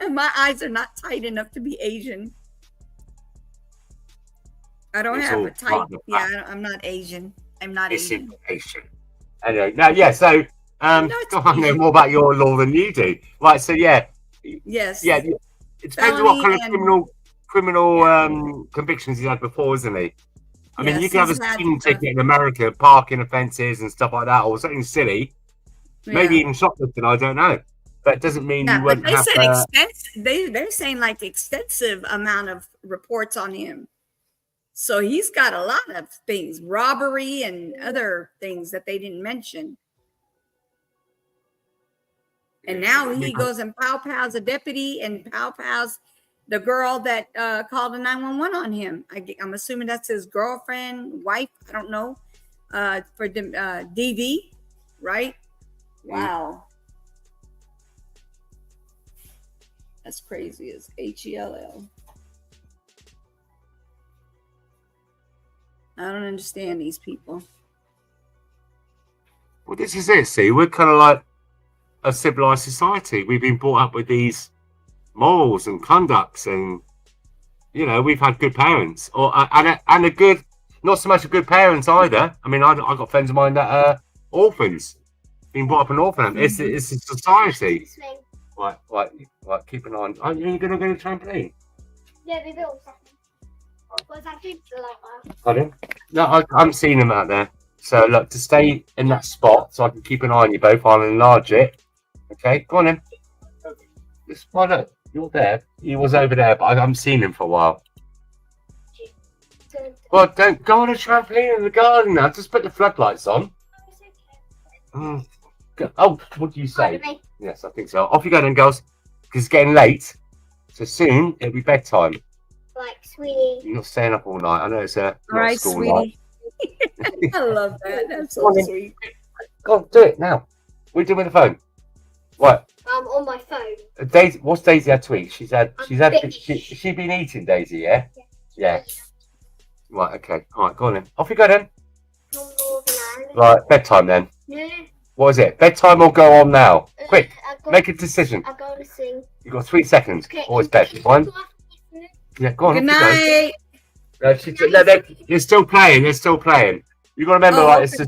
My eyes are not tight enough to be Asian. I don't have a type. Yeah, I'm not Asian. I'm not Asian. Anyway, so go on then. What about your law than you do? Right. So yes. Yeah. It depends on what kind of criminal convictions he's had before, isn't he? I mean, you can have a speeding ticket in America, parking offences and stuff like that, or something silly. Maybe even shoplifting. I don't know. But it doesn't mean you won't have. They're saying like extensive amount of reports on him. So he's got a lot of things, robbery and other things that they didn't mention. And now he goes and pows a deputy and pows the girl that called the 911 on him. I'm assuming that's his girlfriend, wife, I don't know, for DV, right? Wow. That's crazy. It's HELL. I don't understand these people. Well, this is it. See, we're kind of like a civilized society. We've been brought up with these morals and conducts, and you know, we've had good parents, or and a good, not so much a good parents either. I mean, I got friends of mine that are orphans, being brought up in orphanage. It's a society. Like, keep an eye on. Are you going to go to trampoline? Yeah, they will. What's that like that? Pardon? No, I haven't seen them out there. So look, to stay in that spot, so I can keep an eye on you both. I'll enlarge it. Okay, go on then. Just why not? You're there. He was over there, but I haven't seen him for a while. Well, don't go on a trampoline in the garden now. Just put the floodlights on. Oh, what do you say? Yes, I think so. Off you go then, girls. Because it's getting late. So soon it'll be bedtime. Like, sweetie. You're not staying up all night. I know it's a All right, school sweetie. night. I love that. That's Go on so then. sweet. Go on, do it now. What are you doing with the phone? What? On my phone. Daisy, what's Daisy had to eat? She's had finished. she been eating, Daisy, yeah? Yeah. Right, okay. All right, go on then. Off you go then. Right, bedtime then. No. What is it? Bedtime or go on now? Quick, make a decision. I'm going to sing. You've got 3 seconds. Okay. Or it's bed. One. Yeah, go on. Good off night. you go. No, they're still playing. They're still playing. You got to remember, like, it's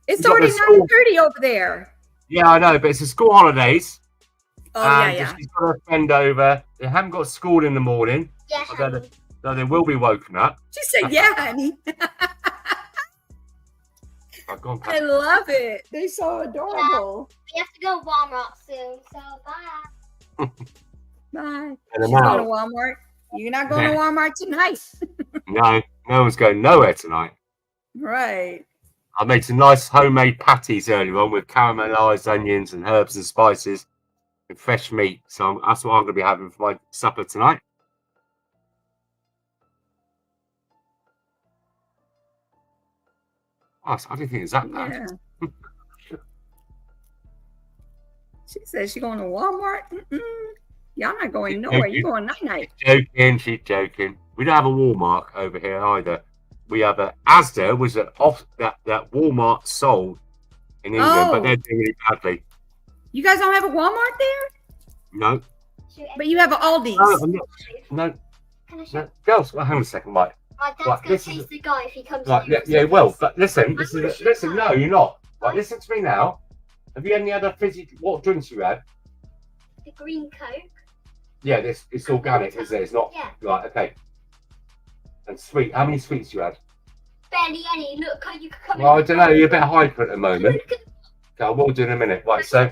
it's got already the school- 9:30 over there. Yeah, I know, but it's the school holidays. Oh, and yeah. She's got her friend over. They haven't got school in the morning. Yeah, So they will be woken up. She said, yeah, honey. I've gone I love it. They're so adorable. We have to go to Walmart soon, so bye. Bye. And She's I'm going out. to Walmart. You're not going to Yeah. Walmart tonight. No one's going nowhere tonight. Right. I made some nice homemade patties earlier on with caramelized onions and herbs and spices and fresh meat. So that's what I'm going to be having for my supper tonight. Oh, I didn't think it was that bad. Yeah. She said she's going to Walmart. Y'all not going nowhere. You're going night-night. She's joking. We don't have a Walmart over here either. We have a Asda, which is that Walmart sold in England, but they're doing really badly. You guys don't have a Walmart there? No. But you have an Aldi's. No, I'm not. No. Girls, well, hang on a second, right. My dad's Right, going this to is- chase the guy if he comes Right, here. yeah, well, but listen, listen, no, you're not. Right, listen to me now. Have you had any other fizzy, what drinks you had? The green Coke. Yeah, it's organic, is it? It's not, Yeah. right, okay. And sweet, how many sweets you had? Barely any. Look, you could come Well, I in. don't know, you're a bit hyper at the moment. Okay, I will do in a minute. Right, so,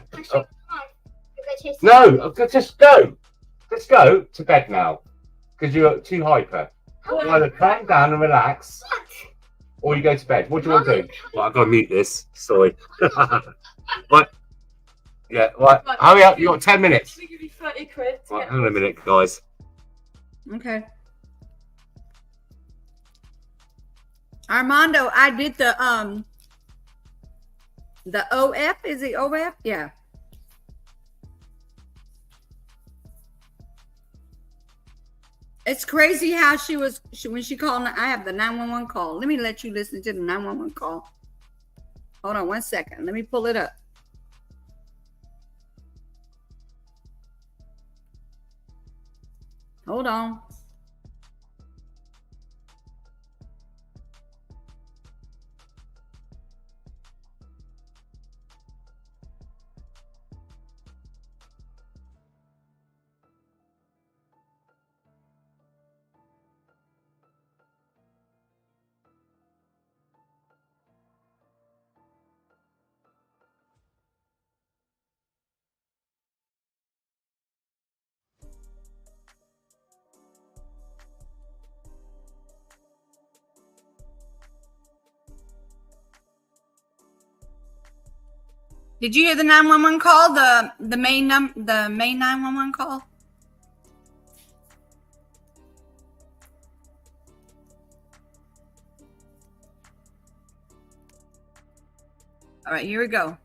no, just go. Just go to bed now. Because you're too hyper. You either calm down and relax, or you go to bed. What do you want to do? Right, I've got to mute this. Sorry. Right. Yeah, right. Hurry up. You've got 10 minutes. Let me give you 30 quid. Right, hang on a minute, guys. Okay. Armando, I did the OF. Is it OF? Yeah. It's crazy how when she called. I have the 911 call. Let me let you listen to the 911 call. Hold on 1 second. Let me pull it up. Hold on. Did you hear the 911 call? The main 911 call? All right, here we go.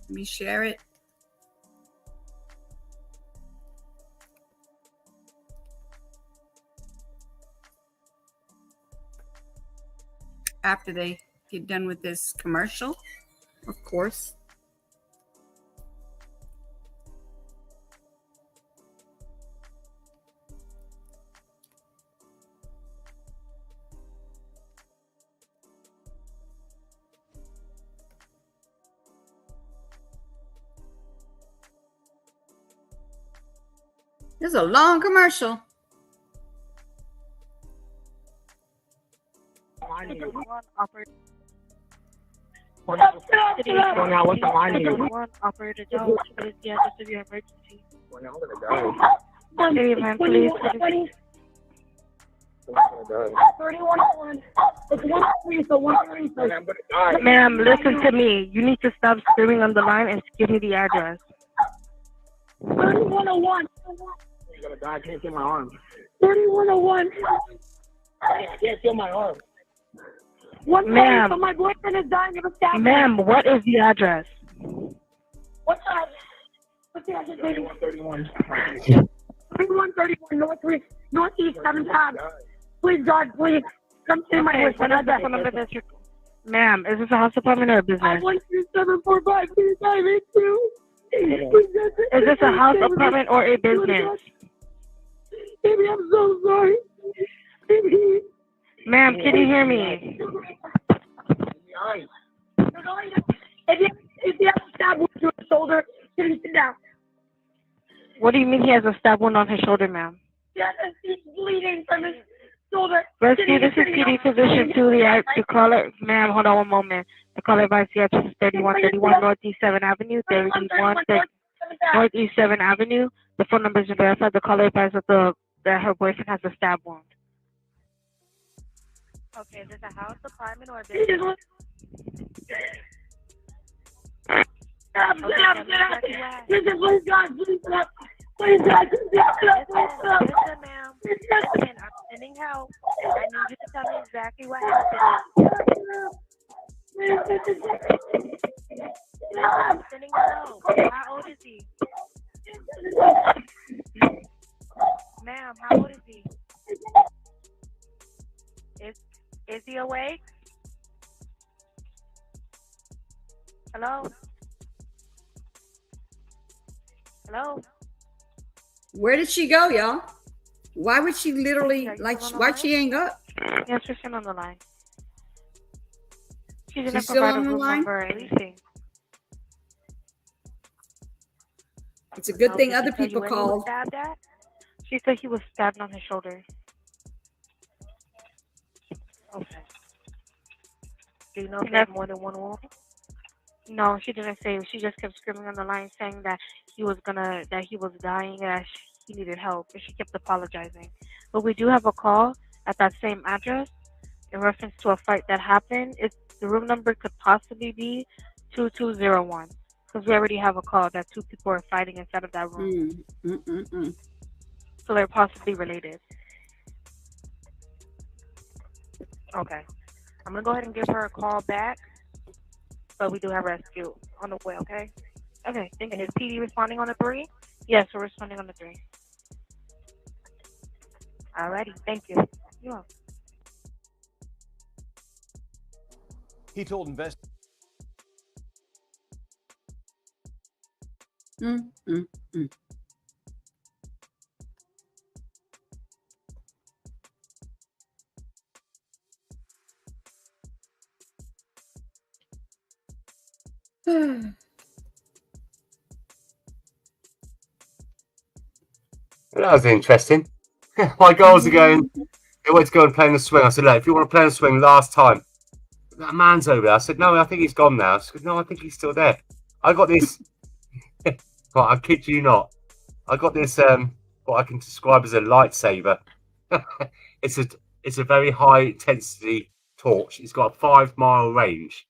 Let me share it. after they get done with this commercial, of course. This is a long commercial. Operator Jones, what is the address of your emergency? Hey, man, please. 3101. It's 1-3, so 1-3. Ma'am, listen to me. You need to stop screaming on the line and give me the address. 3101. You're gonna die. I can't feel my arm. 3101. I can't feel my arm. Ma'am, So my boyfriend is dying of a stab. ma'am, what is the address? What's that? What's the address? 3131. 3131 Northeast 7th Ave. Please, God, please. Come to my house. What is the phone number that you're... Ma'am, is this a house apartment or a business? 513-745. Please, I need you. Is this a house apartment or a business? Baby, I'm so sorry. Baby. Ma'am, can you hear me? If you have a stab wound to his shoulder, can you sit down? What do you mean he has a stab wound on his shoulder, ma'am? Yes, he's bleeding from his shoulder. Rescue, this is PD Physician to the caller. Ma'am, hold on one moment. The caller advised the address is 3131 Northeast 7th Avenue, 31 Northeast 7th Avenue. The phone number is verified. The caller advised that her boyfriend has a stab wound. Okay, is this a house apartment or a business? Listen, please, God, please, God. Please, God, Listen, ma'am. Listen, I'm sending help. I need you to tell me exactly what happened. I'm sending help. How old is he? Ma'am, how old is he? Is he awake? Hello? Hello? Where did she go, y'all? Why would she literally, why'd she hang up? Yes, she's still on the line. She didn't She's still provide on a the room line? number or anything. It's a good No, thing did she other tell you people where he was called. stabbed at? She said he was stabbed on his shoulder. Okay. Do you know if there's more than one wound? No, she didn't say. She just kept screaming on the line saying that he was dying, that he needed help, and she kept apologizing. But we do have a call at that same address in reference to a fight that happened. The room number could possibly be 2201 because we already have a call that two people are fighting inside of that room. So they're possibly related. Okay. I'm going to go ahead and give her a call back, but we do have rescue on the way, okay? Okay, thank you. Is PD responding on the 3? Yes, we're responding on the 3. Alrighty, thank you. You're welcome. He told investors. Well, that was interesting. My girls are going, they went to go and play in the swing. I said, look, if you want to play in the swing last time, that man's over there. I said, no, I think he's gone now. She said, no, I think he's still there. I got this, right, I kid you not. I got this, what I can describe as a lightsaber. It's a very high intensity torch. It's got a 5-mile range.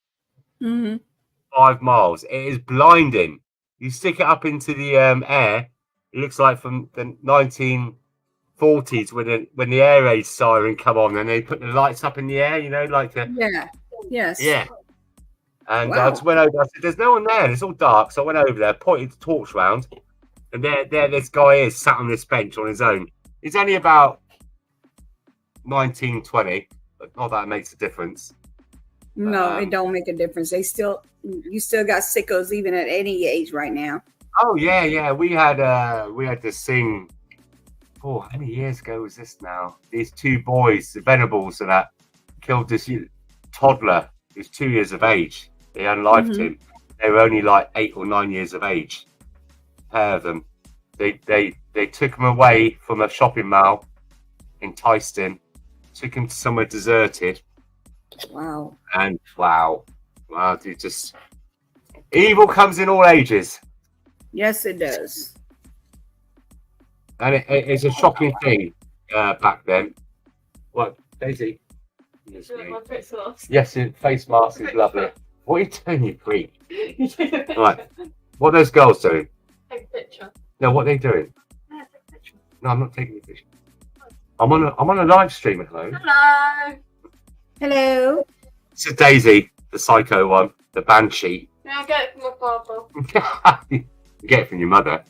5 miles. It is blinding. You stick it up into the air. It looks like from the 1940s when the air raid siren come on and they put the lights up in the air. You know, like a, Yeah. And Wow. I just went over. I said, "There's no one there. It's all dark." So I went over there, pointed the torch round, and there this guy is sat on this bench on his own. He's only about 19, 20, but not that it makes a difference. No, it don't make a difference. You still got sickos even at any age right now. Oh yeah. We had this thing. Oh, how many years ago was this now? These two boys, the Venables, that killed this toddler who's 2 years of age. They unlived him. They were only like 8 or 9 years of age. A pair of them. They took him away from a shopping mall, enticed him, took him to somewhere deserted. Wow. And wow, dude, just evil comes in all ages. Yes, it does. And it's a shocking thing back then. What, Daisy? Yes, face mask is lovely. What are you doing, you freak? Right. What are those girls doing? Take a picture. No, what are they doing? No, I'm not taking a picture. I'm on a live stream at home. Hello. Hello. This is Daisy, the psycho one, the banshee. Yeah, I get it from my father. You get it from your mother.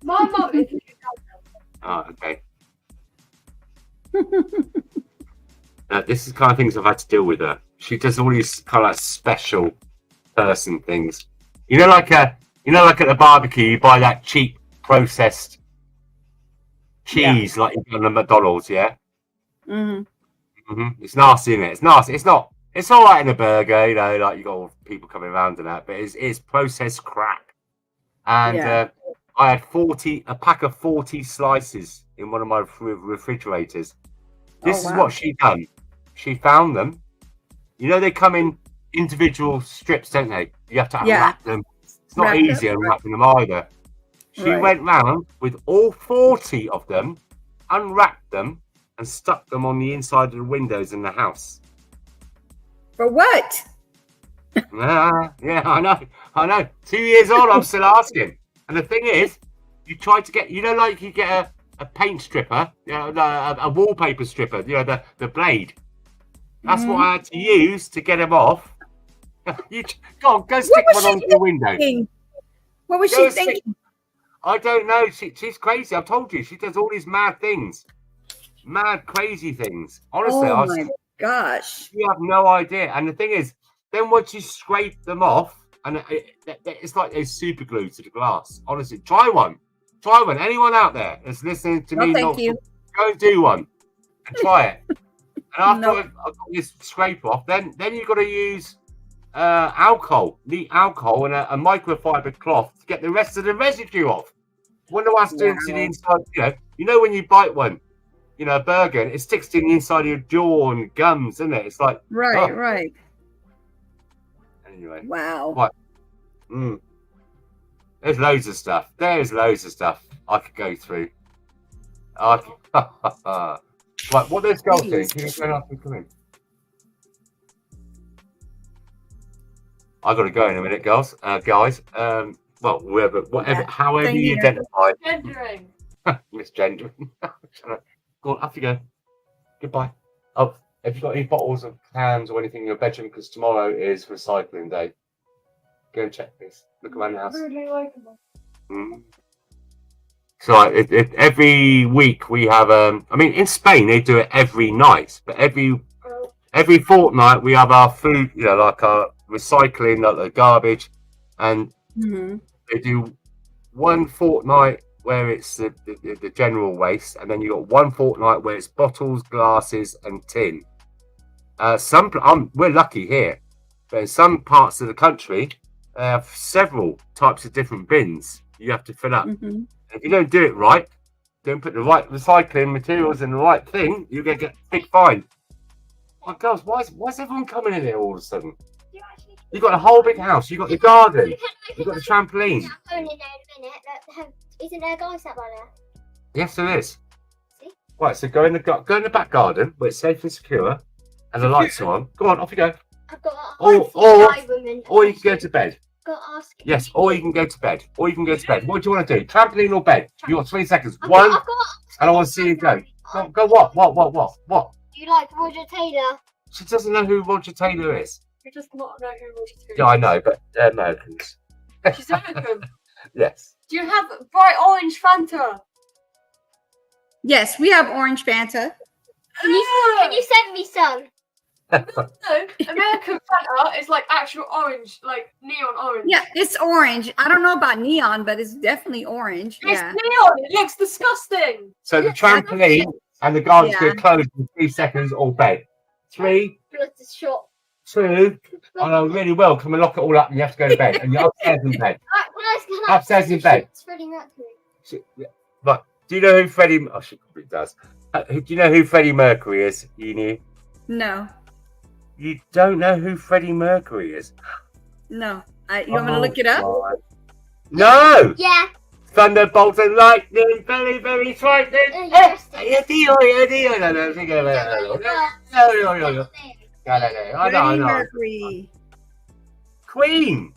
My mum is. Oh, okay. This is the kind of things I've had to deal with her. She does all these kind of like special person things. You know, like at the barbecue, you buy that cheap processed cheese, like you get on the McDonald's, yeah. It's nasty, isn't it? It's nasty. It's not. It's all right in a burger, you know, like you got all people coming around and that, but it's processed crap. And I had a pack of 40 slices in one of my refrigerators. This is what she done. She found them. You know, they come in individual strips, don't they? You have to unwrap them. It's not easy unwrapping them either. She went round with all 40 of them, unwrapped them, and stuck them on the inside of the windows in the house. For what? Yeah, I know. 2 years old, I'm still asking. And the thing is, you try to get, you know, like you get a paint stripper, you know, a wallpaper stripper, you know, the blade. That's what I had to use to get them off. Go stick one on your window. What was she thinking? I don't know. She's crazy. I've told you. She does all these mad things. Mad, crazy things. Honestly, oh my gosh. You have no idea. And the thing is, then once you scrape them off, and it's like they're super glued to the glass. Honestly, try one. Anyone out there that's listening to me, thank you. Go and do one and try it. And after I've got this scrape off, then you've got to use alcohol, neat alcohol, and a microfiber cloth to get the rest of the residue off. Wonder what it's doing to the inside. You know when you bite one, you know, a burger, and it sticks to the inside of your jaw and gums, isn't it? It's like right. Anyway. Wow. What? There's loads of stuff. I could go through. Right, what those girls doing? Can you go up and come in? I got to go in a minute, girls, guys. Well, whatever, however you identify. Gendering. Misgendering. Go on, off you go. Goodbye. Oh, have you got any bottles of cans or anything in your bedroom? Because tomorrow is recycling day. Go and check this. Look around the house. Really likeable. So every week we have I mean, in Spain they do it every night, but every fortnight we have our food, you know, like our recycling, like the garbage, and they do one fortnight where it's the general waste, and then you got one fortnight where it's bottles, glasses, and tin. We're lucky here, but in some parts of the country they have several types of different bins you have to fill up. If you don't do it right, don't put the right recycling materials in the right thing, you're going to get a big fine. My girls, why is everyone coming in here all of a sudden? You've got a whole big house, you've got the garden, you've got the trampoline. Isn't there a guy sat by there? Yes, there is. See? Right, so go in the back garden where it's safe and secure and the lights are on. Go on, off you go. I've got to or you can go to bed. Got to ask. Yes, or you can go to bed. What do you want to do? Trampoline or bed? You got 3 seconds. I've One, got and I want to see you go. Go what? What? Do you like Roger Taylor? She doesn't know who Roger Taylor is. You just not know who Roger Taylor is. Yeah, I know, but they're Americans. She's American. Yes. Do you have bright orange Fanta? Yes, we have orange Fanta. Can you send me some? No, American Fanta is like actual orange, like neon orange. Yeah, it's orange. I don't know about neon, but it's definitely orange. It's Yeah. neon. It looks disgusting. So the trampoline and the garden's going to close in 3 seconds or bed. 3, Blood is short. 2. I know really well. Come and lock it all up and you have to go to bed. And you're upstairs in bed. Upstairs in bed. It's Freddie Mercury. But do you know who Freddie... Oh, she probably does. Do you know who Freddie Mercury is? You knew? No. You don't know who Freddie Mercury is? No. You want me to look it up? God. No! Yeah. Thunderbolts and lightning, very, very frightening. Freddie Mercury. Queen.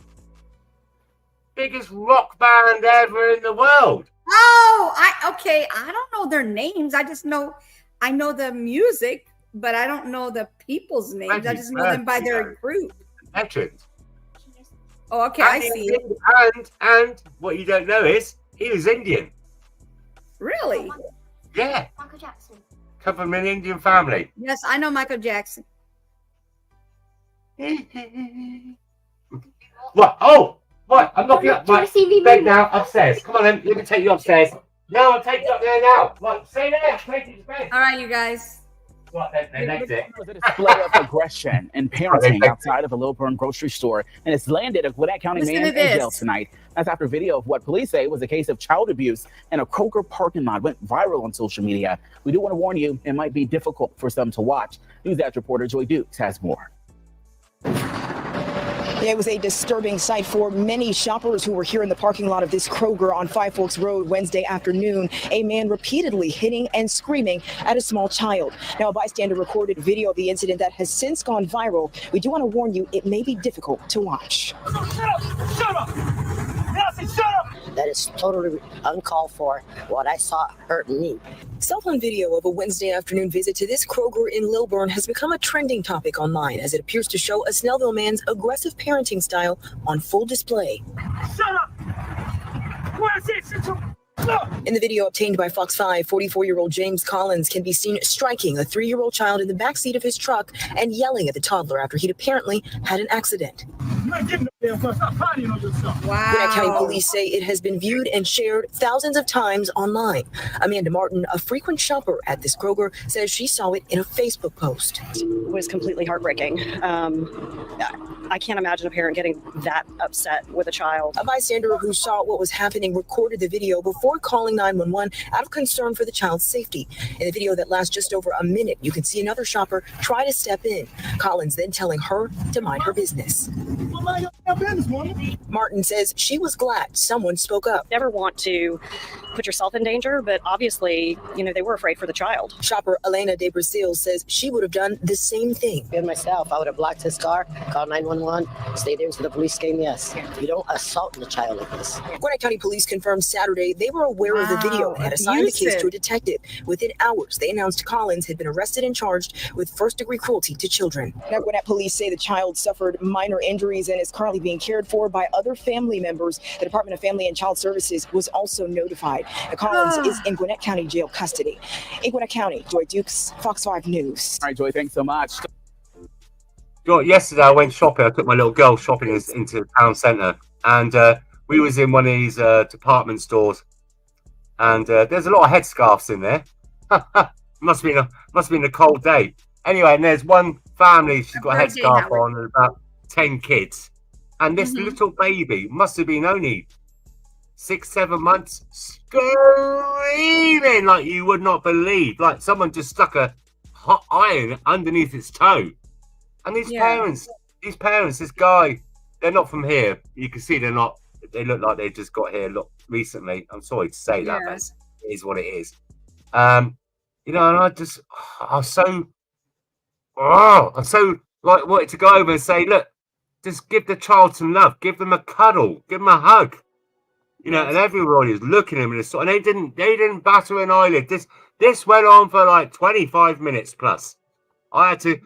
Biggest rock band ever in the world. Oh, I don't know their names. I know the music, but I don't know the people's names. I just know them by their group. Veterans. Oh, okay, I see it. And what you don't know is he was Indian. Really? Yeah. Michael Jackson. Come from an Indian family. Yes, I know Michael Jackson. What? Oh, what? I'm knocking up my bed now upstairs. Come on then, let me take you upstairs. No, I'll take you up there now. What? Stay there. Take you to bed. All right, you guys. What? That's it. It was a display of aggression and parenting outside of a Lilburn grocery store, and it's landed a Gwinnett County Listen man to in this. jail tonight. That's after video of what police say was a case of child abuse in a Kroger parking lot went viral on social media. We do want to warn you, it might be difficult for some to watch. NewsEdge reporter Joy Dukes has more. Yeah, it was a disturbing sight for many shoppers who were here in the parking lot of this Kroger on Five Forks Road Wednesday afternoon. A man repeatedly hitting and screaming at a small child. Now, a bystander recorded video of the incident that has since gone viral. We do want to warn you, it may be difficult to watch. Shut up! That is totally uncalled for. What I saw hurt me. Cell phone video of a Wednesday afternoon visit to this Kroger in Lilburn has become a trending topic online as it appears to show a Snellville man's aggressive parenting style on full display. Shut up! In the video obtained by Fox 5, 44-year-old James Collins can be seen striking a 3-year-old child in the backseat of his truck and yelling at the toddler after he'd apparently had an accident. Wow. Gwinnett County Police say it has been viewed and shared thousands of times online. Amanda Martin, a frequent shopper at this Kroger, says she saw it in a Facebook post. It was completely heartbreaking. I can't imagine a parent getting that upset with a child. A bystander who saw what was happening recorded the video before calling 911 out of concern for the child's safety. In the video that lasts just over a minute, you can see another shopper try to step in. Collins then telling her to mind her business. Martin says she was glad someone spoke up. Never want to put yourself in danger, but obviously, they were afraid for the child. Shopper Elena De Brazil says she would have done the same thing. And myself, I would have blocked his car, called 911, stayed there until the police came. Yes, you don't assault the child like this. Gwinnett County Police confirmed Saturday they were aware of the video and had assigned the case to a detective. Within hours, they announced Collins had been arrested and charged with first-degree cruelty to children. Now, Gwinnett police say the child suffered minor injuries and is currently being cared for by other family members. The Department of Family and Child Services was also notified. Collins is in Gwinnett County jail custody. In Gwinnett County, Joy Dukes, Fox 5 News. All right, Joy, thanks so much. Yesterday I went shopping. I took my little girl shopping into the town centre, and we was in one of these department stores, and there's a lot of headscarves in there. must have been a cold day. Anyway, and there's one family. She's got a headscarf on and about 10 kids, and this little baby must have been only 6-7 months, screaming like you would not believe, like someone just stuck a hot iron underneath its toe. And these parents, this guy, they're not from here. You can see they look like they just got here recently. I'm sorry to say that, but it is what it is. And I wanted to go over and say, look, just give the child some love, give them a cuddle, give them a hug. And everybody is looking at him and they didn't batter an eyelid. This went on for like 25 minutes plus. I had to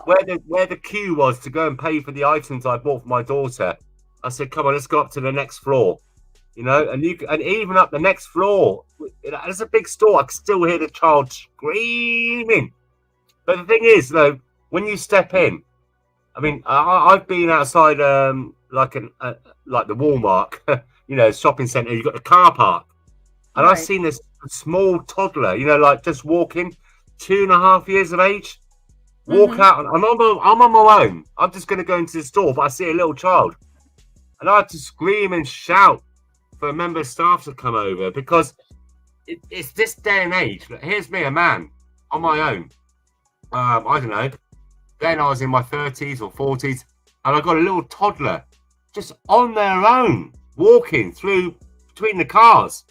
where the queue was to go and pay for the items I bought for my daughter. I said, "Come on, let's go up to the next floor." And even up the next floor, it's a big store. I can still hear the child screaming. But the thing is, though, when you step in, I mean, I've been outside like the Walmart, you know, shopping centre. You've got the car park, and I've seen this small toddler, you know, like just walking, 2.5 years of age, walk out. And I'm on my own. I'm just going to go into the store, but I see a little child, and I had to scream and shout for a member of staff to come over because it's this day and age. Here's me, a man, on my own. I don't know. Then I was in my 30s or 40s, and I got a little toddler just on their own, walking through between the cars.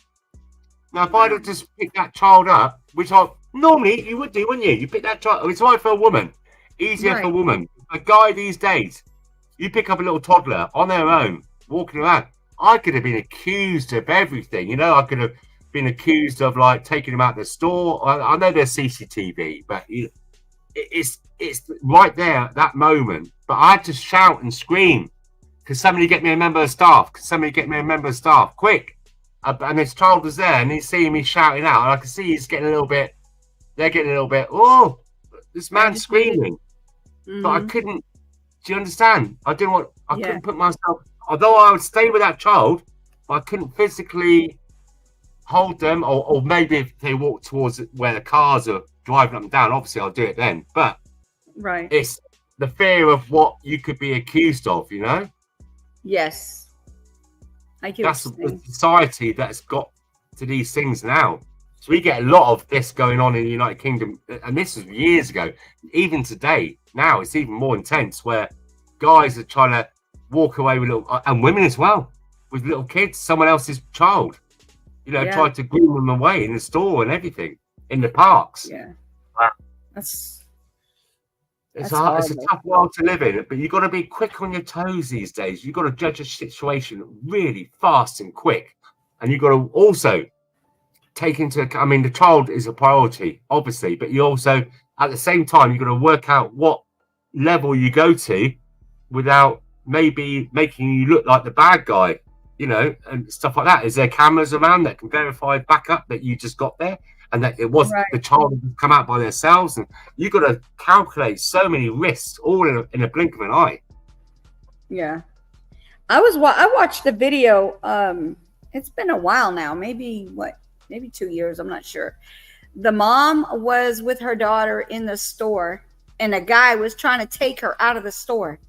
Now, if I'd have just picked that child up, which normally you would do, wouldn't you? You pick that child. It's right for a woman, easier for a woman. A guy these days, you pick up a little toddler on their own, walking around. I could have been accused of everything. You know, I could have been accused of like taking him out the store. I know there's CCTV, but it's right there at that moment. But I had to shout and scream. Can somebody get me a member of staff? Can somebody get me a member of staff? Quick. And this child was there, and he's seeing me shouting out, and I can see he's getting a little bit. They're getting a little bit. Oh, this man's screaming, but I couldn't. Do you understand? I didn't want. I couldn't put myself. Although I would stay with that child, I couldn't physically hold them, or maybe if they walk towards where the cars are driving up and down, obviously I'll do it then. But it's the fear of what you could be accused of, you know. Yes. That's the society that's got to these things now. So we get a lot of this going on in the United Kingdom, and this was years ago. Even today, now it's even more intense, where guys are trying to walk away with little, and women as well, with little kids, someone else's child. You know, try to groom them away in the store and everything, in the parks. Yeah, it's a tough world to live in, but you've got to be quick on your toes these days. You've got to judge a situation really fast and quick. And you've got to also take into account, I mean, the child is a priority, obviously, but you also, at the same time, you've got to work out what level you go to without maybe making you look like the bad guy, you know, and stuff like that. Is there cameras around that can verify back up that you just got there? And that it was the child who come out by themselves, and you've got to calculate so many risks all in a blink of an eye. Yeah, I watched the video. It's been a while now, maybe 2 years. I'm not sure. The mom was with her daughter in the store, and a guy was trying to take her out of the store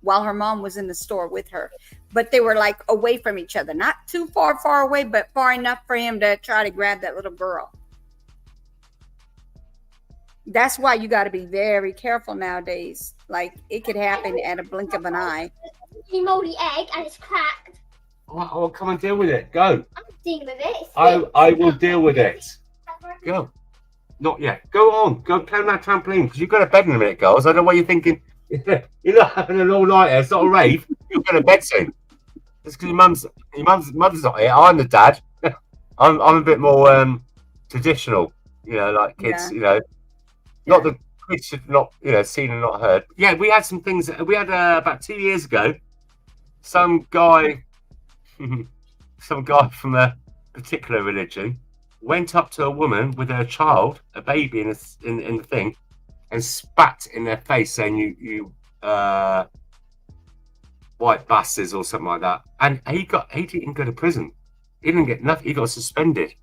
while her mom was in the store with her. But they were like away from each other, not too far away, but far enough for him to try to grab that little girl. That's why you got to be very careful nowadays. Like, it could happen at a blink of an eye. You moldy egg and it's cracked. I'll come and deal with it. Go. I'm dealing with it. I will deal with it. Go. Not yet. Go on. Go play on that trampoline, because you've got to bed in a minute, girls. I don't know what you're thinking. You're not having an all-nighter. It's not a rave. You'll go to bed soon. It's because your mum's not here. I'm the dad. I'm a bit more traditional, you know, like kids, you know. Not the kids should not, you know, seen and not heard. Yeah, we had some things. We had about 2 years ago. Some guy from a particular religion went up to a woman with her child, a baby in the thing, and spat in their face, saying you white bastards or something like that. And he didn't go to prison. He didn't get nothing. He got suspended.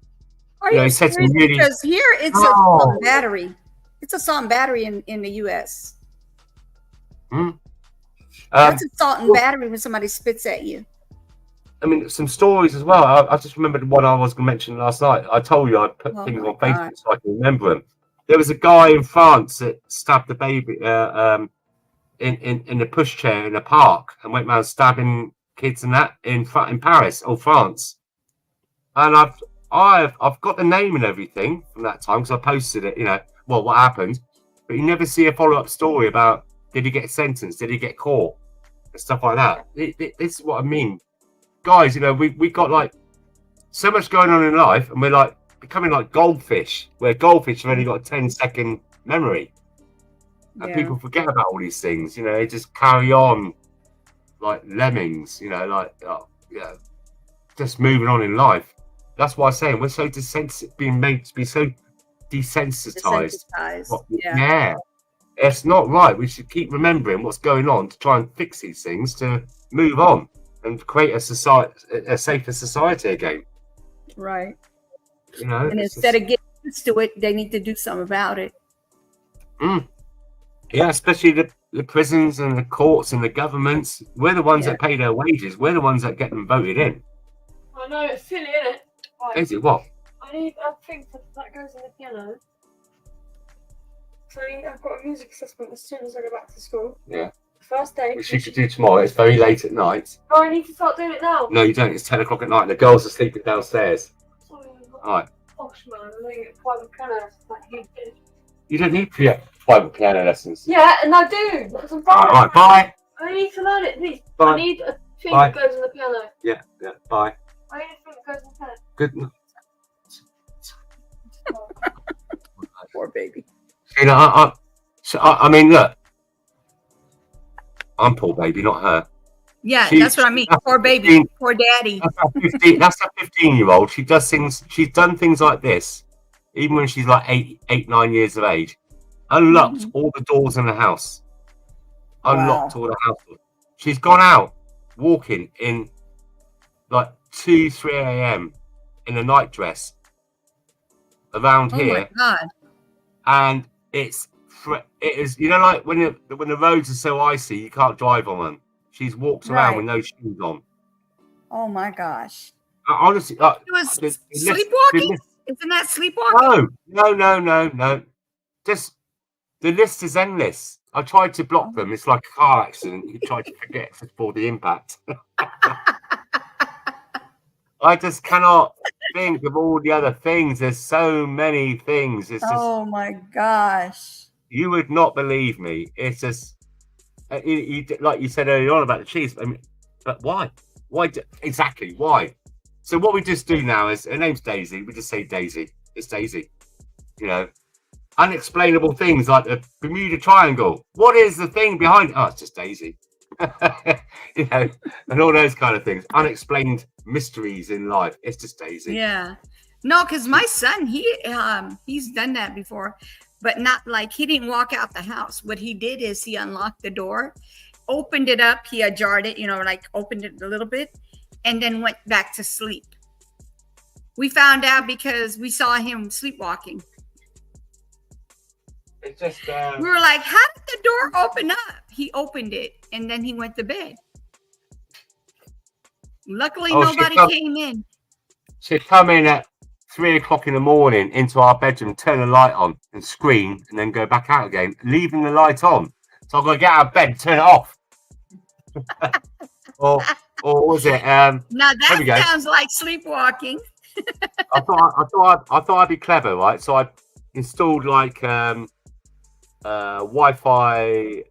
Are you serious? Because here it's a battery. It's assault and battery in the U.S. That's assault and battery when somebody spits at you. I mean, some stories as well. I just remembered one I was going to mention last night. I told you I'd put things on Facebook so I can remember them. There was a guy in France that stabbed the baby in the pushchair in a park and went around stabbing kids and that in Paris or France. And I've got the name and everything from that time because I posted it, you know, what happened. But you never see a follow-up story about did he get sentenced, did he get caught, and stuff like that. This is what I mean. Guys, you know, we got like so much going on in life, and we're like becoming like goldfish, where goldfish have only got a 10-second memory. And people forget about all these things, you know, they just carry on like lemmings, you know, like just moving on in life. That's why I'm saying we're so being made to be so desensitized. It's not right. We should keep remembering what's going on to try and fix these things to move on and create a safer society again. Right. You know, And instead of getting used to it, they need to do something about it. Yeah, especially the prisons and the courts and the governments. We're the ones that pay their wages. We're the ones that get them voted in. I know, it's silly, isn't it? Like, Is it what? I need a thing that goes in the piano. So I've got a music assessment as soon as I go back to school. Yeah. First day. Which you should do tomorrow. It's very late at night. Oh, I need to start doing it now. No, you don't. It's 10 o'clock at night and the girls are sleeping downstairs. Sorry, All right. Posh man, I'm going to get private piano lessons like you did. You don't need private piano lessons. Yeah, and I do because I'm All right, bye. I need to learn it, please. Bye. I need a thing Bye. that goes in the piano. Yeah, bye. I need a thing that goes in the piano. Good night. Poor baby. You know, I mean, look. I'm poor baby, not her. Yeah, She- that's what I mean. that's Poor baby, 15 poor daddy. That's a 15-year-old. She does things. She's done things like this, even when she's like 9 years of age. Unlocked all the doors in the house. Unlocked all the house doors. She's gone out walking in like 2, 3 a.m. in a night dress around Oh here, my God. and it is, you know, like when the roads are so icy you can't drive on them. She's walked around Right. with no shoes on. Oh my gosh. Honestly, It was sleepwalking? Isn't that sleepwalking? No. Just the list is endless. I tried to block them. It's like a car accident. You try to forget before the impact. I just cannot think of all the other things. There's so many things. It's just, Oh my gosh. you would not believe me. It's just, like you said earlier on about the cheese. I mean, but why? Exactly, why? So what we just do now is, her name's Daisy. We just say Daisy. It's Daisy. You know, unexplainable things like the Bermuda Triangle. What is the thing behind it? Oh, it's just Daisy. You know, and all those kind of things. Unexplained mysteries in life. It's just Daisy. Yeah. No, because my son, he's done that before, but not like, he didn't walk out the house. What he did is he unlocked the door, opened it up, he ajarred it, you know, like opened it a little bit, and then went back to sleep. We found out because we saw him sleepwalking. It's just We were like, how did the door open up? He opened it and then he went to bed. Luckily, nobody came in. She'd come in at 3 o'clock in the morning into our bedroom, turn the light on and scream, and then go back out again, leaving the light on. So I've got to get out of bed, turn it off. or was it? Now there we go. that sounds like sleepwalking. I thought I'd be clever, right? So I installed like Wi-Fi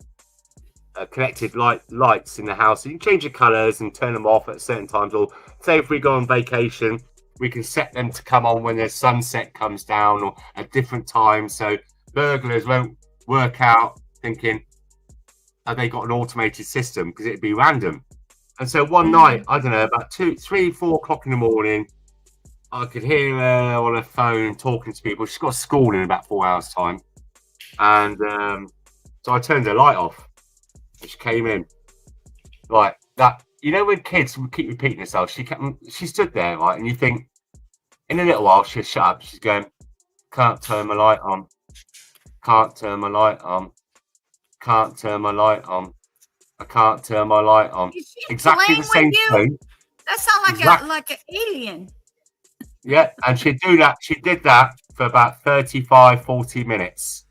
connected lights in the house. So you can change the colours and turn them off at certain times. Or say if we go on vacation, we can set them to come on when the sunset comes down or at different times. So burglars won't work out thinking, have they got an automated system? Because it'd be random. And so one night, I don't know, about 2, 3, 4 o'clock in the morning, I could hear her on her phone talking to people. She's got school in about 4 hours' time. And so I turned the light off. And she came in. Like that. You know when kids keep repeating themselves, she stood there, right? And you think, in a little while, she'll shut up. She's going, can't turn my light on. Can't turn my light on. Can't turn my light on. I can't turn my light on. Exactly the same thing. That sounds like an alien. Yeah, and she'd do that. She did that for about 35, 40 minutes.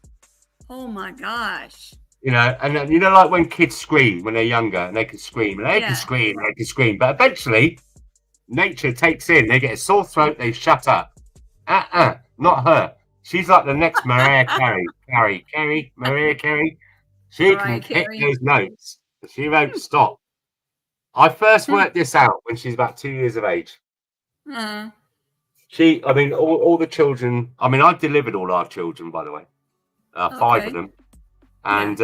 Oh my gosh. You know, and then, you know, like when kids scream when they're younger and they can scream and they can scream and they can scream. But eventually, nature takes in. They get a sore throat. They shut up. Not her. She's like the next Mariah Carey. Mariah Carey. She can hit those notes. She won't stop. I first worked this out when she's about 2 years of age. I mean, all the children. I mean, I delivered all our children, by the way, 5 of them, and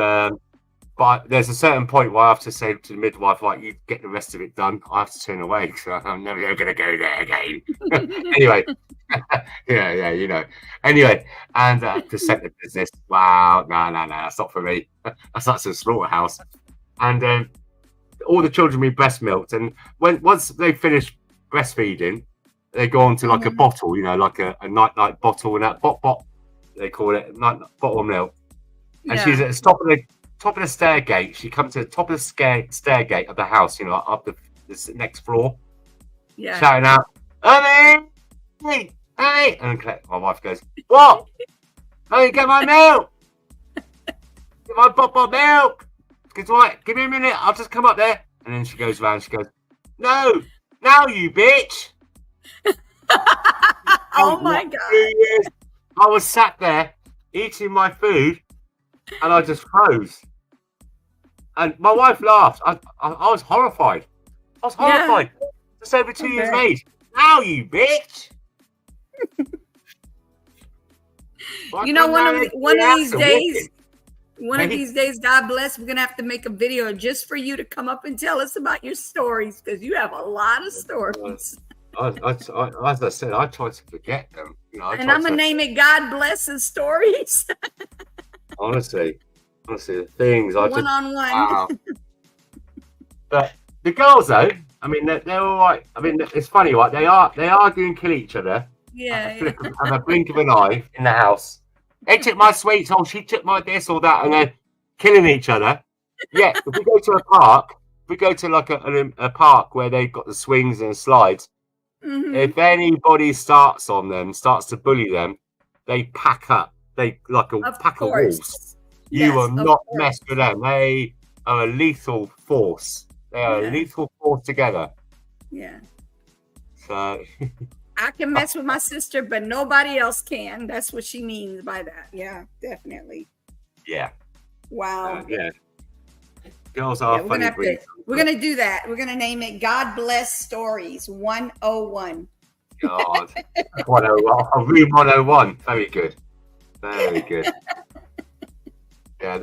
But there's a certain point where I have to say to the midwife, like, you get the rest of it done. I have to turn away because I'm never going to go there again. Anyway, yeah, you know. Anyway, and placenta business. Wow, no, that's not for me. That's not some slaughterhouse. And all the children be breast milked, and once they finish breastfeeding, they go on to like a bottle, you know, like a night bottle, and that bot they call it, night bottle of milk. And she's at the top of the stair gate. She comes to the top of the stair gate of the house, you know, up the next floor, shouting out, "Honey, hey!" And my wife goes, "What? Honey, get my milk. Get my bottle of milk." She goes, "Right, give me a minute. I'll just come up there." And then she goes around. She goes, "No, now you bitch." Oh my God! I was sat there eating my food, and I just froze. And my wife laughed. I was horrified. I was horrified. Just over 2 years of age. Now you bitch. You know, one of these days, God bless, we're gonna have to make a video just for you to come up and tell us about your stories, because you have a lot of stories. As I said, I try to forget them. You know, and I'm gonna name it "God Bless His Stories." honestly, the things I one on one. Wow. But the girls, though, I mean, they're all right. I mean, it's funny, right? They argue and kill each other. Yeah. Have a blink of an eye in the house. They took my sweets. Oh, she took my this or that, and they're killing each other. Yeah. If we go to a park, if we go to like a park where they've got the swings and the slides. If anybody starts to bully them, they pack up. They like a pack of wolves. You will not mess with them. They are a lethal force. They are a lethal force together. Yeah. So I can mess with my sister, but nobody else can. That's what she means by that. Yeah, definitely. Yeah. Wow. Yeah. Girls are funny. We're gonna do that. We're gonna name it "God Bless Stories 101." God, 101. Room 101. Very good. Very good. Yeah,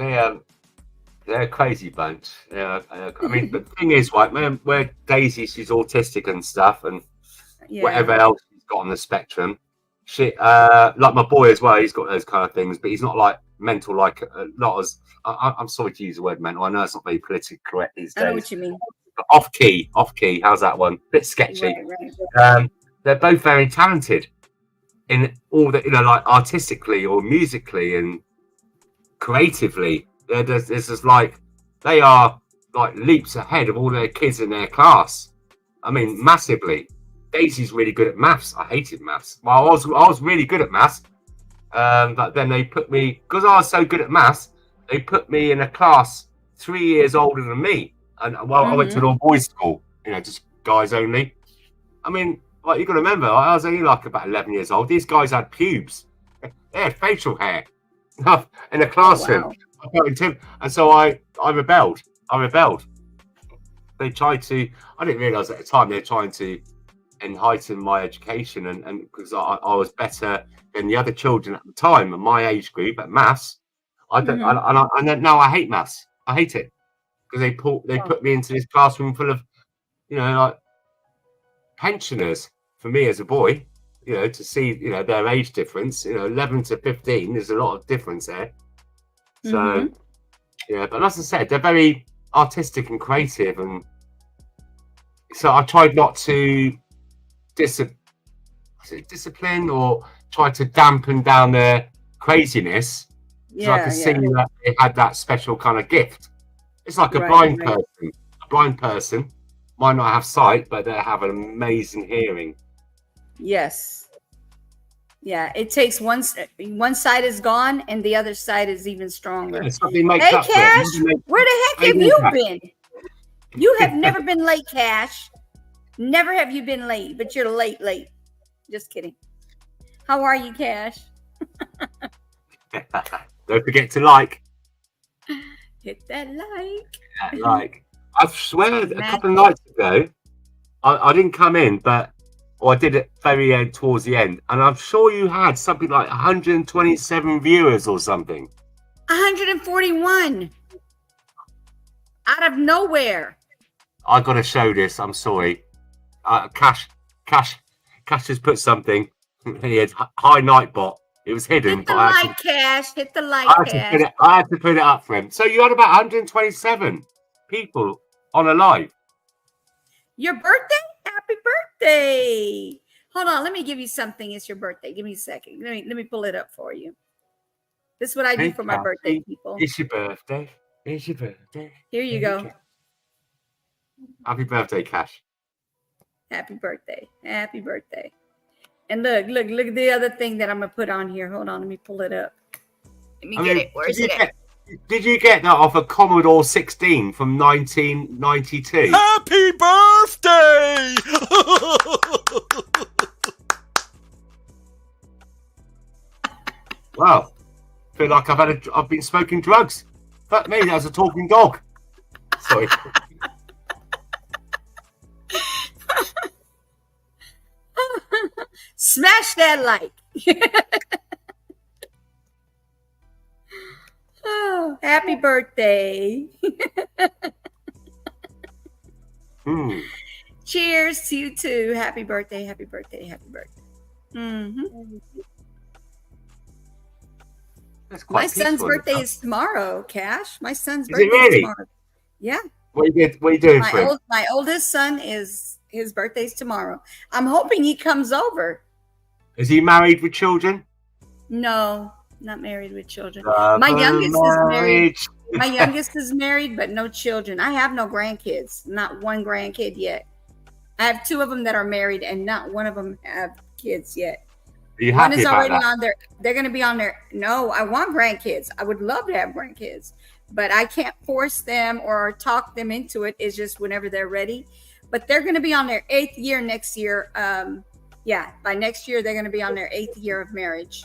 they're a crazy bunch. Yeah, I mean, the thing is, right, where Daisy, she's autistic and stuff, and whatever else she's got on the spectrum. She, like my boy as well, he's got those kind of things, but he's not like mental, like not as. I'm sorry to use the word mental. I know it's not very politically correct these days. I know what you mean. Off key. How's that one? Bit sketchy. Right. They're both very talented in all that, you know, like artistically or musically and creatively. It's just like they are like leaps ahead of all their kids in their class. I mean, massively. Daisy's really good at maths. I hated maths. Well, I was really good at maths, but then they put me, because I was so good at maths, they put me in a class 3 years older than me. And I went to an all boys school, you know, just guys only. I mean, like, you got to remember, I was only like about 11 years old. These guys had pubes. They had facial hair in the classroom. Oh, wow. And so I rebelled. They tried to, I didn't realize at the time they were trying to heighten my education, and because I was better than the other children at the time in my age group at maths. And then now I hate maths. I hate it because they put me into this classroom full of, you know, like pensioners. For me as a boy, you know, to see, you know, their age difference, you know, 11 to 15, there's a lot of difference there. So yeah, but as I said, they're very artistic and creative, and so I tried not to discipline or try to dampen down their craziness. So I could see that they had that special kind of gift. It's like a blind person. A blind person might not have sight, but they have an amazing hearing. Yes. Yeah, it takes one side is gone and the other side is even stronger. Hey, Cash, where the heck have you been? You have never been late, Cash. Never have you been late, but you're late. Just kidding. How are you, Cash? Don't forget to like. Hit that like. Yeah, like. I swear, a couple of nights ago, I didn't come in, but I did it very towards the end, and I'm sure you had something like 127 viewers or something. 141. Out of nowhere. I got to show this. I'm sorry. Cash has put something. He had high Nightbot. It was hidden. Hit the but like, Cash. Hit the like, Cash. I had to put it up for him. So you had about 127 people on a live. Your birthday? Happy birthday. Hold on. Let me give you something. It's your birthday. Give me a second. Let me pull it up for you. This is what I do for my birthday, people. It's your birthday. It's your birthday. Here you go. Happy birthday, Cash. Happy birthday. Happy birthday. And look at the other thing that I'm going to put on here. Hold on. Let me pull it up. Let me get it. Where is it at? Did you get that off a Commodore 16 from 1992? Happy birthday! Wow. Feel like I've been smoking drugs. Fuck me, that's a talking dog. Sorry. Smash that like. Oh, happy birthday. Cheers to you too. Happy birthday, happy birthday, happy birthday. Mm-hmm. My son's birthday is tomorrow, Cash. My son's birthday is tomorrow. Yeah. What are you doing for him? My oldest son his birthday's tomorrow. I'm hoping he comes over. Is he married with children? No, not married with children. My youngest is married. My youngest is married, but no children. I have no grandkids. Not one grandkid yet. I have two of them that are married, and not one of them have kids yet. Are you One happy is about already that? on there. They're going to be on there. No, I want grandkids. I would love to have grandkids, but I can't force them or talk them into it. It's just whenever they're ready. But they're going to be on their 8th year next year. Yeah, by next year they're going to be on their 8th year of marriage.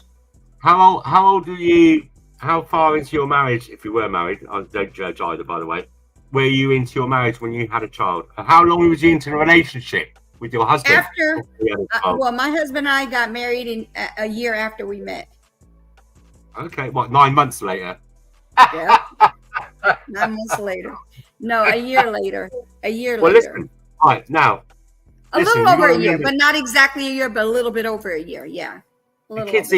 How old are you? How far into your marriage, if you were married? I don't judge either, by the way. Were you into your marriage when you had a child? How long was you into the relationship with your husband? After, well, my husband and I got married in a year after we met. Okay, what, 9 months later? Yeah. 9 months later. No, a year later. A year Well, later. listen. All right, now. A listen, little over you a year, gotta but not exactly a year, but a little bit over a year. Yeah. The kids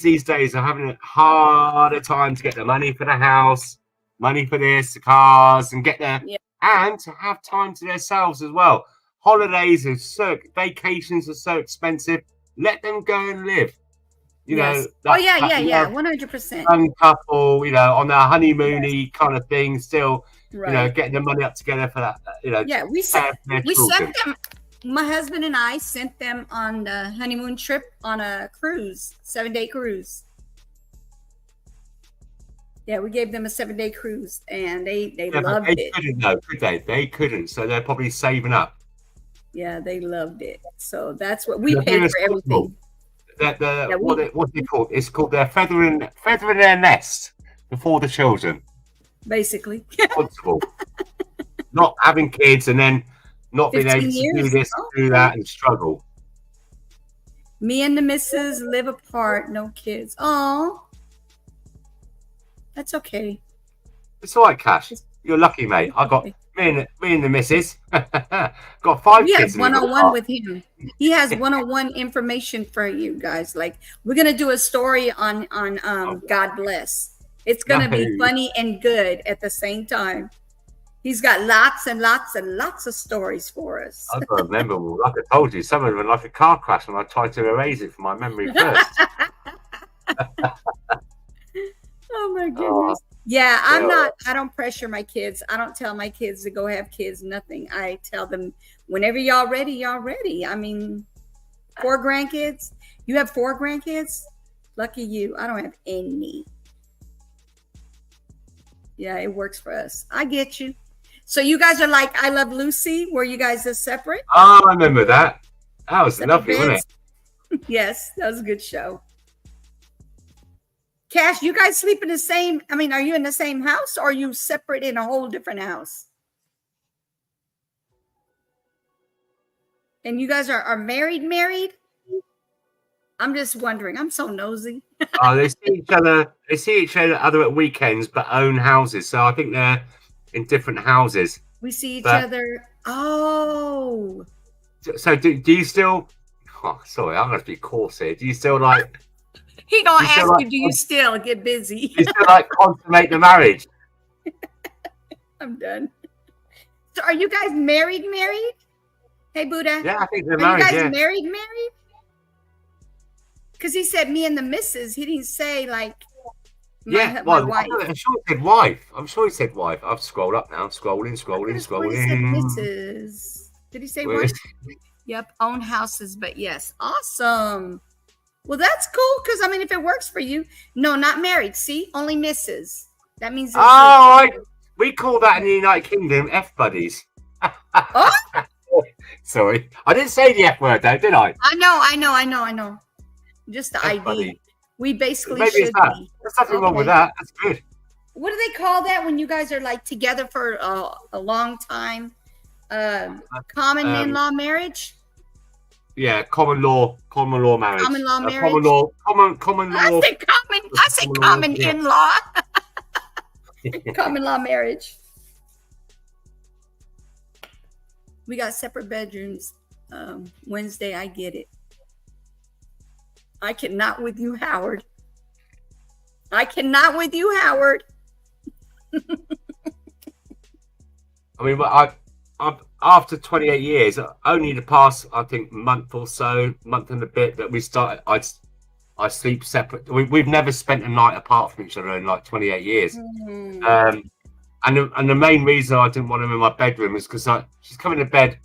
these days are having a harder time to get the money for the house, money for this, the cars, and get there, and to have time to themselves as well. Holidays vacations are so expensive. Let them go and live. You know. Oh yeah, 100%. Young couple, on their honeymoony kind of thing, still, Right. getting the money up together for that. Yeah, we sent them. My husband and I sent them on the honeymoon trip on a cruise, 7-day cruise. Yeah, we gave them a 7-day cruise, and they loved it. Couldn't though, could they? They couldn't, so they're probably saving up. Yeah, they loved it. So that's what we paid for everything. What's it called? It's called their feathering their nest before the children. Basically. Responsible. Not having kids and then not being able to do this, do that, and struggle. Me and the missus live apart, no kids. Oh, that's okay. It's all right, Cash. You're lucky, mate. I got me and the missus got 5 We kids. have one-on-one with him. He has one-on-one information for you guys. Like, we're gonna do a story on God Bless. It's gonna be funny and good at the same time. He's got lots and lots and lots of stories for us. I don't remember. Like I told you, some of them were like a car crash, and I tried to erase it from my memory first. Oh my goodness. Yeah, I don't pressure my kids. I don't tell my kids to go have kids, nothing. I tell them whenever y'all ready, y'all ready. I mean, 4 grandkids. You have 4 grandkids? Lucky you. I don't have any. Yeah, it works for us. I get you. So you guys are like I Love Lucy, where you guys are separate? Oh, I remember that. That was lovely, wasn't it? Yes, that was a good show. Cash, you guys sleep in the same, are you in the same house or are you separate in a whole different house? And you guys are married? I'm just wondering. I'm so nosy. Oh, they see each other at weekends, but own houses. So I think in different houses. We see each But- other. Oh. So do you still? Oh, sorry, I'm going to be coarse here. Do you still like? He gonna You still ask like- you, do you still get busy? Do you still like consummate the marriage? I'm done. So are you guys married? Hey, Buddha. Yeah, I think they're Are married. you guys Yeah. married? Because he said me and the missus. He didn't say like Yeah, my well, wife. I'm sure he said wife. I'm sure he said wife. I've scrolled up now. Scrolling. Well, he said missus. Did he say Where wife? is- Yep, own houses, but yes, awesome. Well, that's cool because I mean, if it works for you, no, not married. See, only misses. That means. We call that in the United Kingdom F buddies. Oh? Sorry, I didn't say the F word though, did I? I know. Just the ID. buddy. We basically Maybe it's should that. be. There's nothing wrong with Okay. that. That's good. What do they call that when you guys are like together for a long time? Common in-law marriage. Yeah, common law marriage. Common law marriage. Common law. I say common yeah. in-law. Common law marriage. We got separate bedrooms. Wednesday, I get it. I cannot with you, Howard. I cannot with you, Howard. I mean, I after 28 years, only the past, I think, month and a bit that we started. I sleep separate. We've never spent a night apart from each other in like 28 years. And the main reason I didn't want him in my bedroom is because she's coming to bed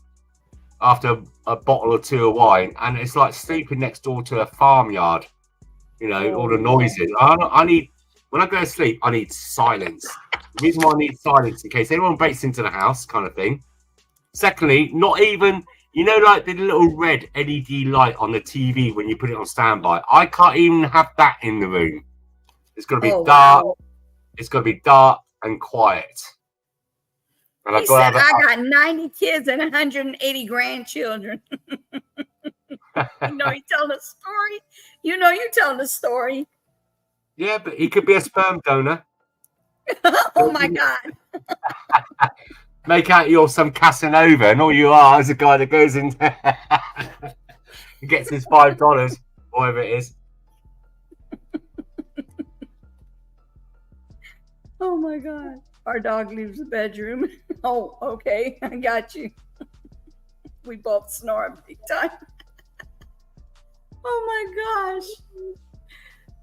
after a bottle or two of wine, and it's like sleeping next door to a farmyard. You know, all the noises. I need, when I go to sleep, I need silence. The reason why I need silence in case anyone breaks into the house, kind of thing. Secondly, not even, you know, like the little red LED light on the TV when you put it on standby. I can't even have that in the room. It's got to be dark. Wow. It's got to be dark and quiet. And He said, I got 90 kids and 180 grandchildren. You know, he's telling a story. You know, you're telling a story. Yeah, but he could be a sperm donor. Oh my God. Make out you're some Casanova, and all you are is a guy that goes in there and gets his $5, whatever it is. Oh my God. Our dog leaves the bedroom. Oh, okay. I got you. We both snore big time. Oh my gosh.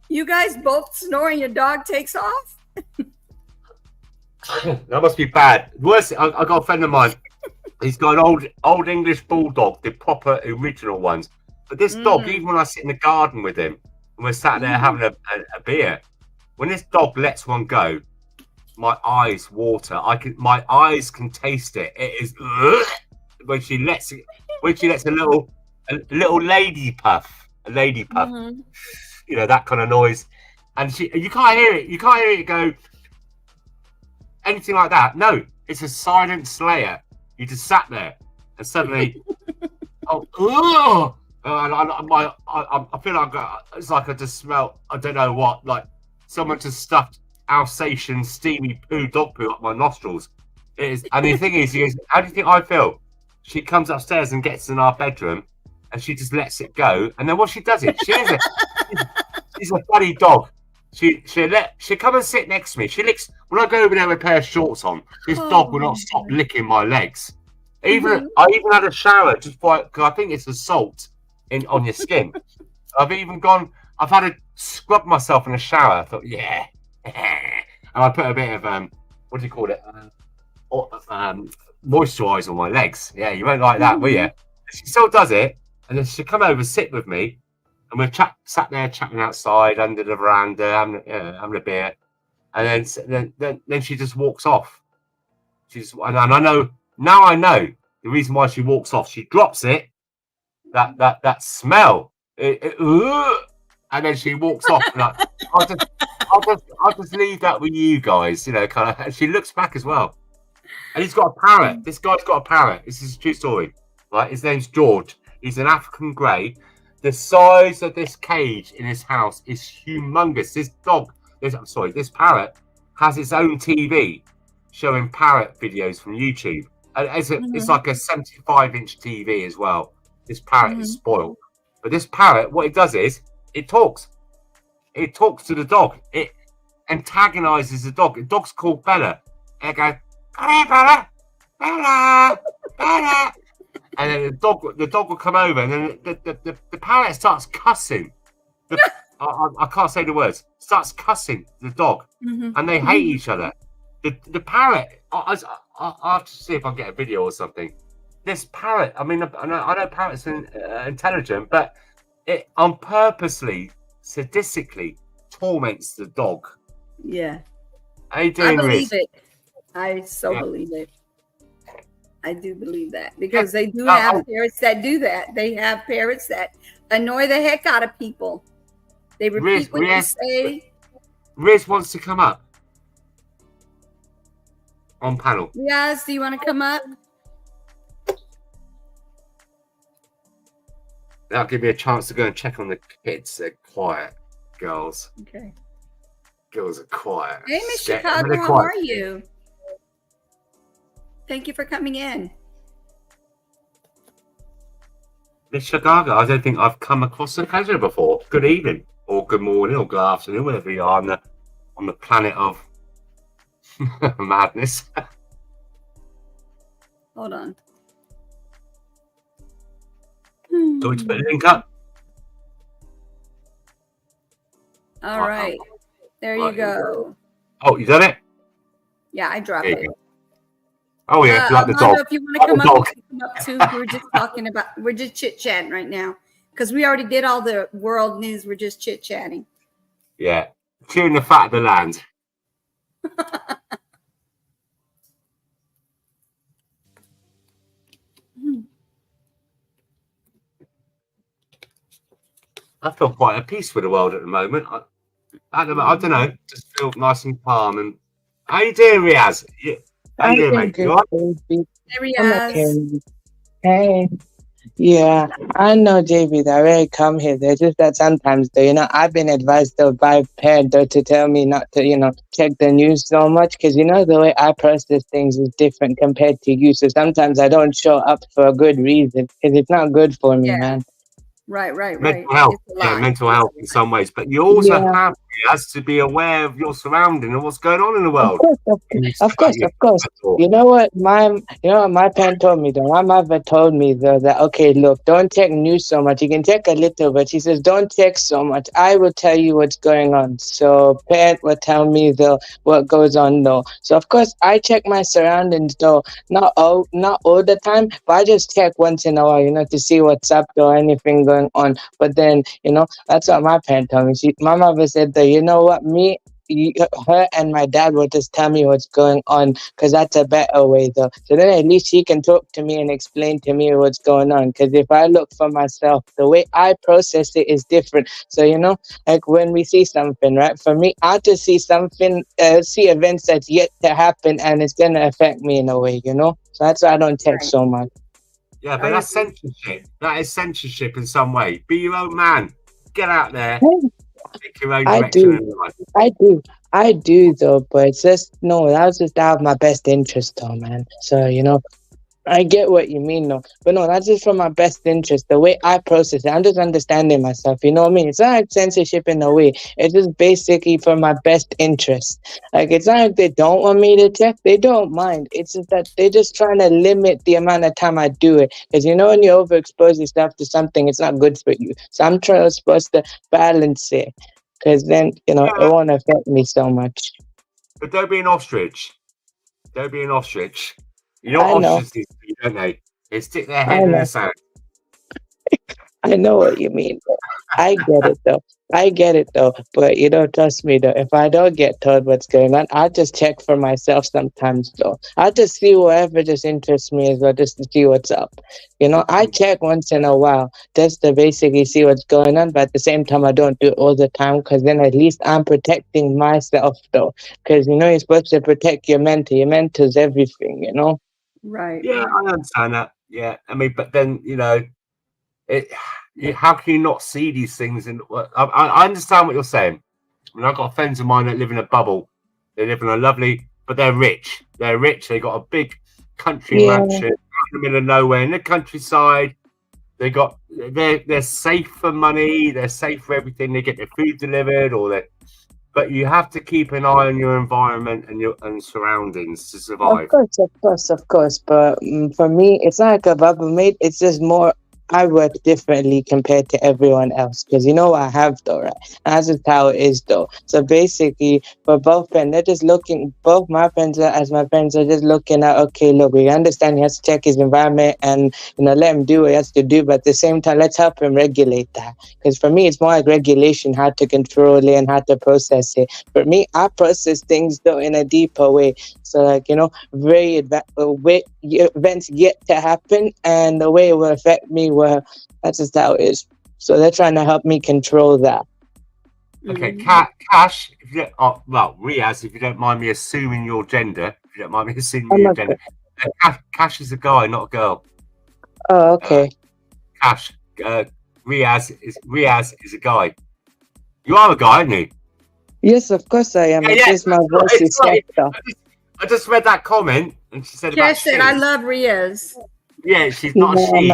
You guys both snore and your dog takes off? That must be bad. Worse, I got a friend of mine. He's got an old English bulldog, the proper original ones. But this dog, even when I sit in the garden with him and we're sat there having a beer, when this dog lets one go, my eyes water. My eyes can taste it. It is when she lets a little lady puff, you know, that kind of noise, and you can't hear it. You can't hear it go anything like that. No, it's a silent slayer. You just sat there, and suddenly, I feel like it's like I just smell. I don't know what, like someone just stuffed Alsatian steamy dog poo up my nostrils. It is, and the thing is, he goes, how do you think I feel? She comes upstairs and gets in our bedroom, and she just lets it go. And then what she does she's a funny dog. She come and sit next to me. She licks when I go over there with a pair of shorts on. This dog will not stop licking my legs. I even had a shower just because I think it's the salt on your skin. I've had to scrub myself in the shower. I thought, yeah. And I put a bit of what do you call it? Moisturiser on my legs. Yeah, you won't like that, will you? She still does it, and then she'll come over, sit with me, and we're sat there chatting outside under the veranda, having a beer, and then she just walks off. And I know the reason why she walks off. She drops it, that smell, and then she walks off. Like, I'll just leave that with you guys, you know, kind of. She looks back as well. And he's got a parrot. This guy's got a parrot. This is a true story. Right? His name's George. He's an African grey. The size of this cage in his house is humongous. This parrot has its own TV. showing parrot videos from YouTube. And it's like a 75-inch TV as well. This parrot is spoiled. But this parrot, what it does is, it talks. It talks to the dog. It antagonizes the dog. The dog's called Bella. And it goes, "Come here, Bella. Bella. Bella." And then the dog will come over, and then the parrot starts cussing. I can't say the words. Starts cussing the dog, and they hate each other. The parrot. I have to see if I can get a video or something. This parrot. I mean, I know parrots are intelligent, but it purposely, sadistically torments the dog. Yeah. How you doing, I believe Riz? it. I believe it. I do believe that because they do have parrots that do that. They have parrots that annoy the heck out of people. They repeat what you say. Riz wants to come up on panel. Yes, do you want to come up? That'll give me a chance to go and check on the kids. They're quiet, girls. Okay. Girls are quiet. Hey, Miss Chicago, how are you? Thank you for coming in. Miss Chicago, I don't think I've come across the pleasure before. Good evening, or good morning, or good afternoon, wherever you are on the planet of madness. Hold on. Do we put the link up? All right. There you go. Oh, you done it? Yeah, I dropped it. Oh yeah, like the dog. If you want to come up, you can come up too. We're just chit-chatting right now because we already did all the world news. We're just chit-chatting. Yeah, chewing the fat of the land. I feel quite at peace with the world at the moment. I don't know, just feel nice and calm. And how you doing, Riaz? How you doing, mate? You all right? Hey, Riaz. Hey. Yeah, I know, JB, that really come here. There's just that sometimes, though, I've been advised, though, by parents, though, to tell me not to, check the news so much because, the way I process things is different compared to you. So sometimes I don't show up for a good reason because it's not good for me, man. Right. Mental health, mental health in some ways, but you also have to be aware of your surrounding and what's going on in the world. Of course. You know what my parent told me though. My mother told me though that okay, look, don't check news so much. You can check a little, but she says don't check so much. I will tell you what's going on. So parent will tell me though what goes on though. So of course I check my surroundings though. Not all the time, but I just check once in a while, to see what's up or anything going on. But then, that's what my parent told me. My mother said that, you know what, her and my dad will just tell me what's going on because that's a better way though. So then at least she can talk to me and explain to me what's going on. Because if I look for myself, the way I process it is different. So, like when we see something, right? For me, I just see something, see events that's yet to happen and it's going to affect me in a way, So that's why I don't check so much. Yeah, but that's censorship. That is censorship in some way. Be your own man. Get out there. Take your own direction in life. I do though, but it's just that was just out of my best interest though, man. So, I get what you mean though. But no, that's just for my best interest. The way I process it, I'm just understanding myself, you know what I mean? It's not like censorship in a way. It's just basically for my best interest. Like it's not like they don't want me to check, they don't mind. It's just that they're just trying to limit the amount of time I do it. Because when you overexpose yourself to something, it's not good for you. So I'm supposed to balance it. Because then, it won't affect me so much. But don't be an ostrich. Don't be an ostrich. You know what ostriches do, don't they? They stick their head in the sand. I know what you mean. I get it though. But trust me though, if I don't get told what's going on, I'll just check for myself sometimes though. I'll just see whatever just interests me as well, just to see what's up. I check once in a while just to basically see what's going on, but at the same time I don't do it all the time because then at least I'm protecting myself though. Because you're supposed to protect your mental. Your mental's everything, Right. Yeah, I understand that. Yeah. I mean, but then, how can you not see these things? And I understand what you're saying. I mean, I've got friends of mine that live in a bubble. They live in a lovely but they're rich. They're rich. They got a big country mansion out in the middle of nowhere in the countryside. They're safe for money. They're safe for everything. They get their food delivered, but you have to keep an eye on your environment and your surroundings to survive. Of course. But for me, it's not like a Rubbermaid. It's just more. I work differently compared to everyone else because you know what I have though, right? That's just how it is though. So basically, for both friends, they're just looking. Both my friends are just looking at. Okay, look, we understand he has to check his environment and let him do what he has to do. But at the same time, let's help him regulate that. Because for me, it's more like regulation, how to control it and how to process it. For me, I process things though in a deeper way. So like very events yet to happen, and the way it will affect me. Well, that's just how it is. So they're trying to help me control that. Okay, Cash, Riaz, if you don't mind me assuming your gender, Cash is a guy, not a girl. Oh, okay. Cash, Riaz is a guy. You are a guy, aren't you? Yes, of course I am. It's just my voice is softer. I just read that comment, and she said Jess said, "I love Riaz." Yeah, she's not a she.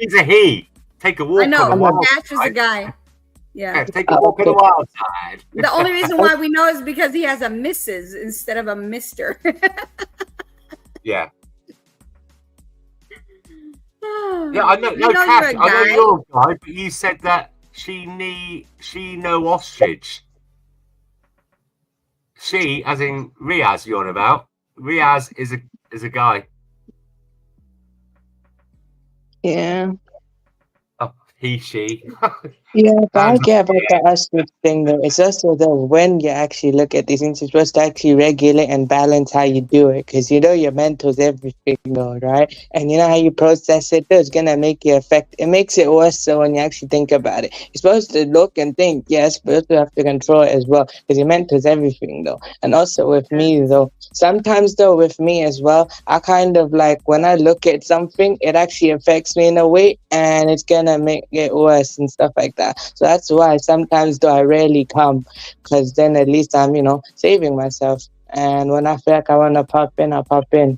He's a he. Take a walk. I know. On the wild Cash is a guy. Yeah. Take a walk on the wild side. The only reason why we know is because he has a Mrs. instead of a Mr. Yeah. Yeah, I know. No, Cash, you're a guy. I know you're a guy, but you said that she no ostrich. She, as in Riaz, you're on about. Riaz is a guy. Yeah. Oh, he, she. Yeah, but I get about the ostrich thing though. It's also that when you actually look at these things, you're supposed to actually regulate and balance how you do it. Because your mental's everything though, right? And how you process it though, it's going to make you it makes it worse so when you actually think about it. You're supposed to look and think, yes, but you have to control it as well. Because your mental's everything though. And also with me though, sometimes though with me as well, I kind of like when I look at something, it actually affects me in a way and it's going to make it worse and stuff like that. So that's why sometimes though I rarely come, because then at least I'm saving myself, and when I feel like I want to pop in, I'll pop in.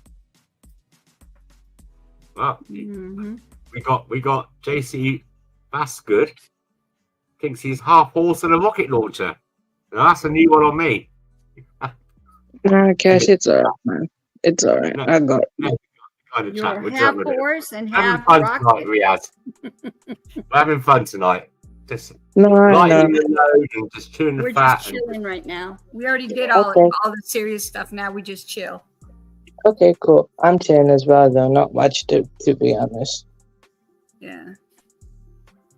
Well, we got JC Basgood thinks he's half horse and a rocket launcher. Now, that's a new one on me. Nah, Cash, it's alright, man. It's alright. I got it. You're half horse and half fun rocket. tonight, Riaz. We're having fun tonight. Just lighting the load and just chewing the We're fat. just chilling right now. We already did all the serious stuff. Now we just chill. Okay, cool. I'm chilling as well, though. Not much to be honest. Yeah.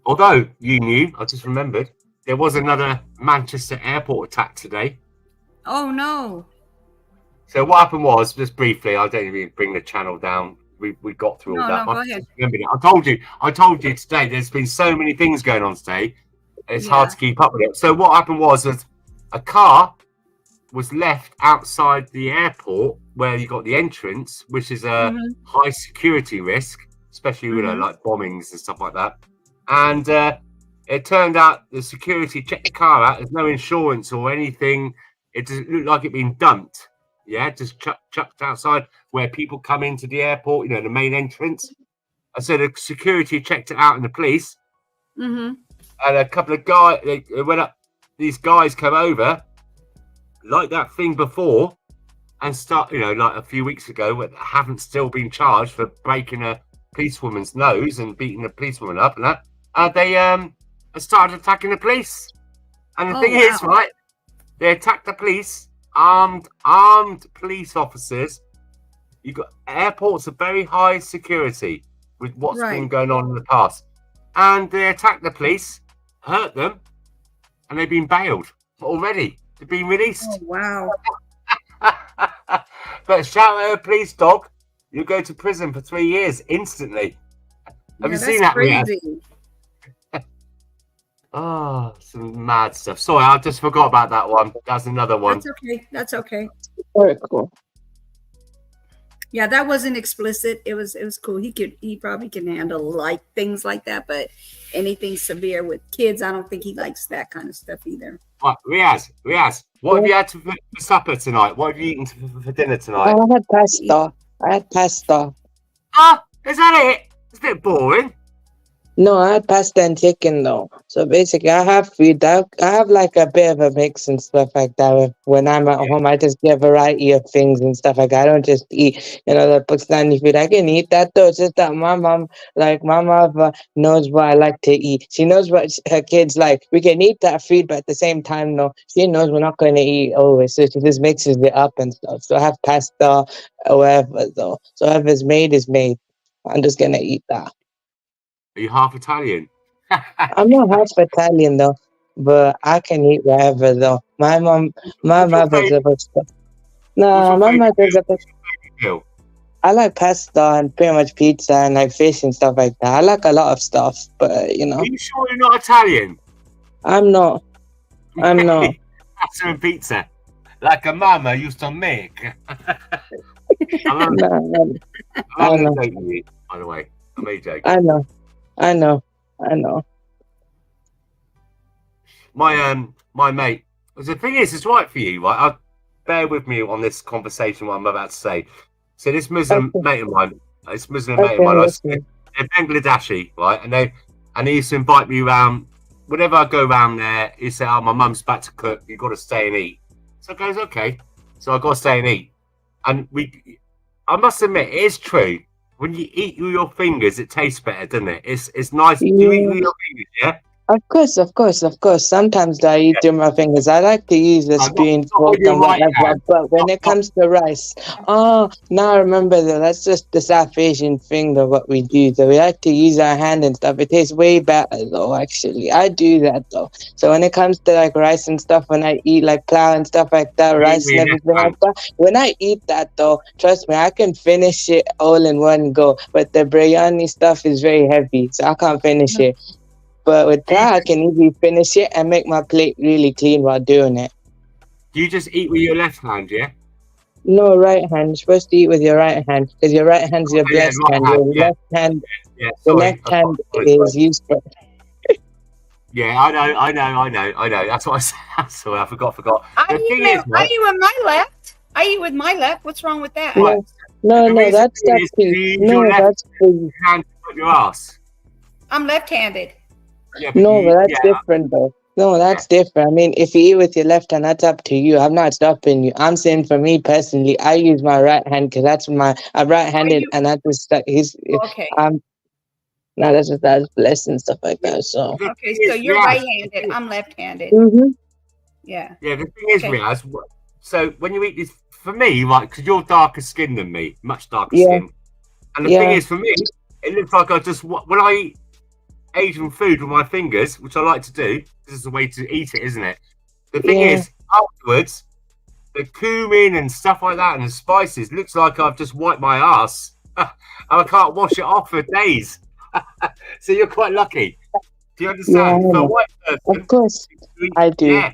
Although you knew, I just remembered there was another Manchester airport attack today. Oh no. So what happened was, just briefly, I don't even bring the channel down. We got through all that. No, go ahead. I told you today. There's been so many things going on today. It's hard to keep up with it. So what happened was a car was left outside the airport where you got the entrance, which is a high security risk, especially like bombings and stuff like that. And it turned out the security checked the car out. There's no insurance or anything. It just looked like it been dumped. Yeah, just chucked outside where people come into the airport, the main entrance. And so the security checked it out and the police. And a couple of guys, they went up, these guys come over, like that thing before, and start, like a few weeks ago, haven't still been charged for breaking a policewoman's nose and beating a policewoman up and that. They started attacking the police. And the thing is, right, they attacked the police. Armed police officers. You got airports of very high security with what's been going on in the past, and they attacked the police, hurt them, and they've been bailed already. They've been released. Oh wow! But shout out a police dog, you go to prison for 3 years instantly. Have you seen that? Crazy. Oh, some mad stuff. Sorry, I just forgot about that one. That's another one. That's okay. Very cool. Yeah, that wasn't explicit. It was cool. He probably can handle like things like that, but anything severe with kids, I don't think he likes that kind of stuff either. Right, Riaz, what have you had for supper tonight? What have you eaten for dinner tonight? Oh, I had pasta. Ah, is that it? It's a bit boring. No, I had pasta and chicken though. So basically, I have food. I have like a bit of a mix and stuff like that. When I'm at home, I just get a variety of things and stuff like that. I don't just eat, the Pakistani food. I can eat that though. It's just that my mom knows what I like to eat. She knows what her kids like. We can eat that food, but at the same time, no, she knows we're not going to eat always. So she just mixes it up and stuff. So I have pasta or whatever though. So whatever's made is made. I'm just going to eat that. Are you half Italian? I'm not half Italian though, but I can eat whatever though. My mother's a bit stuff. No, my mother's a bit. I like pasta and pretty much pizza and like fish and stuff like that. I like a lot of stuff, but Are you sure you're not Italian? I'm not. Pasta and pizza, like a mama used to make. I'm not joking you, by the way. I'm only joking. I know. My mate. The thing is, it's right for you, right? Bear with me on this conversation. What I'm about to say. So this Muslim mate of mine, they're Bangladeshi, right? And he used to invite me around. Whenever I go around there, he said, "Oh, my mum's about to cook. You got to stay and eat." So I goes, "Okay." So I got to stay and eat. And I must admit, it is true. When you eat with your fingers, it tastes better, doesn't it? It's nice. Do you eat with your fingers, yeah? Of course. Sometimes I eat with my fingers. I like to use the spoon, fork, and whatever. But when it comes to rice, now I remember though, that's just the South Asian thing though, what we do. So we like to use our hand and stuff. It tastes way better though, actually. I do that though. So when it comes to like rice and stuff, when I eat like plow and stuff like that, rice and everything like that, when I eat that though, trust me, I can finish it all in one go. But the biryani stuff is very heavy, so I can't finish it. But with that, I can easily finish it and make my plate really clean while doing it. Do you just eat with your left hand, yeah? No, right hand. You're supposed to eat with your right hand because your right hand's your blessed hand. Your left hand, the left hand is useful. Yeah, I know. That's what I said. Sorry, I forgot. I eat with my left. I eat with my left. What's wrong with that? No, that's that piece. No, that's piece. Hand up your ass. I'm left-handed. Yeah, but that's different though. No, that's different. I mean, if you eat with your left hand, that's up to you. I'm not stopping you. I'm saying for me personally, I use my right hand because I'm right-handed, and that's just okay. That's blessed and stuff like that. So okay, so you're right-handed. I'm left-handed. Mm-hmm. Yeah. Yeah, the thing is, Riaz, so when you eat this, for me, like, because you're darker skinned than me, much darker skin, and the thing is, for me, it looks like when I eat Asian food with my fingers, which I like to do, this is the way to eat it, isn't it? The thing is, afterwards, the cumin and stuff like that and the spices looks like I've just wiped my ass and I can't wash it off for days. So you're quite lucky. Do you understand? For a white person, of course, I do.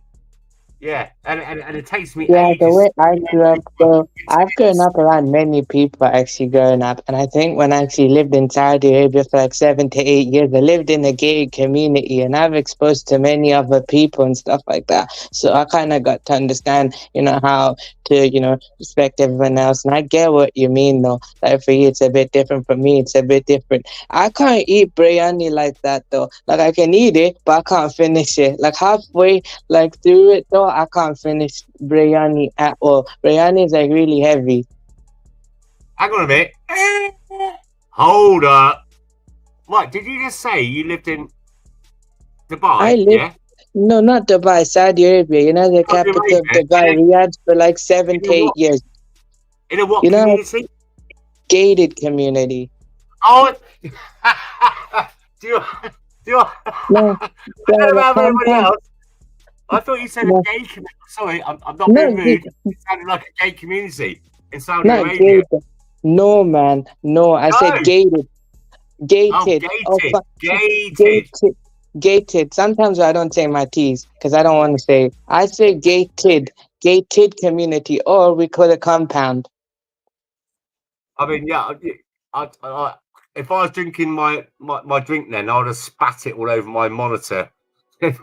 Yeah, and it takes me ages. The way I grew up, though, I've grown up around many people actually growing up. And I think when I actually lived in Saudi Arabia for like 7 to 8 years, I lived in a gated community and I've exposed to many other people and stuff like that. So I kind of got to understand, how to, respect everyone else. And I get what you mean, though. Like for you, it's a bit different. For me, it's a bit different. I can't eat biryani like that, though. Like I can eat it, but I can't finish it. Like halfway, like through it, though, I can't finish biryani at all. Biryani is like really heavy. Hang on a minute. Hold up. What, did you just say you lived in Dubai? No, not Dubai, Saudi Arabia. The capital of Dubai, Riyadh, for like 7 to 8 years. In a what community? Gated community. Oh, do you no, about everybody else? I thought you said a gay community. Sorry, I'm not being rude. It sounded like a gay community in Saudi Arabia. Gated. No, man. No, I said gated. Gated. Gated. Sometimes I don't say my T's because I don't want to say. I say gated. Gated community, or we call it compound. I mean, yeah. If I was drinking my drink, then I would have spat it all over my monitor.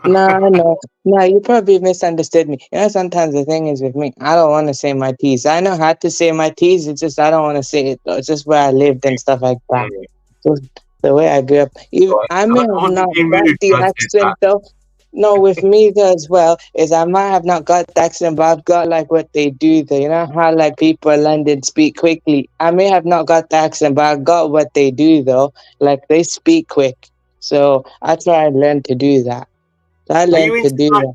No, you probably misunderstood me. You know, sometimes the thing is with me, I don't want to say my T's. I know how to say my T's, it's just I don't want to say it, though. It's just where I lived and stuff like that. Just the way I grew up. I may have not got the accent, though. No, with me though, as well, is I might have not got the accent, but I've got like what they do though. You know how like people in London speak quickly? I may have not got the accent, but I got what they do though. Like they speak quick. So I try and learn to do that. So I learned to do that.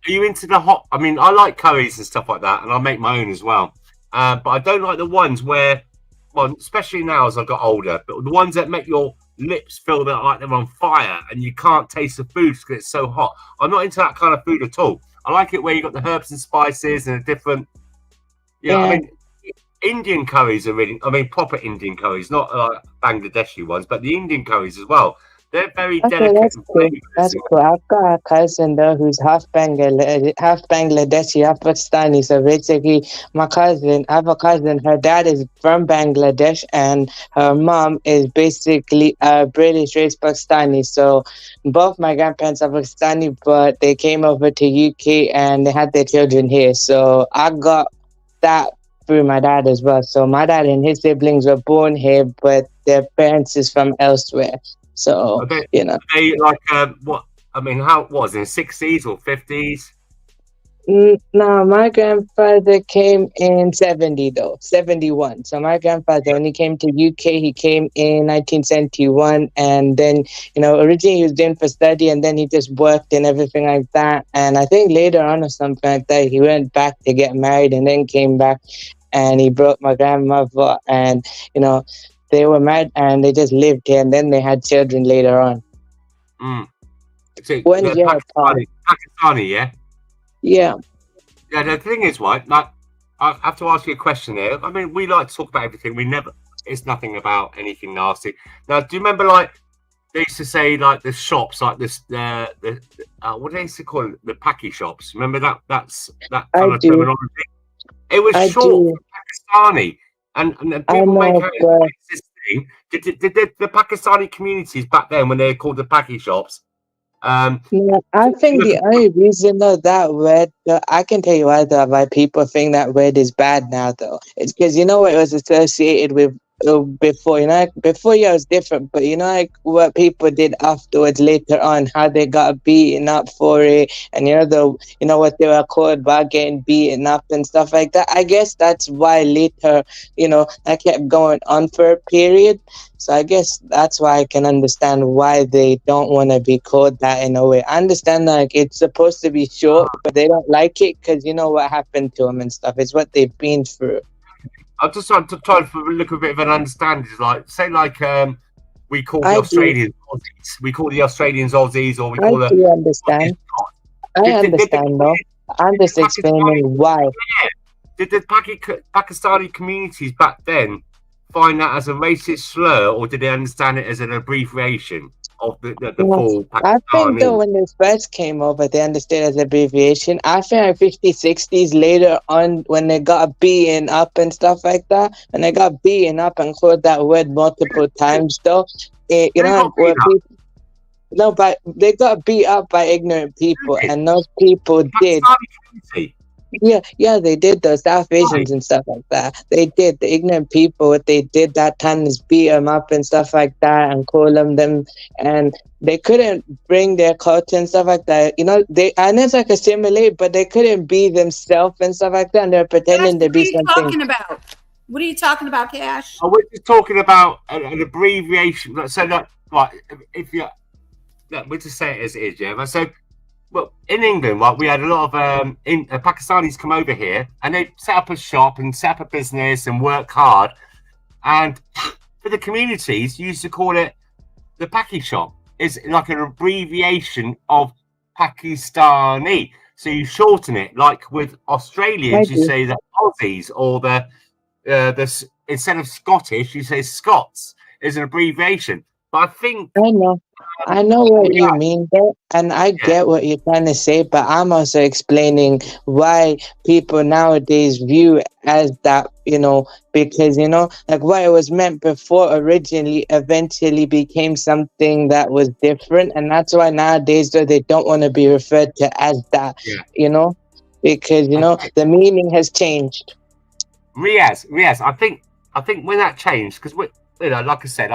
Are you into the hot? I mean, I like curries and stuff like that, and I make my own as well. But I don't like the ones where, well, especially now as I got older, but the ones that make your lips feel like they're on fire and you can't taste the food because it's so hot. I'm not into that kind of food at all. I like it where you got the herbs and spices and a different. Yeah, I mean, Indian curries are really. I mean, proper Indian curries, not like Bangladeshi ones, but the Indian curries as well. They're very delicate. That's cool. That's cool. I've got a cousin though who's half Bangladeshi, half Pakistani. So basically, I have a cousin. Her dad is from Bangladesh, and her mom is basically a British race Pakistani. So both my grandparents are Pakistani, but they came over to UK and they had their children here. So I got that through my dad as well. So my dad and his siblings were born here, but their parents is from elsewhere. So you know, they like what? I mean, how was it? 60s or 50s? No, my grandfather came in 71. So my grandfather, when he came to UK, he came in 1971, and then originally he was doing for study, and then he just worked and everything like that. And I think later on or something like that, he went back to get married, and then came back, and he brought my grandmother, and they were married and they just lived here, and then they had children later on. So, Pakistani, yeah? Yeah. Yeah, the thing is, right, like, I have to ask you a question here. I mean, we like to talk about everything. It's nothing about anything nasty. Now, do you remember, like, they used to say, like, the shops, like this, what do they used to call it? The Paki shops. Remember that? That's that kind of terminology. It was short for Pakistani. And people make out this thing. Did the Pakistani communities back then, when they were called the Paki shops? Yeah, I think the only reason though that word, I can tell you why people think that word is bad now though. It's because it was associated with before. Before it was different, but like what people did afterwards later on, how they got beaten up for it, and what they were called about getting beaten up and stuff like that. I guess that's why later that kept going on for a period. So I guess that's why I can understand why they don't want to be called that in a way. I understand like it's supposed to be short, but they don't like it because what happened to them and stuff. It's what they've been through. I'm just trying to look a bit of an understanding. Like, say, like we call the Australians Aussies. We call the Australians Aussies, or we call I understand. I understand, though. I'm just explaining why. Did the Pakistani communities back then find that as a racist slur, or did they understand it as an abbreviation of the full Pakistani? I think though when they first came over, they understood as abbreviation. I think in 50s, 60s, later on, when they got beaten up and stuff like that, and they got beaten up and called that word multiple times, though, but they got beat up by ignorant people, and those people did. Yeah, they did. Those South Asians and stuff like that. They did. The ignorant people, what they did that time is beat them up and stuff like that, and call them, and they couldn't bring their culture and stuff like that. And it's like assimilate, but they couldn't be themselves and stuff like that. And they're pretending to be something. What are you talking about? What are you talking about, Cash? Oh, we're just talking about an abbreviation. So, if you, we'll just say it as it is, yeah. So. Well, in England, we had a lot of Pakistanis come over here, and they set up a shop and set up a business and work hard. And for the communities, you used to call it the Paki shop. It's like an abbreviation of Pakistani. So you shorten it, like with Australians, you say the Aussies, or the instead of Scottish, you say Scots is an abbreviation. But I think I know what you mean, though, and I get what you're trying to say, but I'm also explaining why people nowadays view as that, because, like what it was meant before originally eventually became something that was different, and that's why nowadays, though, they don't want to be referred to as that, because, the meaning has changed. Riaz, I think when that changed, because like I said,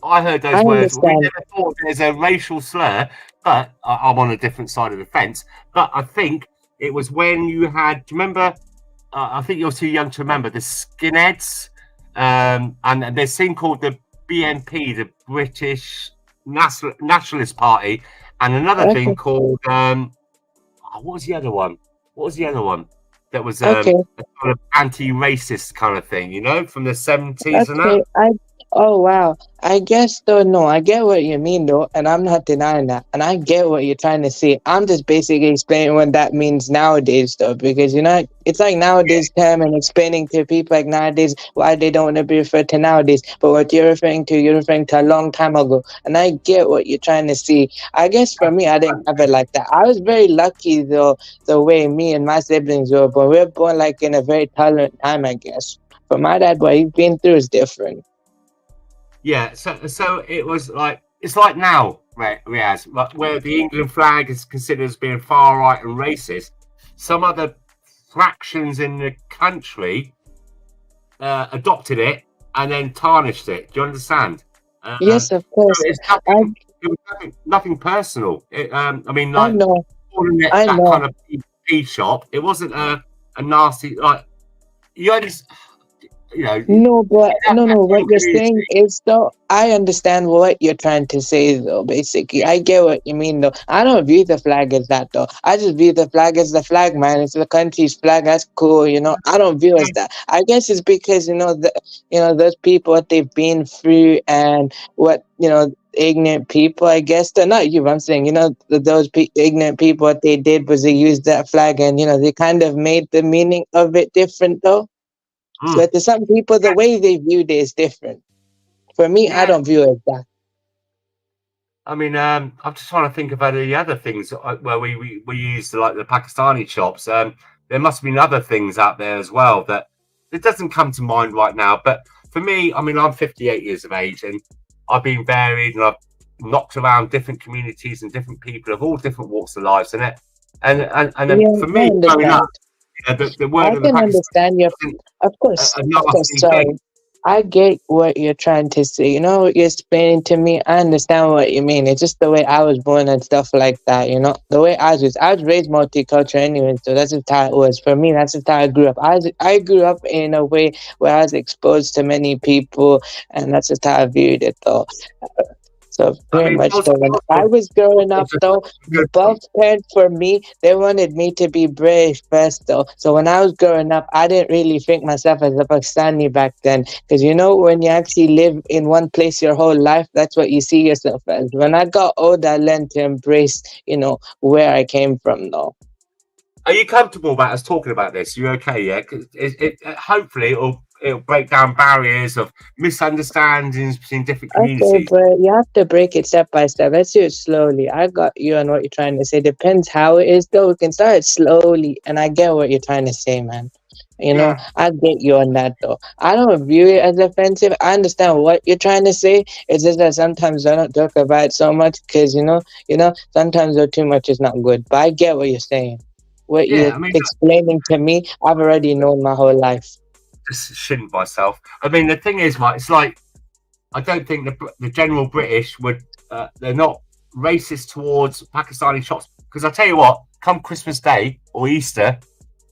I heard those words. We never thought there's a racial slur, but I'm on a different side of the fence. But I think it was when you had. Do you remember? I think you're too young to remember the skinheads, and there's this thing called the BNP, the British Nationalist Party, and another thing called what was the other one? That was a kind of anti-racist kind of thing, from the 70s and that. Oh, wow. I guess, though, no, I get what you mean, though, and I'm not denying that. And I get what you're trying to say. I'm just basically explaining what that means nowadays, though, because, it's like nowadays term and explaining to people like nowadays why they don't want to be referred to nowadays. But what you're referring to a long time ago. And I get what you're trying to see. I guess for me, I didn't have it like that. I was very lucky, though, the way me and my siblings were born. We were born, like, in a very tolerant time, I guess. For my dad, what he's been through is different. Yeah, so it was like it's like now, Riaz, where the England flag is considered as being far right and racist. Some other fractions in the country adopted it and then tarnished it. Do you understand? Yes, of course. So it was nothing personal. I mean, like, I know. That kind of tea shop. It wasn't a nasty like. You just. No, what you're saying is, though, I understand what you're trying to say, though, basically. I get what you mean, though. I don't view the flag as that, though. I just view the flag as the flag, man. It's the country's flag. That's cool, I don't view it as that. I guess it's because, those people, what they've been through and what, ignorant people, I guess. They're not you, I'm saying, those ignorant people, what they did was they used that flag and, they kind of made the meaning of it different, though. So to some people, the way they view it is different. For me, I don't view it as that. I mean, I'm just trying to think about the other things where we used like the Pakistani shops. There must have been other things out there as well that it doesn't come to mind right now. But for me, I mean, I'm 58 years of age and I've been varied and I've knocked around different communities and different people of all different walks of lives in it. And for me, growing up, the word I of the can understand your, of course, sorry. I get what you're trying to say. What you're explaining to me, I understand what you mean. It's just the way I was born and stuff like that, The way I was raised multicultural anyway, so that's just how it was. For me, that's just how I grew up. I grew up in a way where I was exposed to many people, and that's just how I viewed it, though. So pretty much, though, when I was growing up, though, both parents for me, they wanted me to be British first, though. So when I was growing up, I didn't really think myself as a Pakistani back then. Because, when you actually live in one place your whole life, that's what you see yourself as. When I got older, I learned to embrace, where I came from, though. Are you comfortable about us talking about this? You're okay, yeah? Hopefully it'll break down barriers of misunderstandings between different communities. Okay, but you have to break it step by step. Let's do it slowly. I got you on what you're trying to say. Depends how it is, though. We can start it slowly, and I get what you're trying to say, man. I get you on that, though. I don't view it as offensive. I understand what you're trying to say. It's just that sometimes I don't talk about it so much because, sometimes though too much is not good. But I get what you're saying. What you're explaining to me, I've already known my whole life. Just shouldn't myself. I mean, the thing is, right, it's like I don't think the general British would. They're not racist towards Pakistani shops because I tell you what, come Christmas Day or Easter,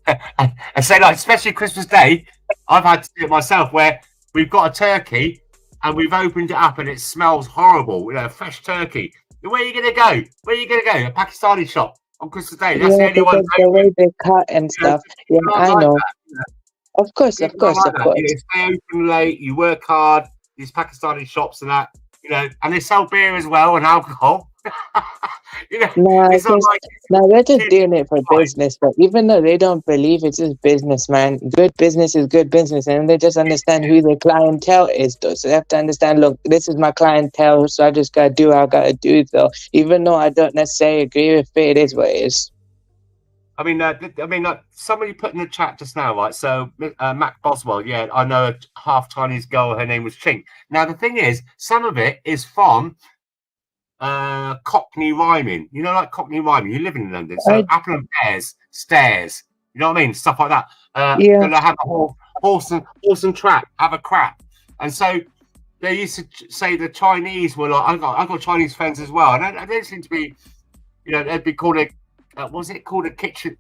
and say like especially Christmas Day, I've had to do it myself where we've got a turkey and we've opened it up and it smells horrible. Fresh turkey. Where are you gonna go? A Pakistani shop on Christmas Day. That's the only one. The way they cut and stuff. Yeah, I know. Of course. You stay open late, you work hard, these Pakistani shops and that, and they sell beer as well and alcohol. You know, No, it's not like no, they're just doing it for business. But even though they don't believe it's just business, man, good business is good business, and they just understand who their clientele is, though. So they have to understand, look, this is my clientele, so I just gotta do what I gotta do, though. Even though I don't necessarily agree with it, it is what it is. I mean, like somebody put in the chat just now, right? So, Mac Boswell, yeah, I know a half Chinese girl. Her name was Ching. Now, the thing is, some of it is from Cockney rhyming. You know, like Cockney rhyming. You live in London, so apple and pears, stairs. You know what I mean? Stuff like that. Yeah. Gonna have a horse and trap. Have a crap. And so they used to say the Chinese were like. I got Chinese friends as well, and they seem to be, you know, they'd be called a. What was it called? A kitchen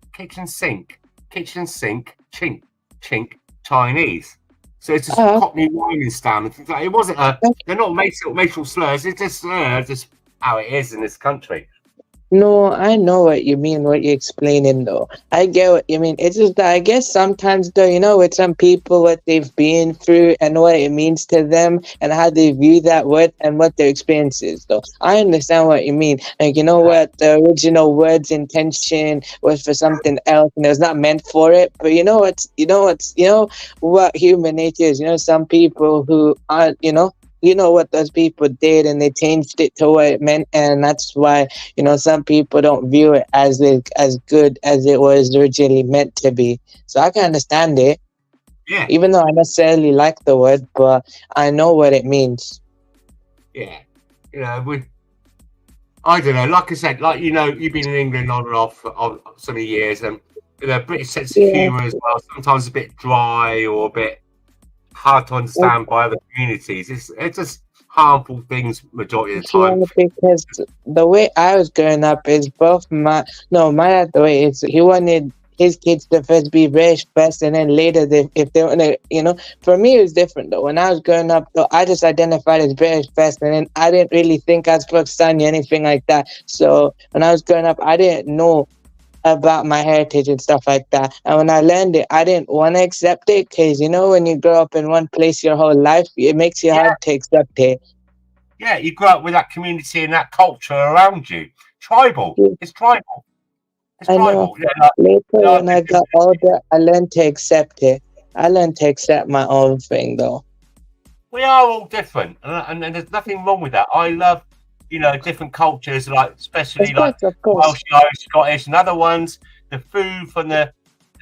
sink, chink Chinese. So it's just Cockney rhyming style. It wasn't they're not racial slurs. It's just just how it is in this country. No, I know what you mean, what you're explaining, though. I get what you mean. It's just that I guess sometimes, though, you know, with some people, what they've been through and what it means to them and how they view that word and what their experience is, though. I understand what you mean. Like, you know what, the original word's intention was for something else and it was not meant for it. But you know what human nature is. You know, some people who aren't, you know what those people did and they changed it to what it meant, and that's why, you know, some people don't view it as good as it was originally meant to be. So I can understand it. Yeah. Even though I necessarily like the word, but I know what it means. Yeah. You know, I don't know, like I said, like, you know, you've been in England on and off for so many years, and you know, British sense of humour as well, sometimes a bit dry or a bit hard to understand by other communities. It's just harmful things majority of the time. Yeah, because the way I was growing up is my dad, the way is he wanted his kids to first be British first, and then later if they want to, you know. For me, it was different though. When I was growing up, though, I just identified as British first, and then I didn't really think I was Pakistani or anything like that. So when I was growing up, I didn't know about my heritage and stuff like that. And when I learned it, I didn't want to accept it because, you know, when you grow up in one place your whole life, it makes it hard to accept it. Yeah, you grow up with that community and that culture around you. Tribal. It's tribal. It's tribal. Yeah, later, when I got older, I learned to accept it. I learned to accept my own thing, though. We are all different, and there's nothing wrong with that. I love, you know, different cultures, like especially like Welsh, Irish, Scottish, and other ones. The food from the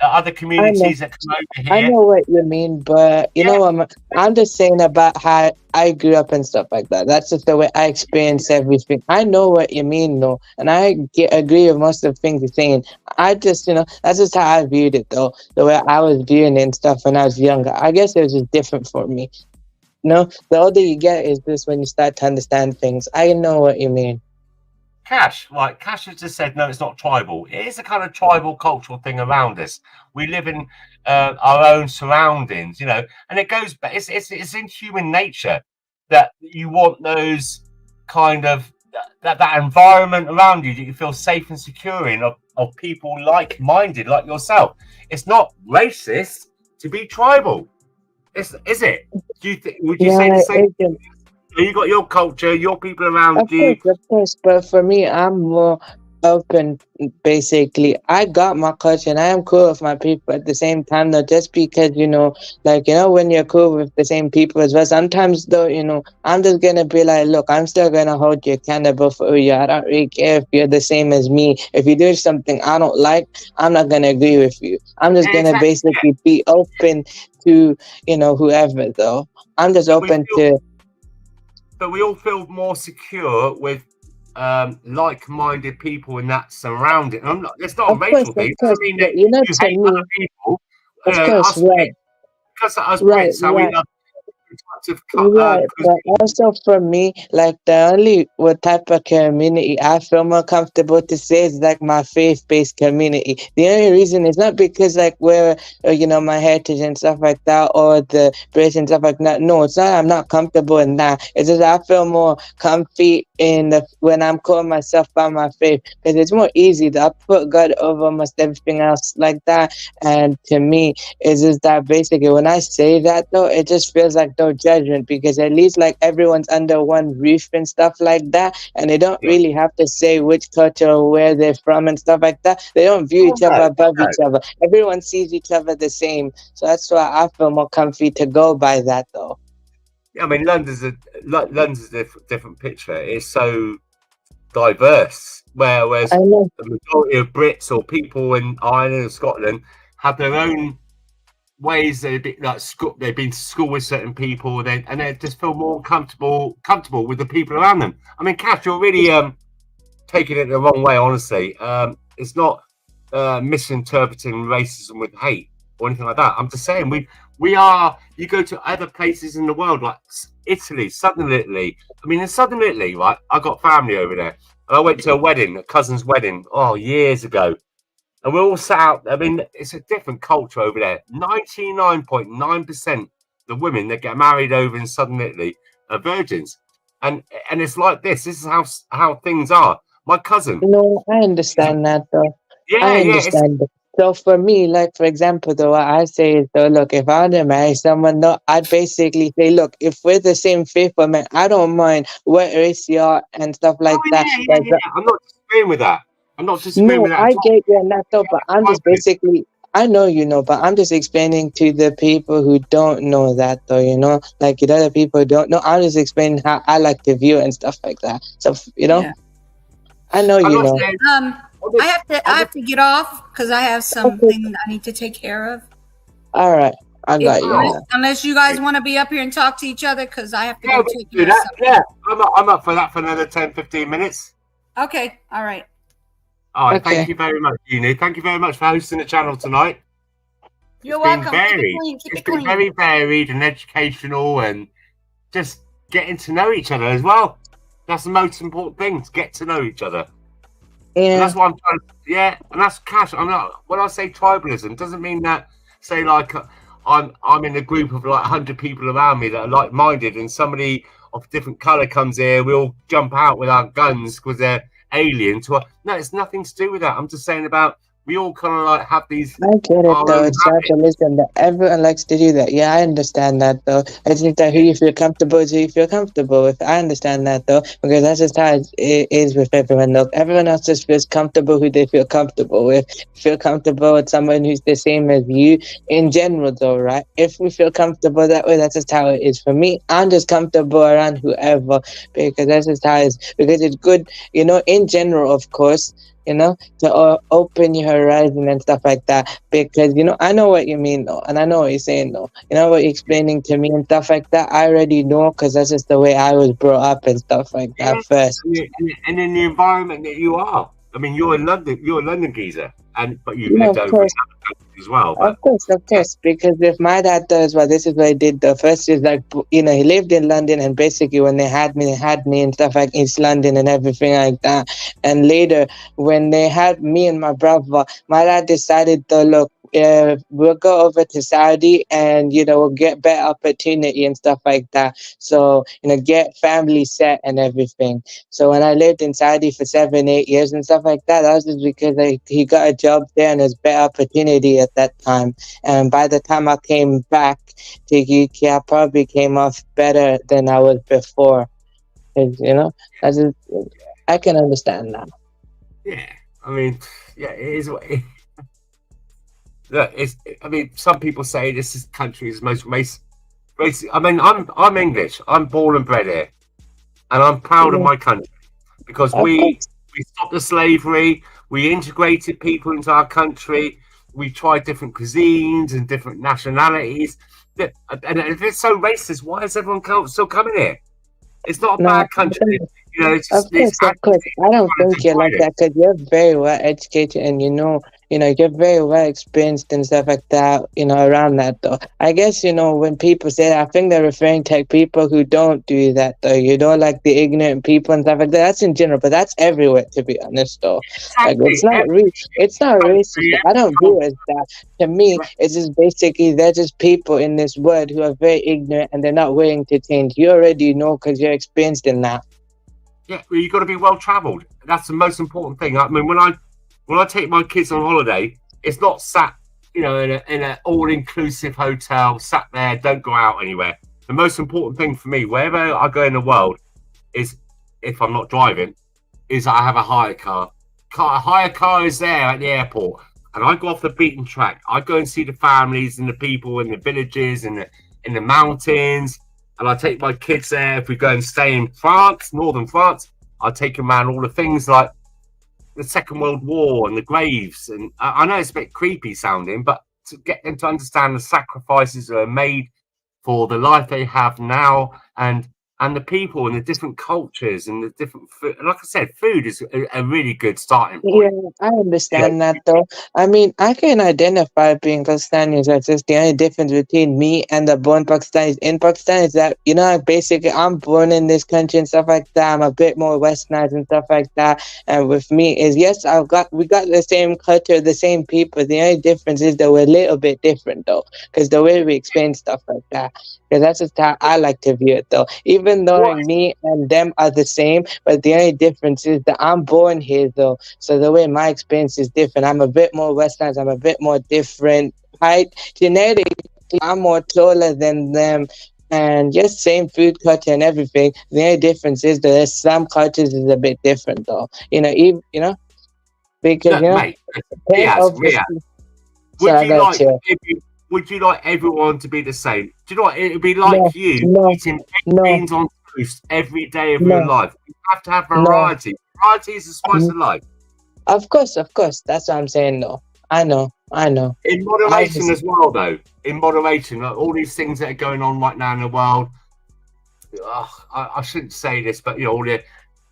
other communities that come over here. I know what you mean, but you know, I'm just saying about how I grew up and stuff like that. That's just the way I experience everything. I know what you mean, though, and I agree with most of the things you're saying. I just, you know, that's just how I viewed it, though. The way I was viewing it and stuff when I was younger. I guess it was just different for me. No, the older you get is just when you start to understand things. I know what you mean. Cash has just said, no, it's not tribal. It is a kind of tribal cultural thing around us. We live in our own surroundings, you know, and it goes back. It's in human nature that you want those kind of that environment around you that you feel safe and secure in of people like-minded like yourself. It's not racist to be tribal. Is it? Would you say the same? You got your culture, your people around you. Of course, but for me, I'm more open. Basically, I got my culture, and I am cool with my people at the same time. Though, just because, you know, like, you know, when you're cool with the same people as well, sometimes though, you know, I'm just gonna be like, look, I'm still gonna hold you accountable for who you are. I don't really care if you're the same as me. If you do something I don't like, I'm not gonna agree with you. I'm just gonna basically be open to, you know, whoever, though. I'm just open to. But we all feel more secure with like-minded people in that surrounding. It's not a racial thing. It doesn't mean that you hate other people. Of course, right. Because us Brits, so we love types of right, but also for me, like the only type of community I feel more comfortable to say is like my faith-based community. The only reason is not because like we're, you know, my heritage and stuff like that, or the British and stuff like that. No, it's not. I'm not comfortable in that. It's just I feel more comfy when I'm calling myself by my faith, because it's more easy. I put God over almost everything else like that, and to me, it's just that basically when I say that though, it just feels like no judgment. judgment, because at least like everyone's under one roof and stuff like that, and they don't really have to say which culture or where they're from and stuff like that. They don't view each other above each other. Everyone sees each other the same. So that's why I feel more comfy to go by that, though. I mean, London's a different picture. It's so diverse. Whereas the majority of Brits or people in Ireland and Scotland have their own ways. They've been to school with certain people, and they just feel more comfortable with the people around them. I mean, Kath, you're really taking it the wrong way. Honestly, it's not misinterpreting racism with hate or anything like that. I'm just saying we are. You go to other places in the world like Italy, Southern Italy. I mean, in Southern Italy, right? I got family over there, and I went to a cousin's wedding, years ago, and we all sat out. I mean, it's a different culture over there. 99.9% the women that get married over in Southern Italy are virgins, and it's like this. This is how things are. My cousin. No, I understand that though. Yeah, I understand. So for me, like for example, though, what I say is though, look, if I want to marry someone, though, I'd basically say, look, if we're the same faith, man, I don't mind what race you are and stuff like that. Yeah. I'm not disagreeing with that. I'm not disagreeing with that. I get you on that though, but I'm just basically. I know you know, but I'm just explaining to the people who don't know that, though, you know, like the other people who don't know. I'm just explaining how I like to view it and stuff like that. So you know, I know you know. I have to get off because I have something I need to take care of. All right, I got you. Unless you guys want to be up here and talk to each other, because I have to go take care of something. Yeah, I'm up for that for another 10-15 minutes. Okay, all right. All right, thank you very much, Uni. Thank you very much for hosting the channel tonight. You're welcome. It's been very varied and educational, and just getting to know each other as well. That's the most important thing, to get to know each other. Yeah. And that's what I'm trying to, and that's Cash. I'm not, when I say tribalism, doesn't mean that, say, like, I'm in a group of like 100 people around me that are like-minded, and somebody of a different colour comes here, we all jump out with our guns because they're alien to us. No, it's nothing to do with that. I'm just saying about, we all kind of like have these. I get it though. It's tribalism that everyone likes to do that. Yeah, I understand that though. It's just that who you feel comfortable is who you feel comfortable with. I understand that though, because that's just how it is with everyone. Look, everyone else just feels comfortable who they feel comfortable with. Feel comfortable with someone who's the same as you in general though, right? If we feel comfortable that way, that's just how it is. For me, I'm just comfortable around whoever, because that's just how it is. Because it's good, you know, in general, of course, you know, to open your horizon and stuff like that, because, you know, I know what you mean though, and I know what you're saying though, you know, what you're explaining to me and stuff like that, I already know, because that's just the way I was brought up and stuff like that first. And in the environment that you are, I mean, you're a London geezer, but you've lived over in other countries as well. But. Of course, because if my dad does, well, this is what he did. The first is like, you know, he lived in London, and basically when they had me and stuff like East London and everything like that. And later, when they had me and my brother, my dad decided to look, we'll go over to Saudi, and, you know, we'll get better opportunity and stuff like that. So, you know, get family set and everything. So when I lived in Saudi for 7-8 years and stuff like that, that was just because he got a job there and there's better opportunity at that time. And by the time I came back to UK, I probably came off better than I was before. You know, I can understand that. Yeah, I mean, yeah, it is what it is. Look, I mean, some people say this country is the most racist. I mean, I'm English. I'm born and bred here, and I'm proud of my country because we stopped the slavery. We integrated people into our country. We tried different cuisines and different nationalities. And if it's so racist, why is everyone still coming here? It's not a bad country. You know, it's just, of course. I don't think you're like that, because you're very well educated, and you know, you're very well experienced and stuff like that, you know, around that though. I guess, you know, when people say that, I think they're referring to people who don't do that though, you know, like the ignorant people and stuff like that. That's in general, but that's everywhere, to be honest though. Like, it's not racist. I don't view it as that. To me, it's just basically, they're just people in this world who are very ignorant, and they're not willing to change. You already know, because you're experienced in that. Yeah, well, you've got to be well travelled. That's the most important thing. I mean, when I take my kids on holiday, it's not sat, you know, in an all-inclusive hotel, sat there, don't go out anywhere. the most important thing for me, wherever I go in the world, is if I'm not driving, is I have a hire car. A hire car is there at the airport, and I go off the beaten track. I go and see the families and the people in the villages and in the mountains, and I take my kids there. If we go and stay in France, northern France, I take them around all the things like the Second World War and the graves. And I know it's a bit creepy sounding, but to get them to understand the sacrifices that are made for the life they have now, and the people and the different cultures and the different food. Like I said, food is a really good starting point. Yeah, I understand that though. I mean, I can identify being Pakistani as just the only difference between me and the born Pakistanis in Pakistan is that, you know, basically I'm born in this country and stuff like that. I'm a bit more westernized and stuff like that. And with me is, yes, we got the same culture, the same people. The only difference is that we're a little bit different though, because the way we explain stuff like that. Because that's just how I like to view it though. Even though me and them are the same, but the only difference is that I'm born here though. So the way my experience is different. I'm a bit more westernized, I'm a bit more different. Genetically, I'm more taller than them. And just same food culture and everything. The only difference is that there's some cultures is a bit different though. You know, because Look, you know, mate, would you like everyone to be the same? Do you know what? It would be like eating beans on toast every day of your life. You have to have variety. Variety is the spice of life. Of course. That's what I'm saying though. I know. In moderation as well, though. In moderation, like all these things that are going on right now in the world. I shouldn't say this, but you know, all the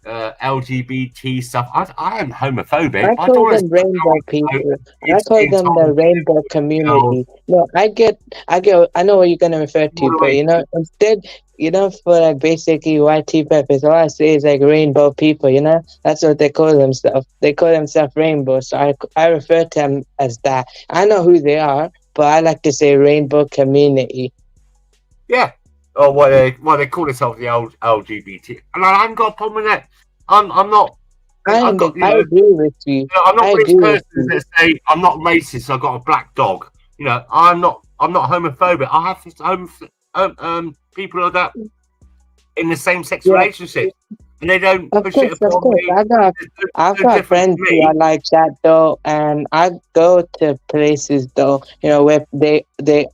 LGBT stuff. I am homophobic. I call them rainbow people. I call them the rainbow community. No, I know what you're gonna refer to, but you know, instead, you know, for like basically YT purpose, all I say is like rainbow people. You know, that's what they call themselves. They call themselves rainbow. So I refer to them as that. I know who they are, but I like to say rainbow community. Yeah. Or what they call themselves, the LGBT, and I haven't got a problem with that. I'm not. I agree with you. I'm not this person that say I'm not racist. I got a black dog. You know, I'm not homophobic. I have people like that in the same sex relationship, and they don't push it upon me. I've got friends who are like that though, and I go to places though, you know, where they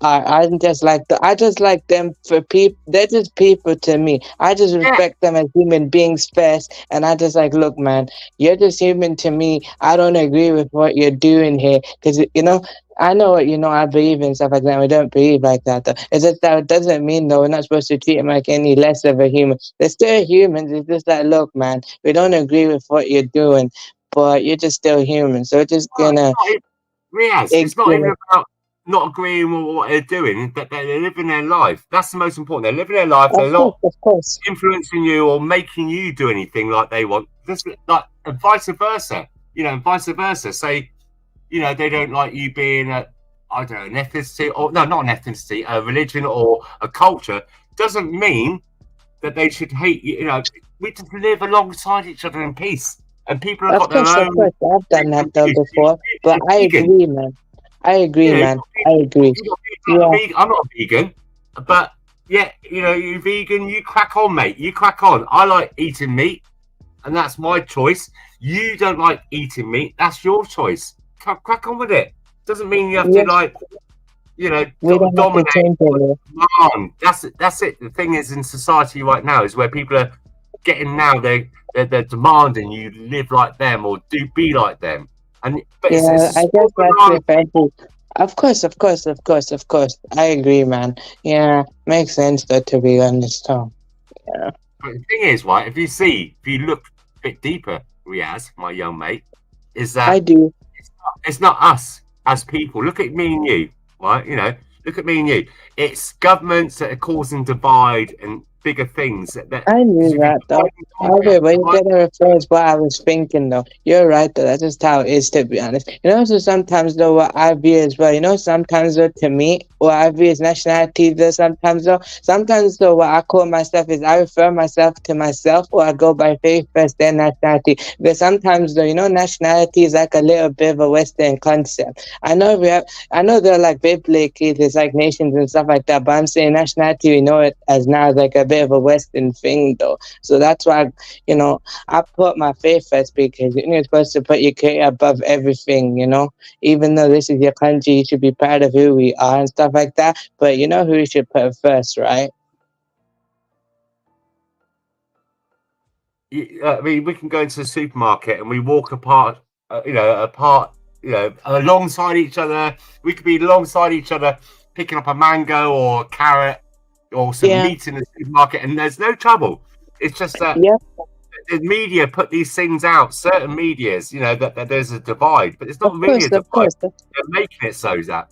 are. I just like them for people. They're just people to me. I just respect them as human beings first, and I just like, look, man, you're just human to me. I don't agree with what you're doing here, because you know. I know, you know, I believe in stuff like that. We don't believe like that, though. It's just that it doesn't mean, though, we're not supposed to treat them like any less of a human. They're still humans. It's just like, look, man, we don't agree with what you're doing, but you're just still human. So we're just gonna. Riaz, it's not even about not agreeing with what they're doing. That they're living their life. That's the most important. They're living their life. They're not influencing you or making you do anything like they want. Just like and vice versa. You know, and vice versa. Say. You know, they don't like you being an ethnicity, or no, not an ethnicity, a religion or a culture, doesn't mean that they should hate you. You know, we just live alongside each other in peace. And people have got their own. Of course, I've done that though before, but I agree, man. I agree. I'm not a vegan, but yeah, you know, you're vegan, you crack on, mate. You crack on. I like eating meat, and that's my choice. You don't like eating meat, that's your choice. Crack on with it. Doesn't mean you have to like, you know, dominate. That's it. The thing is, in society right now, is where people are getting now. They're demanding you live like them or be like them. And but I guess that's the Of course. I agree, man. Yeah, makes sense though, to be honest. Yeah. But the thing is, right? If you look a bit deeper, Riaz, my young mate, is that I do. It's not us as people. Look at me and you, right? You know, look at me and you. It's governments that are causing divide and bigger things. That I knew that though. Okay, but you gotta rephrase what I was thinking though. You're right though. That's just how it is, to be honest. You know, so sometimes though, what I view as well. You know, sometimes though, to me, what I view as nationality though. Sometimes though, what I call myself is I refer myself to myself, or I go by faith first, then nationality. Because sometimes though, you know, nationality is like a little bit of a Western concept. I know they're like biblically, there's like nations and stuff like that. But I'm saying nationality, we know it as now like a bit of a Western thing though. So that's why, you know, I put my faith first, because you're supposed to put your career above everything, you know. Even though this is your country, you should be proud of who we are and stuff like that. But you know who you should put first, right? I mean, we can go into the supermarket and we walk apart, alongside each other. We could be alongside each other, picking up a mango or a carrot or some meat in the supermarket, and there's no trouble. It's just that the media put these things out, certain medias, you know, that there's a divide, but it's not really a divide. They're making it so that.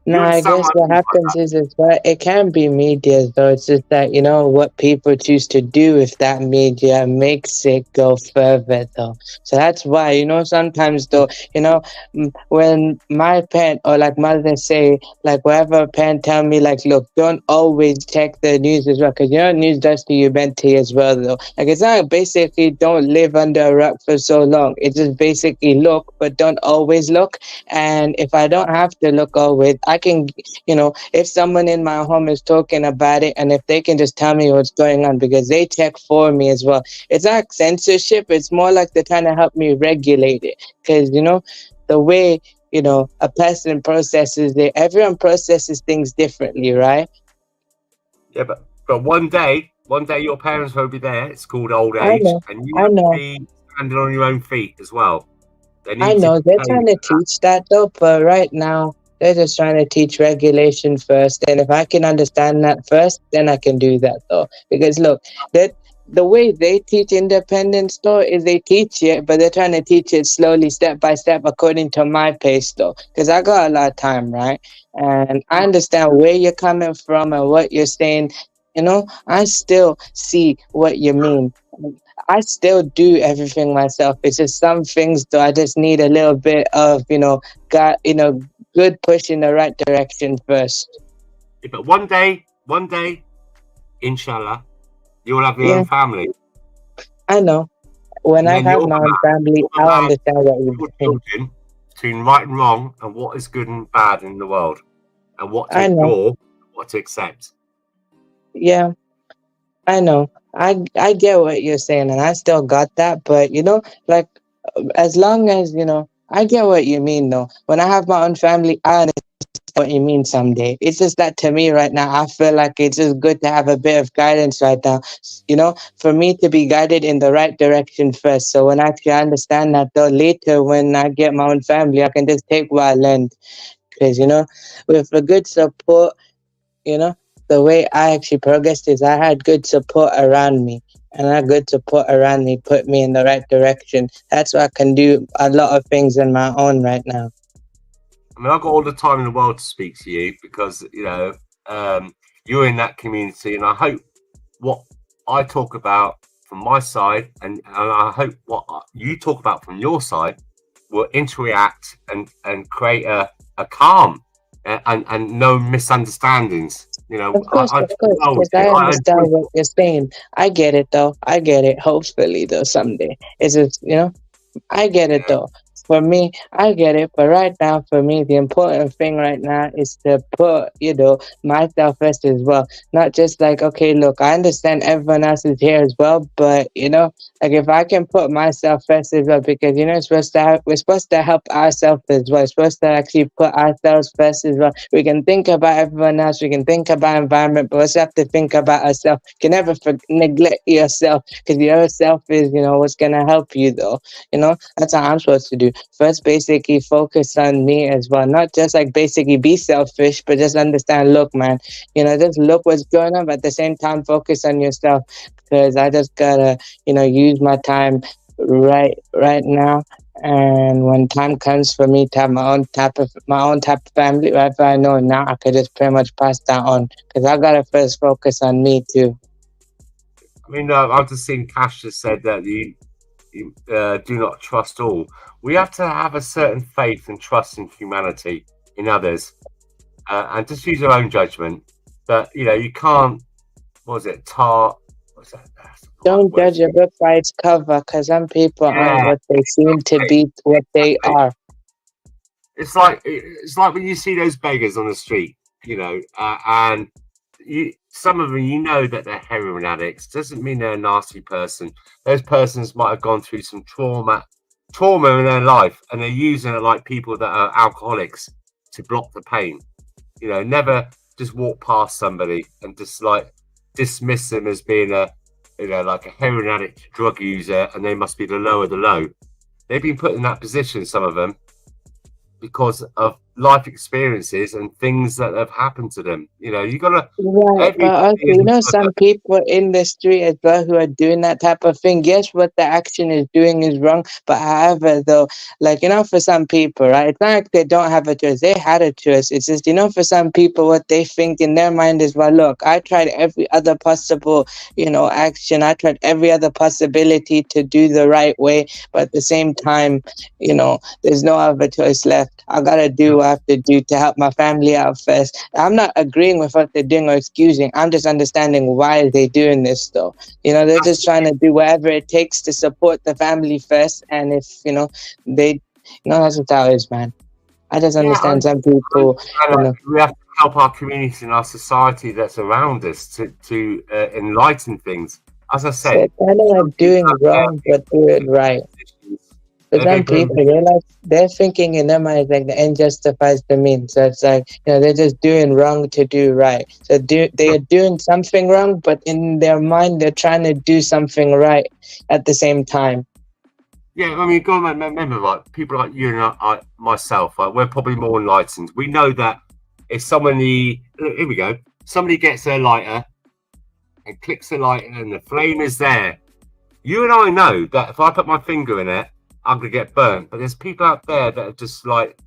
No, I guess what happens is well, it can be media though. It's just that, you know, what people choose to do with that media makes it go further though. So that's why, you know, sometimes though, you know, when my parent or like mother say, like whatever parent tell me, like, look, don't always check the news as well, because you know news does to you mentally as well though. Like it's not basically don't live under a rock for so long. It's just basically look, but don't always look. And if I don't have to look always, I can, you know, if someone in my home is talking about it, and if they can just tell me what's going on, because they check for me as well. It's not censorship. It's more like they're trying to help me regulate it, because, you know, the way, you know, a person processes it, everyone processes things differently, right? Yeah, but one day your parents will be there. It's called old age, and you will be standing on your own feet as well. I know they're trying to teach that though, but right now they're just trying to teach regulation first. And if I can understand that first, then I can do that though. Because look, the way they teach independence though is they teach it, but they're trying to teach it slowly, step by step, according to my pace though. Because I got a lot of time, right? And I understand where you're coming from and what you're saying. You know, I still see what you mean. I still do everything myself. It's just some things though I just need a little bit of, you know, good push in the right direction first. Yeah, but one day, inshallah, you will have your own family. I know. When I have my own family, I'll understand what you're saying. Between right and wrong, and what is good and bad in the world, and what to ignore, what to accept. Yeah, I know. I get what you're saying, and I still got that. But you know, like, as long as, you know, I get what you mean though. When I have my own family, I understand what you mean someday. It's just that to me right now, I feel like it's just good to have a bit of guidance right now, you know, for me to be guided in the right direction first. So when I actually understand that though, later when I get my own family, I can just take what I learned. Because, you know, with the good support, you know, the way I actually progressed is I had good support around me. And that good support around me put me in the right direction. That's why I can do a lot of things on my own right now. I mean, I've got all the time in the world to speak to you because, you know, you're in that community, and I hope what I talk about from my side and I hope what you talk about from your side will interact and create a calm and no misunderstandings. You know, of course, because I understand what you're saying. I get it though. I get it. Hopefully though, someday. It's just, you know, I get it though. For me, I get it. But right now, for me, the important thing right now is to put, you know, myself first as well. Not just like, okay, look, I understand everyone else is here as well, but, you know, like if I can put myself first as well, because, you know, we're supposed to help ourselves as well. We're supposed to actually put ourselves first as well. We can think about everyone else. We can think about environment, but we also have to think about ourselves. You can never neglect yourself, because yourself is, you know, what's going to help you though. You know, that's how I'm supposed to do. First, basically focus on me as well. Not just like basically be selfish, but just understand, look, man, you know, just look what's going on, but at the same time, focus on yourself. Because I just gotta, you know, use my time right now. And when time comes for me to have my own type of family, whatever I know now, I could just pretty much pass that on. Because I gotta first focus on me too. I mean, I've just seen Cash just said that you do not trust all. We have to have a certain faith and trust in humanity, in others, and just use our own judgment. But you can't. What was it? What's that? Don't judge a book by its cover, because some people aren't what they seem to be, what they are. It's like when you see those beggars on the street, and some of them, that they're heroin addicts. Doesn't mean they're a nasty person. Those persons might have gone through some trauma in their life, and they're using it like people that are alcoholics to block the pain. Never just walk past somebody and just like dismiss them as being like a heroin addict, drug user, and they must be the low of the low. They've been put in that position, some of them, because of life experiences and things that have happened to them. You gotta. Right, but also, some people in the street as well who are doing that type of thing. Yes, what the action is doing is wrong, but however, though, for some people, right, it's not like they don't have a choice. They had a choice. It's just, for some people, what they think in their mind is, well, look, I tried every other possible, action. I tried every other possibility to do the right way, but at the same time, there's no other choice left. I gotta do what I have to do to help my family out first. I'm not agreeing with what they're doing or excusing. I'm just understanding why they're doing this, though. They're just trying to do whatever it takes to support the family first. And if they, that's what that is, man. I just understand some people. We have to help our community and our society that's around us to enlighten things. As I said, they're not doing wrong, but do it right. But some people, they're thinking in their mind like the end justifies the means. So it's like, they're just doing wrong to do right. So they are doing something wrong, but in their mind, they're trying to do something right at the same time. Yeah, I mean, go on, remember, like, people like you and myself, we're probably more enlightened. We know that if somebody gets a lighter and clicks the lighter and the flame is there, you and I know that if I put my finger in it, I'm gonna get burnt. But there's people out there that have just like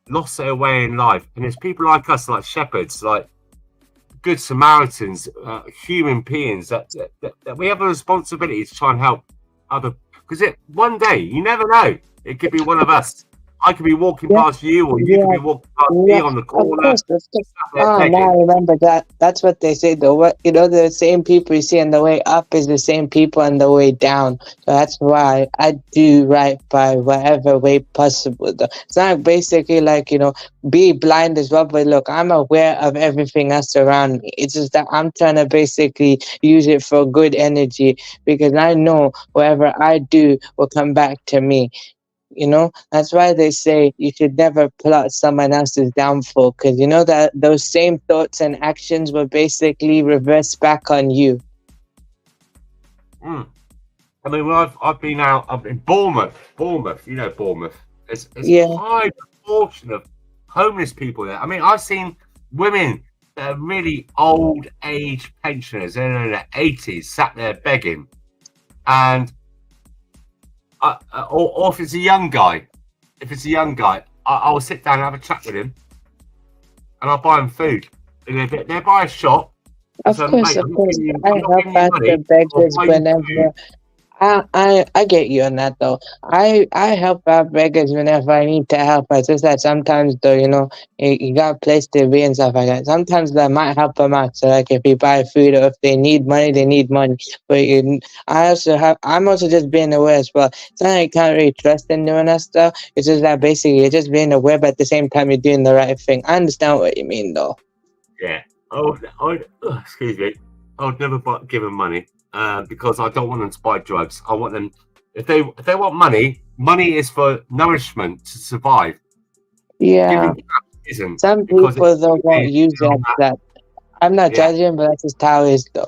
lost their way in life, and there's people like us, like shepherds, like good Samaritans, human beings that we have a responsibility to try and help other. Because one day you never know, it could be one of us. I could be walking past you, or you could be walking past me on the corner. Of course, now I remember that. That's what they say, though. What the same people you see on the way up is the same people on the way down. So that's why I do right by whatever way possible. Though it's not basically like be blind as well. But look, I'm aware of everything else around me. It's just that I'm trying to basically use it for good energy, because I know whatever I do will come back to me. That's why they say you should never plot someone else's downfall, because that those same thoughts and actions will basically reverse back on you. I mean, when I've been out, I've been Bournemouth, Bournemouth. It's a high proportion of homeless people there. I mean, I've seen women that are really old age pensioners in their 80s sat there begging, and or if it's a young guy, I will sit down and have a chat with him, and I'll buy him food. And they're by a shop. Of course. I help out the beggars whenever. I get you on that, though. I help out beggars whenever I need to help. It's just that sometimes, though, you got a place to be and stuff like that. Sometimes that might help them out. So, like, if you buy food or if they need money, they need money. But I'm also just being aware as well. It's not like you can't really trust in doing that stuff. It's just that basically you're just being aware, but at the same time you're doing the right thing. I understand what you mean, though. Yeah. Excuse me. I would never give them money. Because I don't want them to buy drugs. I want them, if they want money is for nourishment to survive. Yeah. Some people though won't use that. I'm not judging, but that's just how it is, though.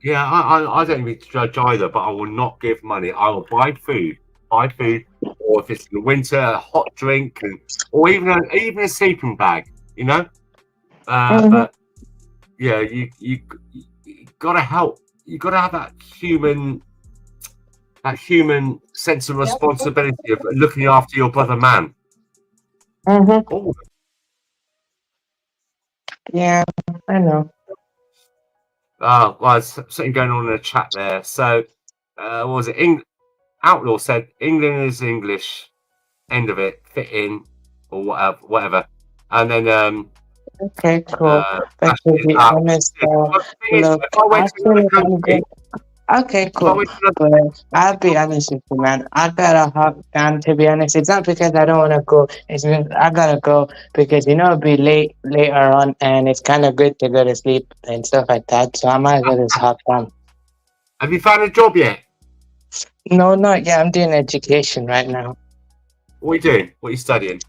Yeah, I don't mean to judge either, but I will not give money. I will buy food, or if it's in the winter, a hot drink, or even a sleeping bag. But yeah, you gotta help. You got to have that human sense of responsibility of looking after your brother man. Yeah, I know. Oh, well, there's something going on in the chat there. So, what was it? Outlaw said England is English. End of it. Fit in or whatever. And then Okay, cool. But to be honest, look, I feel like I'm good. Okay, cool. But I'll be honest with you, man. I gotta hop down, to be honest. It's not because I don't want to go. It's because I gotta go because, it'll be late later on, and it's kind of good to go to sleep and stuff like that. So I might as well just hop down. Have you found a job yet? No, not yet. I'm doing education right now. What are you doing? What are you studying?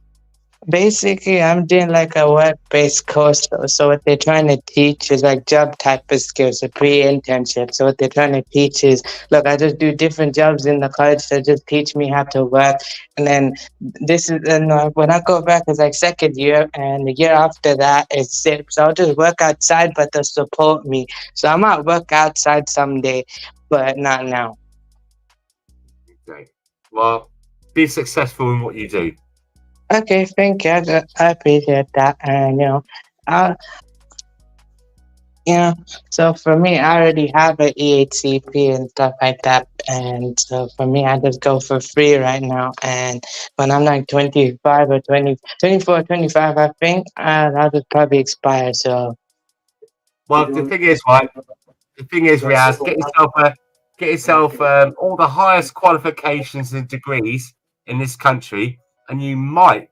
Basically, I'm doing like a web-based course. So what they're trying to teach is like job type of skills, a pre-internship. So what they're trying to teach is, look, I just do different jobs in the college to just teach me how to work. And then when I go back, it's like second year, and the year after that is SIP. So I'll just work outside, but they'll support me. So I might work outside someday, but not now. Okay. Well, be successful in what you do. Okay, thank you. I appreciate that. And, so for me, I already have an EHCP and stuff like that. And so for me, I just go for free right now. And when I'm like 25 or 24, 25, I think, I'll just probably expire. So, well, the thing is, right? The thing is, Riaz, get yourself all the highest qualifications and degrees in this country. And you might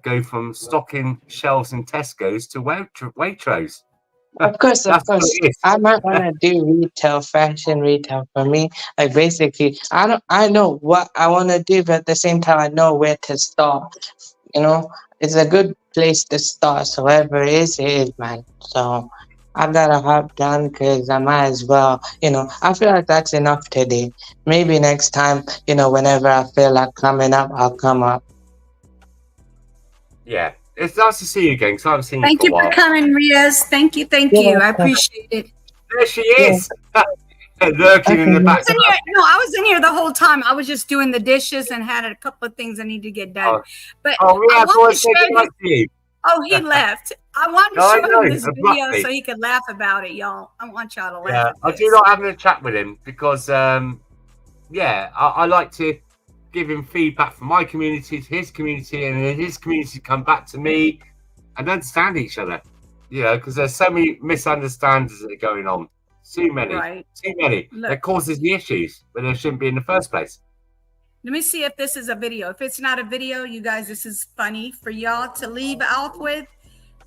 go from stocking shelves in Tesco's to Waitrose. Of course. I might want to do retail, fashion retail for me. Like basically, I know what I want to do, but at the same time, I know where to start. It's a good place to start. So wherever it is, man. So I gotta hop down because I might as well, I feel like that's enough today. Maybe next time, whenever I feel like coming up, I'll come up. Yeah, it's nice to see you again because I haven't seen Thank you you for a for while. coming, Riaz. Thank you. I appreciate it. There she is. Lurking in the back. I was in here the whole time. I was just doing the dishes and had a couple of things I need to get done. But I want to share you. Oh, he left. I wanted to show him this video so he could laugh about it, y'all. I want y'all to laugh. Yeah, I do like having a chat with him because, I like to give him feedback from my community to his community, and then his community come back to me and understand each other. Because there's so many misunderstandings that are going on. Too many. Look, that causes the issues where there shouldn't be in the first place. Let me see if this is a video. If it's not a video, you guys, this is funny for y'all to leave off with.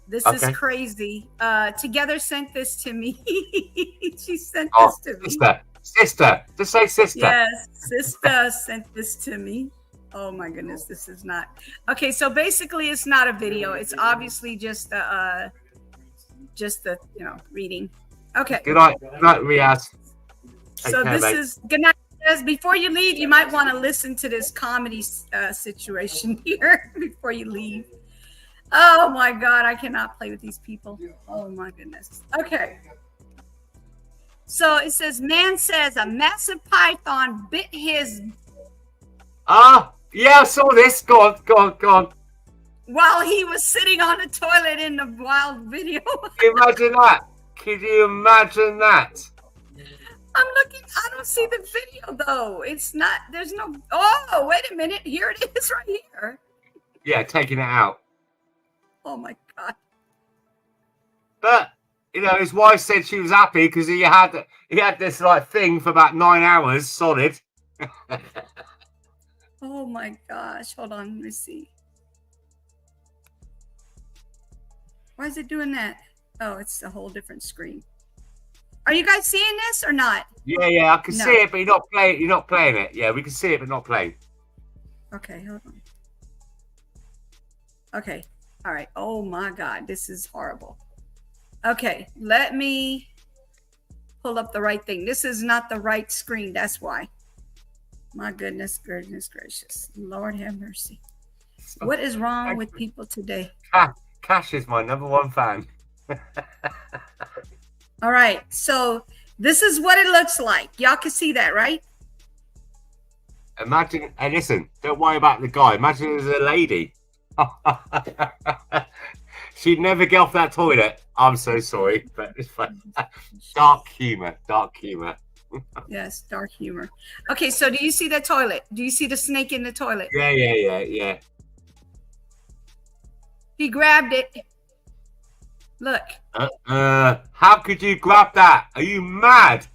This is crazy. Together sent this to me. She sent this to me. Sister. Just say sister. Yes, sister sent this to me. Oh my goodness, this is not. Okay, so basically it's not a video. It's obviously just the reading. Okay. Good night, Riaz. So this is good night. Before you leave, you might want to listen to this comedy situation here before you leave. Oh my God, I cannot play with these people. Oh my goodness. Okay. So it says, man says a massive python bit his. Yeah, I saw this. Go on. While he was sitting on the toilet in the wild video. Can you imagine that? I'm looking. I don't see the video though. It's not. There's no. Oh, wait a minute. Here it is, right here. Yeah, taking it out. Oh my God. But his wife said she was happy because he had this thing for about 9 hours solid. Oh my gosh. Hold on. Let me see. Why is it doing that? Oh, it's a whole different screen. Are you guys seeing this or not? Yeah, I can see it, but you're not playing it. Yeah, we can see it, but not playing. Okay, hold on. Okay, all right. Oh my God, this is horrible. Okay, let me pull up the right thing. This is not the right screen. That's why. My goodness gracious. Lord have mercy. What is wrong with people today? Cash is my #1 fan. All right, so this is what it looks like. Y'all can see that, right? Imagine, and listen, don't worry about the guy. Imagine there's a lady. She'd never get off that toilet. I'm so sorry, but it's fun. Dark humor. Yes, dark humor. Okay, so do you see the toilet? Do you see the snake in the toilet? Yeah. He grabbed it. Look. How could you grab that? Are you mad?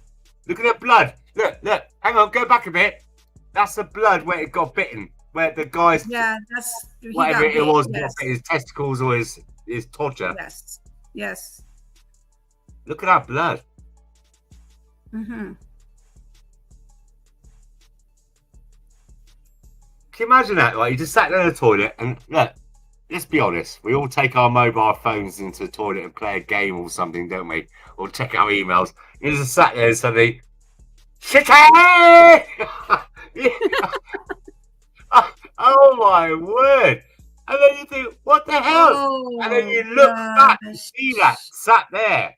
Look at the blood. Look. Hang on, go back a bit. That's the blood where it got bitten. Where the guy's whatever it was, his testicles or his todger. Yes. Look at that blood. Mm-hmm. Can you imagine that? Like, you just sat there in the toilet and look, let's be honest, we all take our mobile phones into the toilet and play a game or something, don't we? Or check our emails. You just sat there and suddenly, shit! Oh my word! And then you think, what the hell? And then you look back and see that sat there.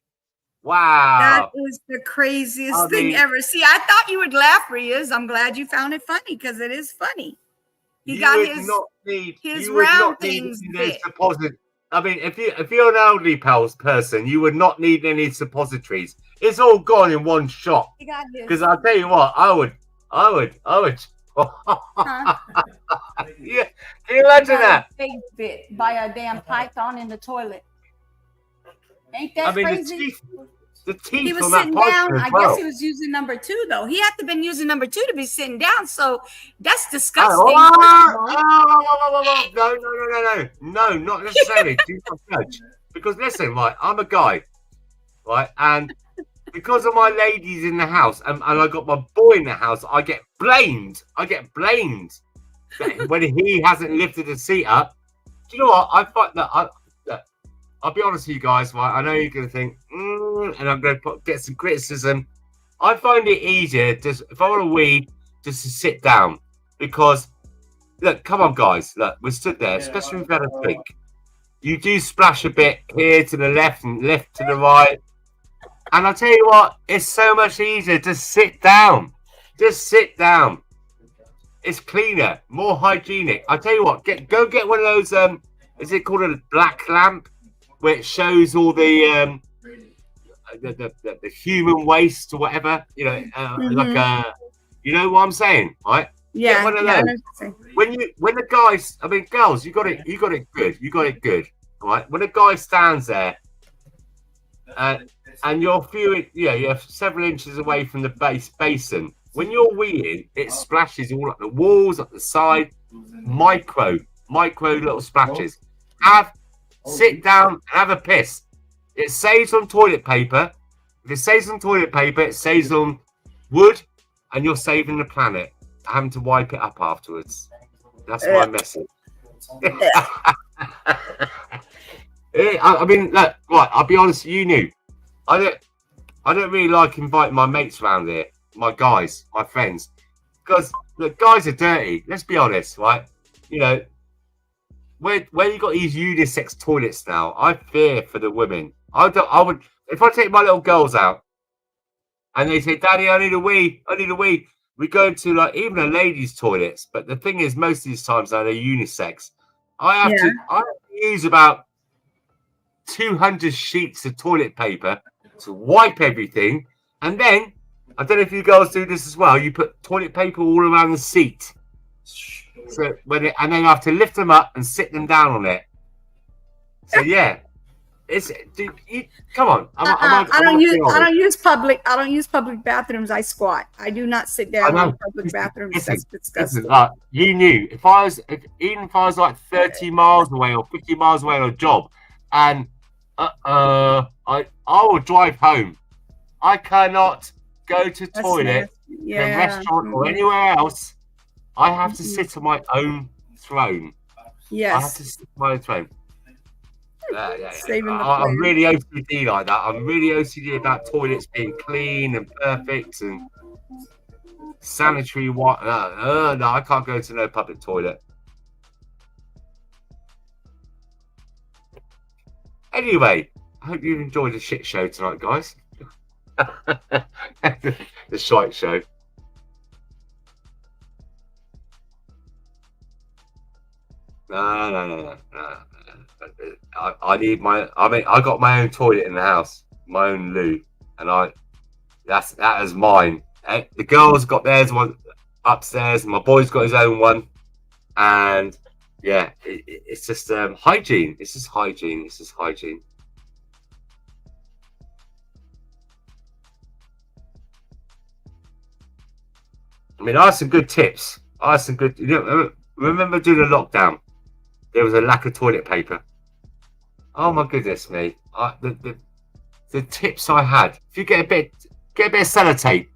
Wow. That is the craziest thing ever. See, I thought you would laugh, Riaz. I'm glad you found it funny because it is funny. He got his round things bit. I mean, if you're an elderly person, you would not need any suppositories. It's all gone in one shot. Because I'll tell you what, I would. Huh? Yeah, can you imagine that? Face bit by a damn python in the toilet. Ain't that crazy? The teeth he was on that sitting python down. as I well. guess he was using number 2 though. He had to have been using number 2 to be sitting down. So that's disgusting. No, not necessarily. Do not judge. Because listen, right, I'm a guy, right, and because of my ladies in the house and I got my boy in the house, I get blamed. When he hasn't lifted the seat up. Do you know what? I find that I'll be honest with you guys, right? I know you're going to think, and I'm going to get some criticism. I find it easier just if I want to wee, just to sit down because look, come on, guys, look, we're stood there, especially if we've had a drink. You do splash a bit here to the left and left to the right, and I'll tell you what, it's so much easier to sit down. Just sit down. It's cleaner, more hygienic. I tell you what, go get one of those. Is it called a black lamp? Where it shows all the human waste or whatever, you know, like you know what I'm saying, right? Yeah. Get one of those. When the guys, I mean, girls, you got it good, right? When a guy stands there, and you're you're several inches away from the basin. When you're weeing, it splashes all up the walls, up the side, micro little splashes. Sit down and have a piss. It saves on toilet paper. If it saves on toilet paper, it saves on wood, and you're saving the planet. Having to wipe it up afterwards. That's my message. I mean, look, right. I'll be honest. You knew. I don't really like inviting my mates around here, my guys, my friends, because the guys are dirty. Let's be honest, right? You know. Where you got these unisex toilets now, I fear for the women. I would if I take my little girls out and they say, "Daddy, I need a wee. We go into like even a ladies' toilets, but the thing is, most of these times now they're unisex. I have to use about 200 sheets of toilet paper to wipe everything, and then I don't know if you girls do this as well. You put toilet paper all around the seat. So and then I have to lift them up and sit them down on it. So yeah, come on. I don't use public bathrooms. I squat. I do not sit down in public bathrooms. That's disgusting. You knew even if I was like 30 miles away or 50 miles away on a job, and I will drive home. I cannot go to toilet, a restaurant or anywhere else. I have to sit on my own throne. Yes. I have to sit on my own throne. I'm really OCD like that. I'm really OCD about toilets being clean and perfect and sanitary. No, I can't go to no public toilet. Anyway, I hope you enjoyed the shit show tonight, guys. The shite show. No. I need my. I mean, I got my own toilet in the house, my own loo, and that is mine. The girls got theirs one upstairs, and my boy's got his own one, and yeah, it's just hygiene. It's just hygiene. It's just hygiene. I mean, I had some good tips. I had some good. Remember during the lockdown, there was a lack of toilet paper. Oh my goodness me! The tips I had. If you get a bit of sellotape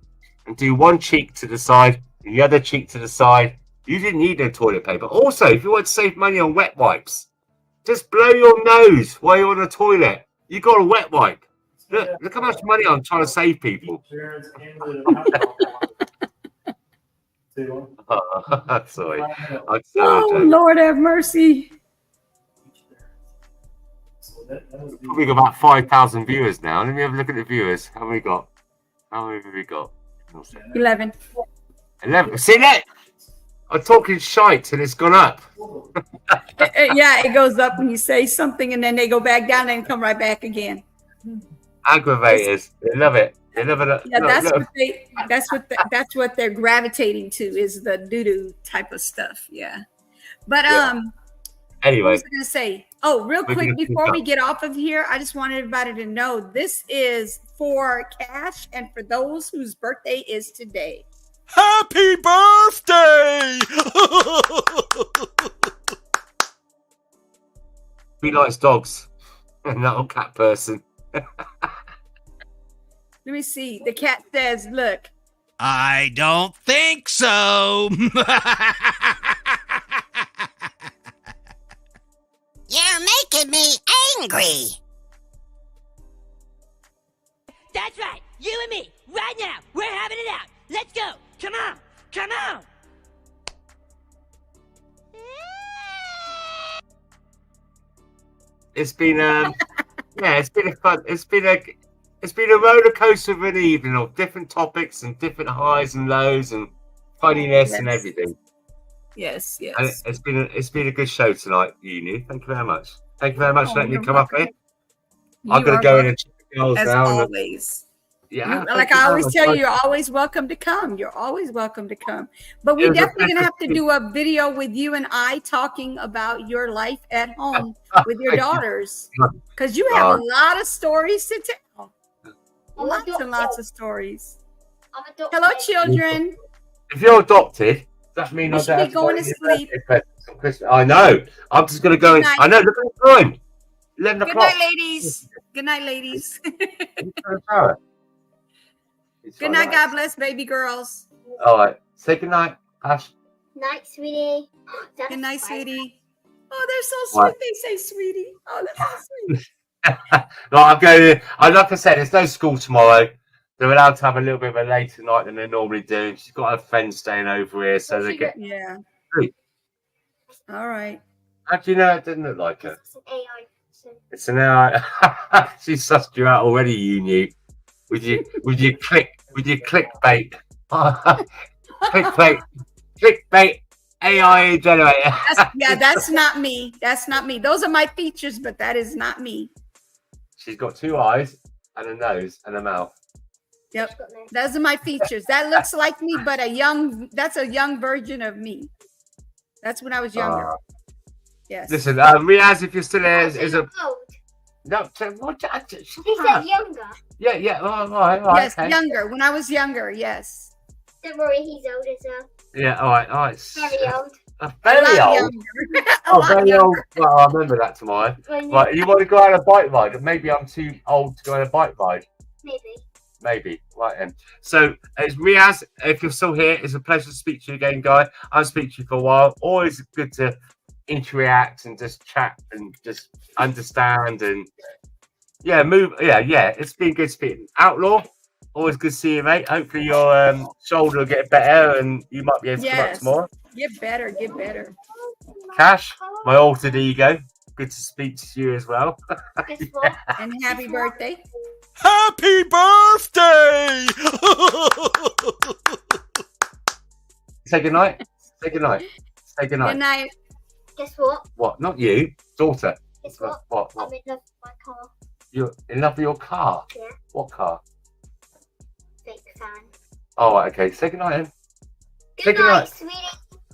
and do one cheek to the side and the other cheek to the side, you didn't need no toilet paper. Also, if you want to save money on wet wipes, just blow your nose while you're on the toilet. You got a wet wipe. Look how much money I'm trying to save people. Sorry. Oh, Lord have mercy. Probably got about 5,000 viewers now. Let me have a look at the viewers. How many got? How many have we got? 11. 11. See that? I'm talking shite and it's gone up. Yeah, it goes up when you say something and then they go back down and come right back again. Aggravators. They love it. They love it. Yeah, that's what they're gravitating to is the doo-doo type of stuff. Yeah. But anyway, what was I gonna say? Oh, real quick before we get off of here, I just want everybody to know this is for Cash and for those whose birthday is today. Happy birthday! He likes dogs. That old cat person. Let me see. The cat says, look. I don't think so. You're making me angry. That's right. You and me, right now. We're having it out. Let's go. Come on. Come on. It's been it's been a roller coaster of an evening of different topics and different highs and lows and funniness and everything. Yes. And it's been a good show tonight, Uni. Thank you very much. Thank you very much for letting me come up here. I'm gonna go in and check the girls as now. Always. Yeah. Like I always tell you, you're always welcome to come. You're always welcome to come. But we're definitely gonna have to do a video with you and I talking about your life at home with your daughters, because you have a lot of stories to tell. Lots and lots of stories. Hello, children. If you're adopted, that means You should be going to sleep. I know. I'm just gonna go in. I know. Look at the time. 11 Good o'clock. night, ladies. Good night, ladies. Good night. God bless, baby girls. All right. Say good night, Ash. Night, sweetie. Good night, sweetie. Oh, they're so sweet. What? They say sweetie. Oh, that's so sweet. No, I'm going. Like I said, there's no school tomorrow. They're allowed to have a little bit of a later night than they normally do. She's got her friends staying over here, so they get. Yeah. Sleep. All right. How do you know it didn't look like her? It's an AI. It's an AI. She sussed you out already. You knew. With your clickbait. clickbait AI generator. That's not me. That's not me. Those are my features, but that is not me. She's got 2 eyes and a nose and a mouth. Yep. Those are my features. That looks like me, but that's a young version of me. That's when I was younger. Yes. Listen, Riaz, if you're still there, is a no. What? He said younger. Yeah. All right. Yes, okay. younger. When I was younger, yes. Don't worry, he's old as well. Yeah. All right. Very old. Very old. Very old. Well, I remember that tomorrow. Right, you want to go on a bike ride? Maybe I'm too old to go on a bike ride. Maybe. Right then. So, it's Riaz. If you're still here, it's a pleasure to speak to you again, guy. I've spoken to you for a while. Always good to interact and just chat and just understand and move. Yeah. It's been good speaking. Outlaw, always good to see you, mate. Hopefully your shoulder will get better and you might be able to come up tomorrow. Get better. Cash, my altered ego. Good to speak to you as well. And happy birthday. Happy birthday! Say goodnight. Say goodnight. Good night. Guess what? What? Not you. Daughter. It's what? What? I'm in love with my car. You're in love with your car? Yeah. What car? Big fan. Oh, okay. Say goodnight then. Good night, sweetie.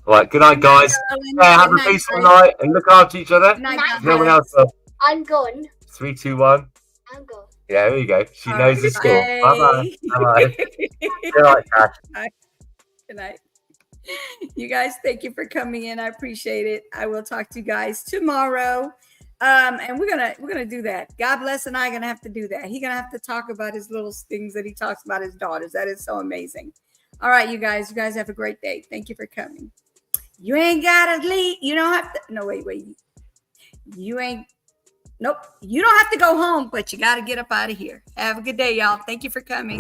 All right, good night, guys. Yeah, have a peaceful night and look after each other. Night, No one else. Will. I'm gone. 3, 2, 1. I'm gone. Yeah, there you go. She All knows the right. score. Bye bye. Bye bye. Good night, Cash. Good night. You guys, thank you for coming in. I appreciate it. I will talk to you guys tomorrow. And we're gonna do that. God bless, and I'm gonna have to do that. He's gonna have to talk about his little things that he talks about his daughters. That is so amazing. All right, you guys have a great day. Thank you for coming. You ain't gotta leave. You don't have to. No, wait. You ain't. Nope. You don't have to go home, but you got to get up out of here. Have a good day, y'all. Thank you for coming.